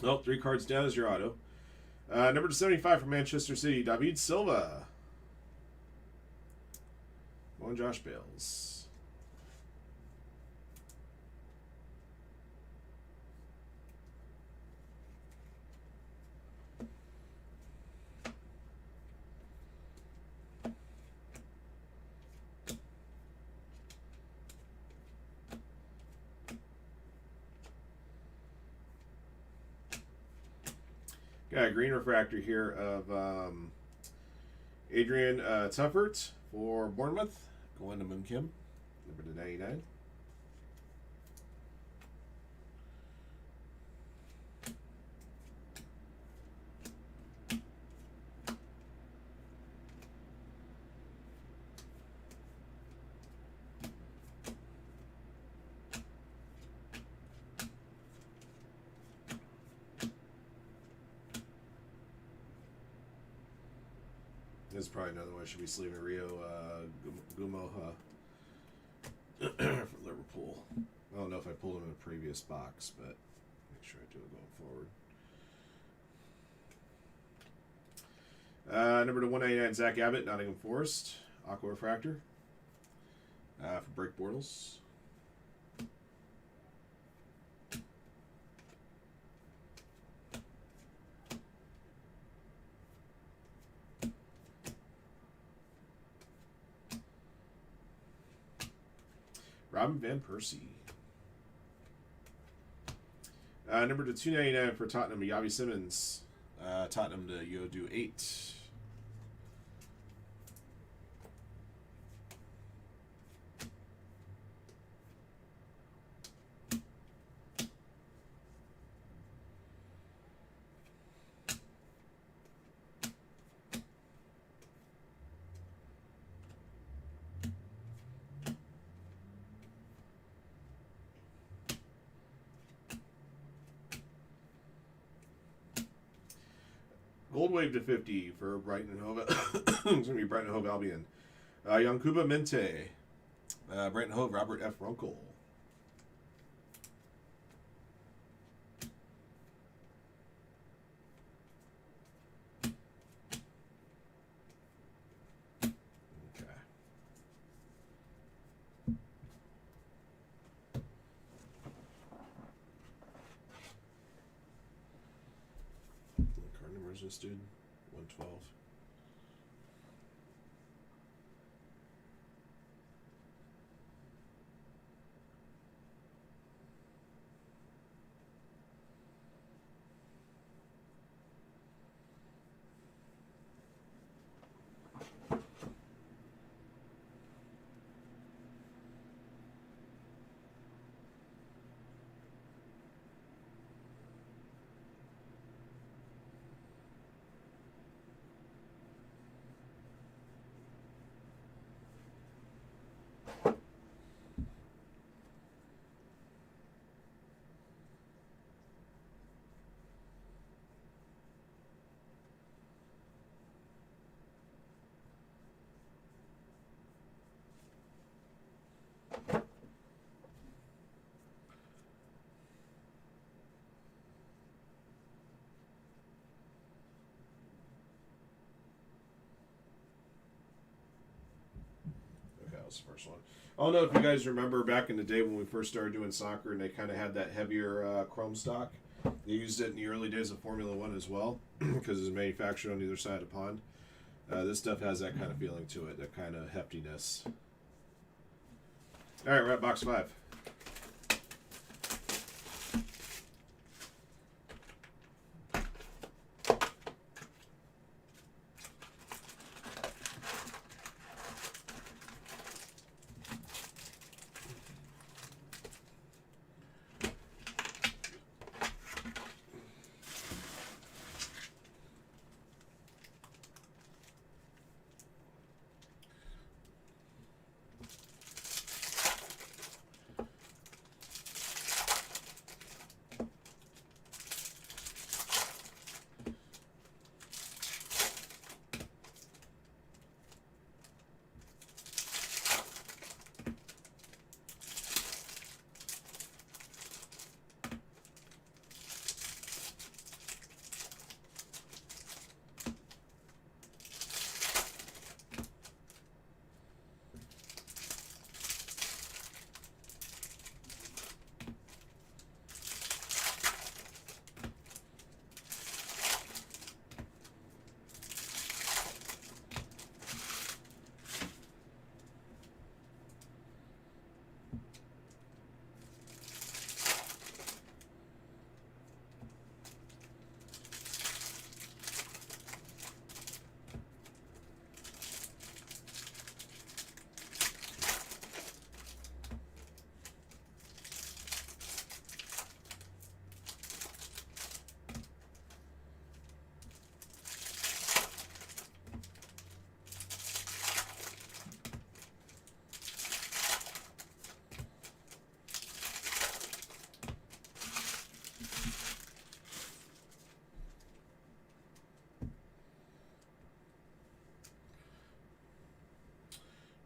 Well, 3 cards down is your auto. Number 75 from Manchester City, David Silva. On Josh Bales. Got a green refractor here of Adrian Tuffert for Bournemouth. Going to Moon Kim, number to 99. This is probably another one I should be sleeving Rio Gumoha for Liverpool. I don't know if I pulled him in a previous box, but make sure I do it going forward. Number to 199, Zach Abbott, Nottingham Forest. Aqua Refractor. For Break Bortles. Robin Van Persie. Number to 299 for Tottenham, Yavi Simmons. Tottenham to do 8. Gold Wave to 50 for Brighton and Hove. It's going to be Brighton and Hove Albion. Yankuba Mente. Brighton Hove, Robert F. Runkle. Okay. What card number is this, dude? 112. The first one. I don't know if you guys remember back in the day when we first started doing soccer and they kind of had that heavier chrome stock. They used it in the early days of Formula One as well because it's manufactured on either side of the pond. This stuff has that kind of feeling to it, that kind of heftiness. All right, we're at box 5.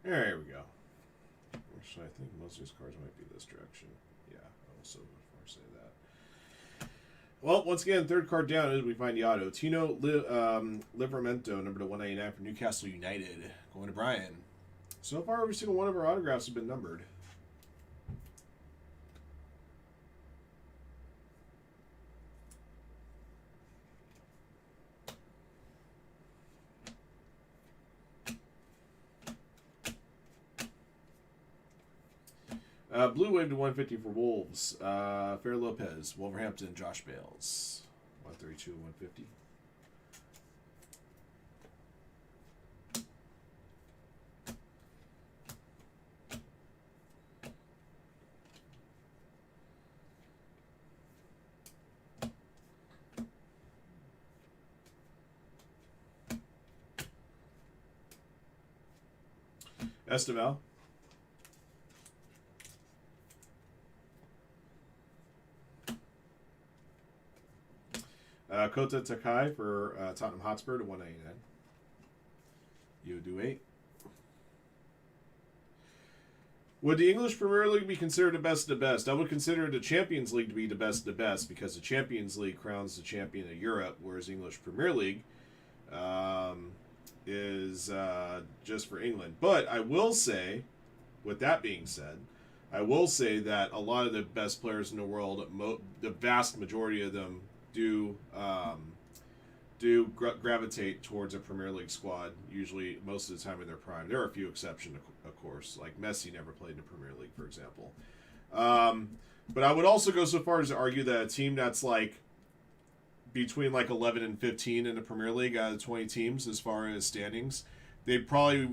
There we go. Actually, I think most of these cards might be this direction. Yeah, I will so far say Well, once again, third card down is we find the auto. Tino Livramento, number to 199 for Newcastle United. Going to Brian. So far, every single one of our autographs have been numbered. Blue Wave to 150 for Wolves. Fair Lopez, Wolverhampton, Josh Bales. 132 and 150. Esteval. Kota Takai for Tottenham Hotspur to 199. You do 8. Would the English Premier League be considered the best of the best? I would consider the Champions League to be the best of the best because the Champions League crowns the champion of Europe, whereas English Premier League is just for England. But I will say, with that being said, I will say that a lot of the best players in the world, the vast majority of them, do gravitate towards a Premier League squad, usually most of the time in their prime. There are a few exceptions, of course, like Messi never played in the Premier League, for example. But I would also go so far as to argue that a team that's like between like 11 and 15 in the Premier League out of 20 teams as far as standings, they'd probably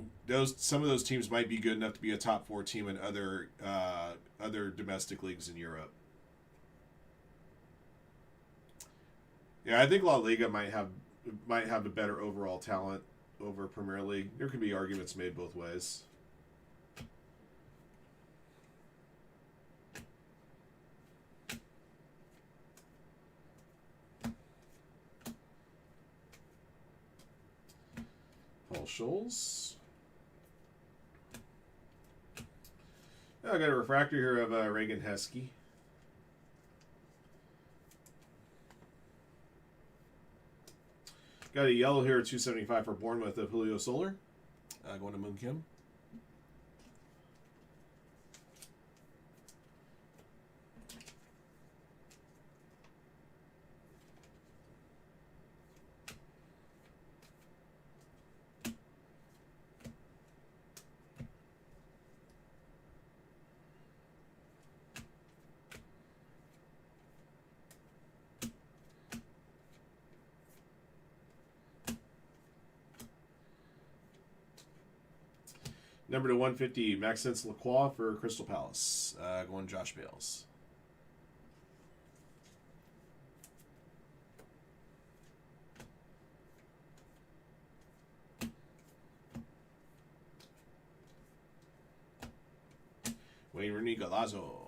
some of those teams might be good enough to be a top 4 team in other domestic leagues in Europe. Yeah, I think La Liga might have a better overall talent over Premier League. There could be arguments made both ways. Paul Scholes. I got a refractor here of Reagan Heskey. Got a yellow here, 275 for Bournemouth of Julio Soler. Going to Moon Kim. Number to 150, Maxence Lacroix for Crystal Palace. Going Josh Bales. Wayne Rooney Galazzo.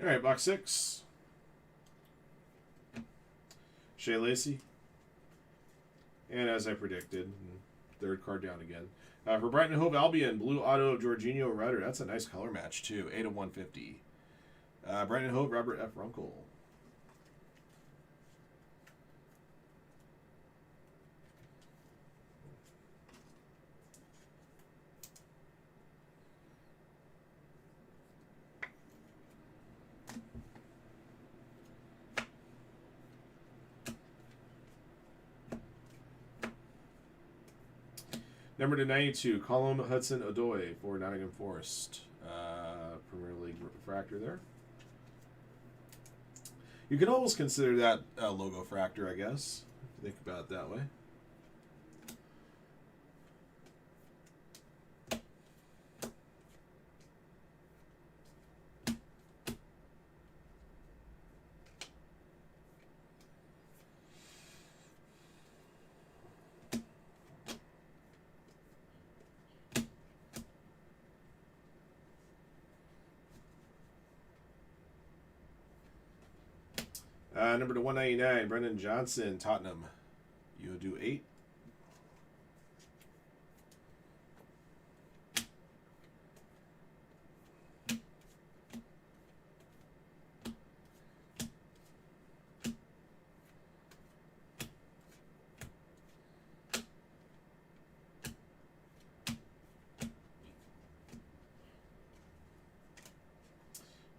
All right, box 6. Shea Lacey. And as I predicted, third card down again. For Brighton Hove Albion, blue auto of Jorginho Rutter. That's a nice color match, too. 8 of 150. Brighton Hove, Robert F. Runkle. Number to 92, Colum Hudson-Odoi for Nottingham Forest. Premier League refractor there. You can almost consider that a logo fractor, I guess. If you think about it that way. Number to 199, Brendan Johnson, Tottenham. You'll do 8.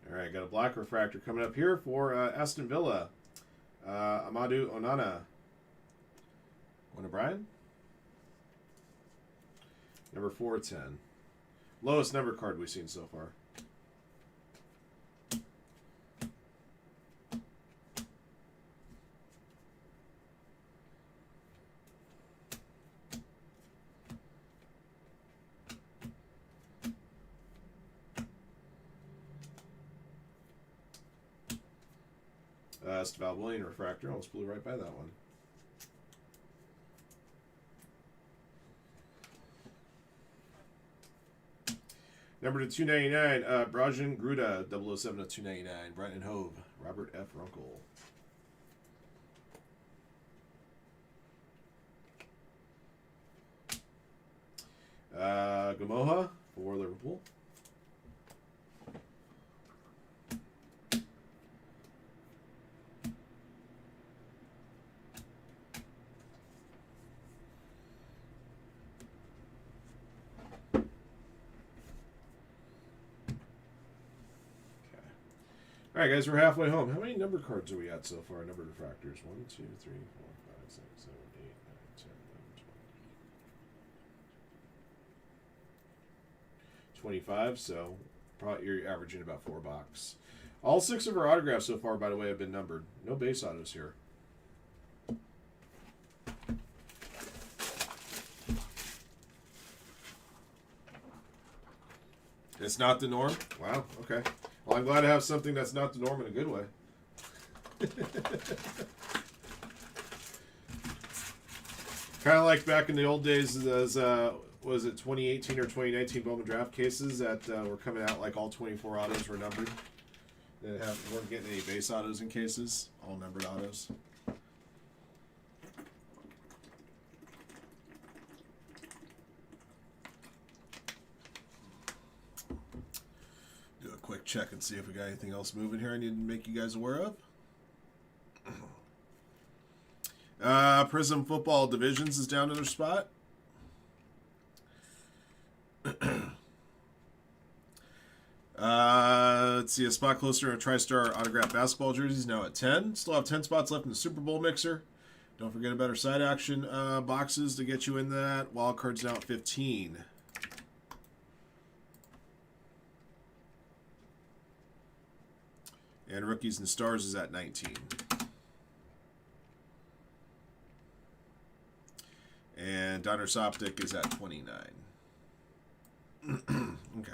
All right, got a black refractor coming up here for Aston Villa. Amadou Onana. One O'Brien. Number 410. Lowest number card we've seen so far. Valbuena refractor. Almost blew right by that one. Number to 299, Brajan Gruda, 007 of 299. Brighton Hove, Robert F. Runkle. Gamoha for Liverpool. All right, guys, we're halfway home. How many number cards are we at so far? Number refractors. 1, 2, 3, 4, 5, 6, 7, 8, 9, 10, 11, 25. So probably you're averaging about 4 box. All 6 of our autographs so far, by the way, have been numbered. No base autos here. It's not the norm? Wow, okay. Well, I'm glad to have something that's not the norm in a good way. Kind of like back in the old days, those, was it 2018 or 2019 Bowman draft cases that were coming out like all 24 autos were numbered? They weren't getting any base autos in cases, all numbered autos. Quick check and see if we got anything else moving here I need to make you guys aware of. Prism Football Divisions is down to their spot. Let's see, a spot closer to TriStar autograph basketball jerseys now at 10. Still have 10 spots left in the Super Bowl mixer. Don't forget about our side action boxes to get you in that. Wild cards now at 15. And Rookies and Stars is at 19. And Donner's Optic is at 29. Okay.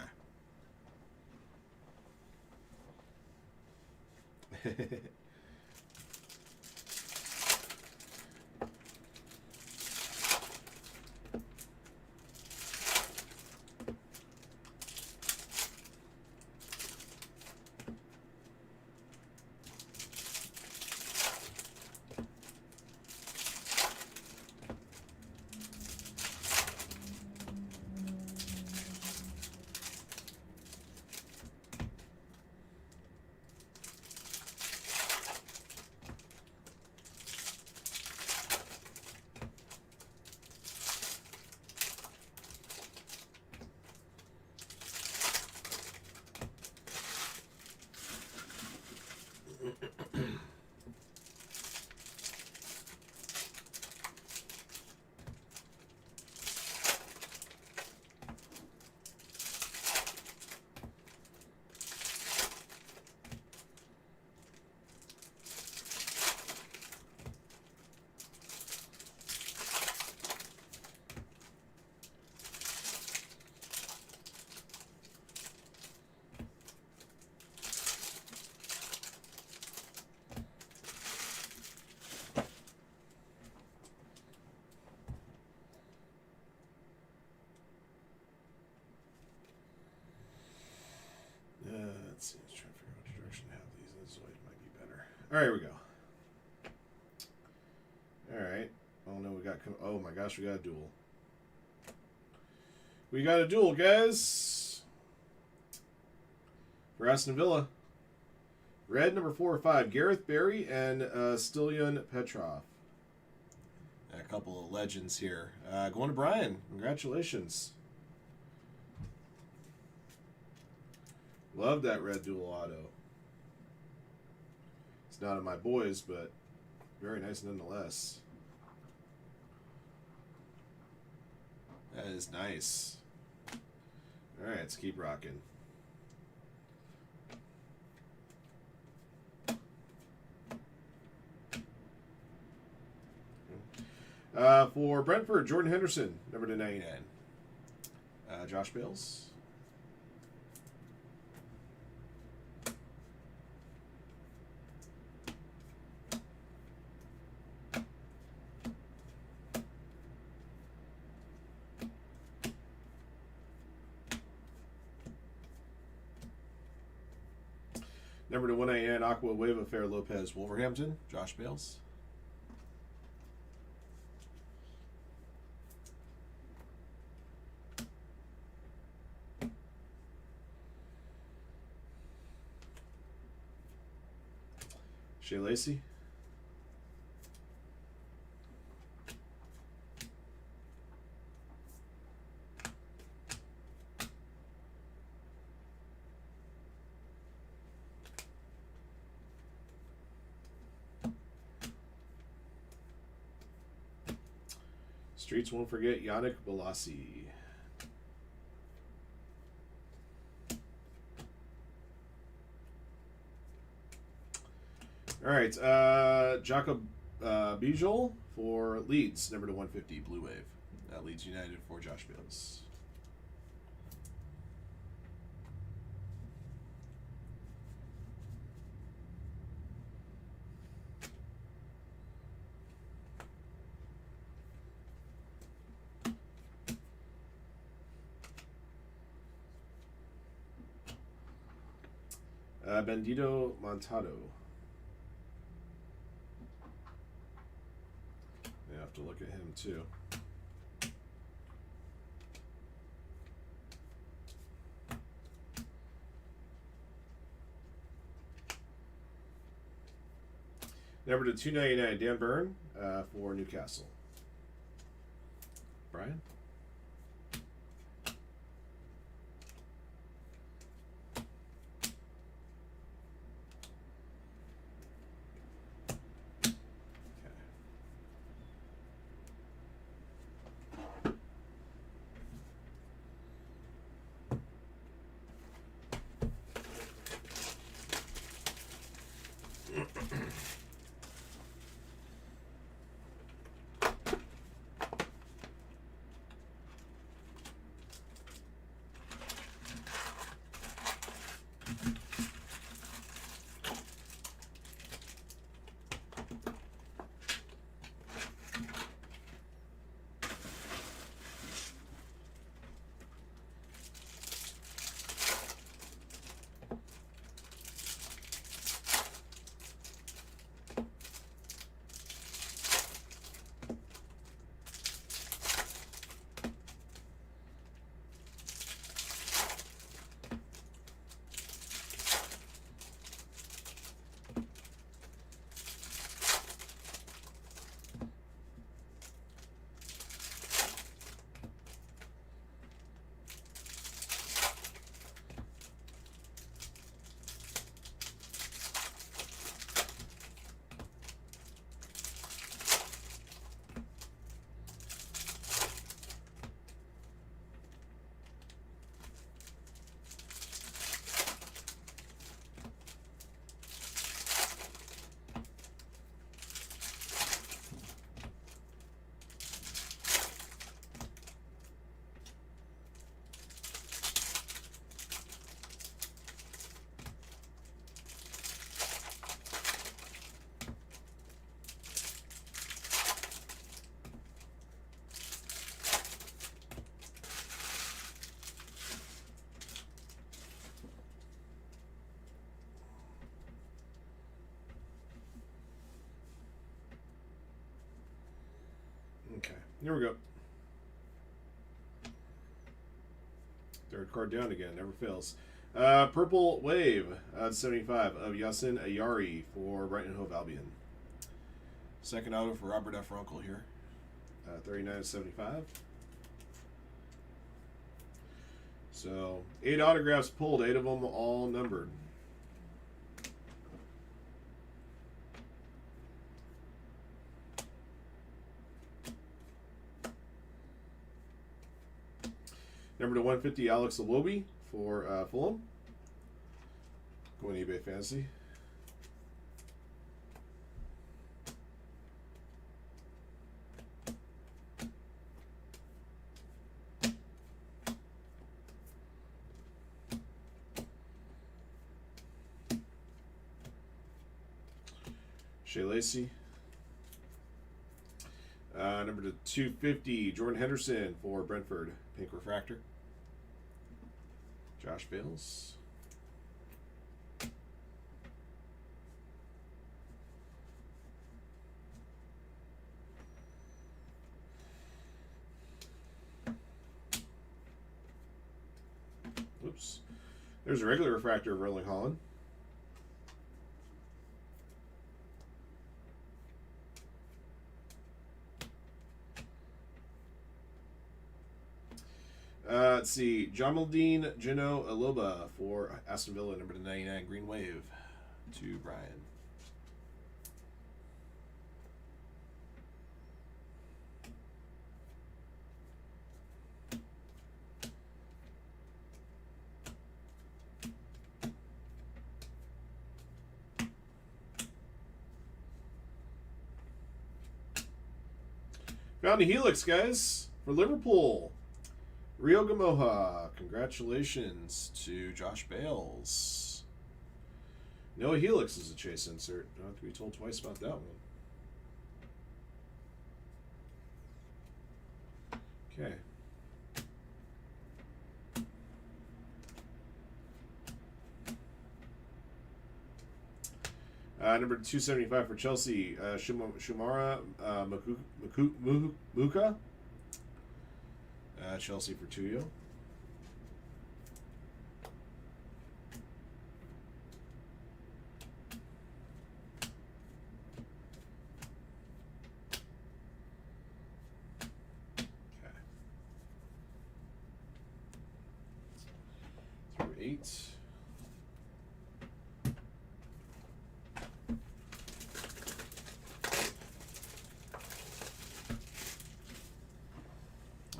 let's see. Let's try to figure out which direction to have these. This way might be better. All right, here we go. All right. Oh no, we got. Oh my gosh, we got a duel. We got a duel, guys. For Aston Villa. Red number 4 or 5, Gareth Barry and Stilian Petrov. A couple of legends here. Going to Brian. Congratulations. Love that red dual auto. It's not of my boys, but very nice nonetheless. That is nice. All right, let's keep rocking. For Brentford, Jordan Henderson, number 299. Josh Bales. Number 299, Aqua Weva Fair Lopez, Wolverhampton, Josh Bales. Shea Lacey. Streets won't forget Yannick Bolasie. All right, Jakob Bijol for Leeds, number 150, Blue Wave. Leeds United for Josh Bales. Bandito Montado. I have to look at him too. Number to 299, Dan Byrne for Newcastle. Brian? Here we go. Third card down again. Never fails. Purple Wave, 75 of Yasin Ayari for Brighton Hove Albion. Second auto for Robert F. Runkle here. 39/75. So 8 autographs pulled, 8 of them all numbered. Number to 150, Alex Iwobi for Fulham. Going eBay Fantasy. Shea Lacey. Number to 250, Jordan Henderson for Brentford. Pink Refractor. Josh Bales. Oops. There's a regular refractor of Erling Haaland. Let's see. Jamaldine Gino Aloba for Aston Villa, number 99, Green Wave to Brian. Found a Helix, guys, for Liverpool. Rio Gamoha, congratulations to Josh Bales. No Helix is a chase insert. Don't have to be told twice about that one. Okay. Number 275 for Chelsea, Shumara Muka. Chelsea for Tuyo. Okay. Through 8.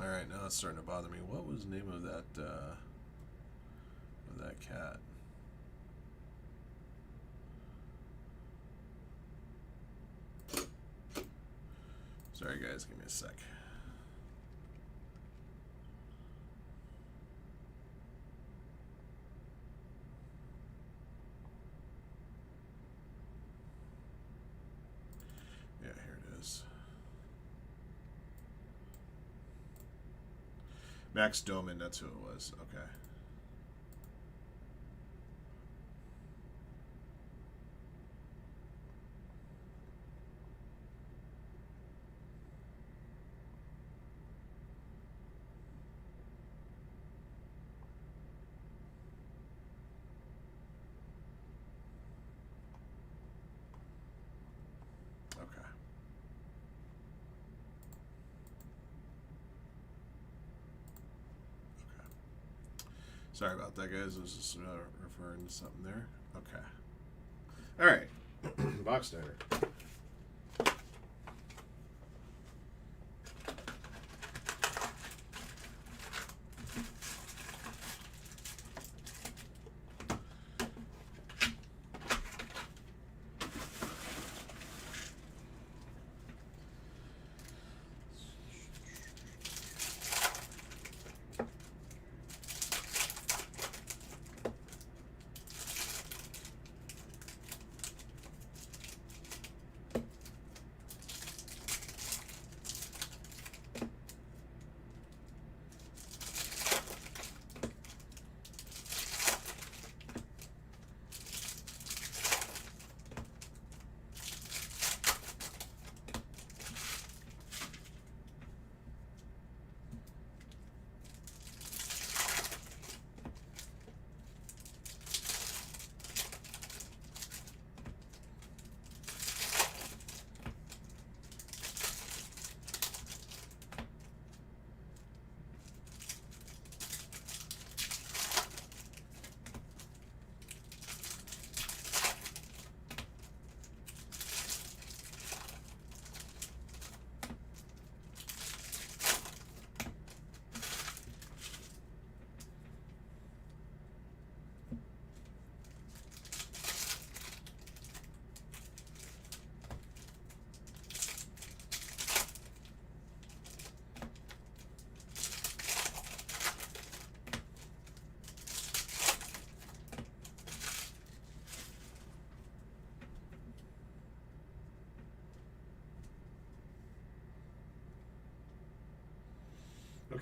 All right, now it's starting to bother me. What was the name of that cat? Sorry, guys, give me a sec. Yeah, here it is. Max Doman, that's who it was. Okay. Okay. Sorry about that, guys. I was just referring to something there. Okay. All right. Box starter.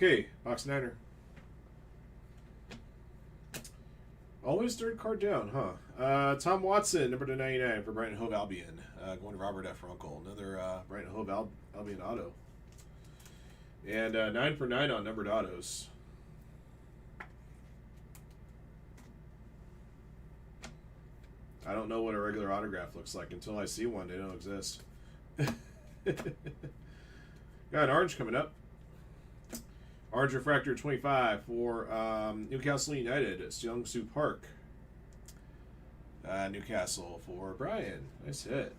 Okay, box niner. Always third card down, huh? Tom Watson, number 299 for Brighton Hove Albion. Going to Robert F. Runkle. Another Brighton Hove Albion auto. And 9 for 9 on numbered autos. I don't know what a regular autograph looks like. Until I see one, they don't exist. Got an orange coming up. Orange Refractor 25 for Newcastle United. It's Youngsu Park. Newcastle for Brian. Nice hit.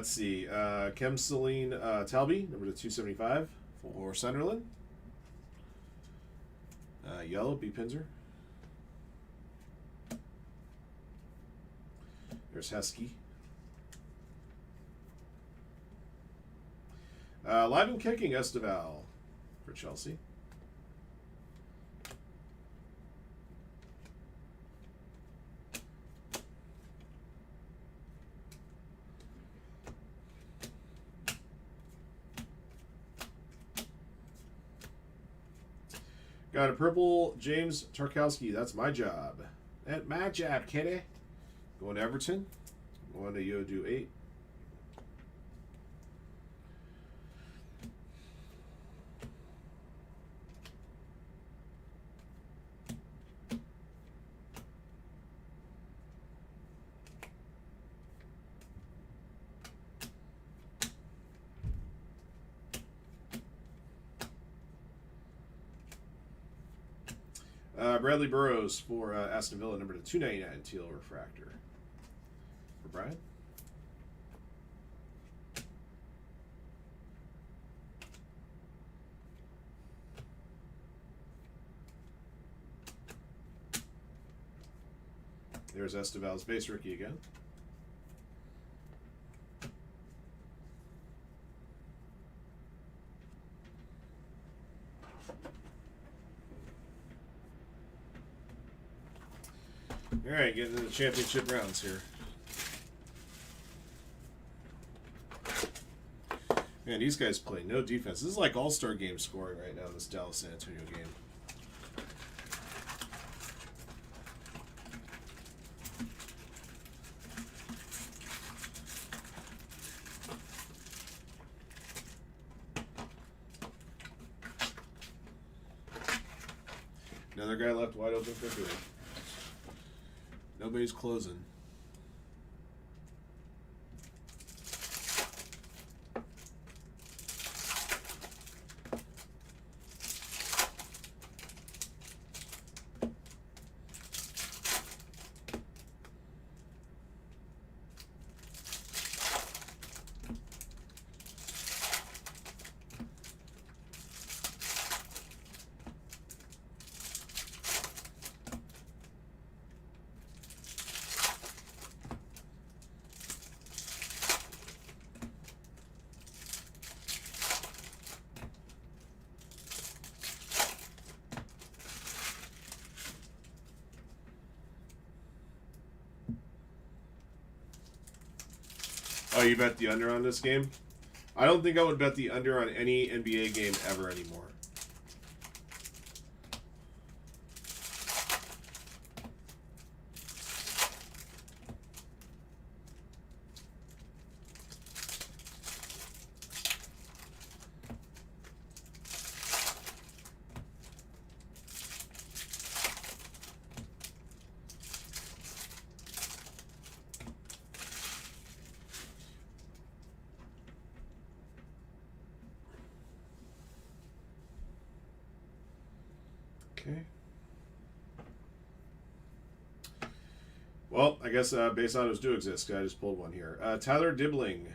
Let's see. Celine Talby, number 275 for Sunderland. Yellow, B. Pinzer. There's Heskey. Live and kicking Esteval for Chelsea. Got a purple James Tarkowski. That's my job. That's my job, kitty. Going to Everton. Going to Yodu 8. Bradley Burrows for Aston Villa, number 299 teal refractor. For Brian. There's Esteval's base rookie again. All right, getting into the championship rounds here. Man, these guys play no defense. This is like all-star game scoring right now in this Dallas-San Antonio game. Another guy left wide open for good. Nobody's closing. Oh, you bet the under on this game? I don't think I would bet the under on any NBA game ever anymore. Okay. Well, I guess base autos do exist. I just pulled one here. Tyler Dibbling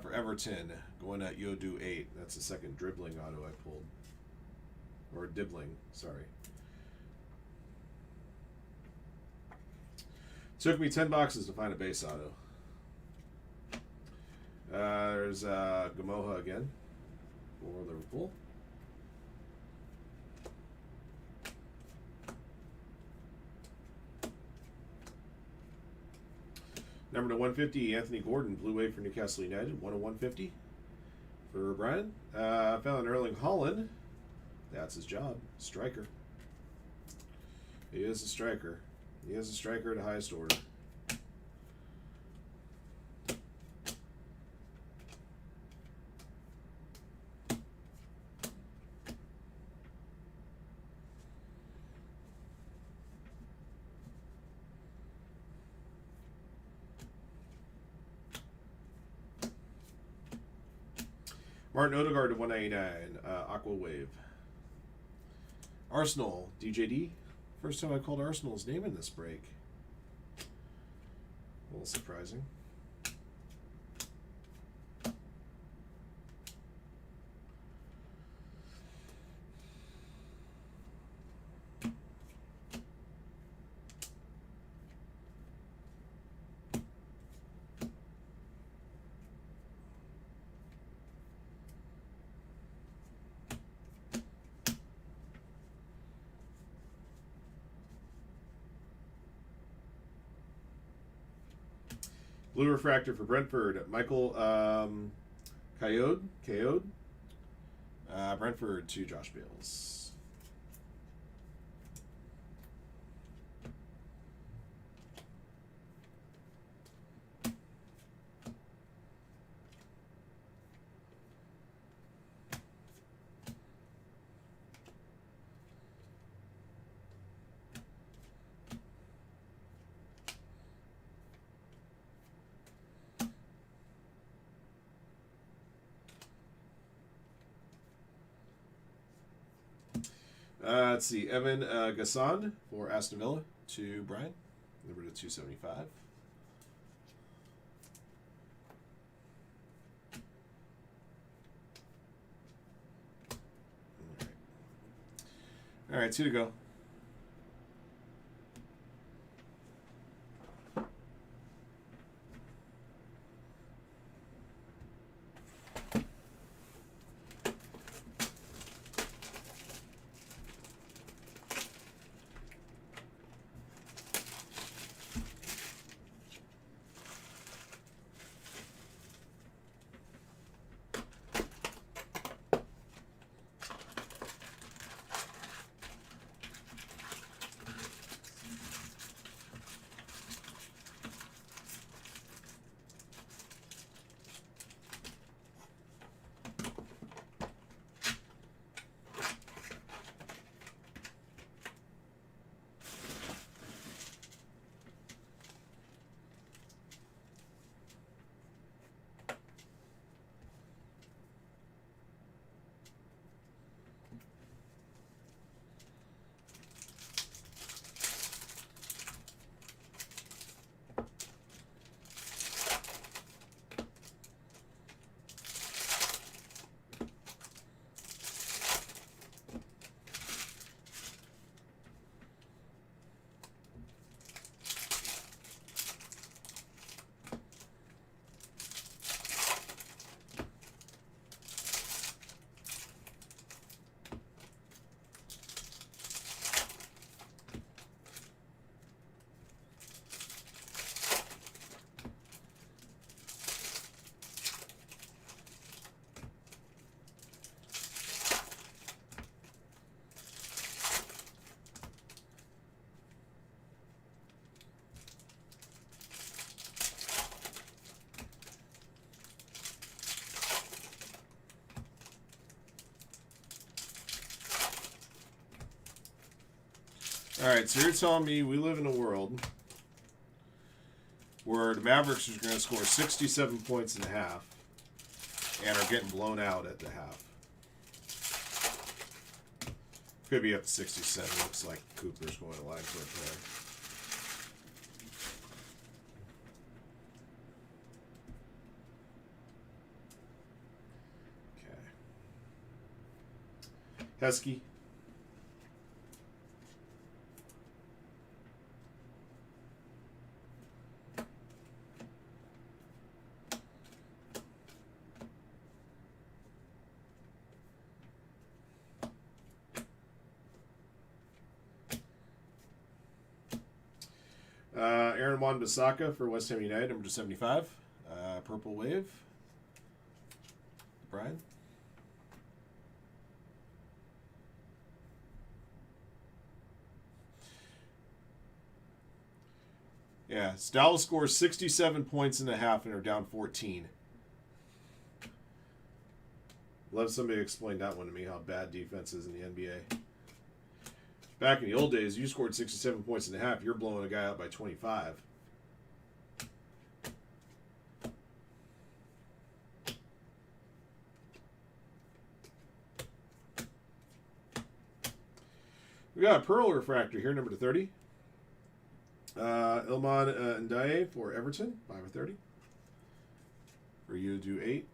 for Everton, Going at Yodu 8. That's the second dribbling auto I pulled. Or dibbling, sorry. Took me 10 boxes to find a base auto. There's Gamoha again for Liverpool. Number to 150, Anthony Gordon, blue wave for Newcastle United. 1 to 150 for Brian. Found Erling Haaland. That's his job. Striker. He is a striker. He is a striker at the highest order. Martin Odegaard to 199, Aqua Wave. Arsenal, DJD. First time I called Arsenal's name in this break. A little surprising. Blue refractor for Brentford, Michael Coyode. Brentford to Josh Bales. Let's see, Evan Gasson for Aston Villa to Brian, number to 275. All right, 2 to go. All right, so you're telling me we live in a world where the Mavericks are going to score 67 points in the half and are getting blown out at the half. Could be up to 67. Looks like Cooper's going to line for a player. Heskey. Aaron Wan-Bissaka for West Ham United, number 75. Purple Wave. Brian. Yeah, Dallas scores 67 points in a half and are down 14. Love somebody to explain that one to me, how bad defense is in the NBA. Back in the old days, you scored 67 points in a half, you're blowing a guy out by 25. We got a Pearl Refractor here, number 30. Ilman Ndiaye for Everton, 5 of 30. For you to do 8.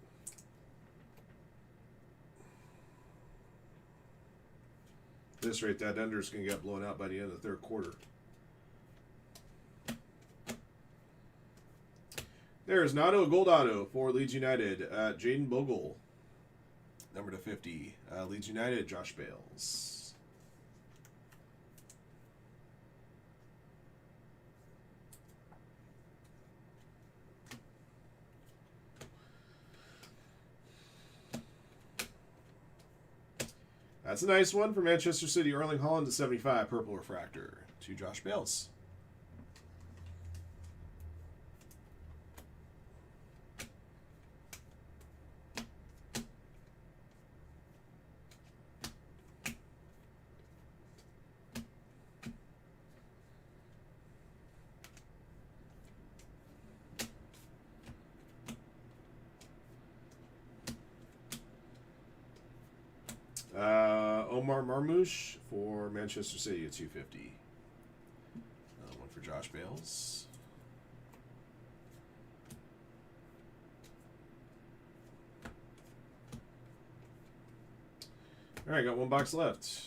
This rate, that under is going to get blown out by the end of the third quarter. There's Nato Gold Auto for Leeds United. Jaden Bogle, number to 50. Leeds United, Josh Bales. That's a nice one for Manchester City. Erling Haaland to 75. Purple Refractor to Josh Bales. Omar Marmoush for Manchester City at 250. One for Josh Bales. All right, got one box left.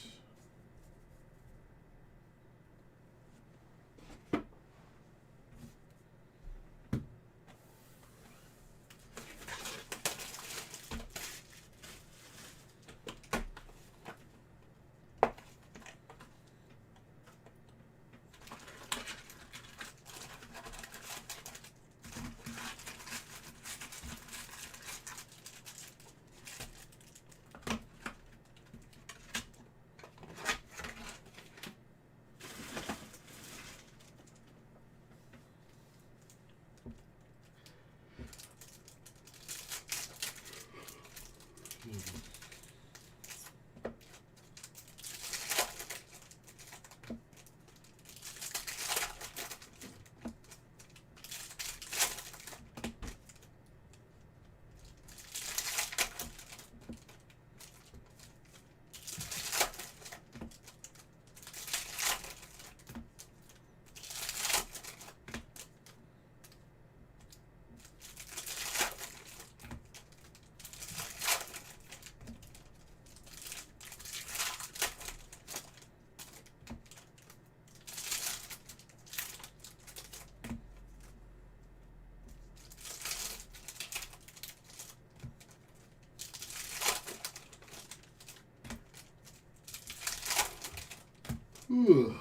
Ooh.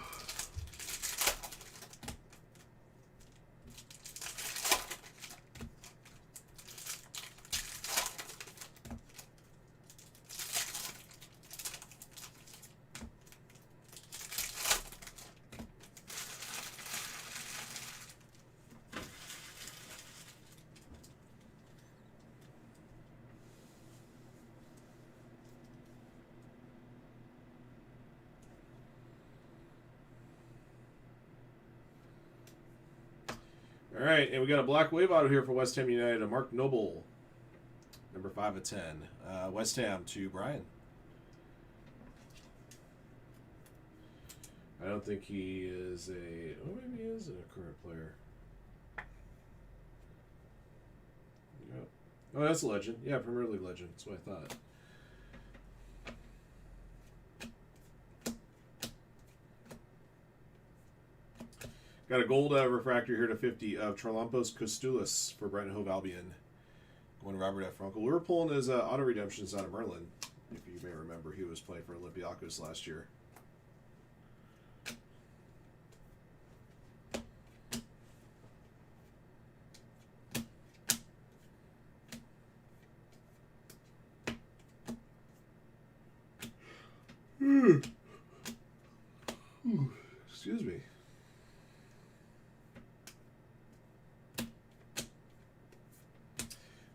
All right, and we got a black wave auto here for West Ham United, a Mark Noble, number 5 of 10. West Ham to Brian. I don't think he is a... Oh, maybe he is a current player. Yep. Oh, that's a legend. Yeah, Premier League legend. That's what I thought. Got a gold refractor here to 50 of Charlampos Costulis for Brighton Hove Albion. Going to Robert F. Runkle. We were pulling his auto redemptions out of Merlin. If you may remember, he was playing for Olympiacos last year. Excuse me.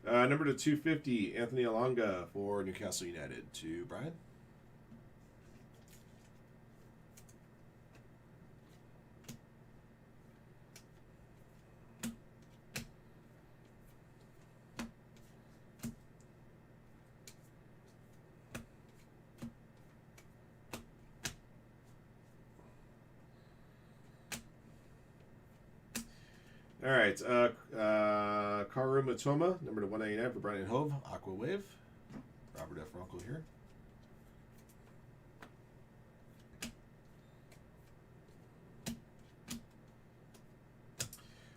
Number to 250, Anthony Alonga for Newcastle United. To Brian. All right, Karu Matoma, number to 199 for Brian Hove, Aqua Wave. Robert F. Runkle here.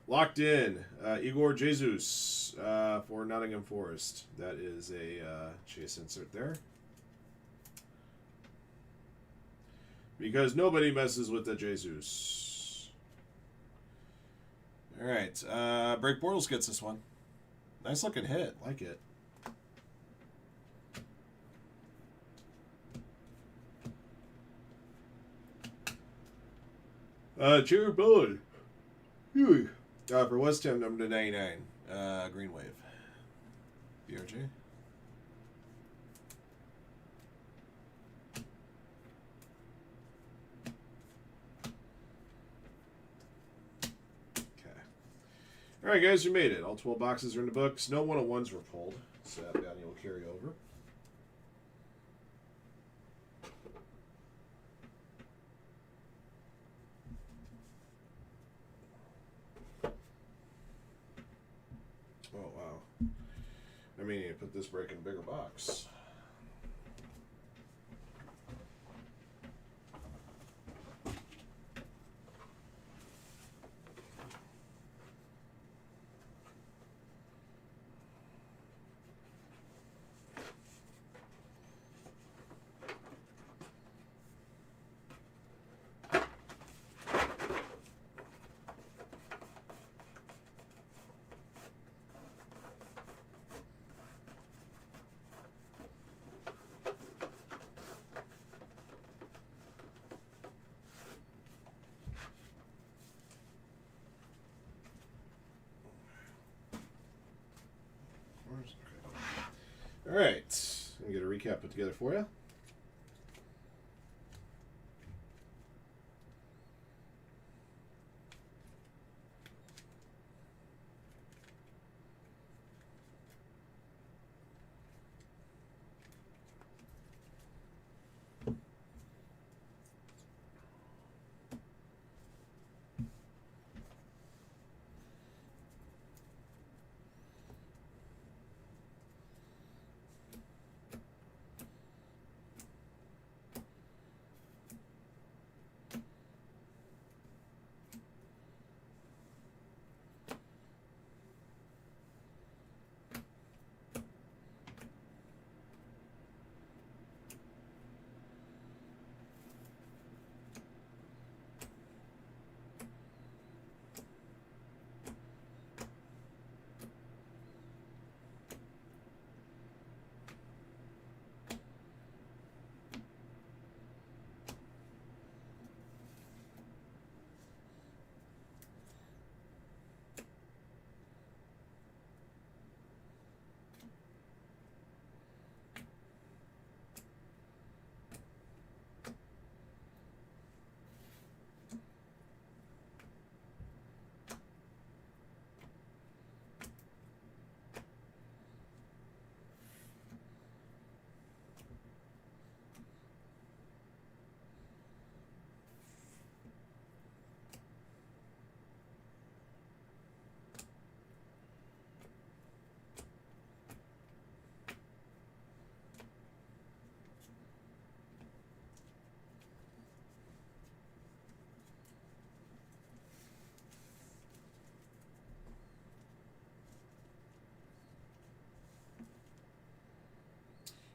Locked in, Igor Jesus for Nottingham Forest. That is a chase insert there. Because nobody messes with the Jesus. All right, Break Bortles gets this one. Nice looking hit, like it. Jared Bowen. For West Ham, number to 99. Green Wave. BRJ. All right, guys, you made it. All 12 boxes are in the books. No 101s were pulled, so that bounty will carry over. Oh, wow. I mean, you put this break in a bigger box. All right, let me get a recap put together for you.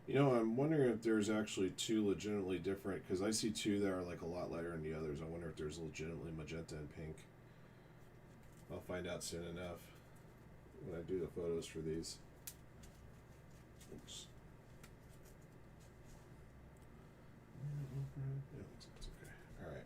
You know, I'm wondering if there's actually two legitimately different, because I see two that are like a lot lighter than the others. I wonder if there's legitimately magenta and pink. I'll find out soon enough when I do the photos for these. Oops. Yeah, it's okay. All right.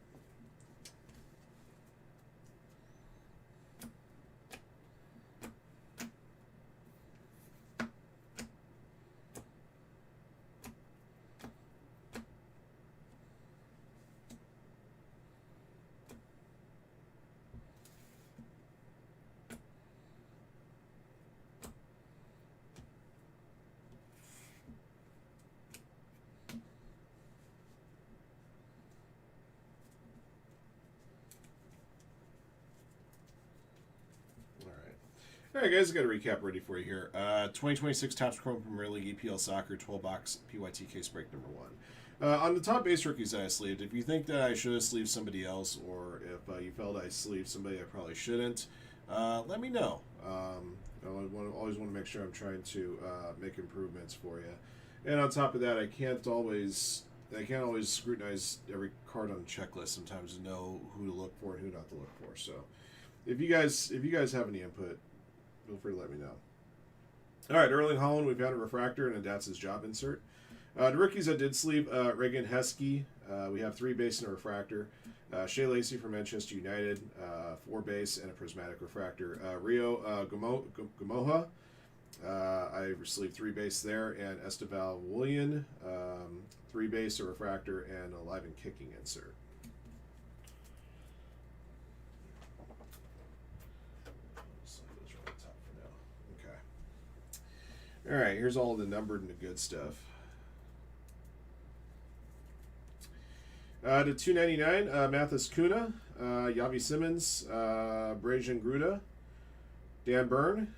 All right, guys, I got a recap ready for you here. 2026 Topps Chrome Premier League EPL Soccer 12-box PYT case break number 1. On the top base rookies that I sleeved, if you think that I should have sleeved somebody else, or if you felt I sleeved somebody I probably shouldn't, let me know. I always want to make sure I'm trying to make improvements for you. And on top of that, I can't always scrutinize every card on the checklist sometimes to know who to look for and who not to look for. So, if you guys have any input, feel free to let me know. All right, Erling Haaland, we've got a refractor, and that's his job insert. The rookies I did sleeve, Regan Heskey. We have 3 base and a refractor. Shea Lacey from Manchester United, 4 base and a prismatic refractor. Rio Gamoha, I sleeved 3 base there, and Esteval Willian, 3 base, a refractor, and a live and kicking insert. All right, here's all the numbered and the good stuff. To 299, Mathis Kuna, Yavi Simmons, Brajan Gruda, Dan Byrne,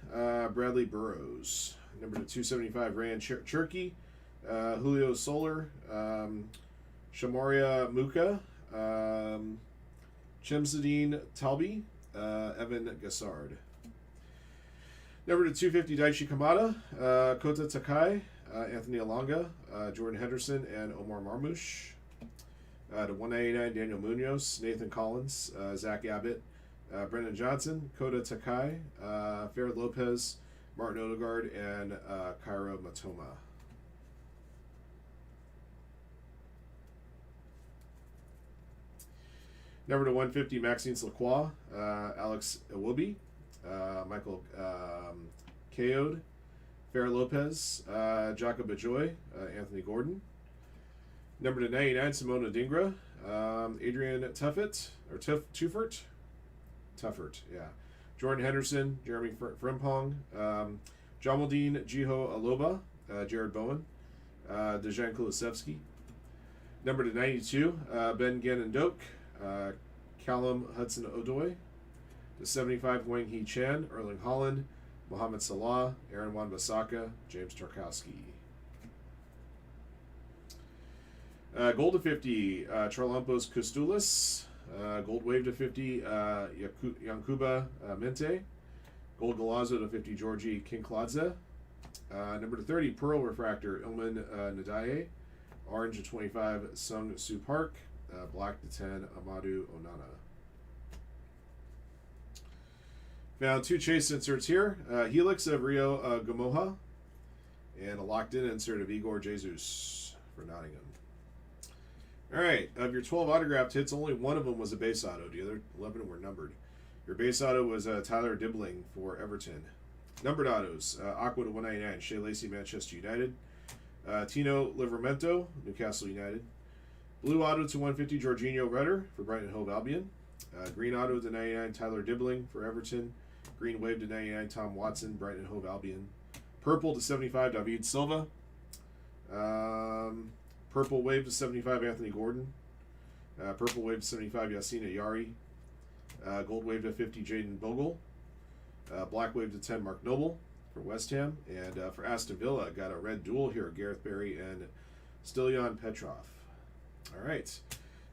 Bradley Burrows. Number to 275, Ryan Cherky, Julio Soler, Shamaria Muka, Chemsedine Talbi, Evan Gassard. Number to 250, Daichi Kamada, Kota Takai, Anthony Alonga, Jordan Henderson, and Omar Marmouche. To 199, Daniel Munoz, Nathan Collins, Zach Abbott, Brendan Johnson, Kota Takai, Ferret Lopez, Martin Odegaard, and Cairo Matoma. Number to 150, Maxine Lacroix, Alex Iwobi, Michael Kaode, Ferret Lopez, Jacob Bajoy, Anthony Gordon. Number to 99, Simona Dingra, Adrian Tuffert, yeah. Jordan Henderson, Jeremy Frimpong, Jamaldine Jiho Aloba, Jared Bowen, Dejan Kulusevski. Number to 92, Ben Gannon-Doak, Callum Hudson-Odoi. To 75, Wang Hee Chan, Erling Haaland, Mohamed Salah, Aaron Wan-Bissaka, James Tarkowski. Gold to 50, Charalampos Koustoulis. Gold wave to 50, Yankuba Mente. Gold Golazo to 50, Georgi Kinkladze. Number to 30, Pearl Refractor, Ilman Nadaye. Orange to 25, Sung Soo Park. Black to 10, Amadou Onana. Found 2 chase inserts here. Helix of Rio Gamoha. And a locked-in insert of Igor Jesus for Nottingham. All right, of your 12 autographed hits, only one of them was a base auto. The other 11 were numbered. Your base auto was Tyler Dibbling for Everton. Numbered autos, Aqua to 199, Shea Lacey, Manchester United. Tino Livramento, Newcastle United. Blue auto to 150, Jorginho Rutter for Brighton Hove Albion. Green auto to 99, Tyler Dibbling for Everton. Green wave to 99, Tom Watson, Brighton Hove Albion. Purple to 75, David Silva. Purple wave to 75, Anthony Gordon. Purple wave to 75, Yassine Yari. Gold wave to 50, Jaden Bogle. Black wave to 10, Mark Noble for West Ham. And for Aston Villa, got a red duel here, Gareth Barry and Stilian Petrov. All right.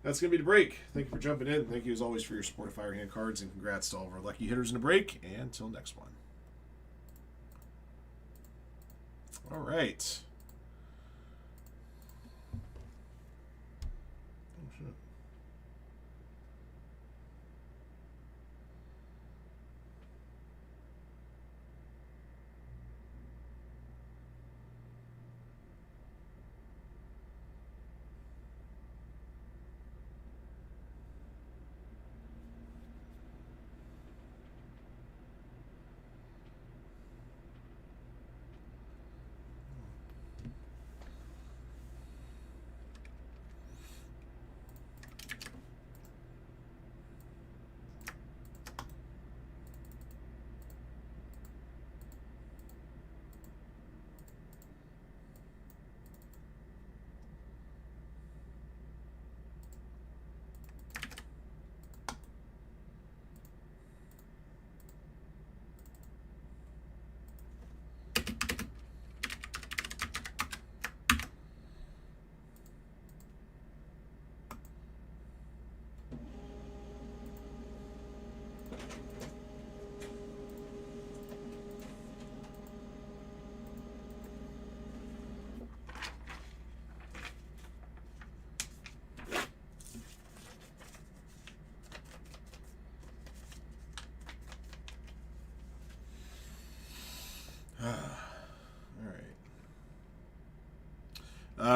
That's going to be the break. Thank you for jumping in. Thank you, as always, for your support of Firehand Cards, and congrats to all of our lucky hitters in the break. And until next one. All right.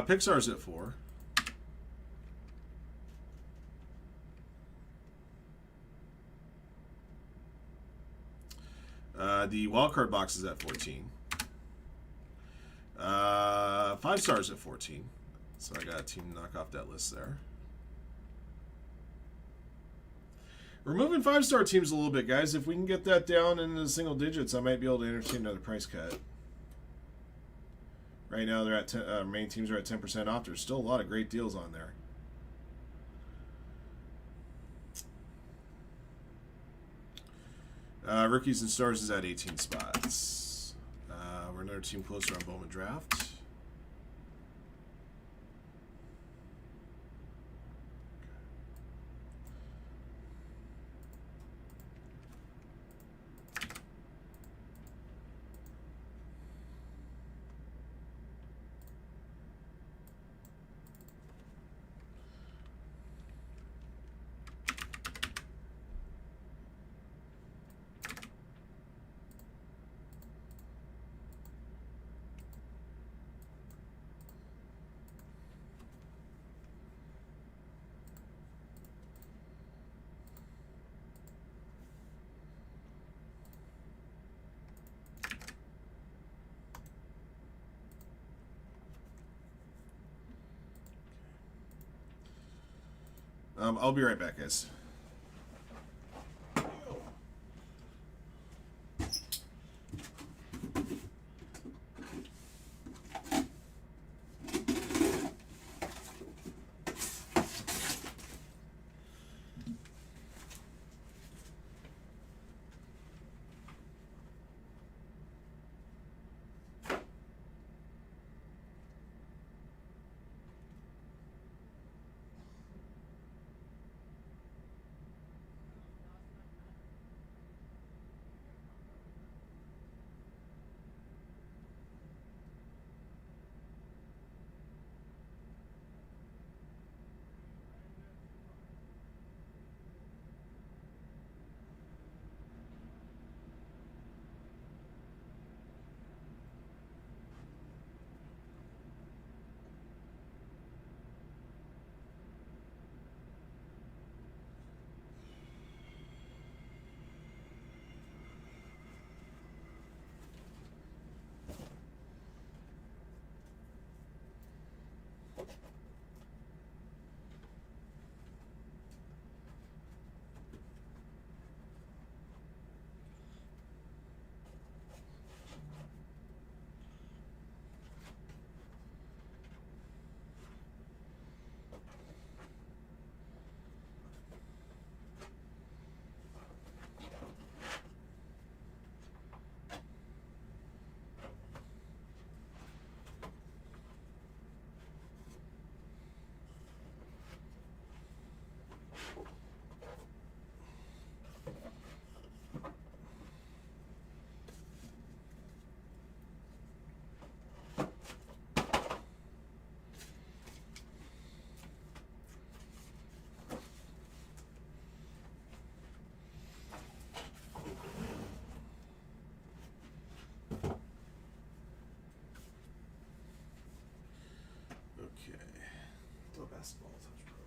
Pixar's at 4. The wildcard box is at 14. 5 stars at 14. So I got a team to knock off that list there. We're moving 5-star teams a little bit, guys. If we can get that down into the single digits, I might be able to entertain another price cut. Right now, they're at main teams are at 10% off. There's still a lot of great deals on there. Rookies and stars is at 18 spots. We're another team closer on Bowman Draft. I'll be right back, guys. Basketball touch probe.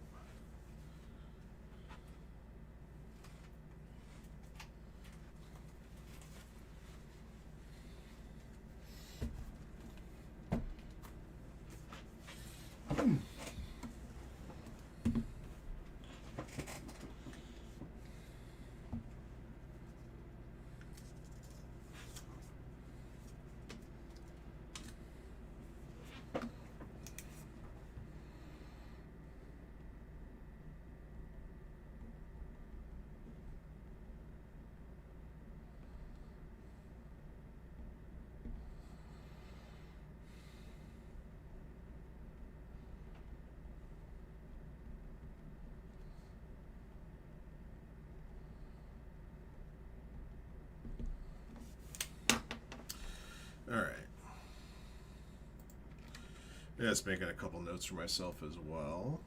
All right. Yeah, it's making a couple notes for myself as well.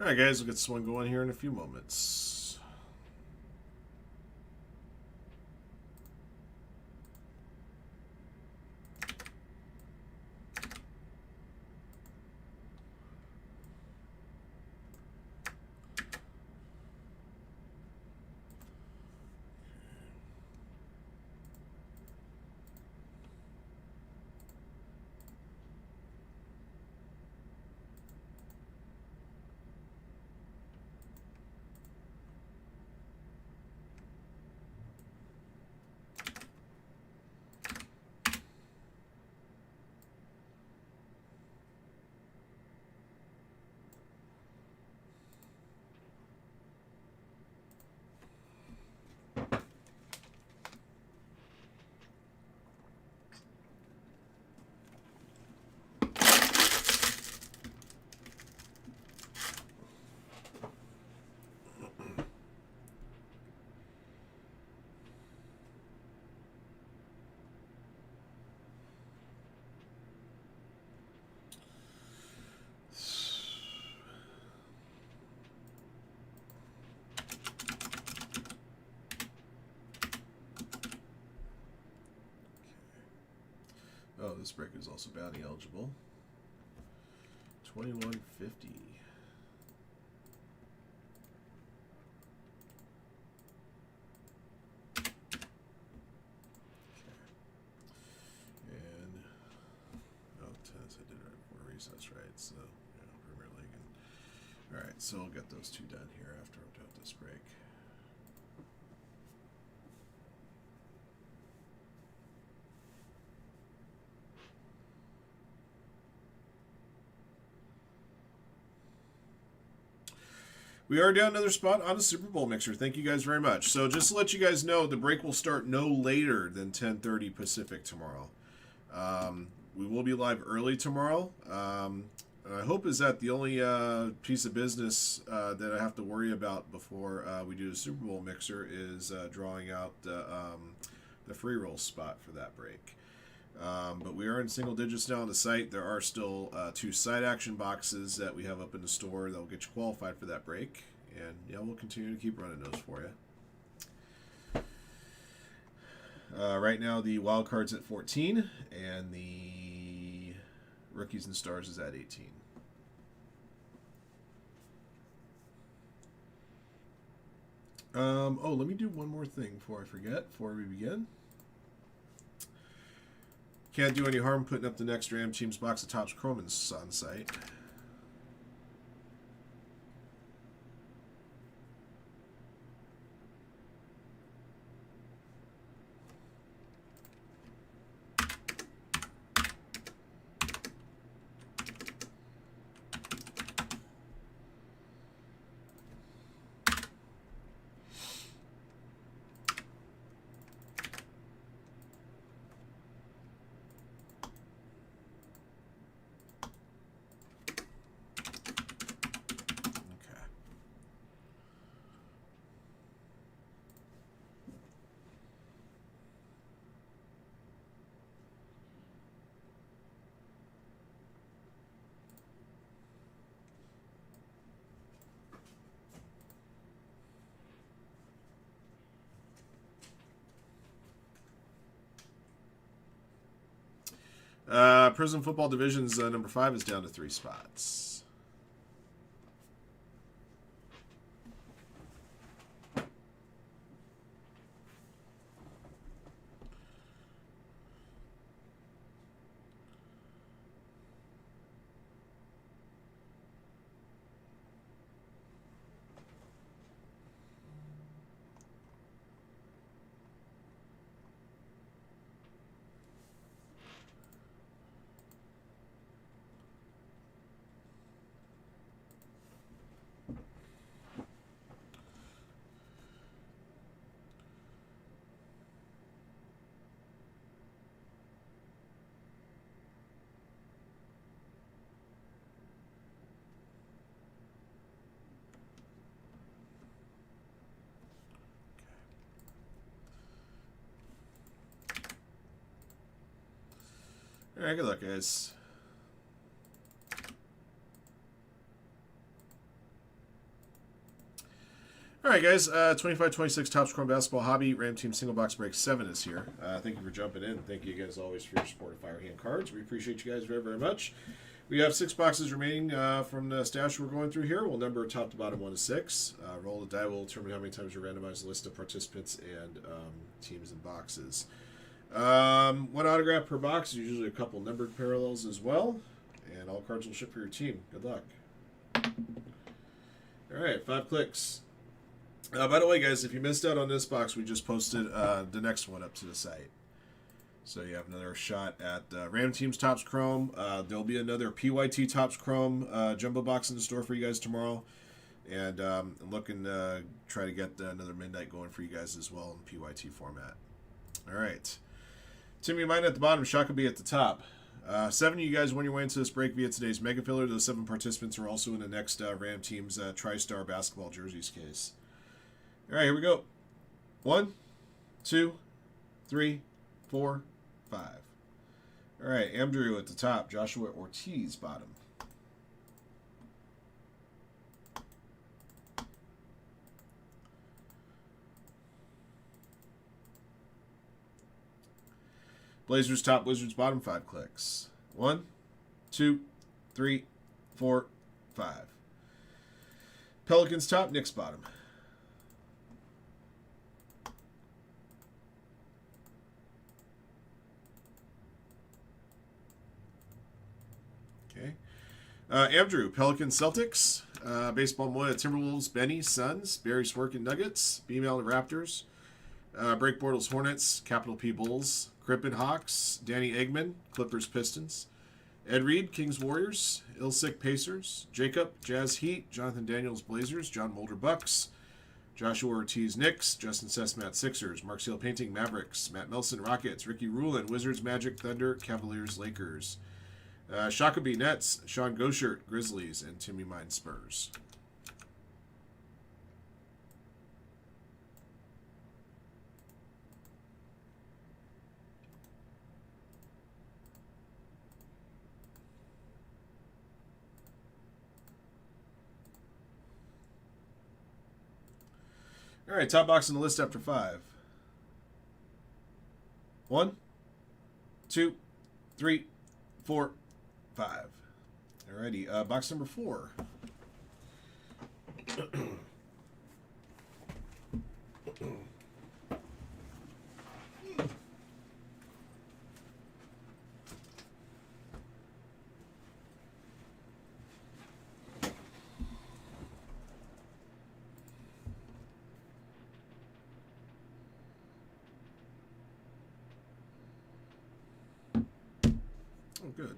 All right, guys, we'll get this one going here in a few moments. Oh, this break is also bounty eligible. 2150. And tennis I did right before recess, right? So yeah, Premier League. And, all right, so I'll get those two done here after I'm done with this break. We are down another spot on a Super Bowl mixer. Thank you guys very much. So just to let you guys know, the break will start no later than 10:30 Pacific tomorrow. We will be live early tomorrow. I hope is that the only piece of business that I have to worry about before we do the Super Bowl mixer is drawing out the free roll spot for that break. But we are in single digits now on the site. There are still 2 side action boxes that we have up in the store that will get you qualified for that break. And yeah, we'll continue to keep running those for you. Right now, the wild card's at 14, and the rookies and stars is at 18. Oh, let me do one more thing before I forget, before we begin. Can't do any harm putting up the next Ram Teams box of Topps Chromans on site. Prison Football Division's number 5 is down to 3 spots. All right, good luck, guys. All right, guys. 25-26 Topps Chrome Basketball Hobby Ram Team Single Box Break 7 is here. Thank you for jumping in. Thank you, guys, always for your support of Firehand cards. We appreciate you guys very, very much. We have 6 boxes remaining from the stash we're going through here. We'll number top to bottom 1 to 6. Roll the die. We'll determine how many times we randomize the list of participants and teams and boxes. 1 autograph per box. Usually a couple numbered parallels as well. And all cards will ship for your team. Good luck. All right, 5 clicks. By the way, guys, if you missed out on this box, we just posted the next one up to the site. So you have another shot at Ram Team's Topps Chrome. There'll be another PYT Topps Chrome jumbo box in the store for you guys tomorrow. And I'm looking to try to get another midnight going for you guys as well in PYT format. All right. Timmy Mine at the bottom, Shaka B at the top. 7 of you guys won your way into this break via today's Mega Filler. Those 7 participants are also in the next Ram Team's TriStar basketball jerseys case. All right, here we go. 1, 2, 3, 4, 5. All right, Andrew at the top. Joshua Ortiz bottom. Blazers top, Wizards bottom. 5 clicks. 1, 2, 3, 4, 5. Pelicans top, Knicks bottom. Okay. Andrew, Pelicans, Celtics. Baseball Moya, Timberwolves, Benny, Suns. Barry Swerkin, Nuggets. B-Mail, Raptors. Break Bortles, Hornets. Capital P, Bulls. Crippen, Hawks. Danny Eggman, Clippers, Pistons. Ed Reed, Kings, Warriors. Ilsick, Pacers. Jacob, Jazz, Heat. Jonathan Daniels, Blazers. John Mulder, Bucks. Joshua Ortiz, Knicks. Justin Sesmat, Sixers. Mark Seal Painting, Mavericks. Matt Nelson, Rockets. Ricky Rulin, Wizards, Magic, Thunder. Cavaliers, Lakers. Shaka B, Nets. Sean Goshert, Grizzlies. And Timmy Mine, Spurs. All right, top box on the list after 5. 1, 2, 3, 4, 5. Alrighty, box number 4. Oh, good.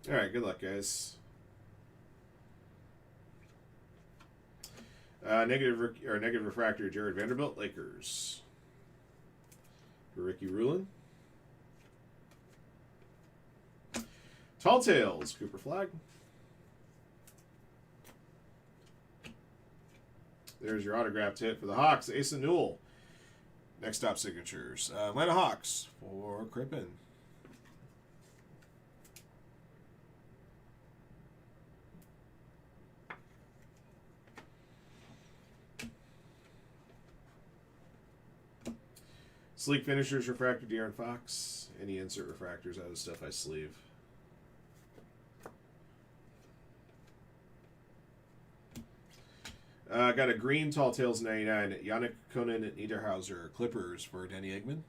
All right, good luck, guys. Negative refractor, Jared Vanderbilt, Lakers. For Ricky Rulin. Tall Tales, Cooper Flag. There's your autographed hit for the Hawks, Asa Newell. Next stop signatures. Atlanta Hawks for Crippen. Sleek Finishers, Refractor, De'Aaron Fox. Any insert refractors out of stuff I sleeve. Got a green Tall Tales 99. Yannick Conan Niederhauser, Clippers for Danny Eggman.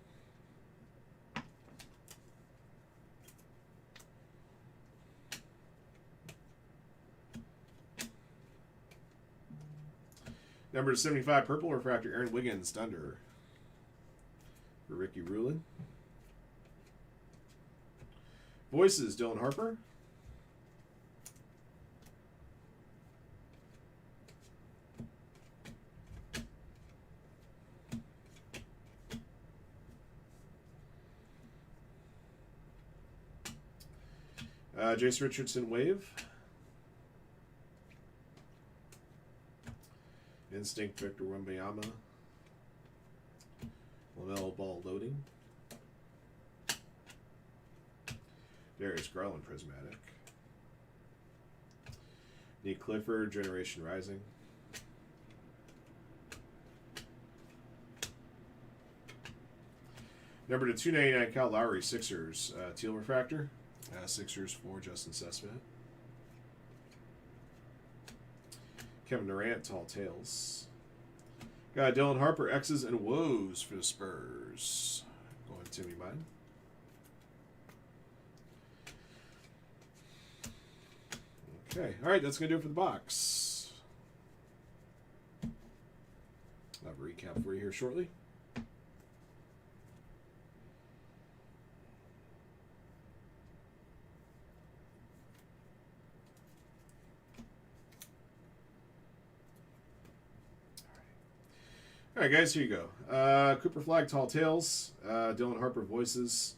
Number 75, purple refractor, Aaron Wiggins, Thunder. For Ricky Rulin. Voices, Dylan Harper. Jace Richardson, Wave. Instinct, Victor Wembanyama. LaMelo Ball, Loading. Darius Garland, Prismatic. Nick Clifford, Generation Rising. Number to 299, Kyle Lowry, Sixers. Teal Refractor. Sixers for Justin Sussman. Kevin Durant, Tall Tales. Got Dylan Harper, X's and Woes for the Spurs. Going to Timmy mine. Okay, all right, that's going to do it for the box. I'll have a recap for you here shortly. All right, guys, here you go. Cooper Flag, Tall Tales. Dylan Harper, Voices.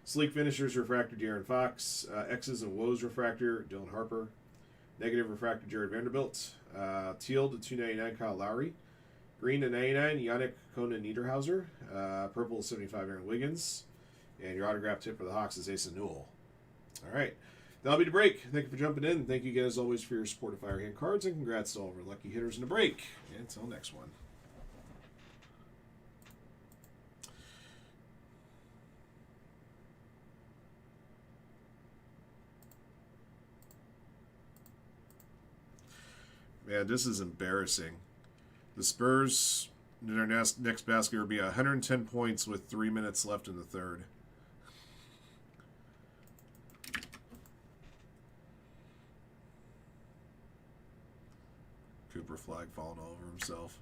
Sleek Finishers, Refractor, De'Aaron Fox. X's and Woes Refractor, Dylan Harper. Negative Refractor, Jared Vanderbilt. Teal to 299, Kyle Lowry. Green to 99, Yannick Conan Niederhauser. Purple to 75, Aaron Wiggins. And your autograph tip for the Hawks is Asa Newell. All right. That'll be the break. Thank you for jumping in. Thank you again, as always, for your support of Firehand Cards, and congrats to all of our lucky hitters in the break. And until next one. Man, this is embarrassing. The Spurs, in their next basket, will be 110 points with 3 minutes left in the third. Cooper Flag falling all over himself.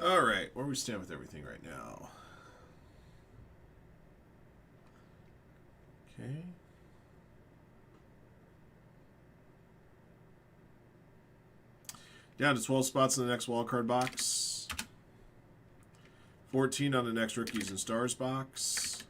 All right, where we stand with everything right now? Okay. Down to 12 spots in the next wildcard box. 14 on the next Rookies and Stars box.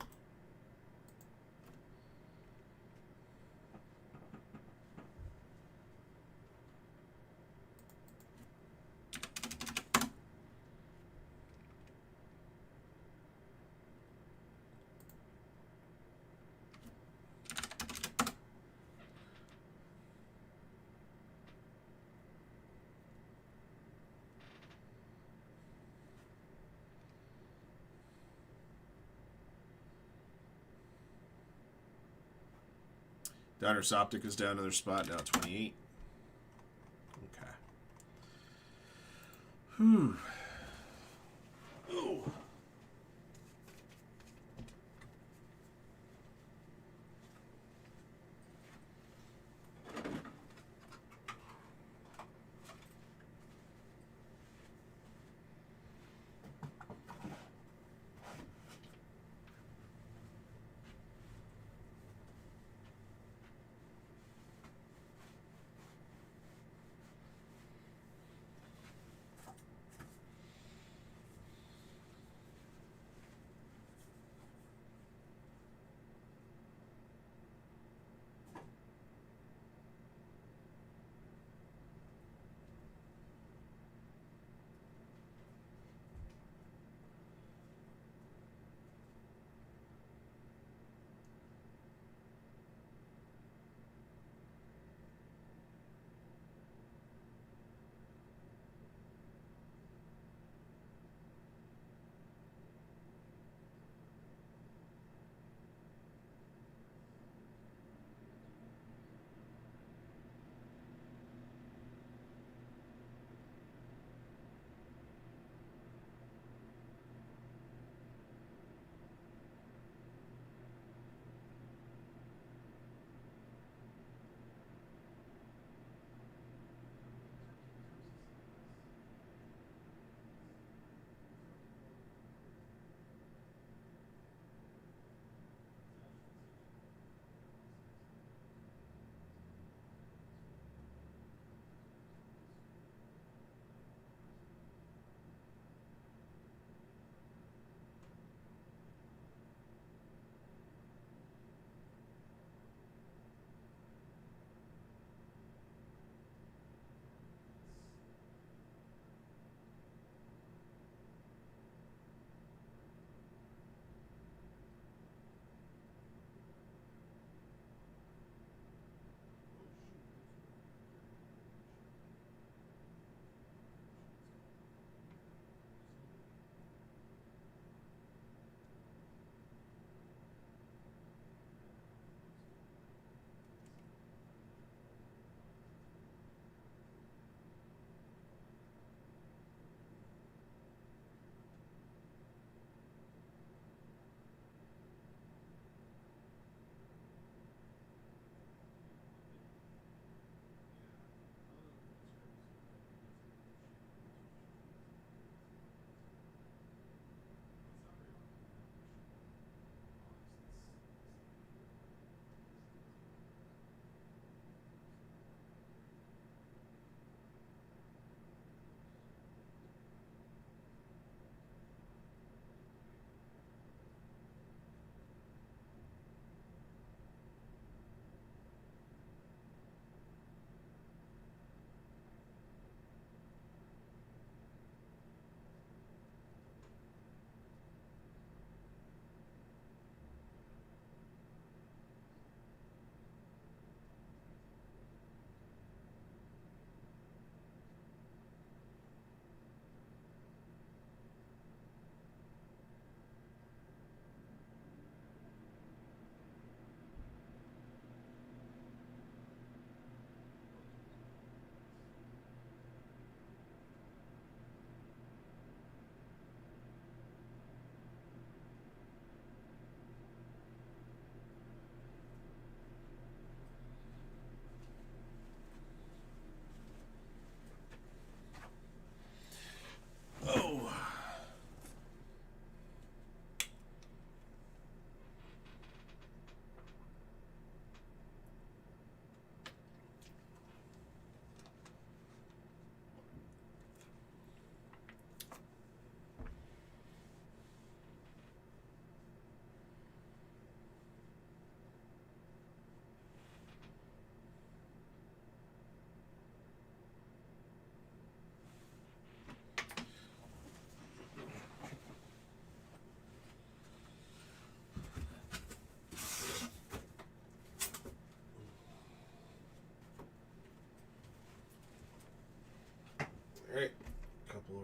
Diners Optic is down another spot, now 28. Okay. Whew. Oh.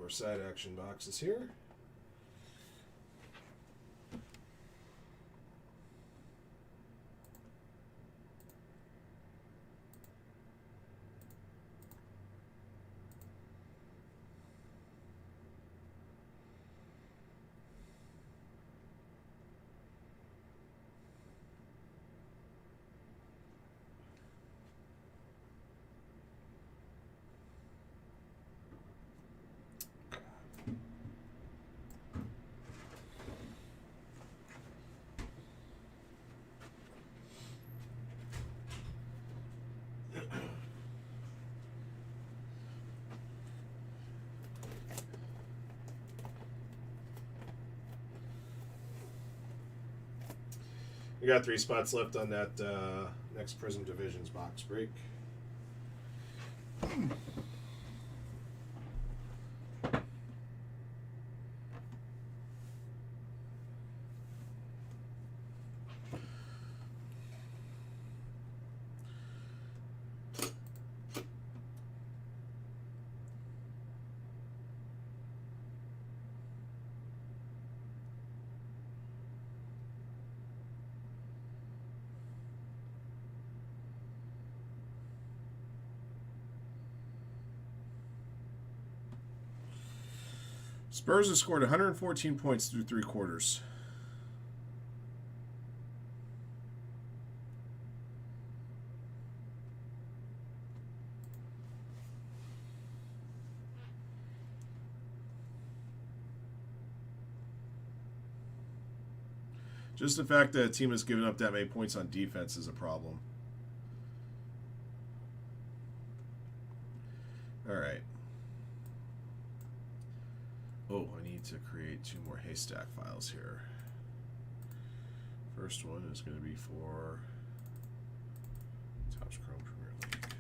our side action boxes here. We got 3 spots left on that next Prism Divisions box break. Spurs have scored 114 points through 3 quarters. Just the fact that a team has given up that many points on defense is a problem. All right. Oh, I need to create 2 more haystack files here. First one is going to be for Topps Chrome Premier League.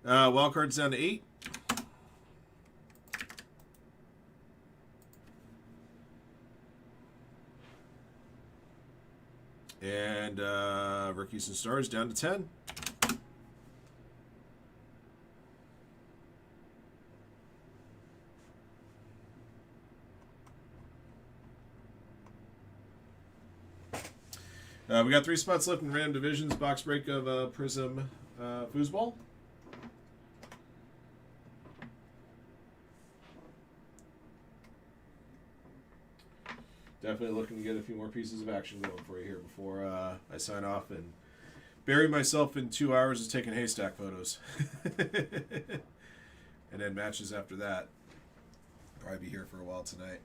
Wild cards down to 8. And rookies and stars down to 10. We got 3 spots left in random divisions. Box break of Prism Foosball. Definitely looking to get a few more pieces of action going for you here before I sign off and bury myself in 2 hours of taking haystack photos. And then matches after that. Probably be here for a while tonight.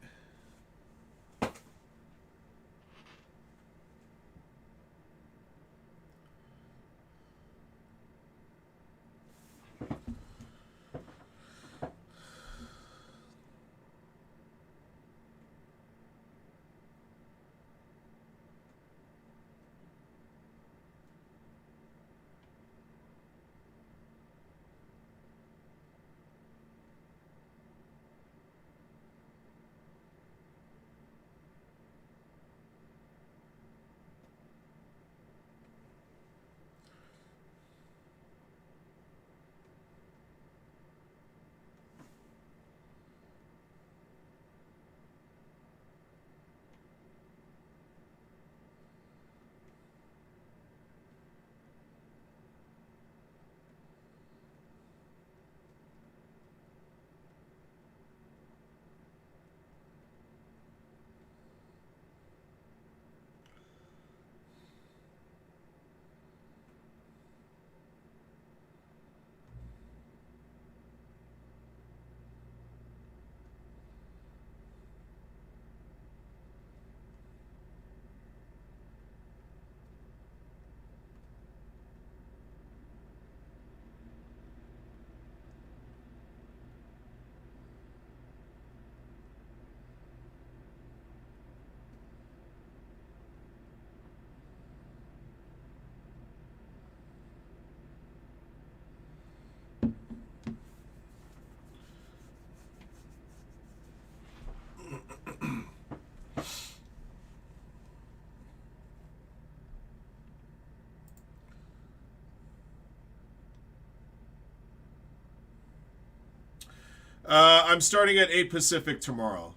I'm starting at 8 Pacific tomorrow.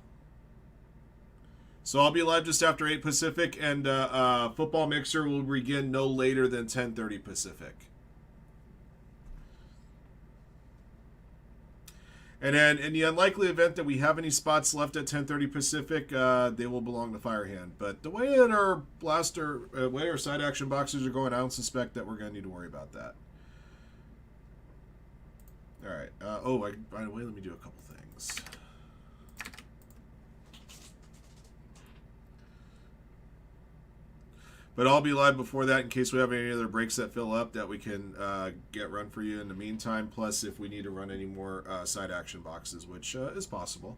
So I'll be live just after 8 Pacific, and Football Mixer will begin no later than 10:30 Pacific. And then, in the unlikely event that we have any spots left at 10:30 Pacific, they will belong to Firehand. But the way that our way our side action boxes are going, I don't suspect that we're going to need to worry about that. All right. By the way, let me do a couple things. But I'll be live before that in case we have any other breaks that fill up that we can get run for you in the meantime. Plus, if we need to run any more side action boxes, which is possible.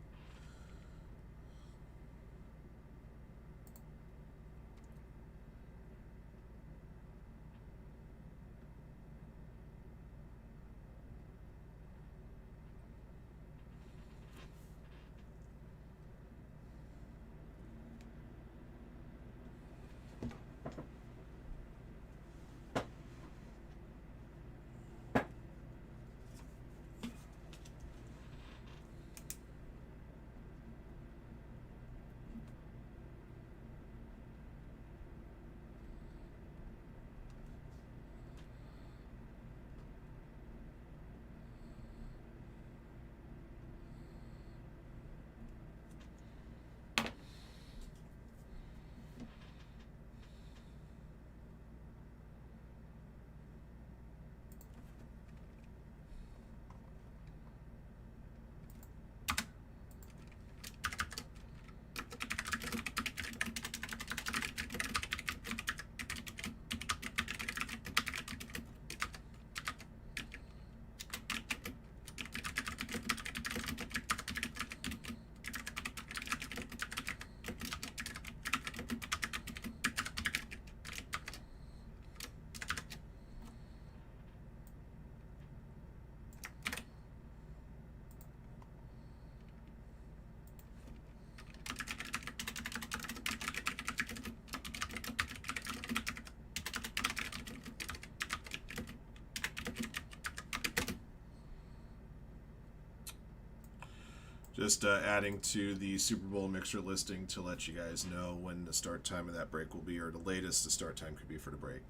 Just adding to the Super Bowl mixer listing to let you guys know when the start time of that break will be, or the latest the start time could be for the break.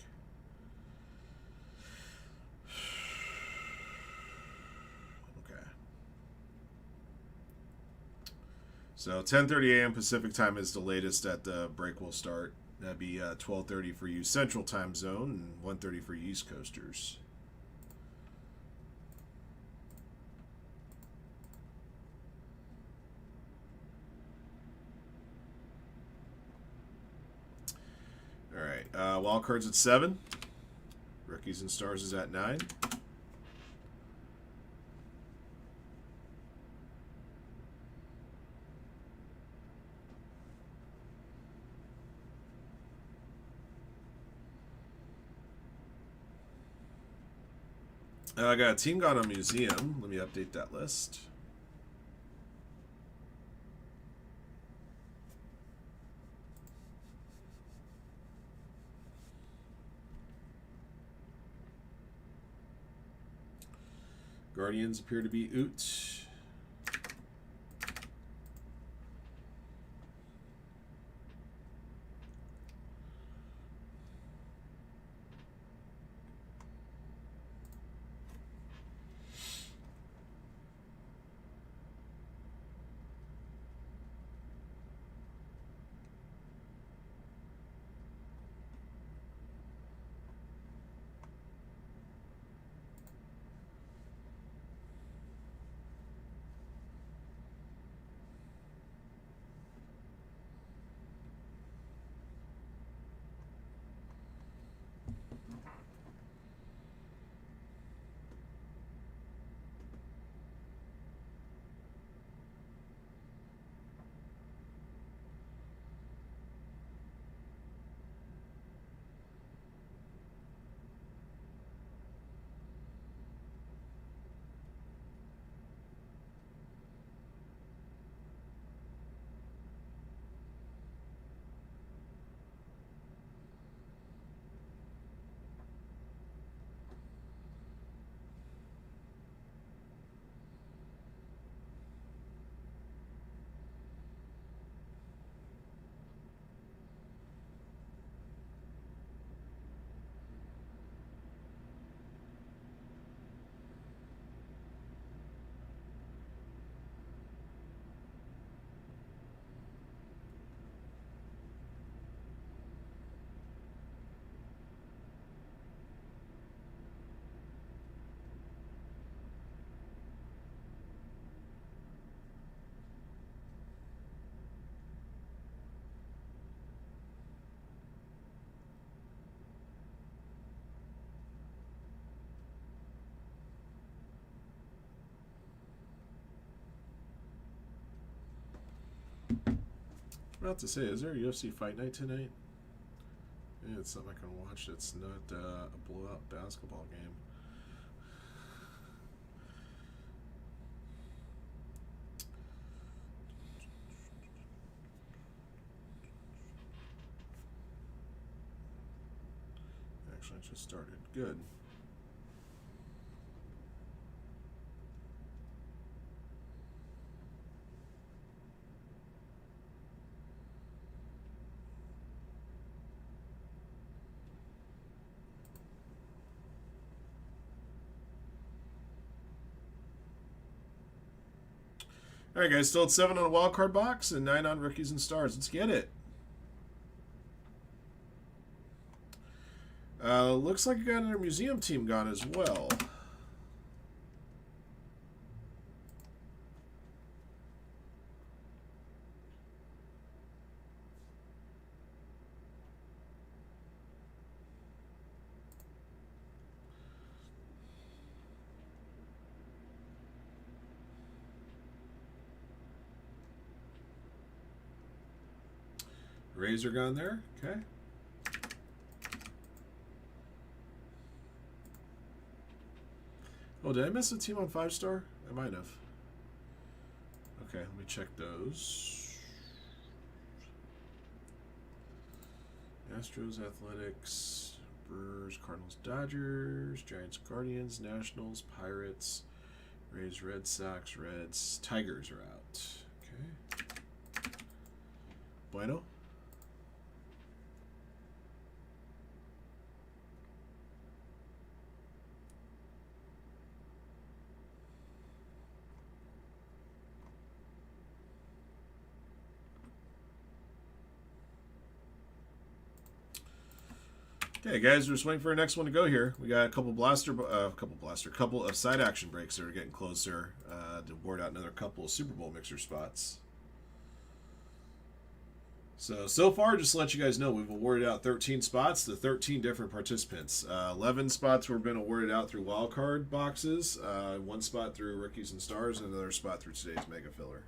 Okay. So 10:30 a.m. Pacific time is the latest that the break will start. That'd be 12:30 for you Central Time Zone and 1:30 for you East Coasters. All right, wild cards at 7. Rookies and Stars is at 9. I got a team gone on museum. Let me update that list. Guardians appear to be Oot. About to say, is there a UFC fight night tonight? Yeah, it's something I can watch. It's not a blowout basketball game. Actually, it just started. Good. All right, guys. Still at 7 on a wild card box and 9 on rookies and stars. Let's get it. Looks like you got another museum team gone as well. Razor gone there. Okay. Oh, did I miss a team on 5-star? I might have. Okay, let me check those. Astros, Athletics, Brewers, Cardinals, Dodgers, Giants, Guardians, Nationals, Pirates, Rays, Red Sox, Reds, Tigers are out. Okay. Bueno. Okay, guys, we're just waiting for our next one to go here. We got a couple couple of side action breaks that are getting closer to board out another couple of Super Bowl mixer spots. So far, just to let you guys know, we've awarded out 13 spots to 13 different participants. 11 spots were been awarded out through wildcard boxes, 1 spot through Rookies and Stars, and another spot through today's Mega Filler.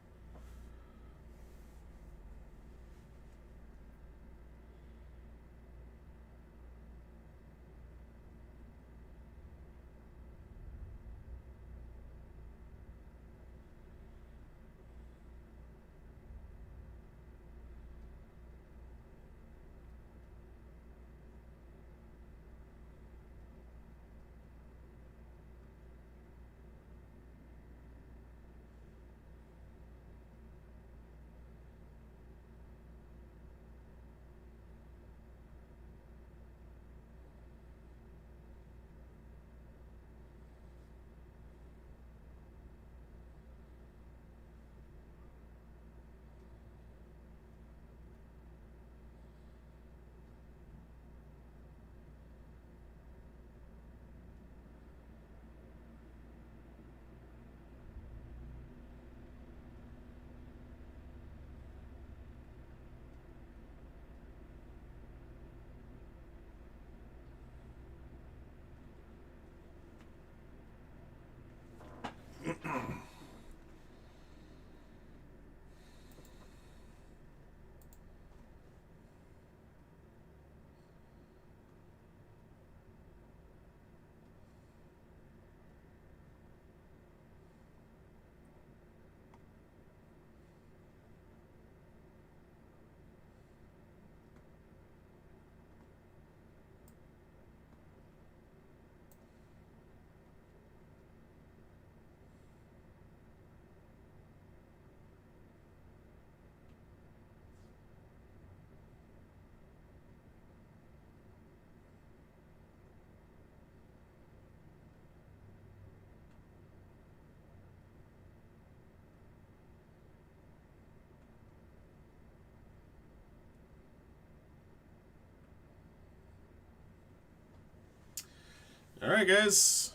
All right, guys.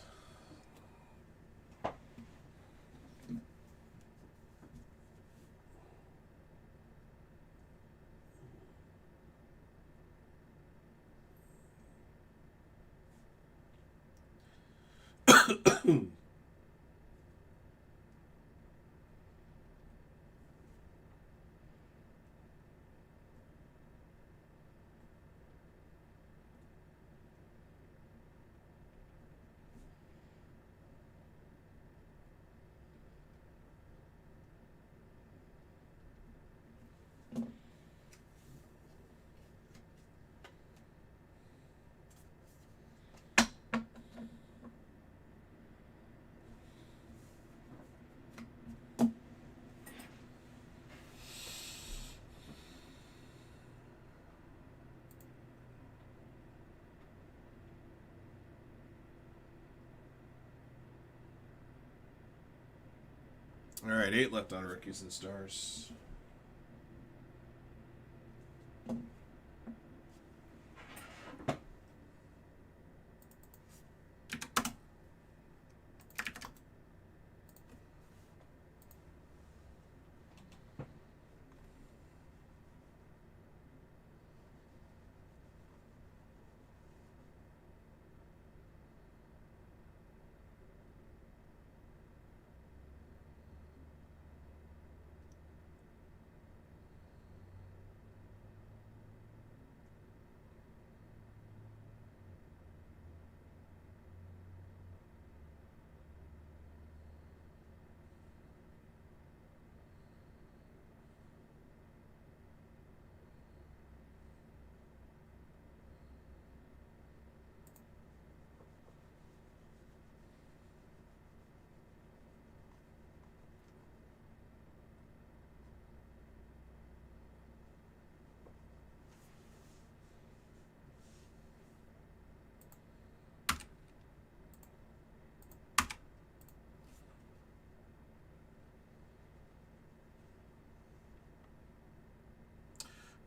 All right, 8 left on Rookies and Stars.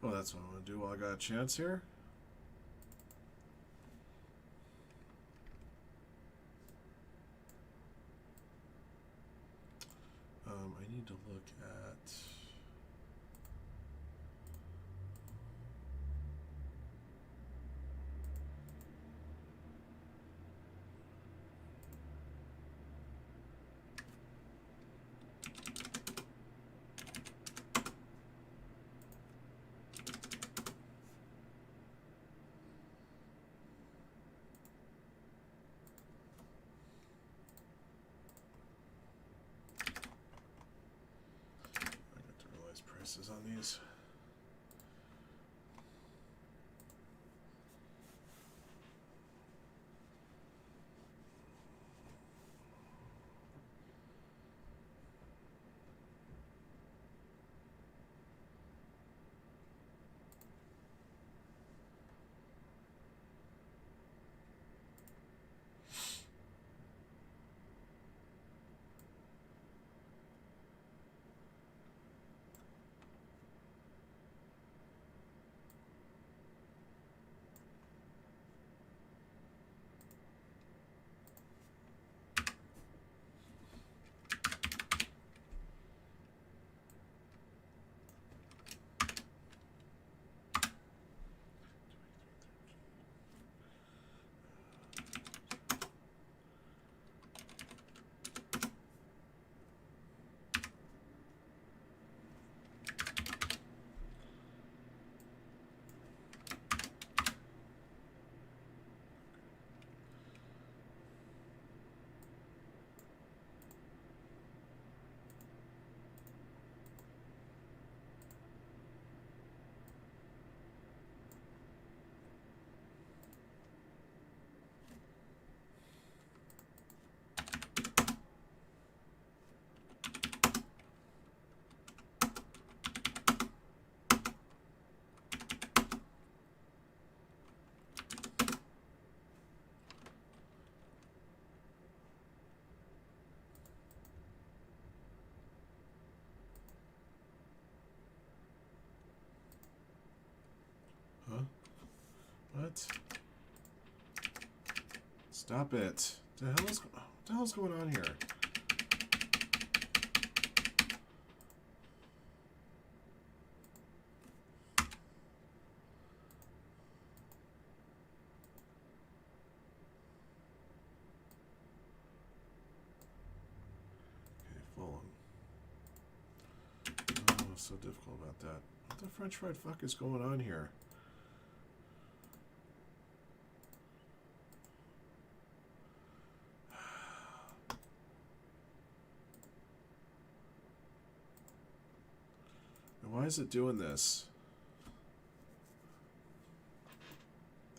Well, that's what I'm going to do while I got a chance here. I need to look at... prices on these. Huh? What? Stop it. What the hell's going on here? Oh, so difficult about that. What the French fried fuck is going on here? And why is it doing this?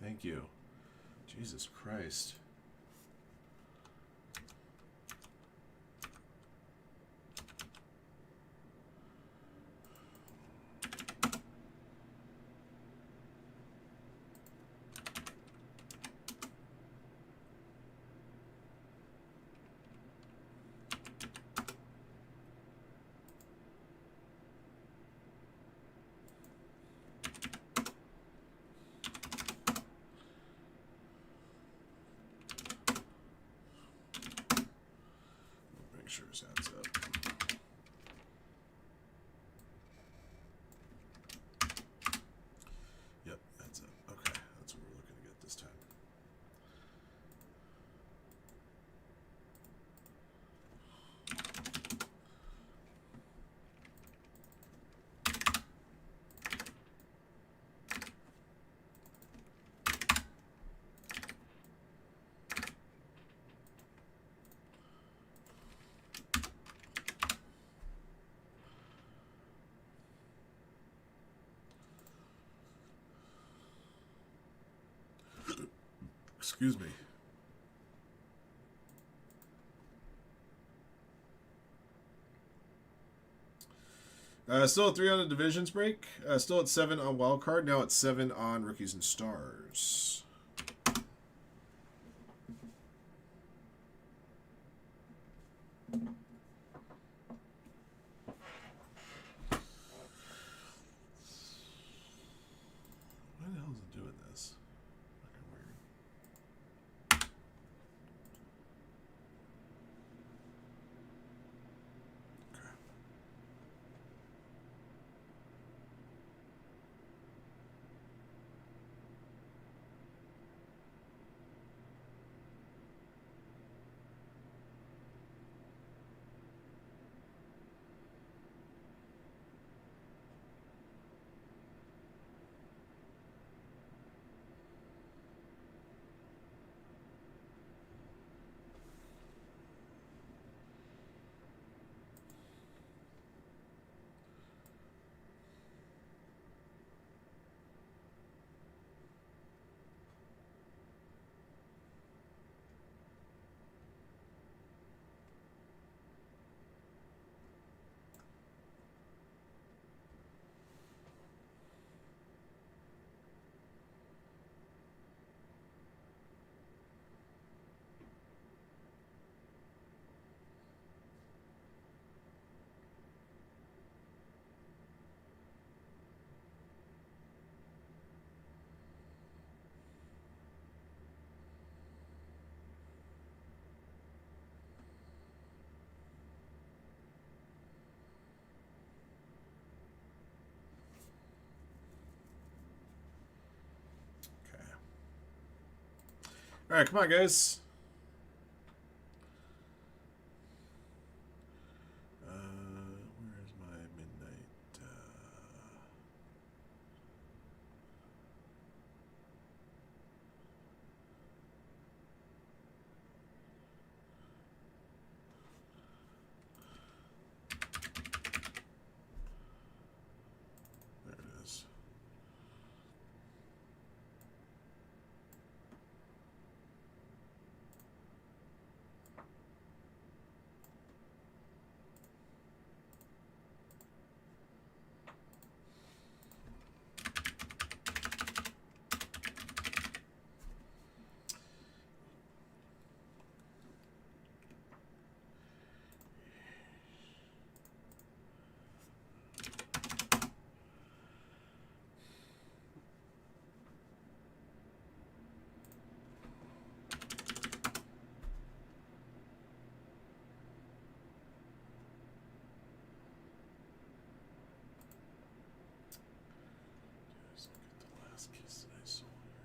Thank you. Jesus Christ. Make sure this adds up. Yep, adds up. Okay, that's what we're looking to get this time. Excuse me. Still at 3 on the divisions break. Still at 7 on wild card. Now at 7 on rookies and stars. All right, come on, guys. Where's my midnight? There it is. Let's look at the last piece that I saw here.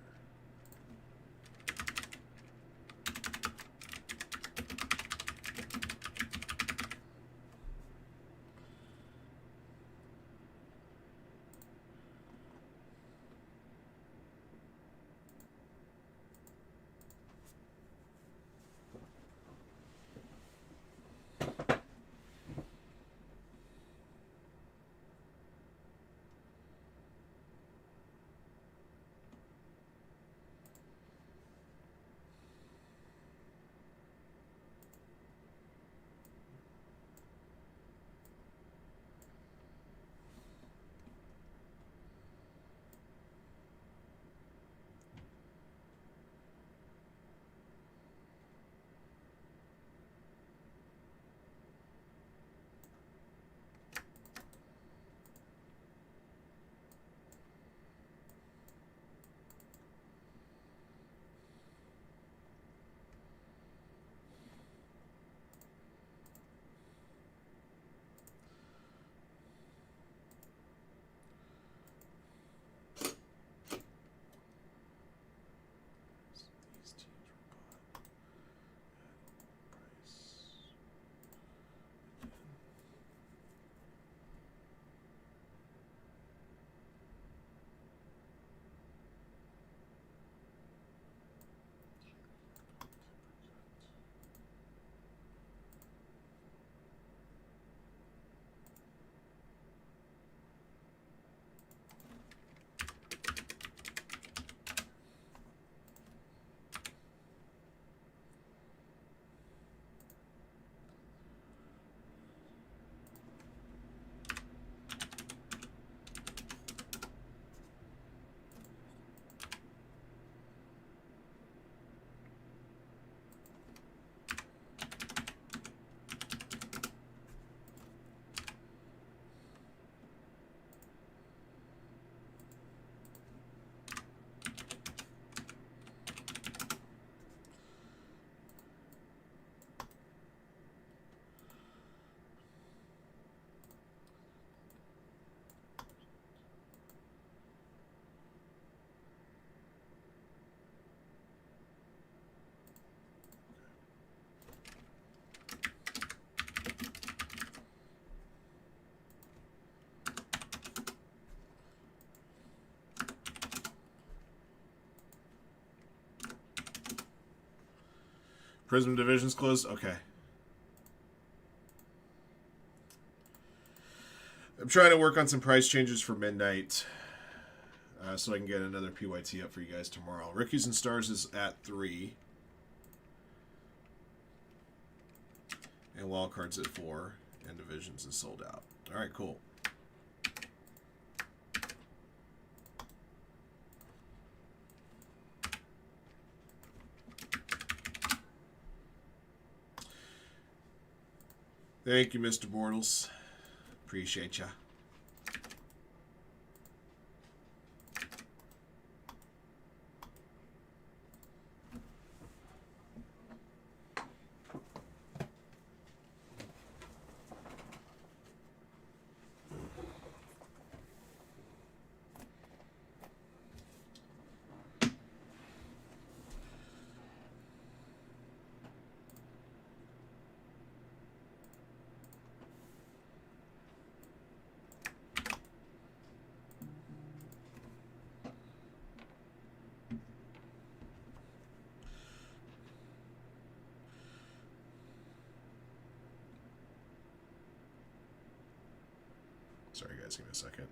These teams were bought at price. Prism division's closed? Okay. I'm trying to work on some price changes for midnight so I can get another PYT up for you guys tomorrow. Rookies and Stars is at 3. And Wildcards at 4. And Divisions is sold out. All right, cool. Thank you, Mr. Bortles. Appreciate ya. Sorry, guys, give me a second.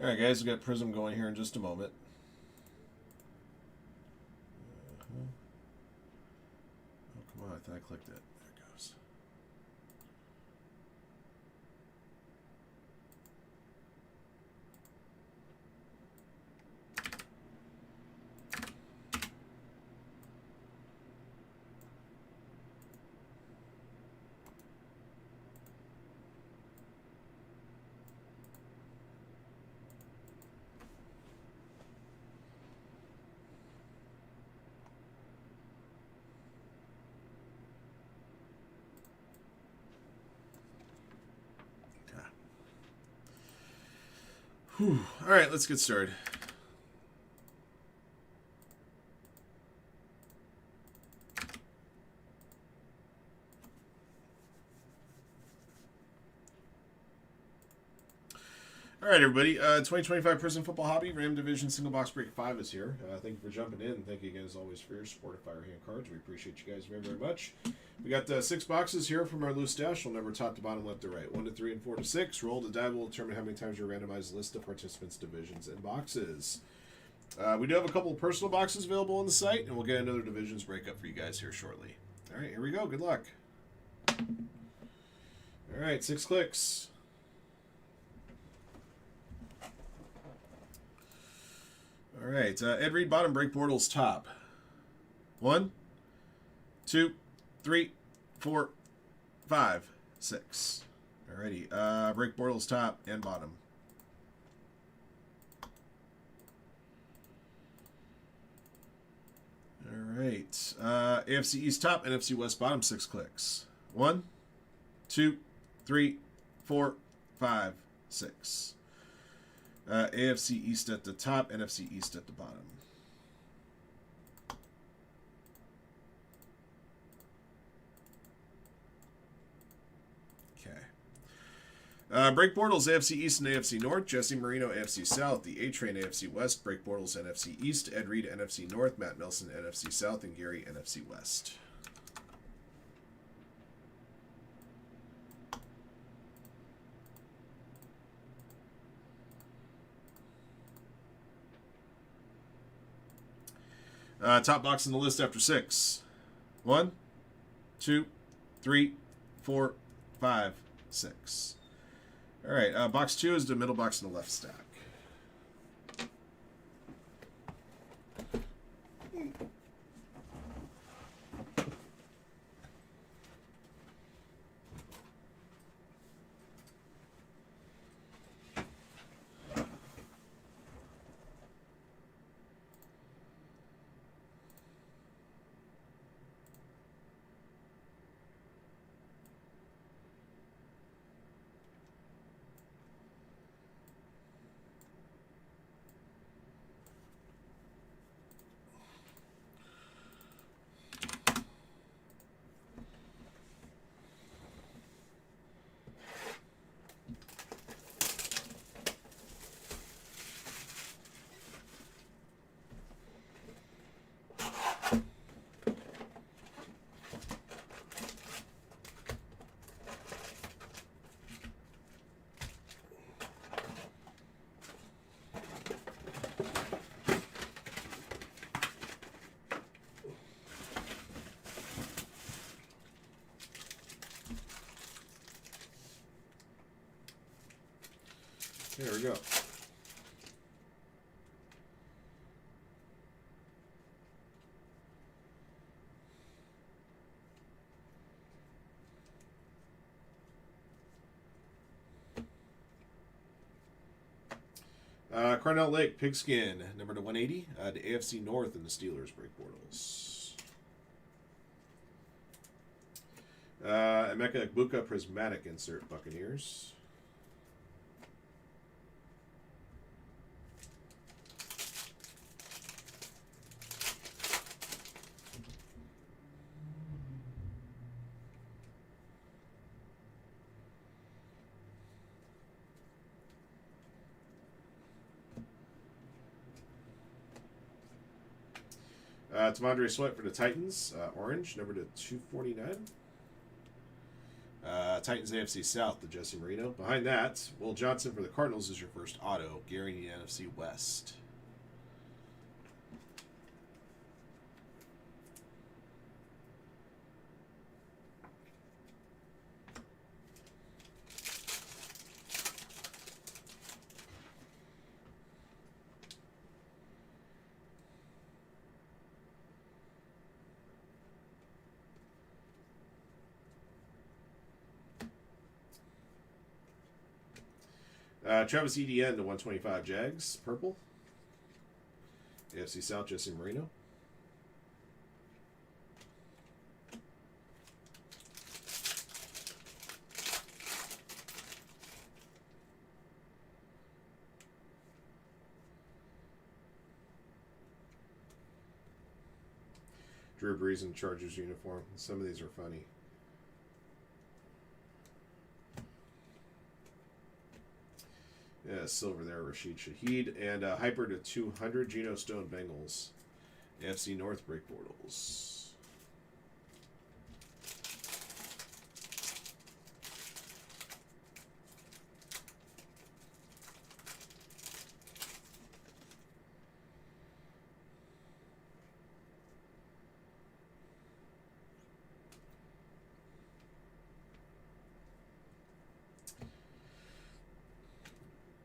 All right, guys, we got Prism going here in just a moment. Oh, come on, I thought I clicked it. There it goes. Whew. All right, let's get started. All right, everybody. 2025 Prison Football Hobby Ram Division Single Box Break 5 is here. Thank you for jumping in. Thank you again, as always, for your support of Firehand cards. We appreciate you guys very, very much. We got 6 boxes here from our loose stash. We'll number top to bottom, left to right. 1 to 3 and 4 to 6. Roll the die will determine how many times you randomize the list of participants, divisions, and boxes. We do have a couple of personal boxes available on the site, and we'll get another divisions breakup for you guys here shortly. All right, here we go. Good luck. All right, 6 clicks. All right, Ed Reed bottom, break Bortles top. 1, 2, 3, 4, 5, 6. Alrighty, break Bortles top and bottom. All right, AFC East top, NFC West bottom, 6 clicks. 1, 2, 3, 4, 5, 6. AFC East at the top, NFC East at the bottom. Okay. Break Bortles, AFC East and AFC North. Jesse Marino, AFC South. The A-Train, AFC West. Break Bortles, NFC East. Ed Reed, NFC North. Matt Nelson, NFC South. And Gary, NFC West. Top box in the list after 6. 1, 2, 3, 4, 5, 6. All right, box 2 is the middle box in the left stack. There we go. Carnell Lake, Pigskin, number to 180. The AFC North and the Steelers break Bortles. Emeka Egbuka, Prismatic insert, Buccaneers. T'Vondre Sweat for the Titans, orange, number to 249. Titans AFC South, the Jesse Marino. Behind that, Will Johnson for the Cardinals is your first auto, Gary in the NFC West. Travis Etienne to 125 Jags, purple. AFC South, Jesse Marino. Drew Brees in Chargers uniform. Some of these are funny. Silver there, Rashid Shaheed. And Hyper to 200, Geno Stone Bengals. AFC North break portals.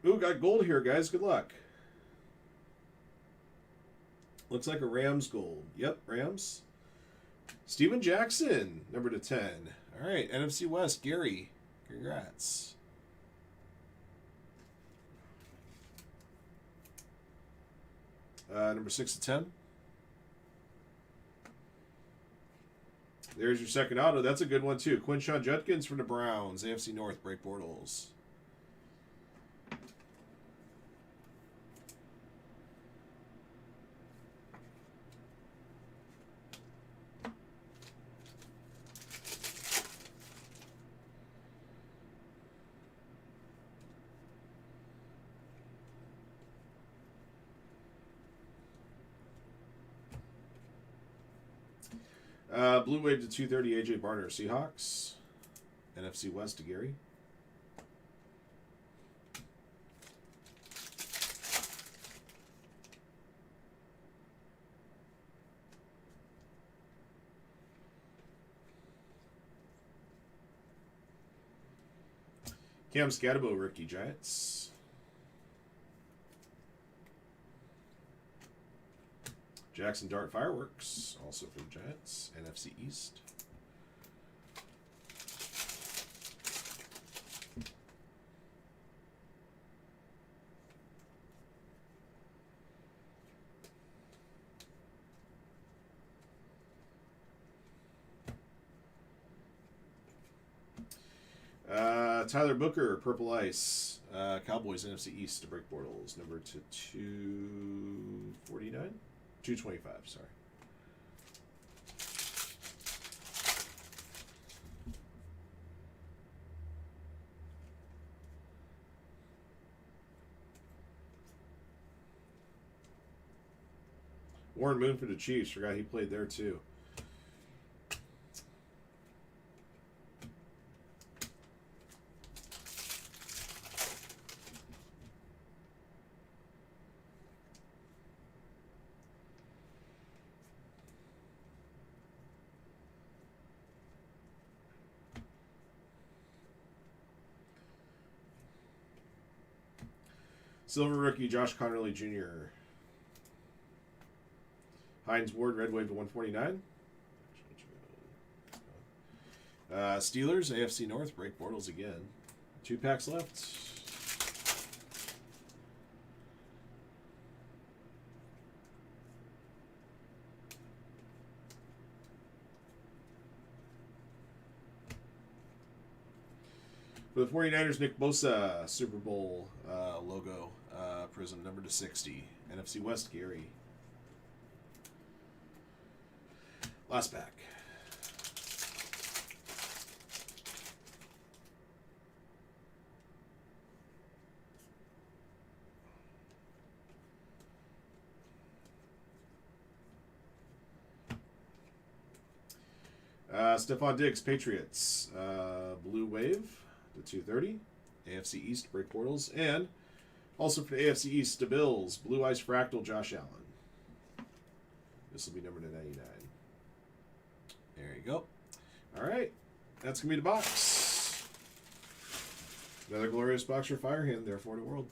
Ooh, got gold here, guys. Good luck. Looks like a Rams gold. Yep, Rams. Steven Jackson, number to 10. All right, NFC West, Gary. Congrats. Number 6 to 10. There's your second auto. That's a good one, too. Quinshon Judkins from the Browns. AFC North, break portals. Blue Wave to 230, AJ Barner, Seahawks. NFC West to Gary. Cam Scatterbo, rookie, Giants. Jackson Dart Fireworks, also for the Giants. NFC East. Tyler Booker, Purple Ice. Cowboys, NFC East to break portals. Number to 249? 225, sorry. Warren Moon for the Chiefs. Forgot he played there too. Silver rookie Josh Connerly Jr. Hines Ward, Red Wave to 149. Steelers, AFC North, break portals again. 2 packs left. For the 49ers, Nick Bosa, Super Bowl logo, prism number to 60. NFC West, Gary. Last pack. Stephon Diggs, Patriots. Blue Wave to 230. AFC East, break portals. And also for the AFC East, the Bills. Blue Ice Fractal, Josh Allen. This will be number to 99. There you go. All right. That's going to be the box. Another glorious box for Firehand there for the world.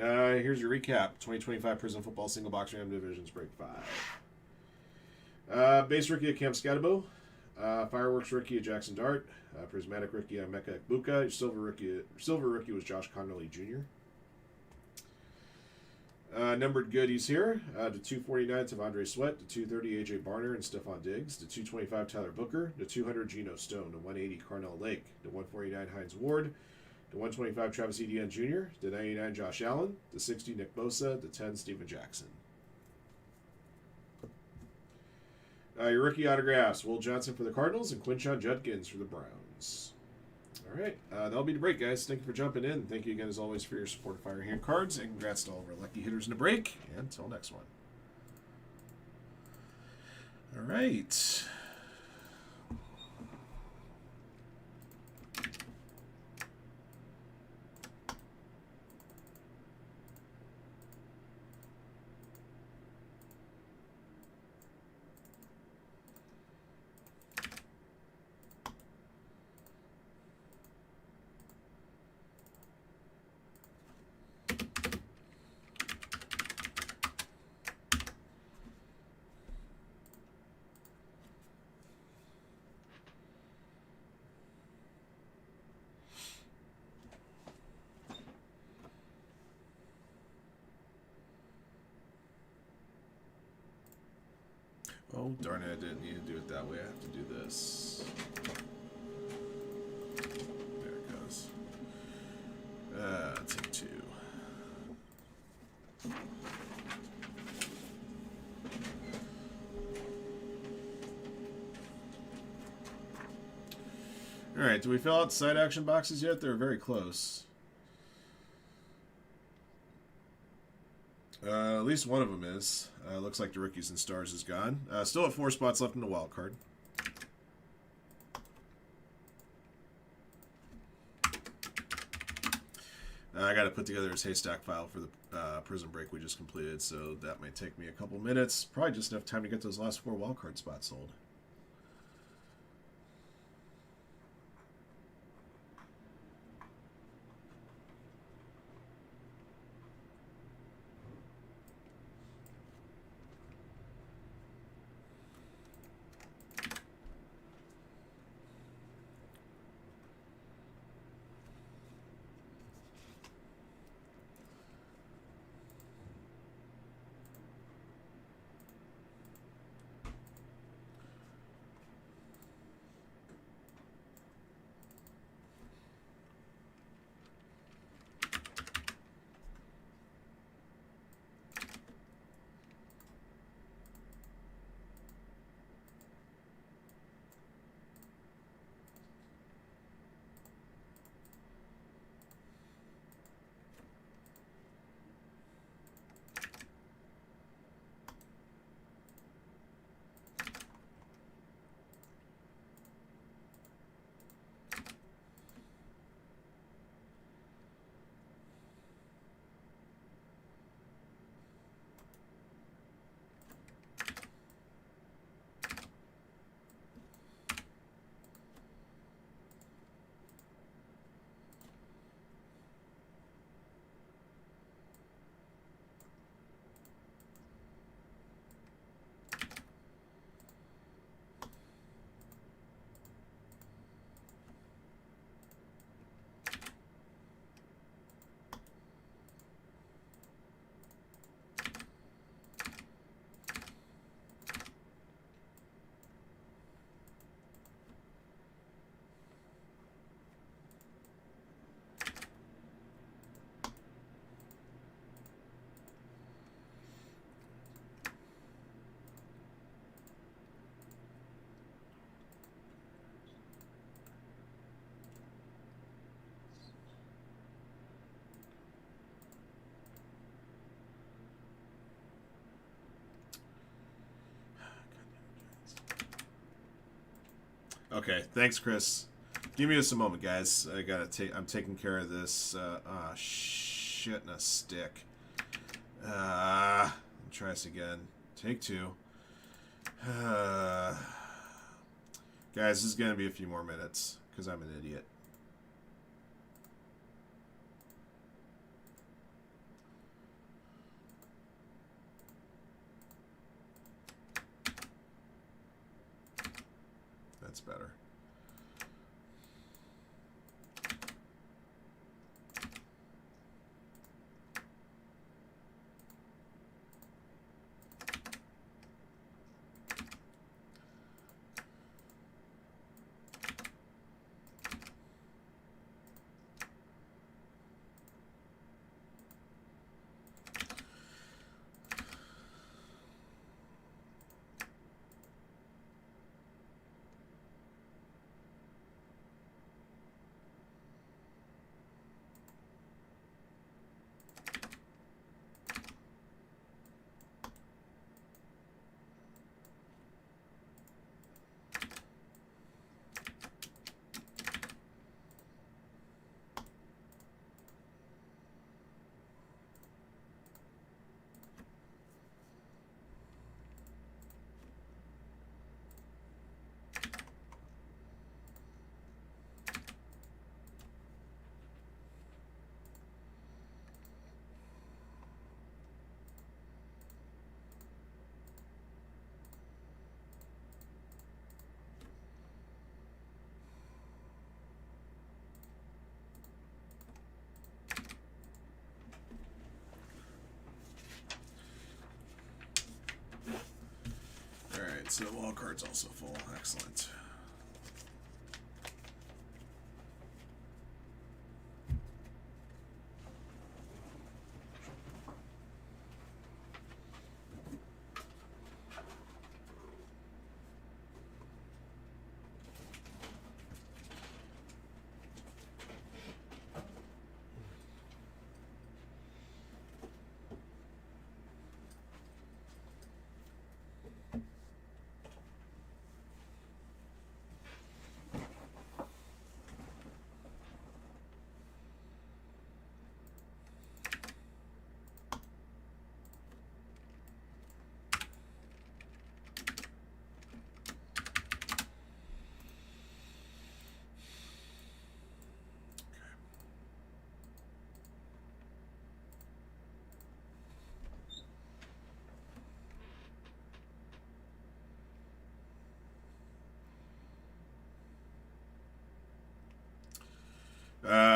All right. Here's your recap. 2025 Prison Football Single Box Random Divisions Break 5. Base rookie of Cam Scatterbo. Fireworks rookie of Jackson Dart. Prismatic rookie of Mecca Ekbuka. Your silver rookie was Josh Connolly Jr. Numbered goodies here. The 249 of Andre Sweat, the 230 AJ Barner and Stephon Diggs, the 225 Tyler Booker, the 200 Geno Stone, the 180 Carnell Lake, the 149 Hines Ward, the 125 Travis Etienne Jr., the 99 Josh Allen, the 60 Nick Bosa, the 10 Steven Jackson. Your rookie autographs: Will Johnson for the Cardinals and Quinshon Judkins for the Browns. All right, that'll be the break, guys. Thank you for jumping in. Thank you again, as always, for your support of Firehand cards, and congrats to all of our lucky hitters in the break. And until next one. All right. Oh, darn it, I didn't need to do it that way. I have to do this. There it goes. Take 2. Alright, do we fill out side action boxes yet? They're very close. At least one of them is. Looks like the Rookies and Stars is gone. Still have 4 spots left in the wild card. I got to put together his haystack file for the prison break we just completed, so that might take me a couple minutes. Probably just enough time to get those last 4 wild card spots sold. Okay, thanks, Chris. Give me just a moment, guys. I'm taking care of this. Shit in a stick. Try this again. Take 2. Guys, this is gonna be a few more minutes because I'm an idiot. That's that's better. Alright, so wall card's also full. Excellent.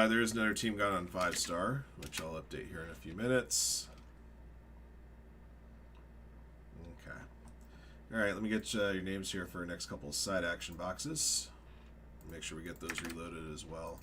There is another team got on 5-star, which I'll update here in a few minutes. Okay. Alright, let me get your names here for our next couple of side action boxes. Make sure we get those reloaded as well.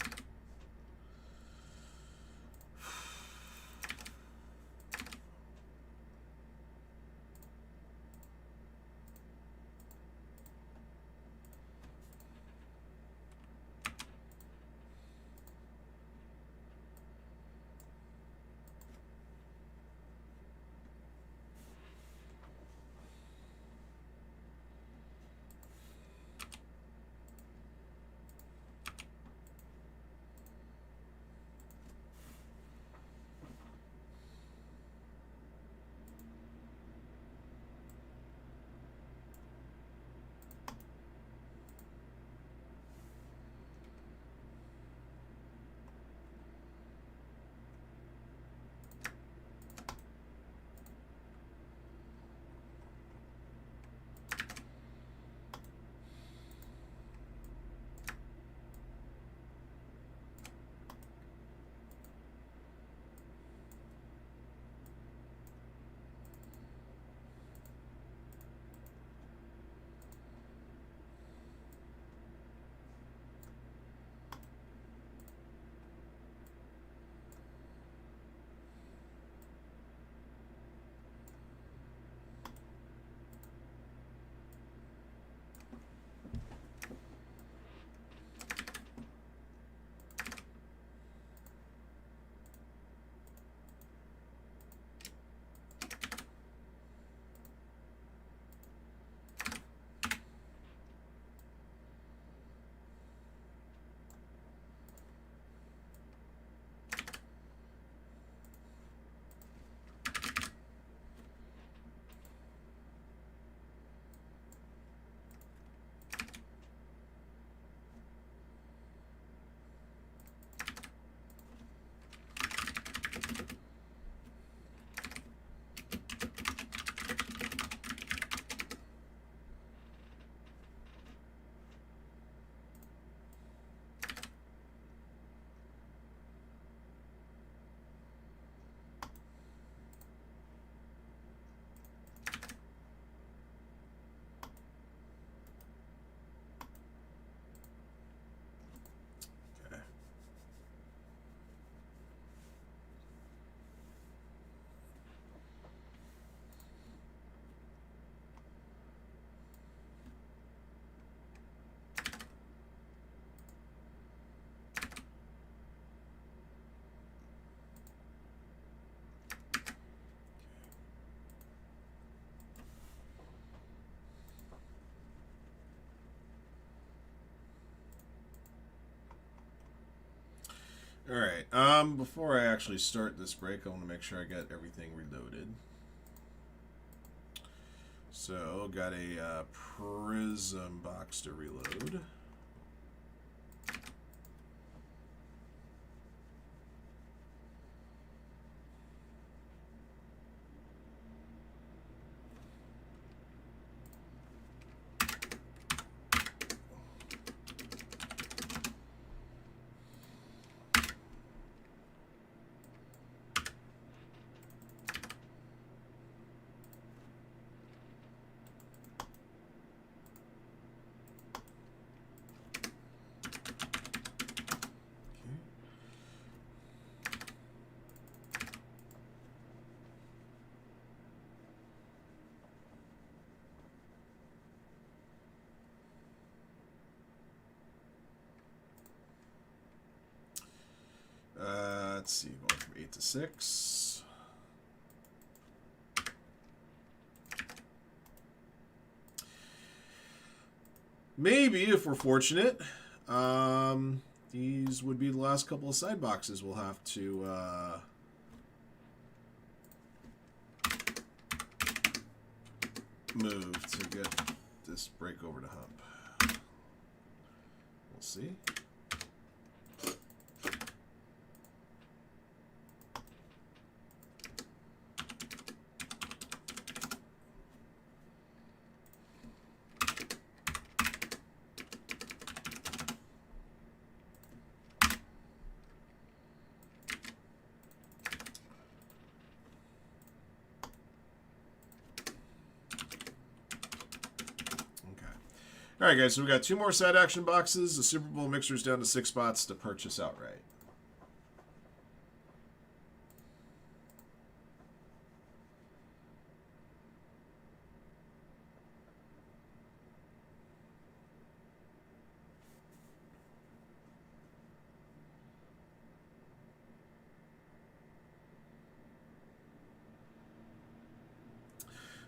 Before I actually start this break, I want to make sure I get everything reloaded. So, got a Prism box to reload. Let's see, going from 8 to 6. Maybe, if we're fortunate, these would be the last couple of side boxes we'll have to move to get this break over to hump. We'll see. All right, guys, so we got 2 more side action boxes. The Super Bowl mixer's down to 6 spots to purchase outright.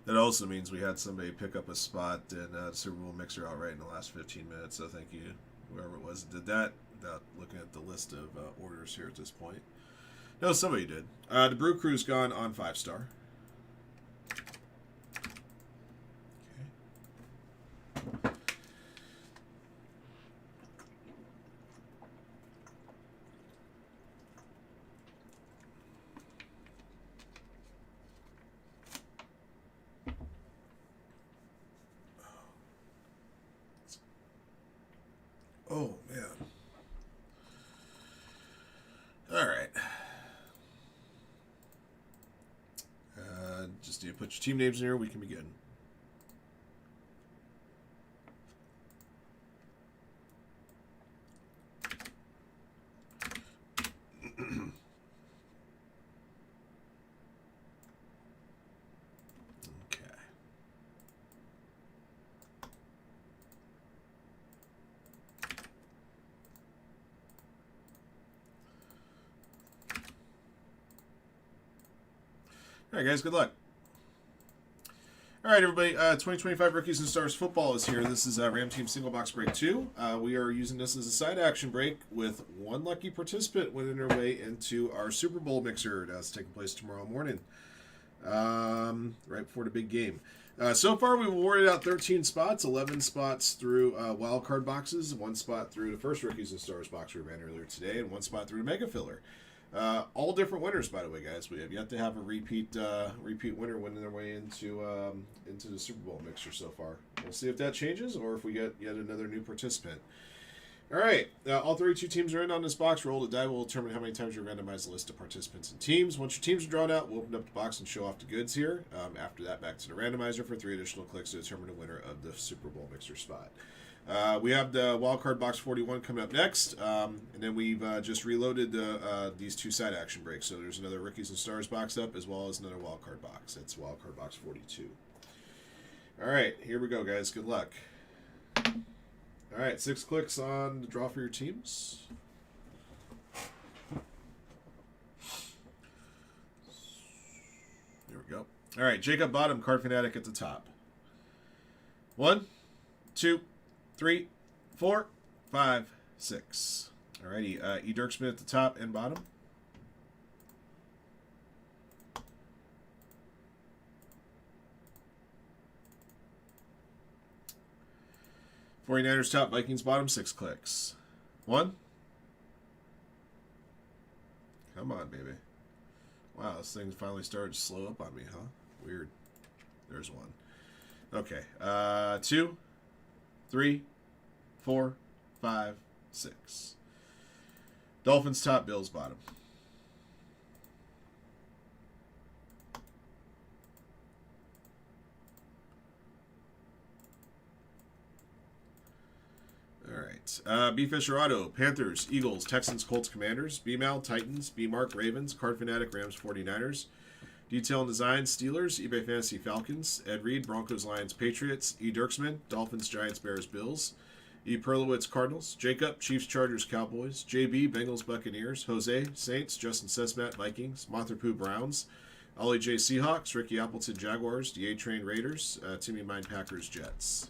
That also means we had somebody pick up a spot in Super Bowl mixer outright in the last 15 minutes. So thank you, whoever it was that did that, without looking at the list of orders here at this point. No, somebody did. The Brew Crew's gone on 5-star. Oh, man. All right. Just need to put your team names in here. We can begin. All right, guys, good luck. All right, everybody, 2025 Rookies and Stars Football is here. This is Ram Team Single Box Break 2. We are using this as a side action break with 1 lucky participant winning their way into our Super Bowl mixer that's taking place tomorrow morning, right before the big game. So far, we've awarded out 13 spots, 11 spots through wild card boxes, 1 spot through the first Rookies and Stars box we ran earlier today, and 1 spot through the Mega Filler. All different winners, by the way, guys. We have yet to have a repeat winner winning their way into the Super Bowl mixer so far. We'll see if that changes or if we get yet another new participant. All right, all 32 teams are in on this box. Roll the die will determine how many times you randomize the list of participants and teams. Once your teams are drawn out, we'll open up the box and show off the goods here. After that, back to the randomizer for 3 additional clicks to determine the winner of the Super Bowl mixer spot. We have the wildcard box 41 coming up next, and then we've just reloaded these 2 side action breaks. So there's another Rookies and Stars box up, as well as another wildcard box. That's wildcard box 42. All right, here we go, guys. Good luck. All right, 6 clicks on the draw for your teams. There we go. All right, Jacob Bottom, Card Fanatic at the top. 1, 2, 3, 4, 5, 6. Alrighty, E. Dirksman at the top and bottom. 49ers top, Vikings bottom, 6 clicks. 1. Come on, baby. Wow, this thing finally started to slow up on me, huh? Weird. There's 1. Okay. 2, 3, 4, 5, 6. Dolphins top, Bills bottom. All right. B. Fisher Auto, Panthers, Eagles, Texans, Colts, Commanders. B. Mal, Titans. B. Mark, Ravens. Card Fanatic, Rams, 49ers. Detail and Design, Steelers. eBay Fantasy, Falcons. Ed Reed, Broncos, Lions, Patriots. E. Dirksman, Dolphins, Giants, Bears, Bills. E. Perlowitz, Cardinals. Jacob, Chiefs, Chargers, Cowboys. JB, Bengals, Buccaneers. Jose, Saints. Justin Sesmat, Vikings. Motherpoo, Browns. Ollie J, Seahawks. Ricky Appleton, Jaguars. DA Train, Raiders. Timmy Mine, Packers, Jets.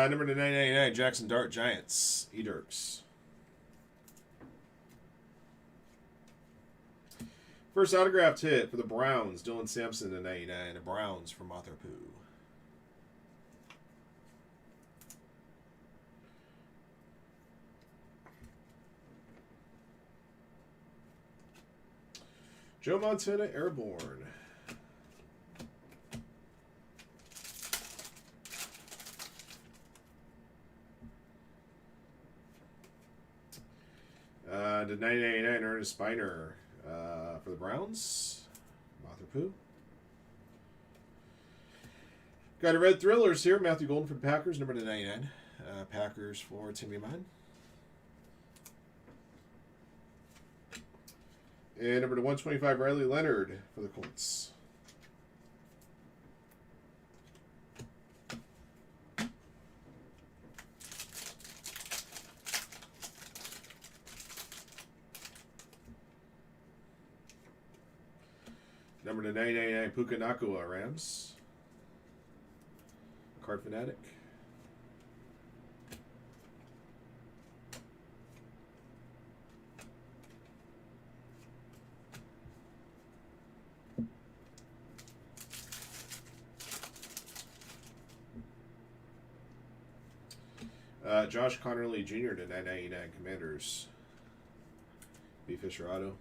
Number to 999, Jackson Dart, Giants. E. Dirks. First autographed hit for the Browns, Dylan Sampson to 99. The Browns from Motherpoo. Joe Montana, Airborne. To 999, Ernest Spiner for the Browns. Motherpoo. Got a Red Thrillers here. Matthew Golden for the Packers, number to 99. Packers for Timmy Mine. And number to 125, Riley Leonard for the Colts. Number to 999, Puka Nakua, Rams. Card Fanatic. Josh Connerly Jr. to 999, Commanders. B. Fisher Auto.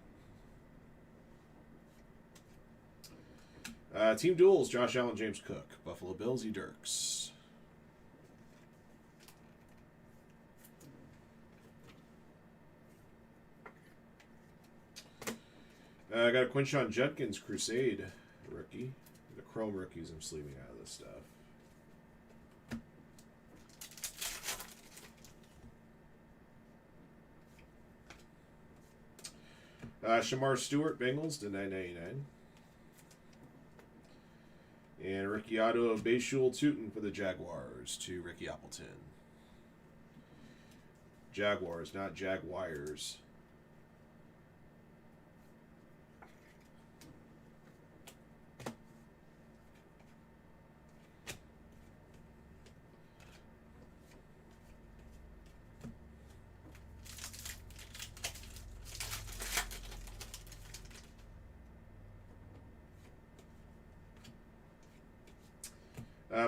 Team Duels, Josh Allen, James Cook. Buffalo Bills, E. Dirks. I got a Quinshon Judkins Crusade rookie. The Chrome rookies I'm sleeving out of this stuff. Shamar Stewart, Bengals to 999. And Ricky Otto of Bayshul Tootin for the Jaguars to Ricky Appleton. Jaguars, not Jaguars.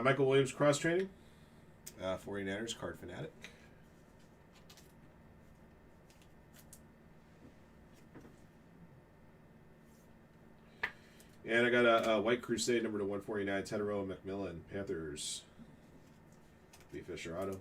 Michael Williams cross training. 49ers Card Fanatic. And I got a White Crusade number to 149, Tedero McMillan, Panthers. B. Fisher auto.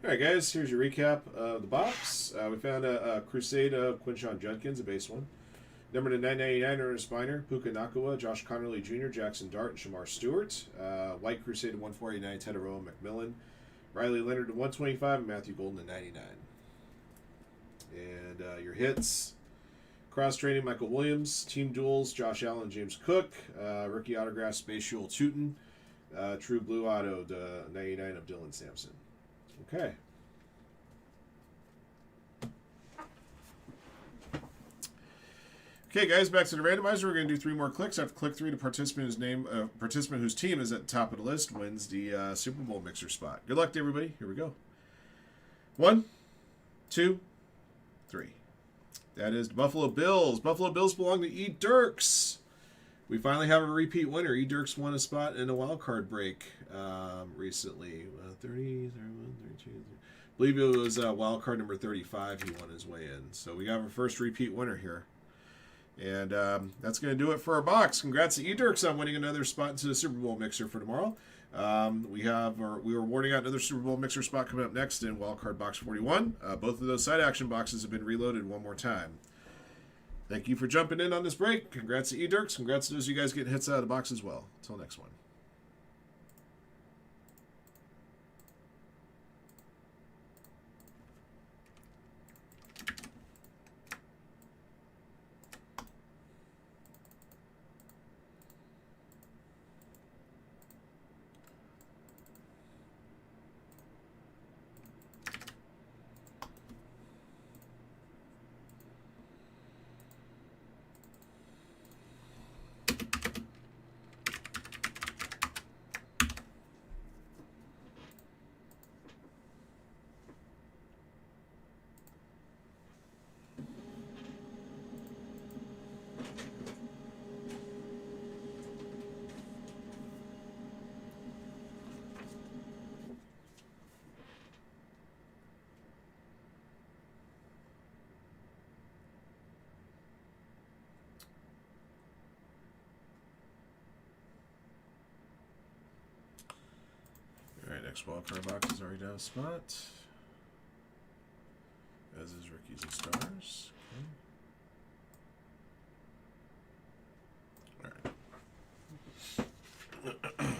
Alright guys, here's your recap of the box. We found a Crusade of Quinshon Judkins, a base one. Number to 999, Ernest Spiner, Puka Nakawa, Josh Connerly Jr., Jackson Dart, and Shamar Stewart. White Crusade to 149, Tedero McMillan. Riley Leonard to 125, and Matthew Golden to 99. And your hits. Cross Training, Michael Williams. Team Duels, Josh Allen, James Cook. Rookie Autograph, Spatial Tootin. True Blue Auto to 99 of Dylan Sampson. Okay. Okay, guys, back to the randomizer. We're going to do 3 more clicks. After click 3, the participant whose team is at the top of the list wins the Super Bowl mixer spot. Good luck to everybody. Here we go. 1, 2, 3. That is the Buffalo Bills. Buffalo Bills belong to E. Dirks. We finally have a repeat winner. E. Dirks won a spot in a wild card break recently. 30, 31, 32. I believe it was wild card number 35. He won his way in. So we got our first repeat winner here. And that's going to do it for our box. Congrats to E. Dirks on winning another spot into the Super Bowl mixer for tomorrow. We were awarding out another Super Bowl mixer spot coming up next in Wildcard Box 41. Both of those side action boxes have been reloaded one more time. Thank you for jumping in on this break. Congrats to E. Dirks. Congrats to those of you guys getting hits out of the box as well. Until next one. Alright, next wildcard box is already down a spot. As is Rookies and Stars. Okay. Alright.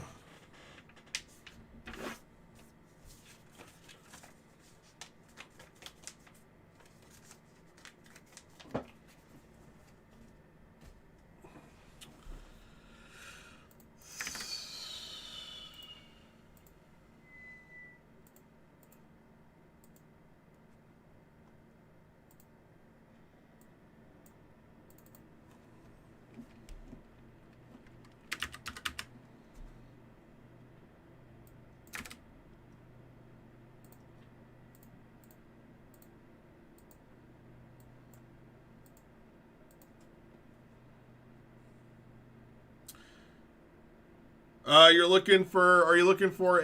Are you looking for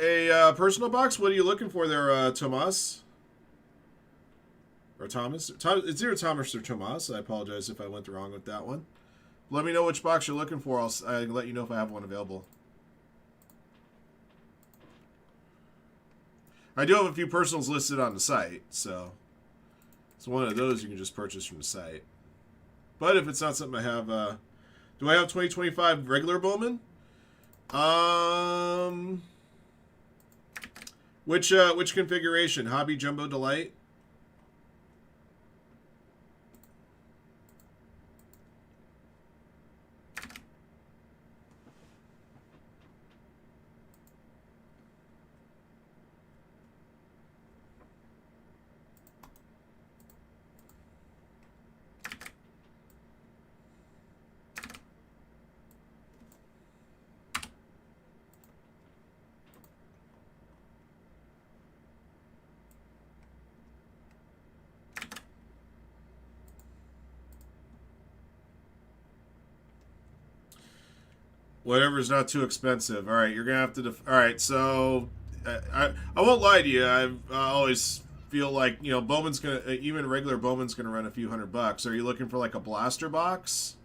a personal box? What are you looking for there, Tomas? Or Thomas? It's either Thomas or Tomas. I apologize if I went wrong with that one. Let me know which box you're looking for. I'll let you know if I have one available. I do have a few personals listed on the site, so it's one of those you can just purchase from the site. But if it's not something I have, do I have 2025 regular Bowman? Which configuration? Hobby Jumbo Delight? Whatever's not too expensive. All right, you're gonna have to. All right, so I won't lie to you. I always feel like Bowman's gonna even regular Bowman's gonna run a few $100. Are you looking for like a blaster box?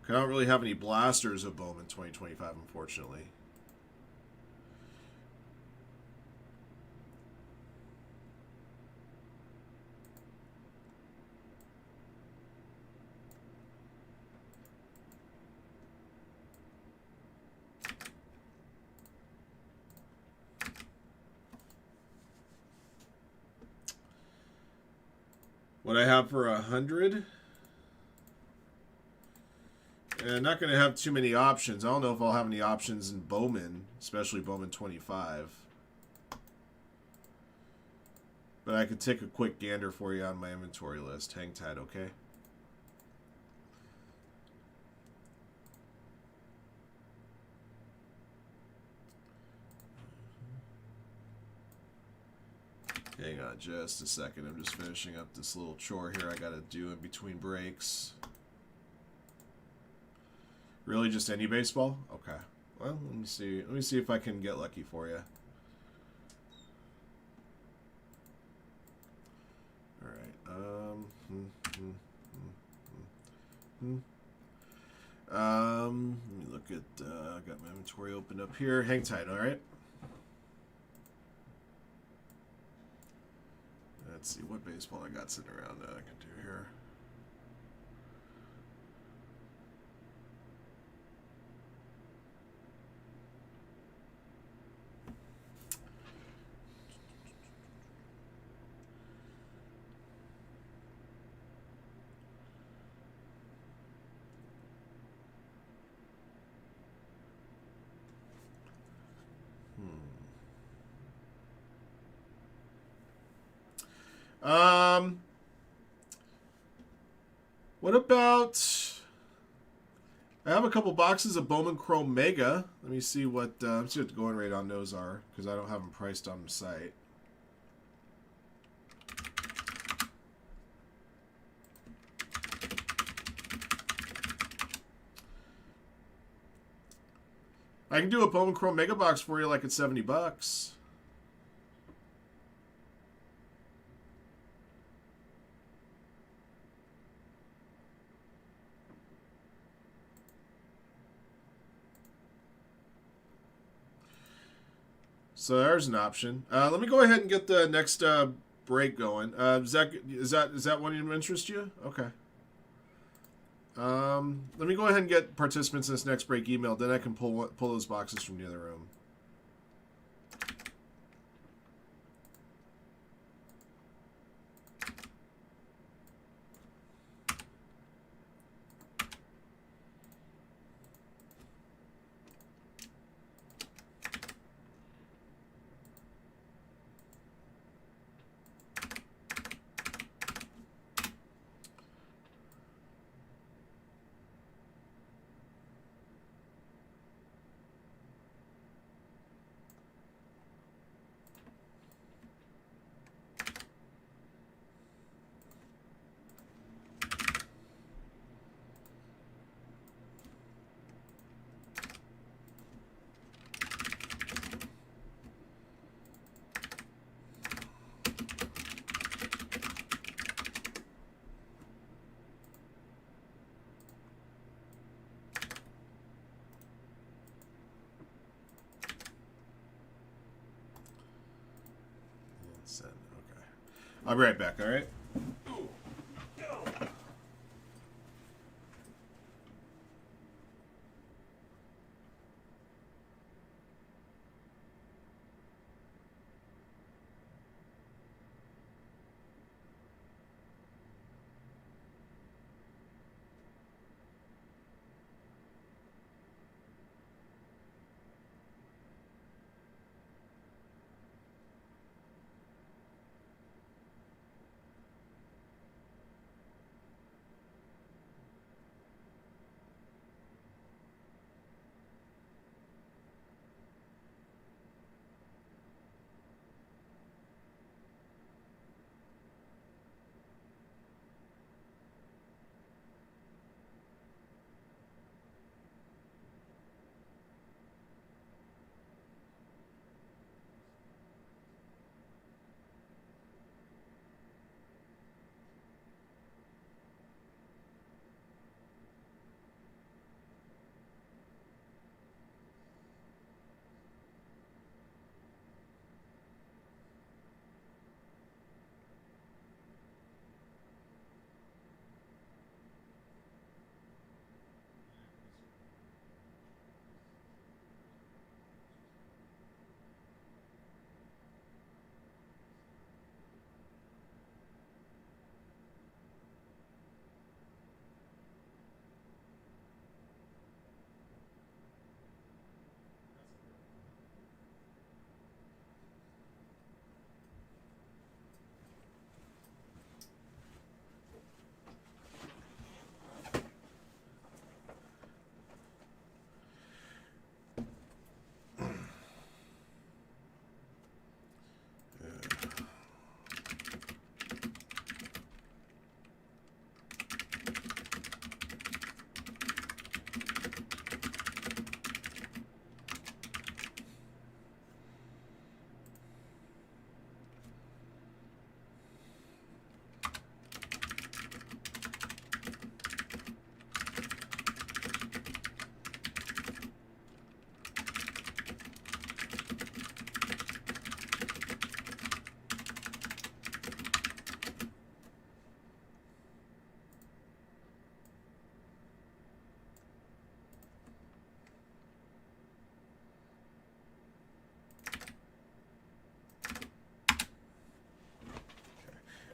I don't really have any blasters of Bowman 2025, unfortunately. What I have for 100? And not going to have too many options. I don't know if I'll have any options in Bowman, especially Bowman 25. But I could take a quick gander for you on my inventory list. Hang tight, okay? Hang on just a second. I'm just finishing up this little chore here I got to do in between breaks. Really, just any baseball? Okay. Well, let me see. Let me see if I can get lucky for you. All right. Let me look at. I got my inventory opened up here. Hang tight. All right. Let's see what baseball I got sitting around that I can do here. What about? I have a couple boxes of Bowman Chrome Mega. Let me see what the going rate on those are because I don't have them priced on the site. I can do a Bowman Chrome Mega box for you like at $70. So there's an option. Let me go ahead and get the next break going. Is that one that interests you? Okay. Let me go ahead and get participants in this next break emailed. Then I can pull those boxes from the other room. Okay. I'll be right back, all right?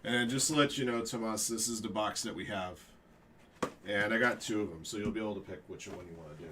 And just to let you know, Tomas, this is the box that we have. And I got 2 of them, so you'll be able to pick which one you want to do.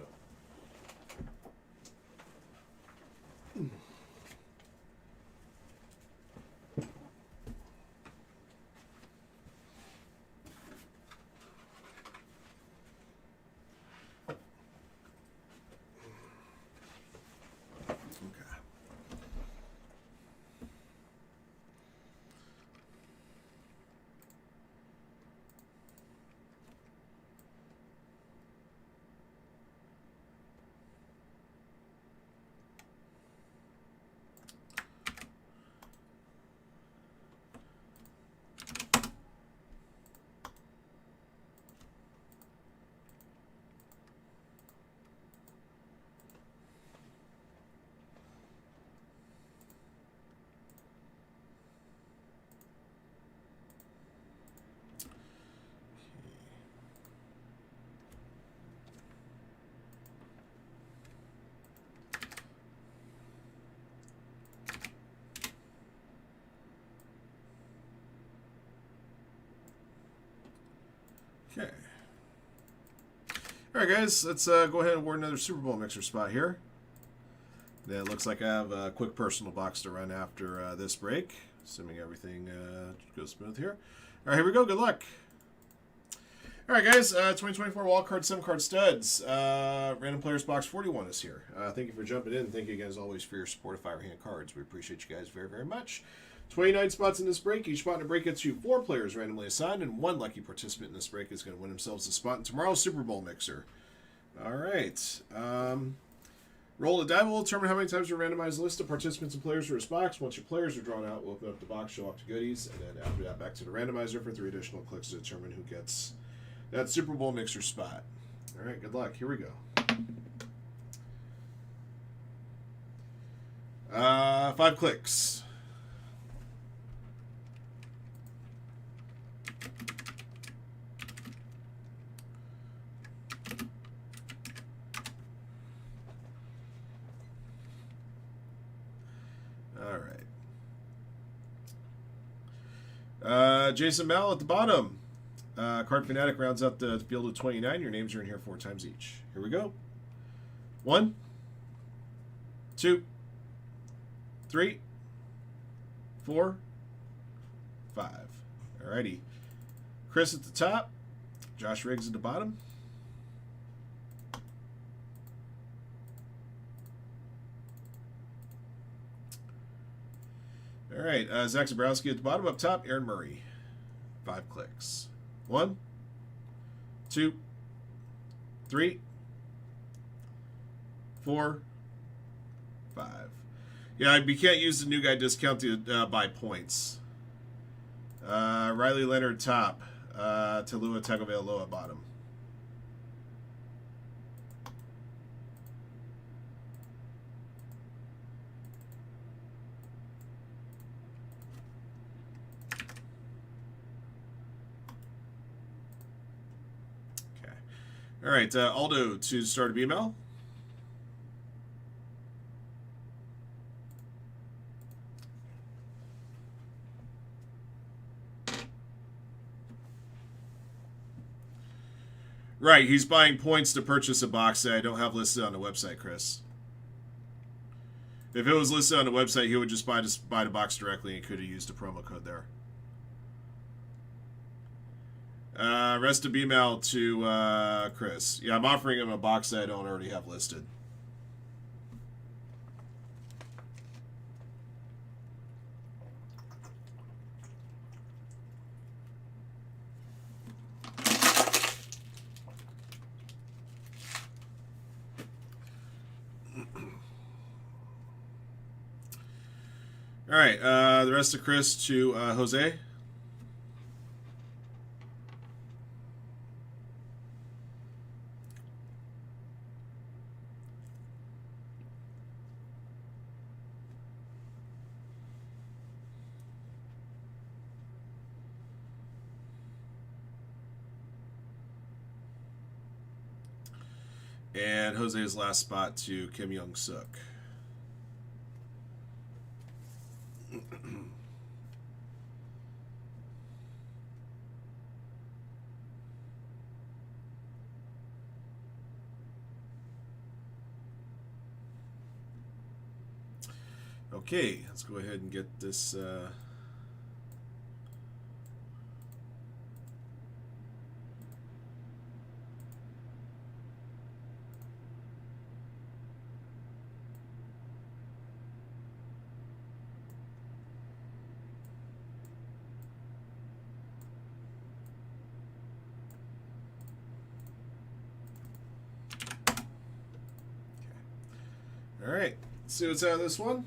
Okay. All right, guys, let's go ahead and award another Super Bowl mixer spot here. It looks like I have a quick personal box to run after this break, assuming everything goes smooth here. All right, here we go. Good luck. All right, guys, 2024 Wildcard 7-card studs. Random Players Box 41 is here. Thank you for jumping in. Thank you, again, as always, for your support of Firehand cards. We appreciate you guys very, very much. 29 spots in this break. Each spot in a break gets you 4 players randomly assigned, and 1 lucky participant in this break is going to win themselves a spot in tomorrow's Super Bowl mixer. All right. Roll a die. We'll determine how many times we randomize the list of participants and players for this box. Once your players are drawn out, we'll open up the box, show off the goodies, and then after that, back to the randomizer for 3 additional clicks to determine who gets that Super Bowl mixer spot. All right, good luck. Here we go. 5 clicks. All right. Jason Mel at the bottom. Card Fanatic rounds out the field with 29. Your names are in here 4 times each. Here we go. 1, 2, 3, 4, 5. Alrighty. Chris at the top. Josh Riggs at the bottom. All right. Zach Zabrowski at the bottom. Up top, Aaron Murray. 5 clicks. 1, 2, 3, 4, 5. Yeah, you can't use the new guy discount to buy points. Riley Leonard top. Talua Tagovailoa bottom. All right, Aldo to start a BML. Right, he's buying points to purchase a box that I don't have listed on the website, Chris. If it was listed on the website, he would just buy the box directly and could have used a promo code there. Rest of email to Chris. Yeah, I'm offering him a box that I don't already have listed. All right, the rest of Chris to Jose. And Jose's last spot to Kim Young-suk. Okay, let's go ahead and get this. All right, let's see what's out of this one.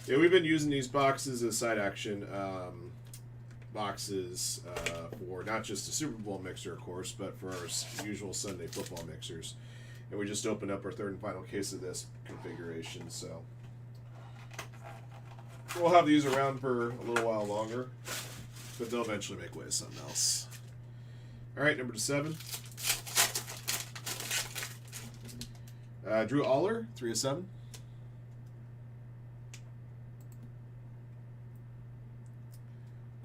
Yeah, we've been using these boxes as side action boxes for not just the Super Bowl mixer, of course, but for our usual Sunday football mixers. And we just opened up our third and final case of this configuration, so we'll have these around for a little while longer, but they'll eventually make way to something else. All right, number 7. Drew Aller, 3 of 7.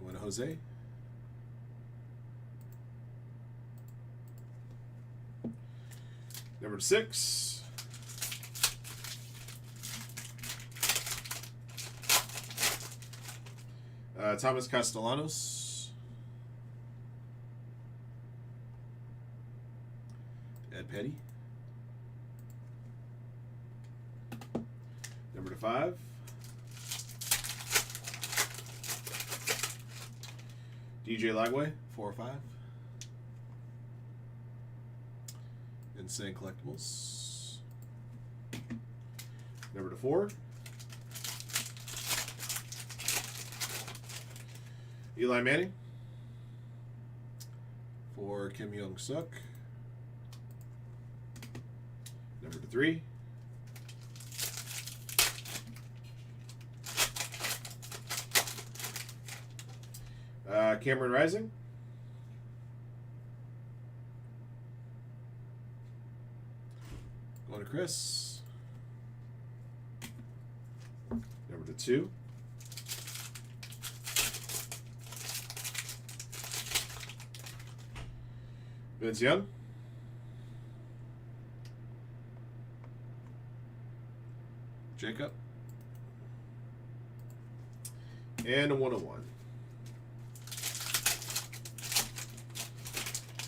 Going to Jose. Number 6. Thomas Castellanos. Ed Petty. Number 5. DJ Lagway, 4 or 5. Insane Collectibles. Number 4. Eli Manning for Kim Young-suk. Number 3. Cameron Rising. Going to Chris. Number 2. Vince Young. Jacob. And a 101.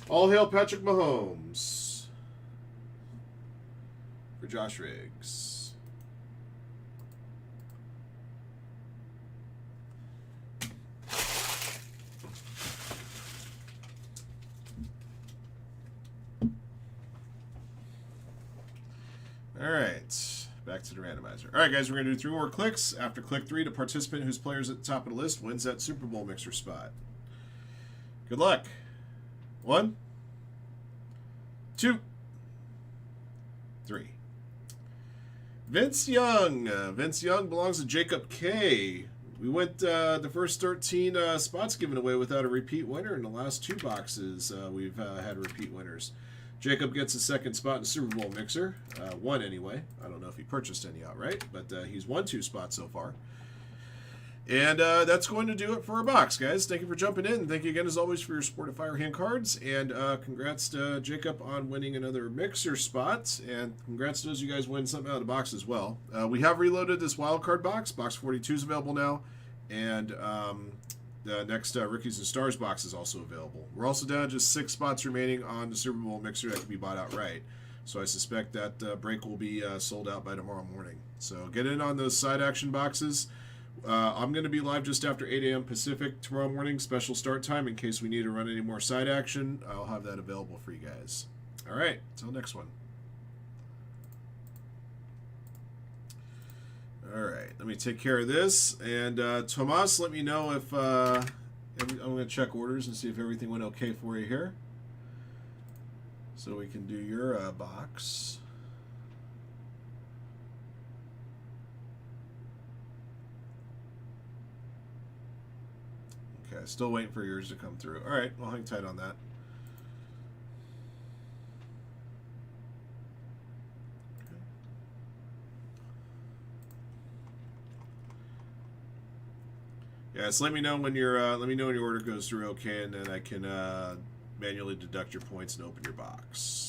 All hail Patrick Mahomes for Josh Riggs. All right, back to the randomizer. All right, guys, we're going to do 3 more clicks. After click 3, the participant whose player's at the top of the list wins that Super Bowl mixer spot. Good luck. 1, 2, 3. Vince Young. Vince Young belongs to Jacob K. We went the first 13 spots given away without a repeat winner. In the last 2 boxes, we've had repeat winners. Jacob gets a second spot in the Super Bowl mixer. 1 anyway. I don't know if he purchased any outright, but he's won 2 spots so far. And that's going to do it for our box, guys. Thank you for jumping in. Thank you again, as always, for your support of Firehand Cards. And congrats to Jacob on winning another mixer spot. And congrats to those of you guys win something out of the box as well. We have reloaded this wild card box. Box 42 is available now. And the next Rookies and Stars box is also available. We're also down to just 6 spots remaining on the Super Bowl mixer that can be bought outright. So I suspect that break will be sold out by tomorrow morning. So get in on those side action boxes. I'm going to be live just after 8 a.m. Pacific tomorrow morning, special start time, in case we need to run any more side action. I'll have that available for you guys. All right, until next one. All right, let me take care of this. And Tomas, let me know if I'm going to check orders and see if everything went okay for you here, so we can do your box. Okay, still waiting for yours to come through. All right, I'll hang tight on that. Yeah, so let me know when your order goes through okay, and then I can manually deduct your points and open your box.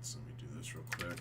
So let me do this real quick.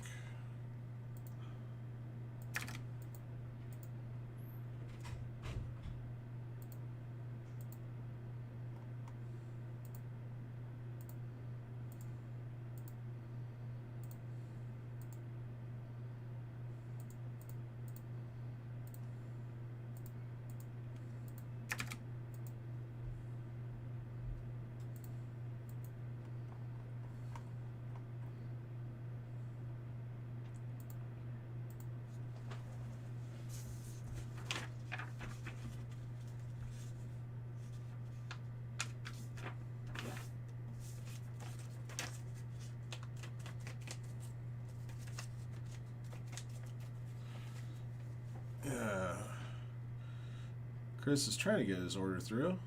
Chris is trying to get his order through.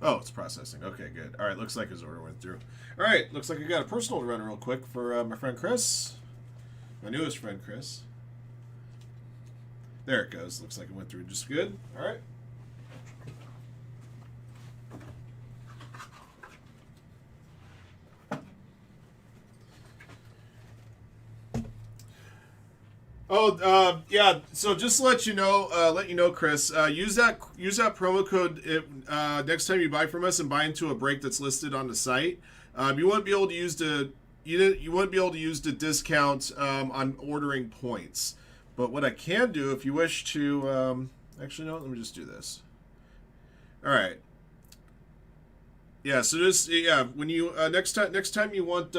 Oh, it's processing. Okay, good. All right, looks like his order went through. All right, looks like I got a personal to run real quick for my friend Chris. My newest friend Chris. There it goes. Looks like it went through just good. All right. Oh, yeah. So just to let you know, Chris, use that promo code next time you buy from us and buy into a break that's listed on the site. You won't be able to use the discount on ordering points. But what I can do, if you wish to, actually no, let me just do this. All right. Yeah. So when you next time you want.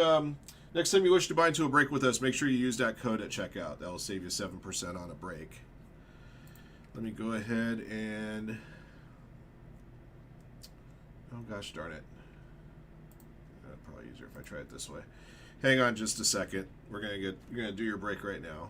Next time you wish to buy into a break with us, make sure you use that code at checkout. That will save you 7% on a break. Let me go ahead and... Oh, gosh darn it. Probably easier if I try it this way. Hang on just a second. We're gonna do your break right now.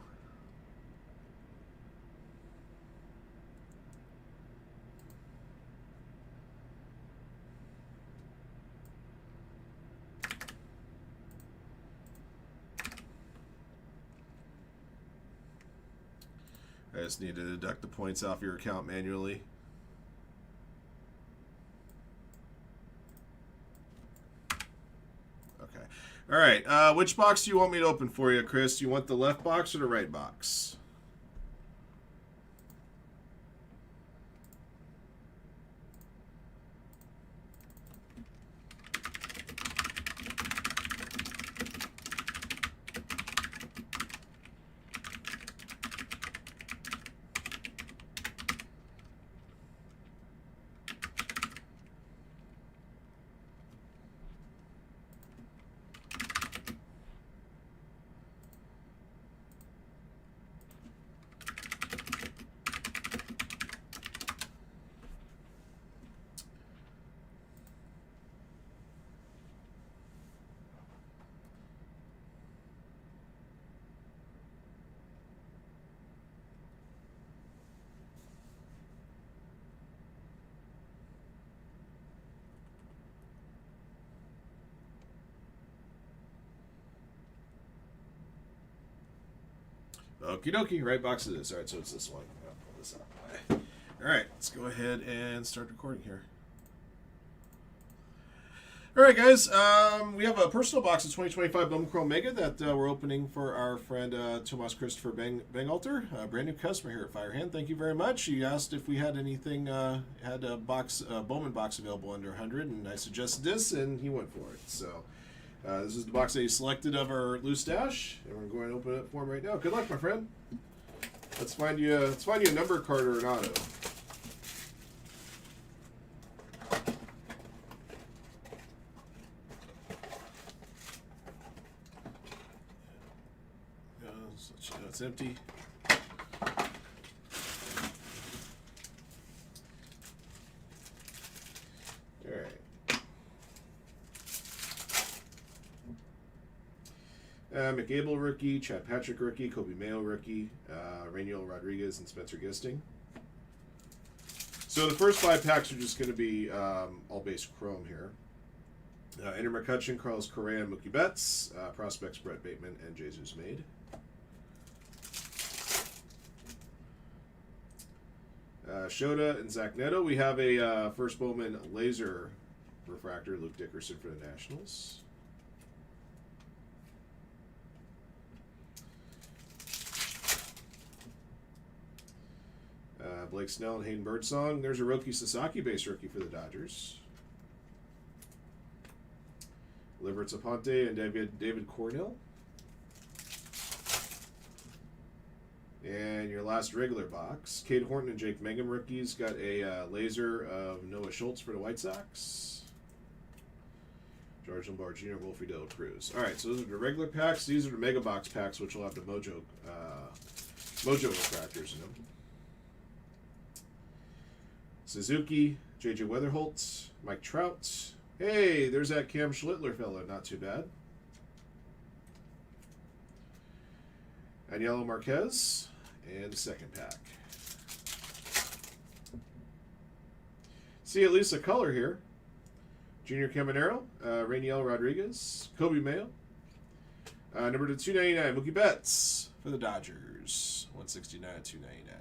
I just need to deduct the points off your account manually. Okay. All right. Which box do you want me to open for you, Chris? Do you want the left box or the right box? Okie dokie, right box it is. All right, so it's this one. I'll pull this out. All right, let's go ahead and start recording here. All right, guys, we have a personal box of 2025 Bum Chrome Mega that we're opening for our friend Tomas Christopher Bangalter, a brand new customer here at Firehand. Thank you very much. He asked if we had anything, had a box, Bowman box available under 100, and I suggested this, and he went for it. So this is the box that he selected of our loose stash, and we're going to open it for him right now. Good luck, my friend. Let's find you a number card or an auto. It's empty. All right. McAble rookie, Chad Patrick rookie, Kobe Mayo rookie, Rainiel Rodriguez, and Spencer Gisting. So the first 5 packs are just going to be all base chrome here. Enter McCutcheon, Carlos Correa, and Mookie Betts. Prospects Brett Bateman and Jesus Made. Shota and Zach Neto. We have a first Bowman laser refractor, Luke Dickerson for the Nationals. Blake Snell and Hayden Birdsong. There's a Roki Sasaki base rookie for the Dodgers. Libertz Aponte and David Cornell. And your last regular box, Cade Horton and Jake Mangum rookies. Got a laser of Noah Schultz for the White Sox. George Lombard Jr., Wolfie Del Cruz. All right, so those are the regular packs. These are the mega box packs, which will have the Mojo refractors in them. Suzuki, J.J. Weatherholtz, Mike Trout. Hey, there's that Cam Schlittler fella. Not too bad. Aniello Marquez, and second pack. See at least a color here. Junior Caminero, Rainiel Rodriguez, Kobe Mayo. Number to 299, Mookie Betts for the Dodgers, 169 to 299.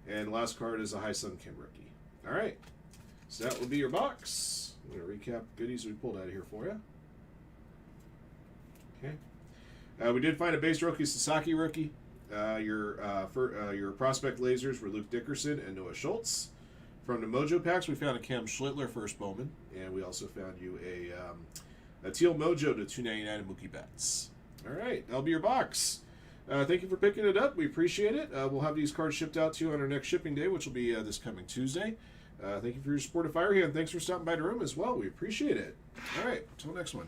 And last card is a High Sun Kim rookie. All right, so that will be your box. I'm going to recap goodies we pulled out of here for you. Okay. We did find a base Roki Sasaki rookie. Your prospect lasers were Luke Dickerson and Noah Schultz. From the Mojo packs, we found a Cam Schlittler first Bowman, and we also found you a Teal Mojo to 299 of Mookie Betts. All right, that'll be your box. Thank you for picking it up. We appreciate it. We'll have these cards shipped out to you on our next shipping day, which will be this coming Tuesday. Thank you for your support of Firehand. Thanks for stopping by the room as well. We appreciate it. All right, until next one.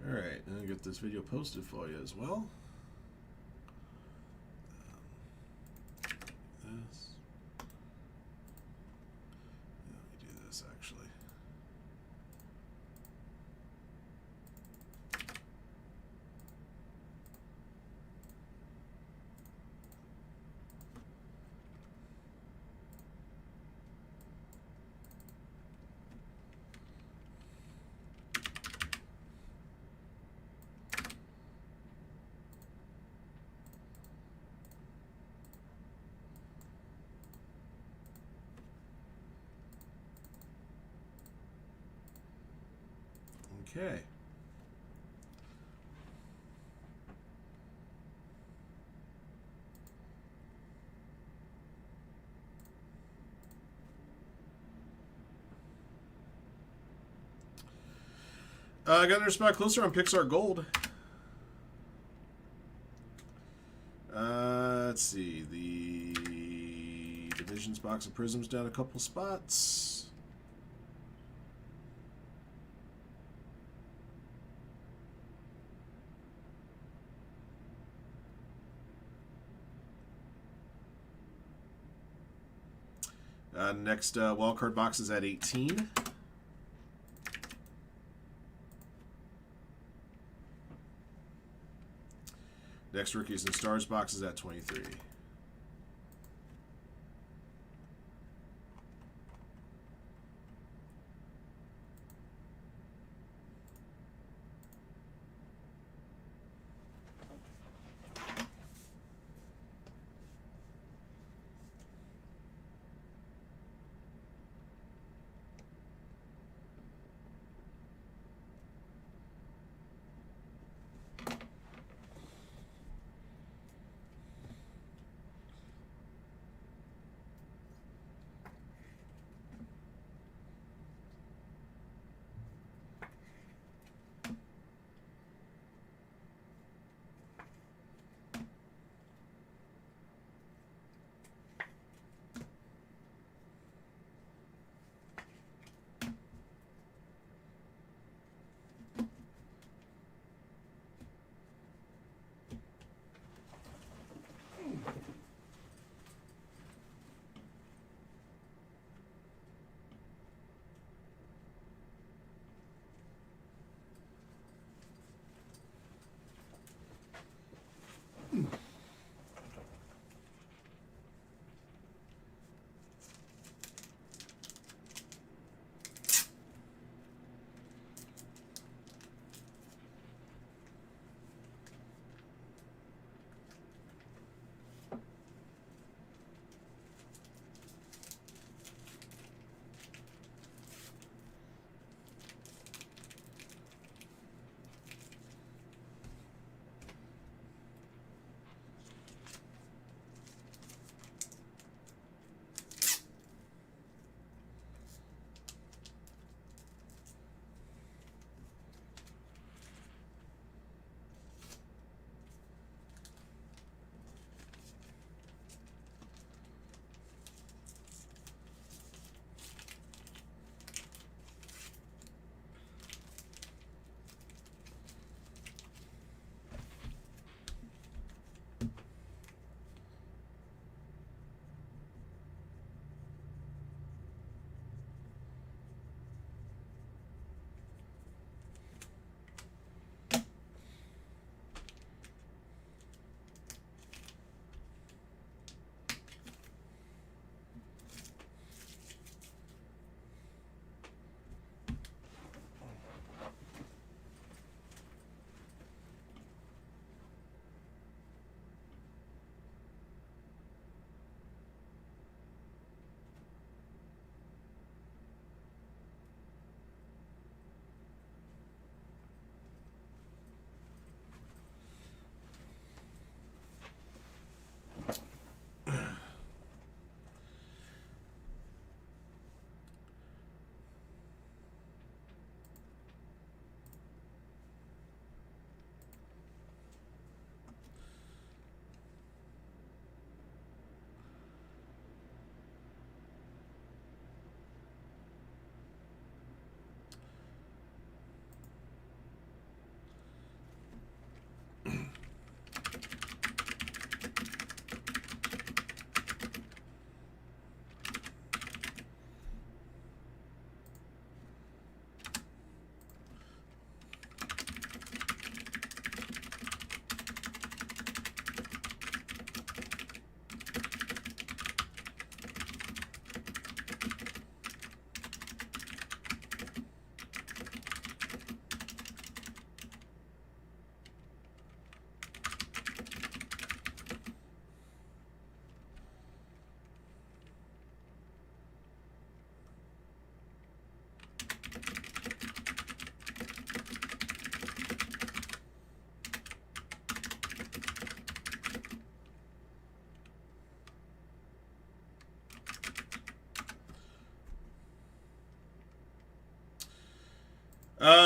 All right, and I'll get this video posted for you as well. This. Yeah, let me do this actually. Okay. I got another spot closer on Pixar Gold. Let's see. The Divisions box of Prisms down a couple spots. Next wildcard box is at 18. Next Rookies and Stars box is at 23.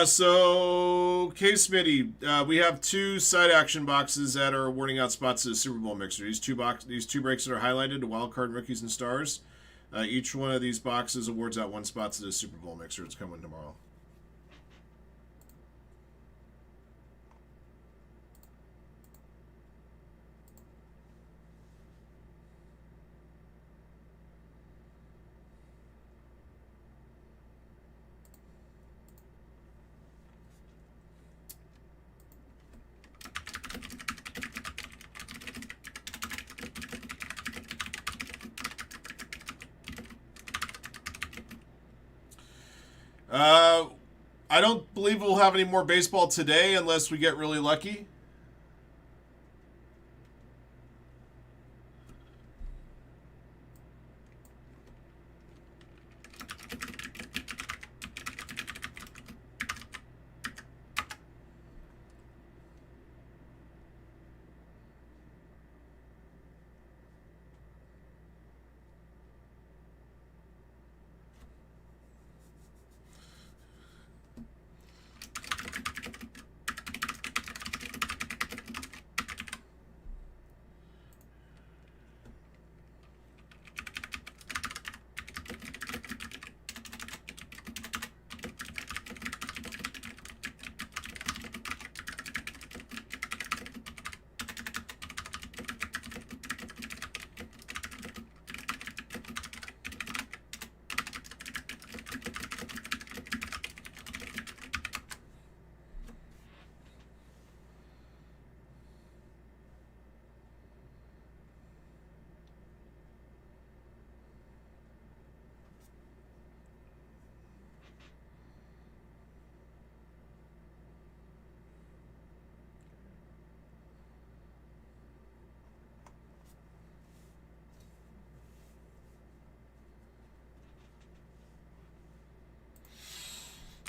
So Case Smitty, we have two side action boxes that are awarding out spots to the Super Bowl mixer. These two breaks that are highlighted to Wild Card Rookies and Stars. Each one of these boxes awards out one spot to the Super Bowl mixer. It's coming tomorrow. Uh, I don't believe we'll have any more baseball today unless we get really lucky.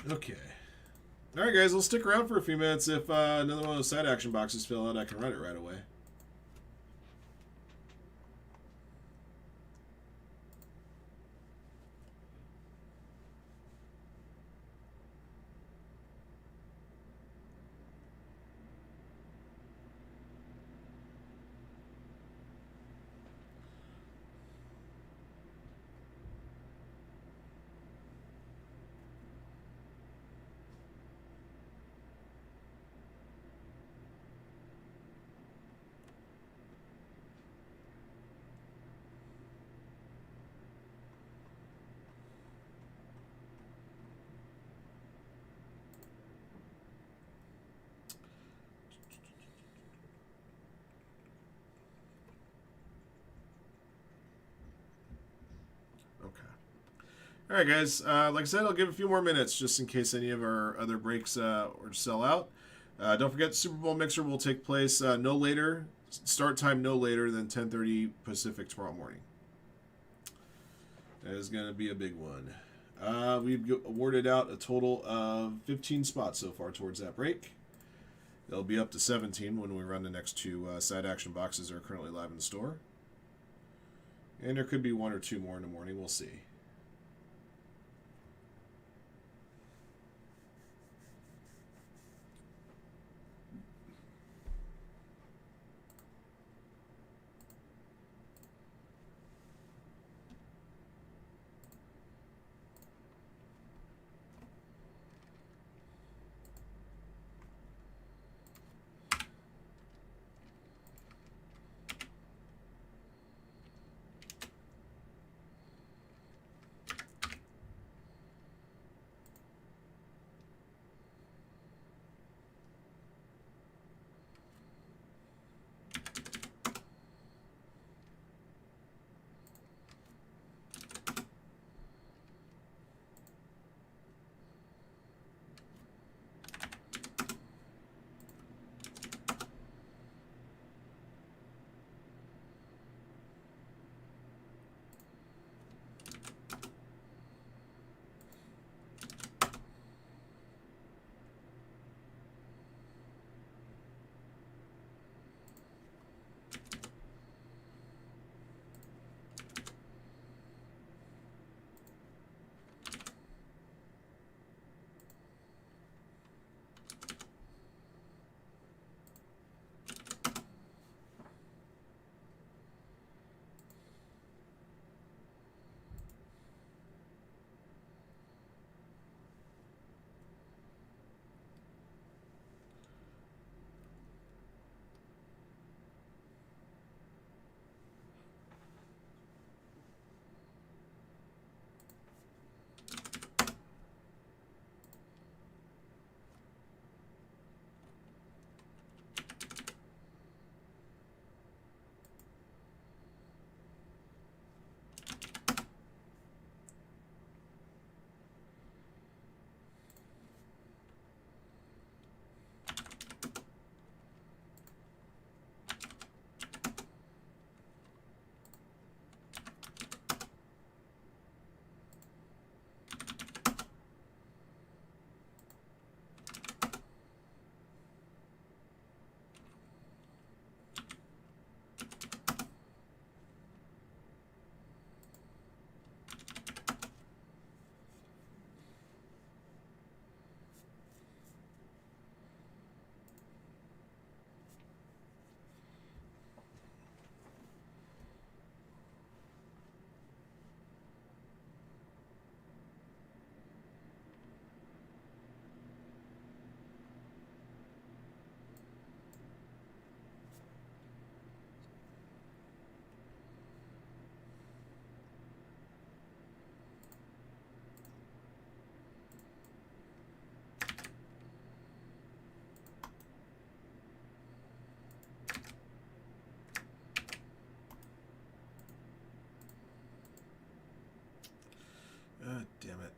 Okay. All right, guys, we'll stick around for a few minutes. If another one of those side action boxes fill out, I can run it right away. All right, guys. Like I said, I'll give a few more minutes just in case any of our other breaks or sell out. Don't forget, the Super Bowl mixer will take place no later, start time no later than 10:30 Pacific tomorrow morning. That is going to be a big one. We've awarded out a total of 15 spots so far towards that break. It'll be up to 17 when we run the next two side action boxes that are currently live in the store. And there could be one or two more in the morning. We'll see. Damn it.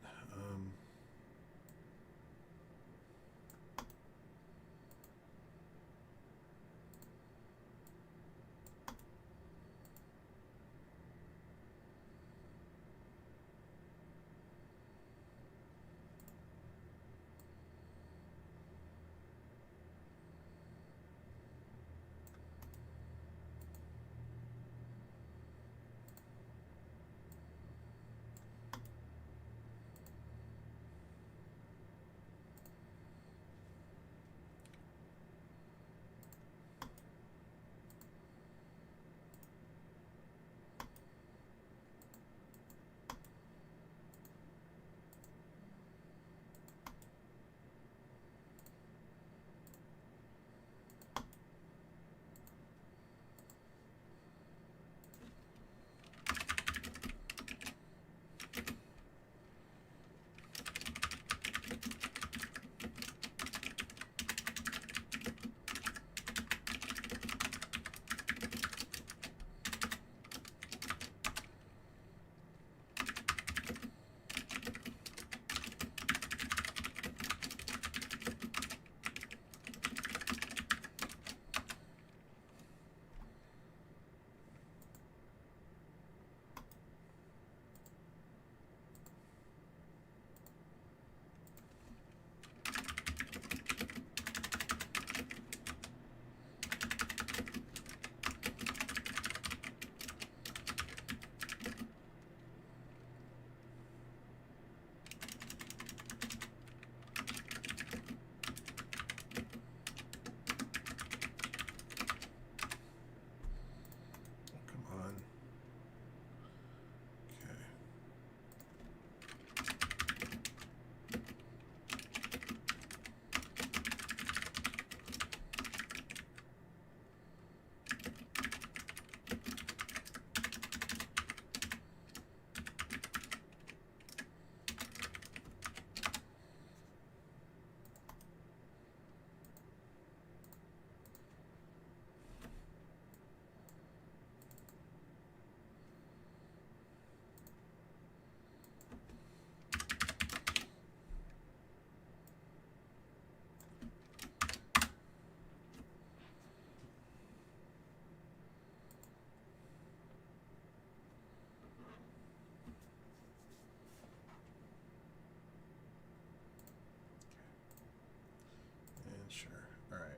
Sure. All right.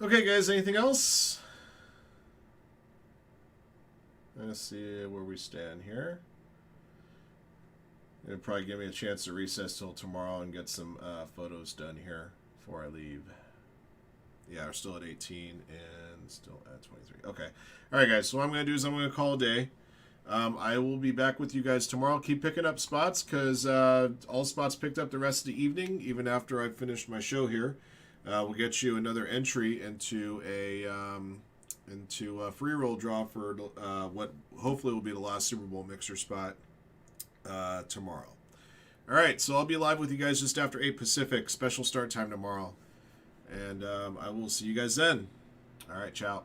Okay, guys, anything else? Let's see where we stand here. It'll probably give me a chance to recess till tomorrow and get some photos done here before I leave. Yeah, we're still at 18 and still at 23. Okay. All right, guys. So what I'm going to do is I'm going to call a day. I will be back with you guys tomorrow. Keep picking up spots because all spots picked up the rest of the evening, even after I finished my show here. We'll get you another entry into a free roll draw for what hopefully will be the last Super Bowl mixer spot tomorrow. All right, so I'll be live with you guys just after 8 Pacific, special start time tomorrow. And I will see you guys then. All right, ciao.